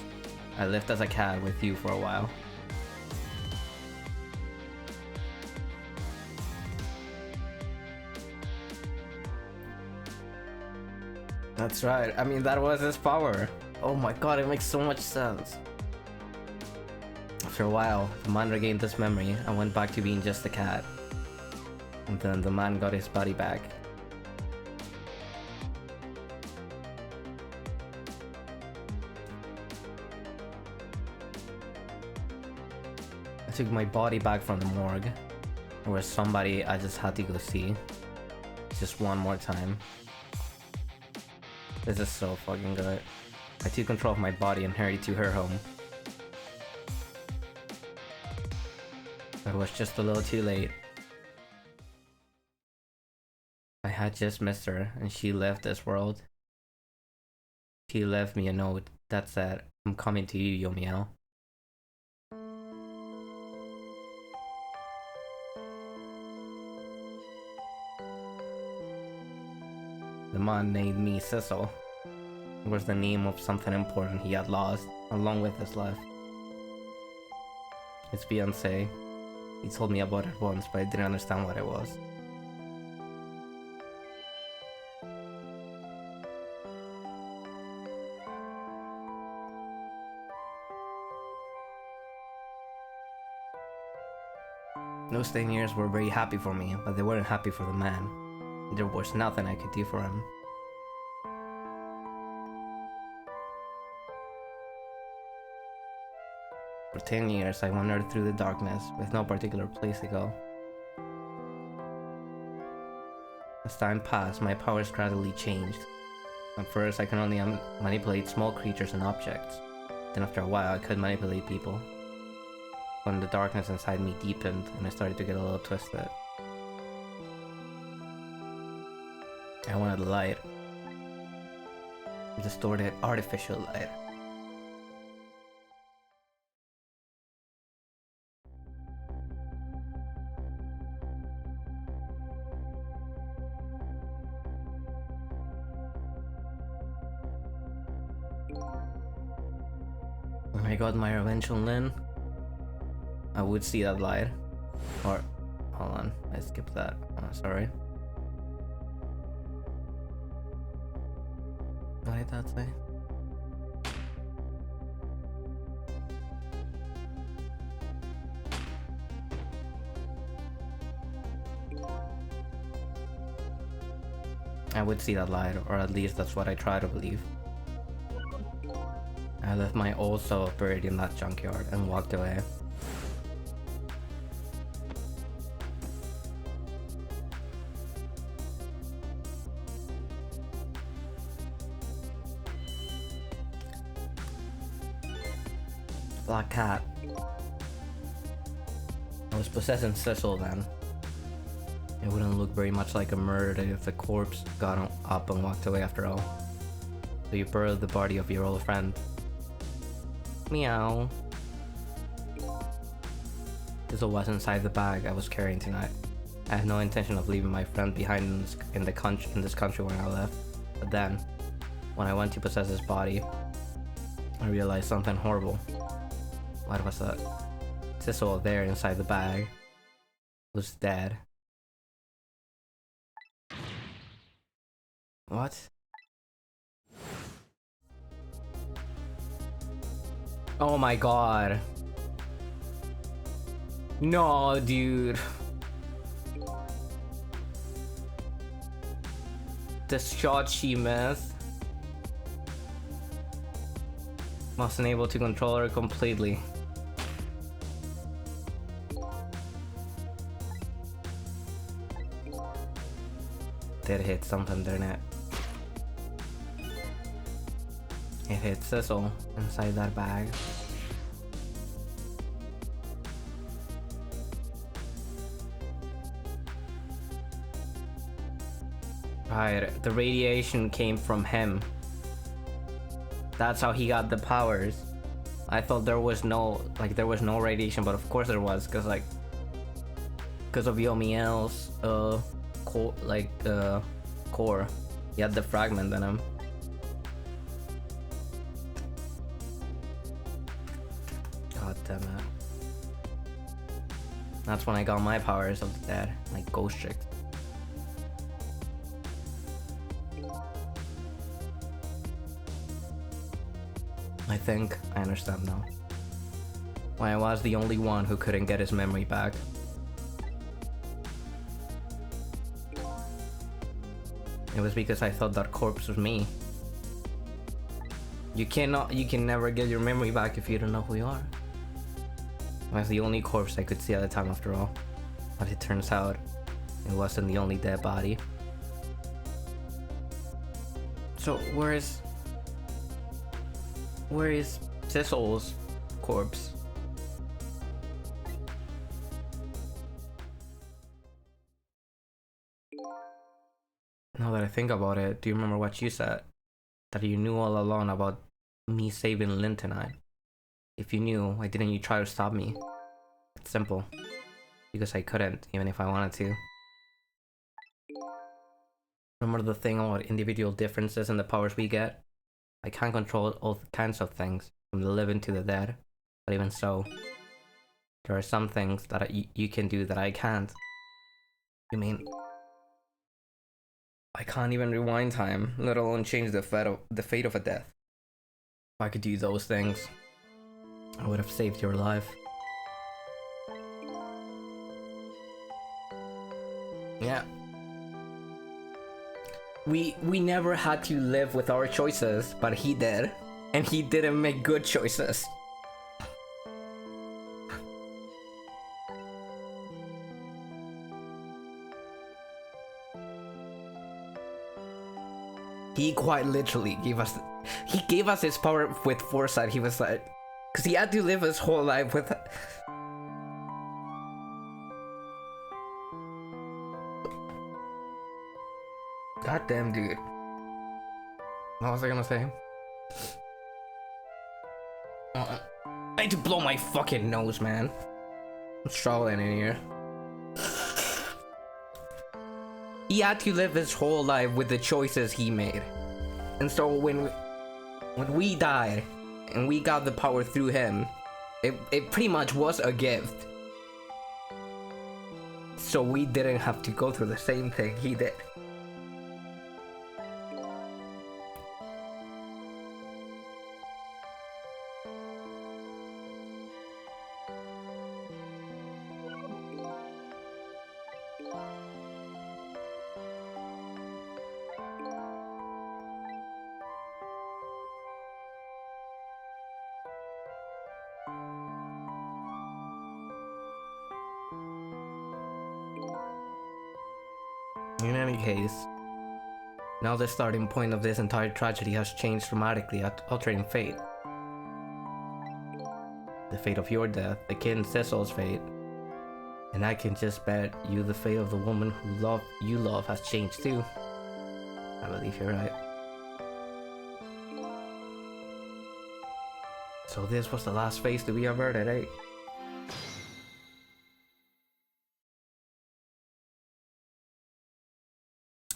Speaker 1: I lived as a cat with you for a while. That's right, I mean that was his power. Oh my god, it makes so much sense. After a while, the man regained his memory and went back to being just a cat. And then the man got his body back. I took my body back from the morgue. There was somebody I just had to go see. Just one more time. This is so fucking good. I took control of my body and hurried to her home. But it was just a little too late. I had just missed her and she left this world. She left me a note that said, "I'm coming to you, Yomiel." The man named me Cecil. It was the name of something important he had lost, along with his life. His fiancée. He told me about it once, but I didn't understand what it was. Those 10 years were very happy for me, but they weren't happy for the man. There was nothing I could do for him. For 10 years, I wandered through the darkness with no particular place to go. As time passed, my powers gradually changed. At first, I could only manipulate small creatures and objects. Then after a while, I could manipulate people. When the darkness inside me deepened and I started to get a little twisted. I wanted light. Distorted, artificial light. When I got my revenge on Lynn, I would see that light. Or, hold on, I skipped that. Oh, sorry. What did that say? I would see that light, or at least that's what I try to believe. I left my old self buried in that junkyard and walked away. Black cat. I was possessing Cecil then. It wouldn't look very much like a murder if the corpse got up and walked away after all. So you buried the body of your old friend. Meow. Cecil was inside the bag I was carrying tonight. I had no intention of leaving my friend behind in this country when I left. But then, when I went to possess his body, I realized something horrible. What was that? Cecil there inside the bag was dead. What? Oh my god. No, dude. The shot she missed. Wasn't able to control her completely. Did hit something, didn't it? It hit Cecil inside that bag. Right, the radiation came from him. That's how he got the powers. I thought there was no radiation, but of course there was, cause of Yomiel's core. He had the fragment in him. God damn it. That's when I got my powers of the dead, like ghost trick. I think I understand now. Why I was the only one who couldn't get his memory back. It was because I thought that corpse was me. You can never get your memory back if you don't know who you are. I was the only corpse I could see at the time after all. But it turns out, it wasn't the only dead body. So where is Cecil's corpse? Now that I think about it, do you remember what you said? That you knew all along about me saving Lynn tonight. If you knew, why didn't you try to stop me? It's simple. Because I couldn't, even if I wanted to. Remember the thing about individual differences in the powers we get? I can't control all kinds of things, from the living to the dead. But even so, there are some things that you can do that I can't. You mean... I can't even rewind time, let alone change the fate of a death. If I could do those things, I would have saved your life. Yeah. We never had to live with our choices, but he did. And he didn't make good choices. He quite literally gave us his power with foresight. He was like, because he had to live his whole life with... God damn, dude. What was I gonna say? I need to blow my fucking nose, man. I'm struggling in here. He had to live his whole life with the choices he made. And so when we died and we got the power through him, it pretty much was a gift. So we didn't have to go through the same thing he did. In any case, now the starting point of this entire tragedy has changed dramatically, altering fate. The fate of your death, the kid Cecil's fate, and I can just bet you the fate of the woman who you love has changed too. I believe you're right. So this was the last face to be averted, eh?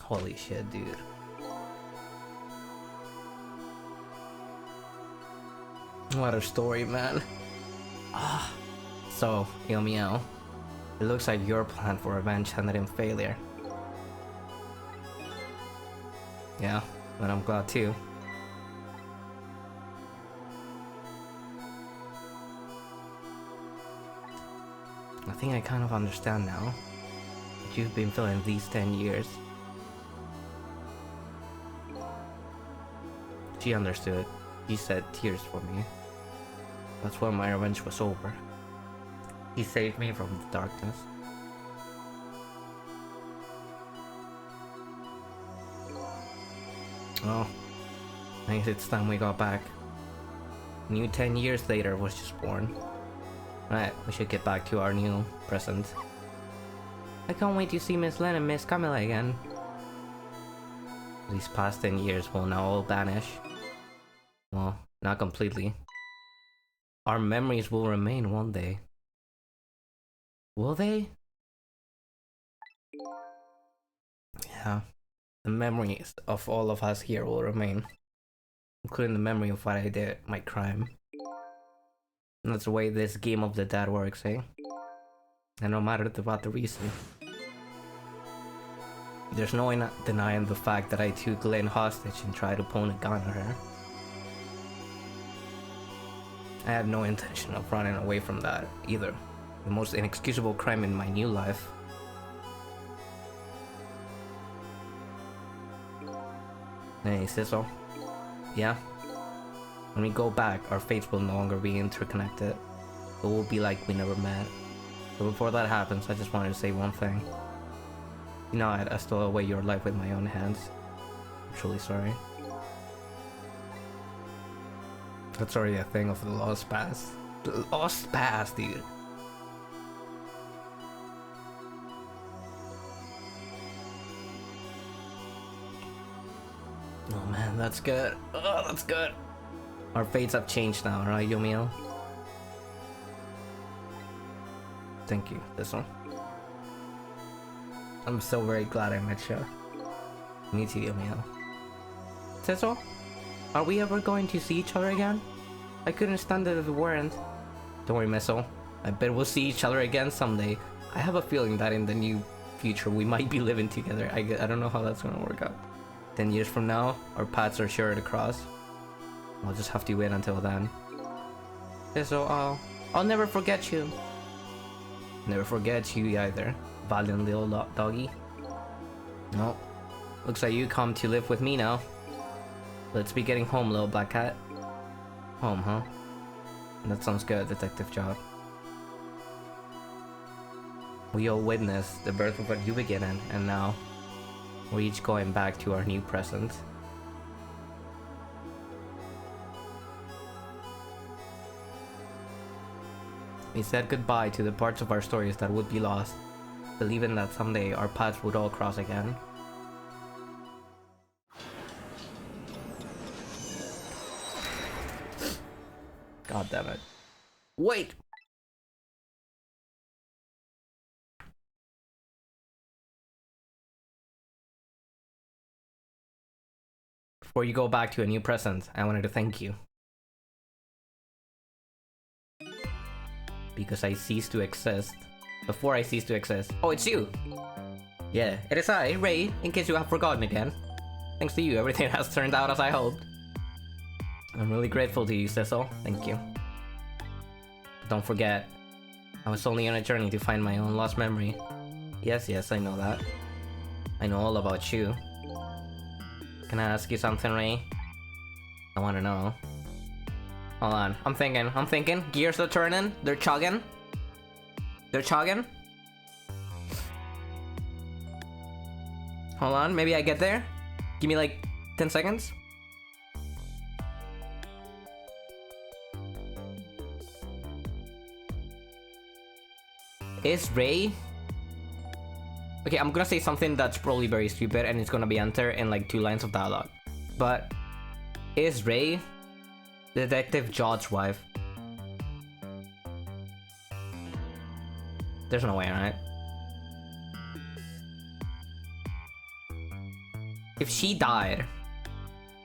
Speaker 1: Holy shit, dude. What a story, man. So, Yo Meow, it looks like your plan for revenge ended in failure. Yeah, but I'm glad too. I think I kind of understand now what you've been feeling these 10 years. She understood. He shed tears for me. That's when my revenge was over. He saved me from the darkness. Well, I guess it's time we got back. New 10 years later was just born. Right, we should get back to our new present. I can't wait to see Miss Len and Miss Camilla again. These past 10 years will now all vanish. Well, not completely. Our memories will remain one day. Will they? Yeah. The memories of all of us here will remain. Including the memory of what I did, my crime. And that's the way this game of the dead works, eh? And no matter about the reason. There's no denying the fact that I took Lynn hostage and tried to point a gun at her. I had no intention of running away from that, either. The most inexcusable crime in my new life. Hey, Cecil. Yeah? When we go back, our fates will no longer be interconnected. It will be like we never met. But before that happens, I just wanted to say one thing. You know, I stole away your life with my own hands. I'm truly sorry. That's already a thing of the lost past. The lost past, dude. Oh man, that's good. Oh, that's good. Our fates have changed now, right, Yomio? Thank you, this one. I'm so very glad I met you. Me too, Yomio. Teso, are we ever going to see each other again? I couldn't stand it if we weren't. Don't worry, Meso. I bet we'll see each other again someday. I have a feeling that in the new future we might be living together. I don't know how that's gonna work out. 10 years from now, our paths are sure to cross. We'll just have to wait until then. Teso, I'll never forget you. Never forget you either, valiant little doggy. No. Looks like you come to live with me now. Let's be getting home, little black cat. Home, huh? That sounds good, Detective Job. We all witnessed the birth of a new beginning, and now we're each going back to our new present. We said goodbye to the parts of our stories that would be lost, believing that someday our paths would all cross again. God damn it. Wait! Before you go back to a new present, I wanted to thank you. Because I ceased to exist. Before I ceased to exist. Oh, it's you! Yeah, it is I, Ray, in case you have forgotten again. Thanks to you, everything has turned out as I hoped. I'm really grateful to you, Cecil. Thank you. But don't forget, I was only on a journey to find my own lost memory. Yes, I know that. I know all about you. Can I ask you something, Ray? I want to know. Hold on, I'm thinking. Gears are turning, they're chugging. Hold on, maybe I get there? Give me like 10 seconds. Is Ray... Okay, I'm gonna say something that's probably very stupid and it's gonna be answered in like 2 lines of dialogue. But... is Ray... Detective Jod's wife? There's no way, right? If she died...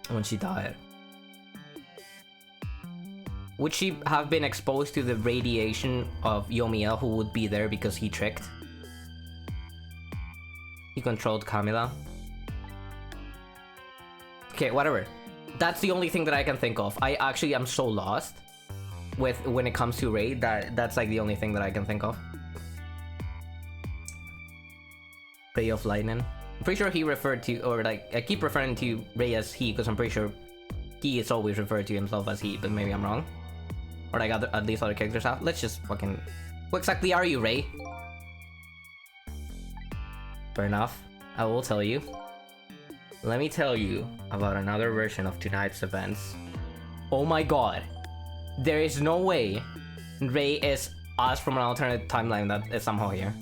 Speaker 1: when she died... would she have been exposed to the radiation of Yomiya, who would be there because he tricked? He controlled Camila. Okay, whatever. That's the only thing that I can think of. I actually am so lost with when it comes to Ray that's like the only thing that I can think of. Ray of Lightning. I'm pretty sure he referred to, or like, I keep referring to Ray as he because I'm pretty sure he is always referred to himself as he, but maybe I'm wrong. Or like at least other characters have. Let's just fucking... Who exactly are you, Ray? Fair enough. I will tell you. Let me tell you about another version of tonight's events. Oh my god. There is no way Ray is us from an alternate timeline that is somehow here.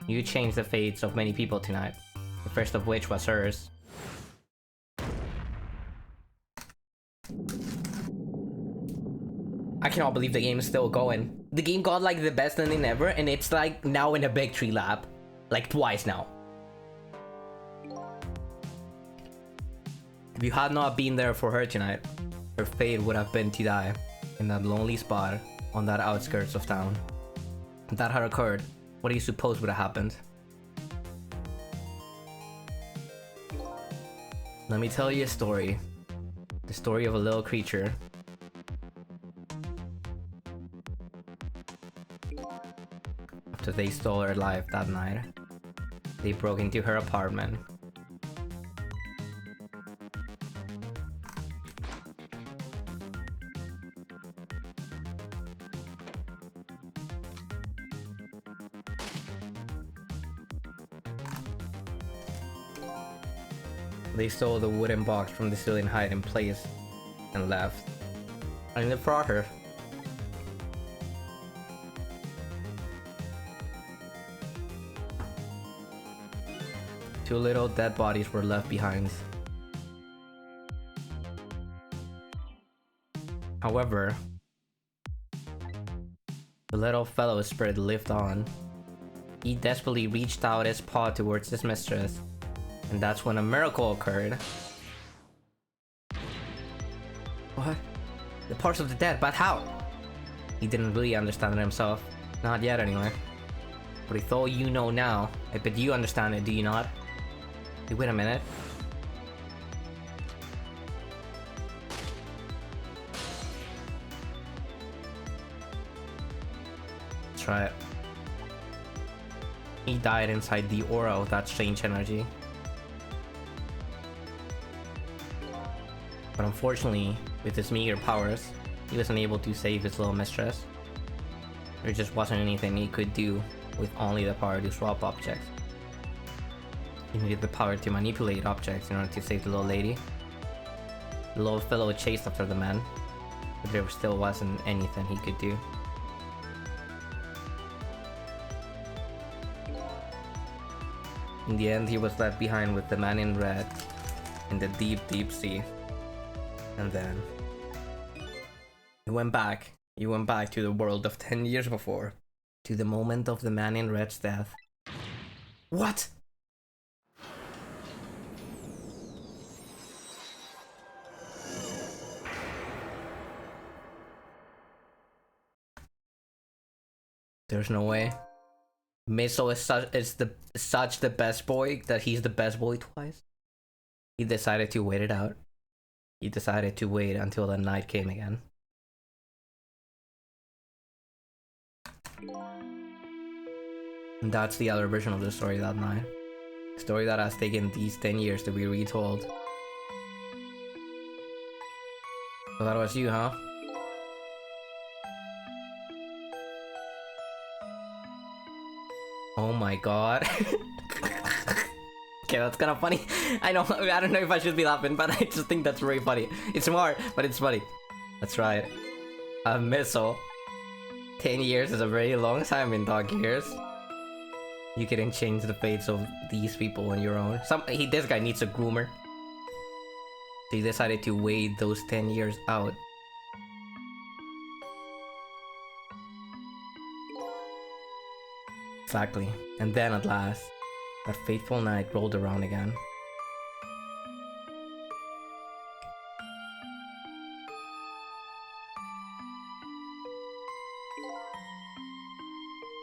Speaker 1: You changed the fates of many people tonight. The first of which was hers. I cannot believe the game is still going. The game got like the best ending ever and it's like now in a victory lap. Like twice now. If you had not been there for her tonight, her fate would have been to die in that lonely spot on that outskirts of town. If that had occurred, what do you suppose would have happened? Let me tell you a story. The story of a little creature. After they stole her life that night, they broke into her apartment. They stole the wooden box from the ceiling hiding place and left. And they brought her. Two little dead bodies were left behind. However, the little fellow's spirit lived on. he desperately reached out his paw towards his mistress. And that's when a miracle occurred. What? The parts of the dead, but how? He didn't really understand it himself. Not yet, anyway. But with all you know now, I bet you understand it, do you not? Hey, wait a minute. Let's try it. He died inside the aura of that strange energy. But unfortunately, with his meager powers, he wasn't able to save his little mistress. There just wasn't anything he could do with only the power to swap objects. He needed the power to manipulate objects in order to save the little lady. The little fellow chased after the man, but there still wasn't anything he could do. In the end, he was left behind with the man in red in the deep, deep sea. And then he went back to the world of 10 years before, to the moment of the man in red's death. What? There's no way. Miso is such the best boy that he's the best boy twice. He decided to wait it out. He decided to wait until the night came again. And that's the other version of the story that night. A story that has taken these 10 years to be retold. So that was you, huh? Oh my god. Okay, that's kind of funny. I don't know if I should be laughing, but I just think that's very funny. It's smart, but it's funny. That's right. A missile. 10 years is a very long time in dog years. You couldn't change the fates of these people on your own. This guy needs a groomer. So he decided to wait those 10 years out. Exactly. And then at last, that fateful night rolled around again.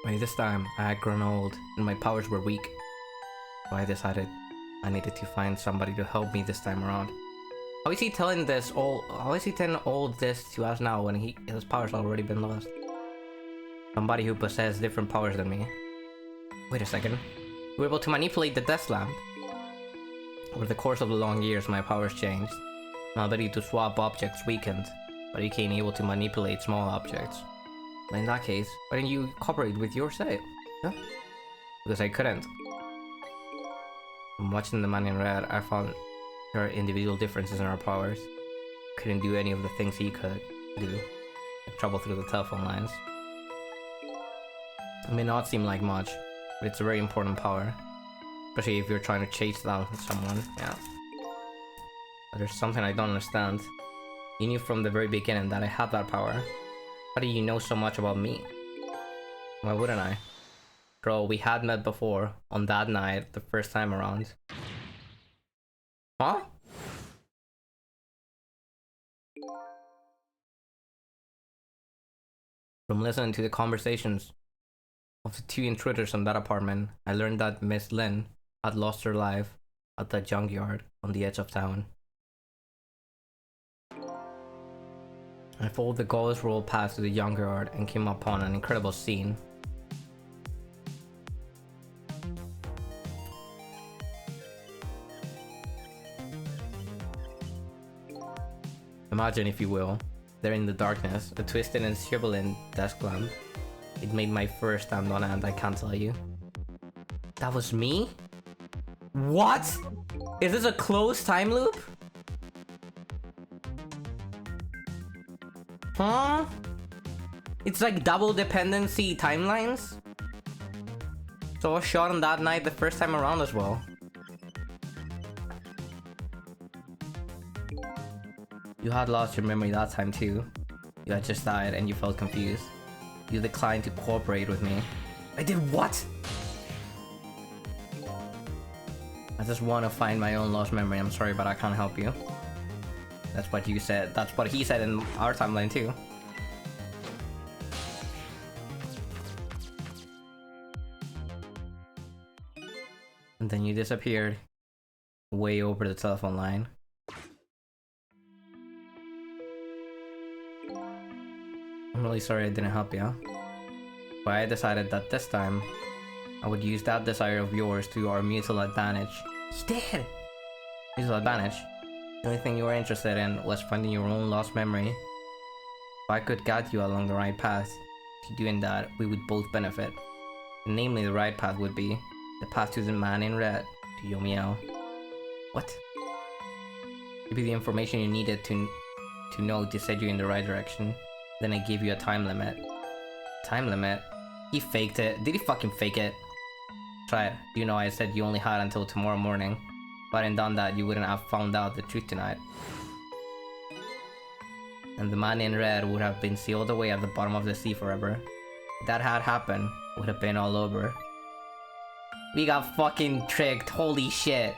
Speaker 1: By this time, I had grown old and my powers were weak. So I decided I needed to find somebody to help me this time around. How is he telling all this to us now when his powers already been lost? Somebody who possesses different powers than me. Wait a second. You were able to manipulate the death lamp. Over the course of the long years, my powers changed. My ability to swap objects weakened, but I became able to manipulate small objects. But in that case, why didn't you cooperate with your side? Huh? Because I couldn't. From watching the man in red, I found there are individual differences in our powers. Couldn't do any of the things he could do. Like trouble through the telephone lines. It may not seem like much, but it's a very important power. Especially if you're trying to chase down someone, yeah. But there's something I don't understand. You knew from the very beginning that I had that power. How do you know so much about me? Why wouldn't I? Bro, we had met before, on that night, the first time around. Huh? From listening to the conversations of the two intruders in that apartment, I learned that Miss Lynn had lost her life at that junkyard on the edge of town. I followed the Gaulish roll path to the junkyard and came upon an incredible scene. Imagine, if you will, there in the darkness, a twisted and shriveling desk lamp. It made my first stand on end, I can't tell you. That was me? What? Is this a closed time loop? Huh? It's like double dependency timelines? So I was shot on that night the first time around as well. You had lost your memory that time too. You had just died and you felt confused. You declined to cooperate with me. I did what? I just want to find my own lost memory. I'm sorry, but I can't help you. That's what you said. That's what he said in our timeline too. And then you disappeared. Way over the telephone line. I'm really sorry I didn't help you. But I decided that this time, I would use that desire of yours to our mutual advantage. He did! Mutual advantage. The only thing you were interested in was finding your own lost memory. If I could guide you along the right path, to doing that, we would both benefit. Namely, the right path would be the path to the man in red, to Yomiao. What? Give you the information you needed to know to set you in the right direction. Then I gave you a time limit. Time limit? He faked it. Did he fucking fake it? Try it. You know I said you only had until tomorrow morning. If I hadn't done that, you wouldn't have found out the truth tonight. And the man in red would have been sealed away at the bottom of the sea forever. If that had happened, it would have been all over. We got fucking tricked. Holy shit.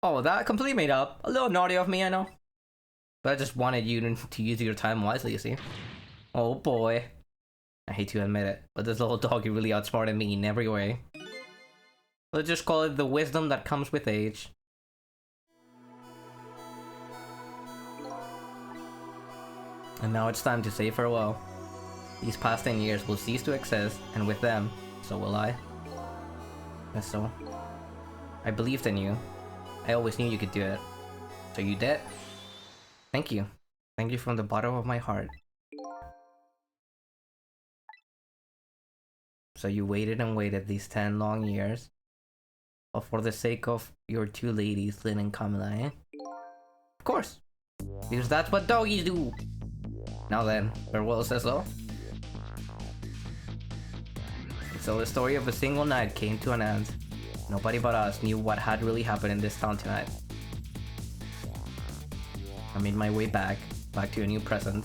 Speaker 1: Oh, that completely made up. A little naughty of me, I know. But I just wanted you to use your time wisely, you see. Oh boy. I hate to admit it, but this little doggy really outsmarted me in every way. Let's just call it the wisdom that comes with age. And now it's time to say farewell. These past 10 years will cease to exist, and with them, so will I. Yes, so. I believed in you. I always knew you could do it. So you did? Thank you. Thank you from the bottom of my heart. So you waited and waited these 10 long years. All for the sake of your two ladies, Lynn and Camilla, eh? Of course. Because that's what doggies do. Now then, farewell, Cecil. So the story of a single night came to an end. Nobody but us knew what had really happened in this town tonight. I made my way back to a new present.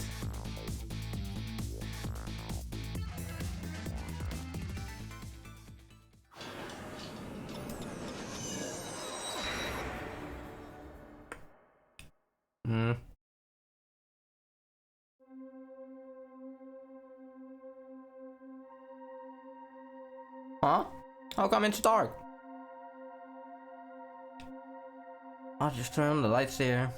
Speaker 1: Huh? How come it's dark? I'll just turn on the lights here.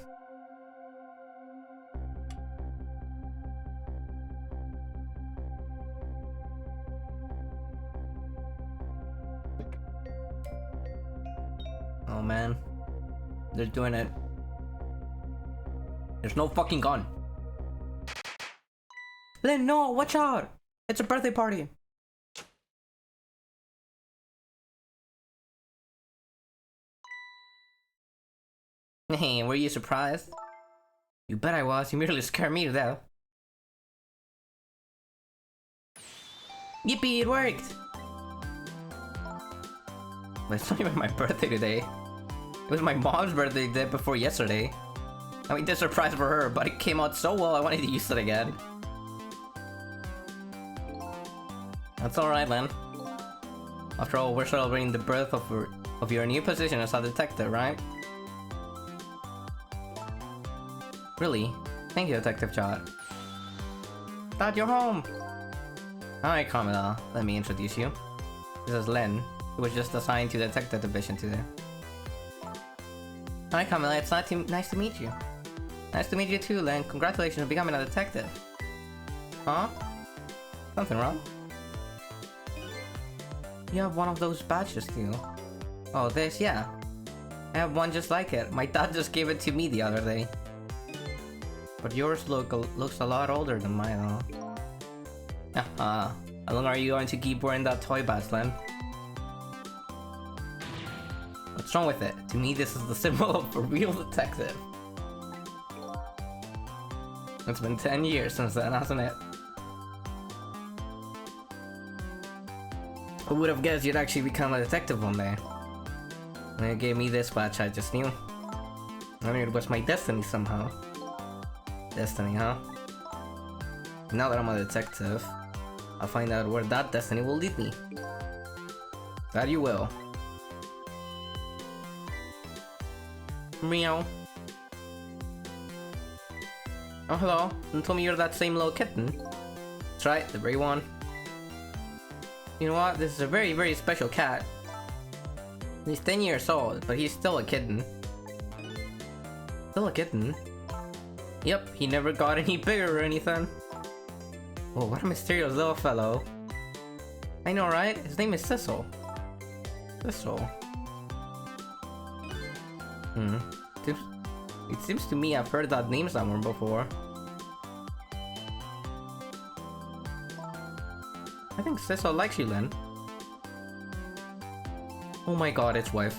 Speaker 1: Oh man. They're doing it. There's no fucking gun. Lynn, no, watch out! It's a birthday party. Hey, were you surprised? You bet I was. You merely scared me to death. Yippee, it worked! But it's not even my birthday today. It was my mom's birthday the day before yesterday. I mean, this surprise for her, but it came out so well I wanted to use it again. That's alright, Lynn. After all, we're celebrating the birth of your new position as a detective, right? Really? Thank you, Detective Chad. Dad, you're home! Hi, Camilla. Let me introduce you. This is Lynn, who was just assigned to the Detective Division today. Hi, Camilla. It's nice to meet you. Nice to meet you too, Lynn. Congratulations on becoming a detective. Huh? Something wrong? You have one of those badges too. Oh, this? Yeah. I have one just like it. My dad just gave it to me the other day. But yours looks a lot older than mine, though. How long are you going to keep wearing that toy badge, Lynn? What's wrong with it? To me, this is the symbol of a real detective. It's been 10 years since then, hasn't it? Who would have guessed you'd actually become a detective one day? When you gave me this badge, I just knew. I mean, it was my destiny somehow. Destiny, huh? Now that I'm a detective, I'll find out where that destiny will lead me. That you will. Meow. Oh, hello. Don't tell me you're that same little kitten. That's right, the very one. You know what? This is a very, very special cat. He's 10 years old, but he's still a kitten. Still a kitten? Yep, he never got any bigger or anything. Oh, what a mysterious little fellow. I know, right? His name is Sissel. Sissel. It seems to me I've heard that name somewhere before. I think Sissel likes you, Lynn. Oh my god, it's wife.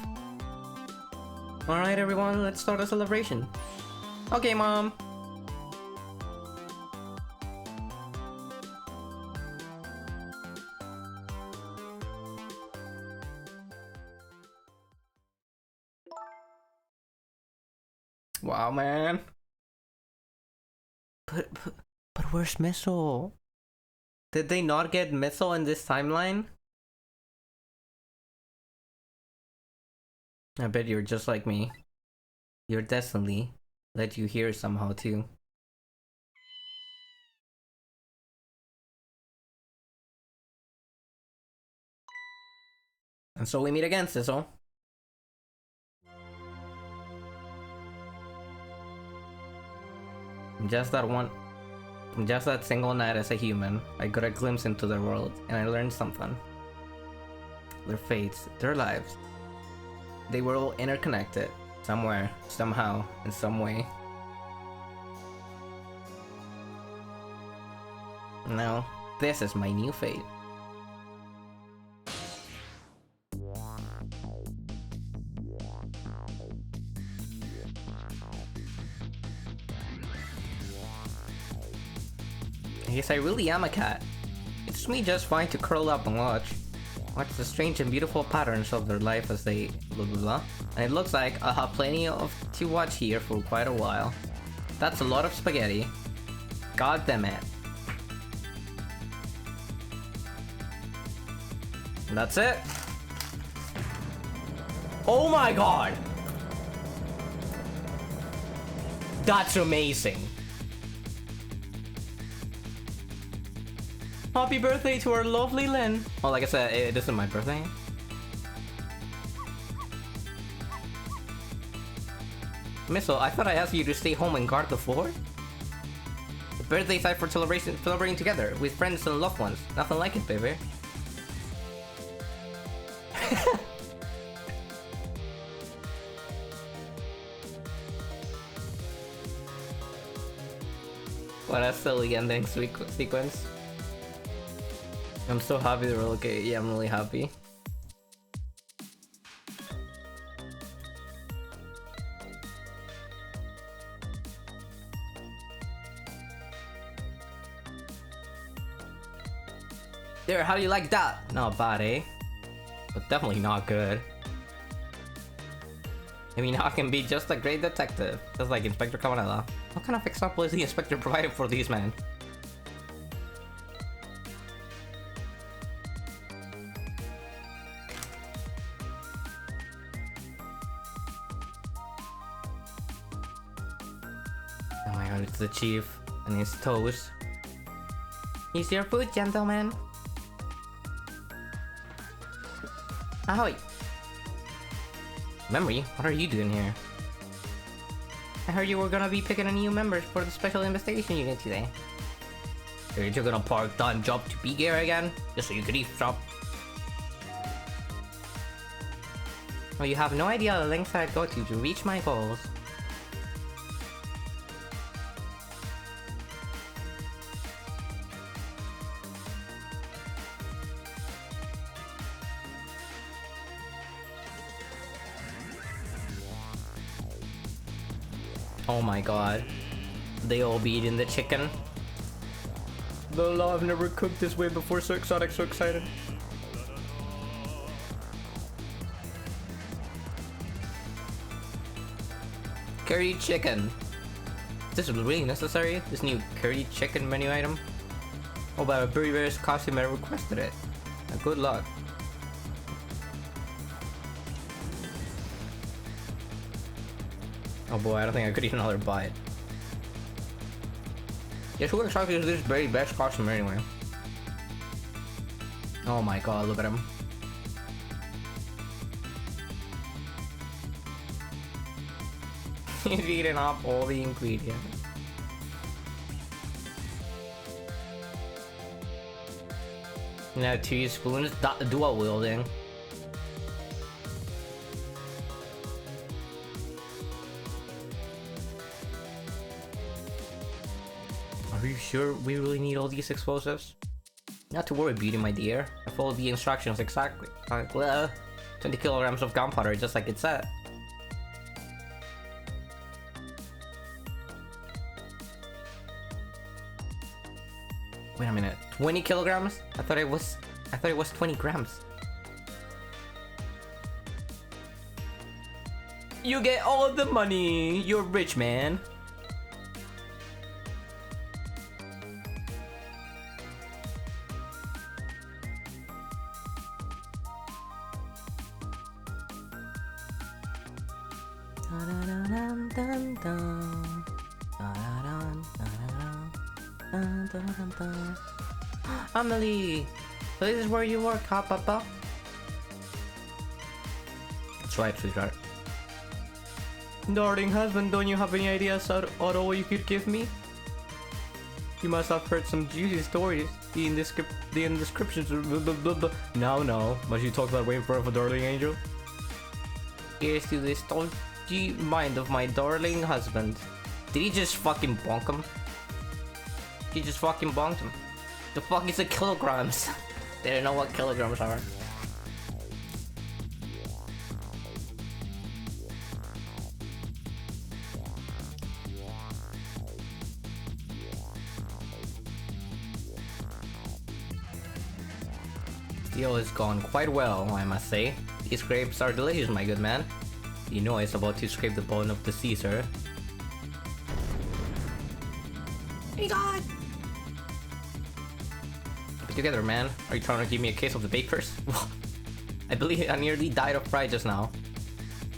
Speaker 1: Alright everyone, let's start a celebration. Okay, Mom. Wow, man. But where's Missile? Did they not get Missile in this timeline? I bet you're just like me. Your destiny led you here somehow too. And so we meet again, Sissel. Just that single night as a human, I got a glimpse into their world, and I learned something. Their fates, their lives. They were all interconnected, somewhere, somehow, in some way. Now, this is my new fate. I guess I really am a cat. It's me just fine to curl up and watch the strange and beautiful patterns of their life as they blah blah blah. And it looks like I'll have plenty to watch here for quite a while. That's a lot of spaghetti. God damn it. And that's it. Oh my god! That's amazing. Happy birthday to our lovely Lynn. Well, like I said, it isn't my birthday. Missile, I thought I asked you to stay home and guard the fort? The birthday time for celebrating together with friends and loved ones. Nothing like it, baby. What a silly ending sequence. I'm so happy they're okay. Yeah, I'm really happy. There, how do you like that? Not bad, eh? But definitely not good. I mean, I can be just a great detective, just like Inspector Cavanella. What kind of example is the Inspector providing for these men? Oh my god, it's the chief and his toes. Here's your food, gentlemen. Ahoy! Memory, what are you doing here? I heard you were gonna be picking a new members for the special investigation unit today. You're gonna park that job to be here again, just so you could eavesdrop. Well, you have no idea the lengths I'd go to reach my goals. Oh my god. They all be eating the chicken. The law, I've never cooked this way before, so exotic, so excited. Curry chicken. Is this really necessary? This new curry chicken menu item? Oh, but a very rare customer requested it. Good luck. Oh boy, I don't think I could eat another bite. Yeah, Sugar Shark is this very best costume anyway. Oh my god, look at him. He's eating up all the ingredients. Now 2 spoons, dual wielding. Are you sure we really need all these explosives? Not to worry, Beauty, my dear. I followed the instructions exactly. 20 kilograms of gunpowder, just like it said. Wait a minute, 20 kilograms? I thought it was 20 grams. You get all the money. You're rich, man. Amelie, so this is where you work, huh, Papa? That's right, sweetheart. Darling husband, don't you have any ideas at all you could give me? You must have heard some juicy stories. The indescriptions. No. Must you talk that way in front of a darling angel? Here's to the stodgy mind of my darling husband. Did he just fucking bonk him? He just fucking bonked him. The fuck is the kilograms? They don't know what kilograms are. Deal has gone quite well, I must say. These grapes are delicious, my good man. You know it's about to scrape the bone of the Caesar. Hey God! Keep it together, man. Are you trying to give me a case of the papers? I believe I nearly died of pride just now.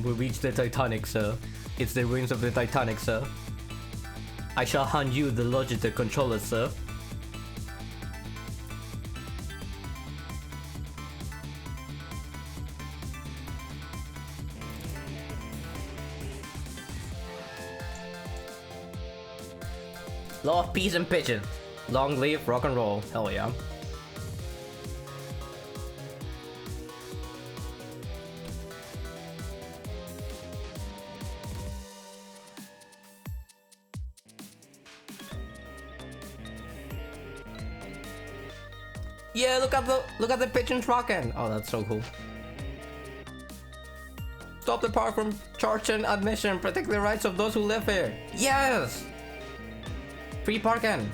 Speaker 1: We reached the Titanic, sir. It's the ruins of the Titanic, sir. I shall hand you the Logitech controller, sir. Love, peace, and pigeon. Long live rock and roll. Hell yeah. Yeah, look at the pigeons rocking. Oh, that's so cool. Stop the park from charge and admission. Protect the rights of those who live here. Yes. Free parking.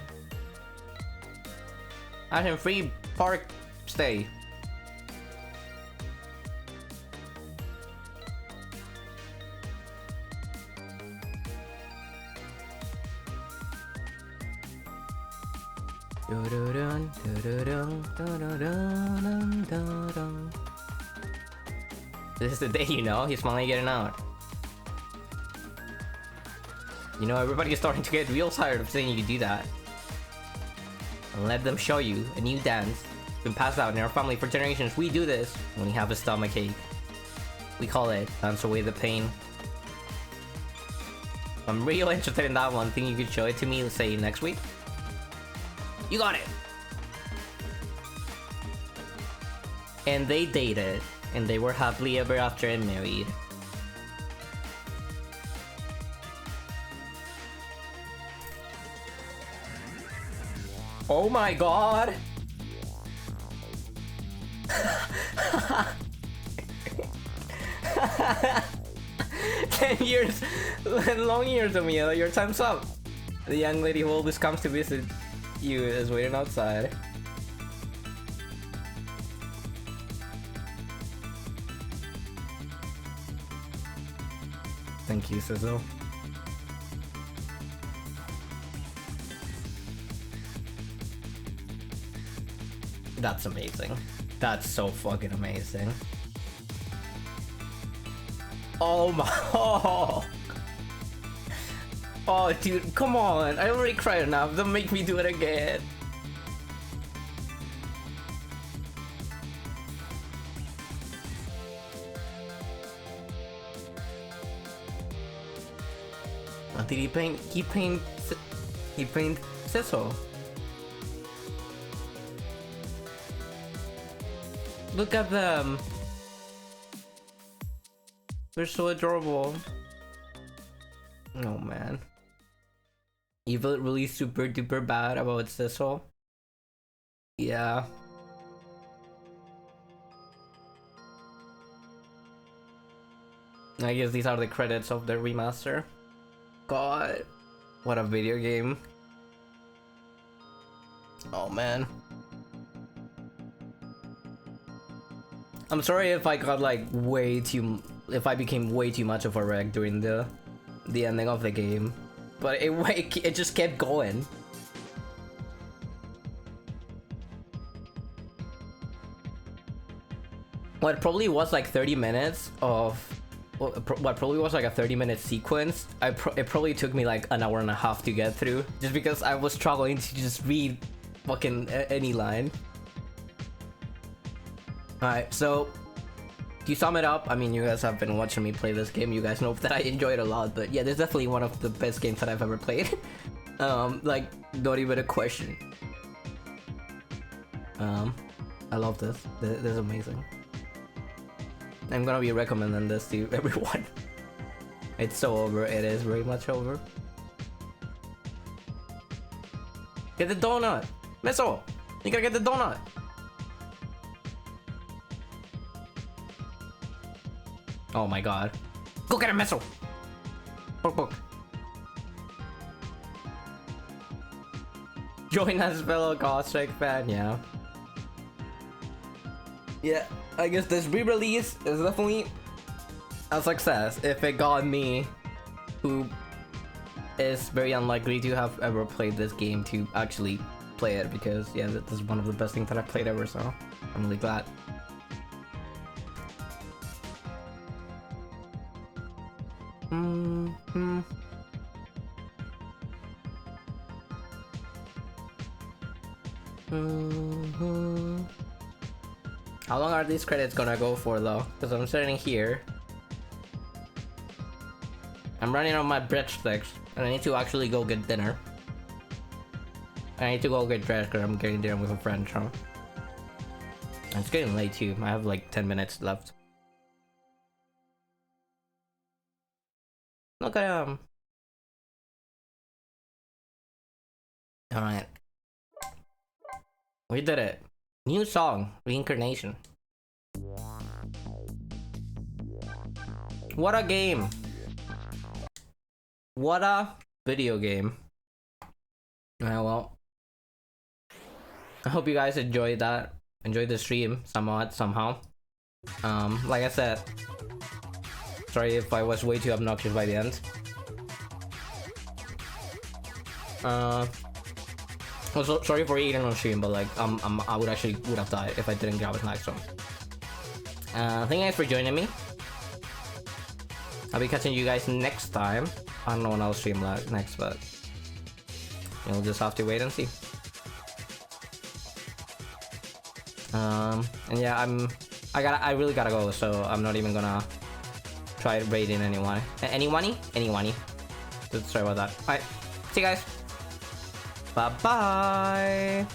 Speaker 1: And free park stay. This is the day, you know, he's finally getting out. You know, everybody's starting to get real tired of seeing you do that. And let them show you a new dance. It's been passed out in our family for generations. We do this when we have a stomach ache. We call it Dance Away the Pain. I'm real interested in that one. Think you could show it to me, let's say, next week? You got it! And they dated, and they were happily ever after and married. Oh my god! 10 years, long years of me, your time's up. The young lady who always comes to visit you is waiting outside. Thank you, Sizzle. That's amazing. That's so fucking amazing. Oh my... Oh. Oh, dude, come on. I already cried enough. Don't make me do it again. What did he paint? He paint Cecil. Look at them. They're so adorable. Oh man. You felt really super duper bad about Cecil? Yeah. I guess these are the credits of the remaster. God, what a video game. Oh man. I'm sorry if I got like if I became way too much of a wreck during the ending of the game, but it just kept going. What probably was like 30 minutes of what probably was like a 30-minute sequence. It probably took me like an hour and a half to get through, just because I was struggling to just read fucking any line. Alright, so to sum it up, I mean, you guys have been watching me play this game. You guys know that I enjoy it a lot, but yeah, this is definitely one of the best games that I've ever played. Like, not even a question. I love this. This is amazing. I'm gonna be recommending this to everyone. It's so over. It is very much over. Get the donut! Meso! You gotta get the donut! Oh my god. Go get a Meso! Poke. Join us, fellow Gothic fan, yeah. Yeah, I guess this re-release is definitely a success if it got me, who is very unlikely to have ever played this game, to actually play it, because yeah, this is one of the best things that I've played ever, so I'm really glad. How long are these credits gonna go for though? Because I'm sitting here. I'm running on my breadsticks and I need to actually go get dinner. I need to go get dressed because I'm getting dinner with a friend, so. And it's getting late too. I have like 10 minutes left. Look at him. Alright. We did it. New song, Reincarnation. What a game. What a video game. Well, I hope you guys enjoyed that. Enjoyed the stream somewhat, somehow. Like I said, sorry if I was way too obnoxious by the end. Also, sorry for eating on stream, but like, I would have died if I didn't grab a next one. Thank you guys for joining me. I'll be catching you guys next time. I don't know when I'll stream next, but you'll just have to wait and see. And yeah, I really gotta go, so I'm not even gonna try raiding anyone. Anyone? Sorry about that. Alright, see you guys. Bye bye.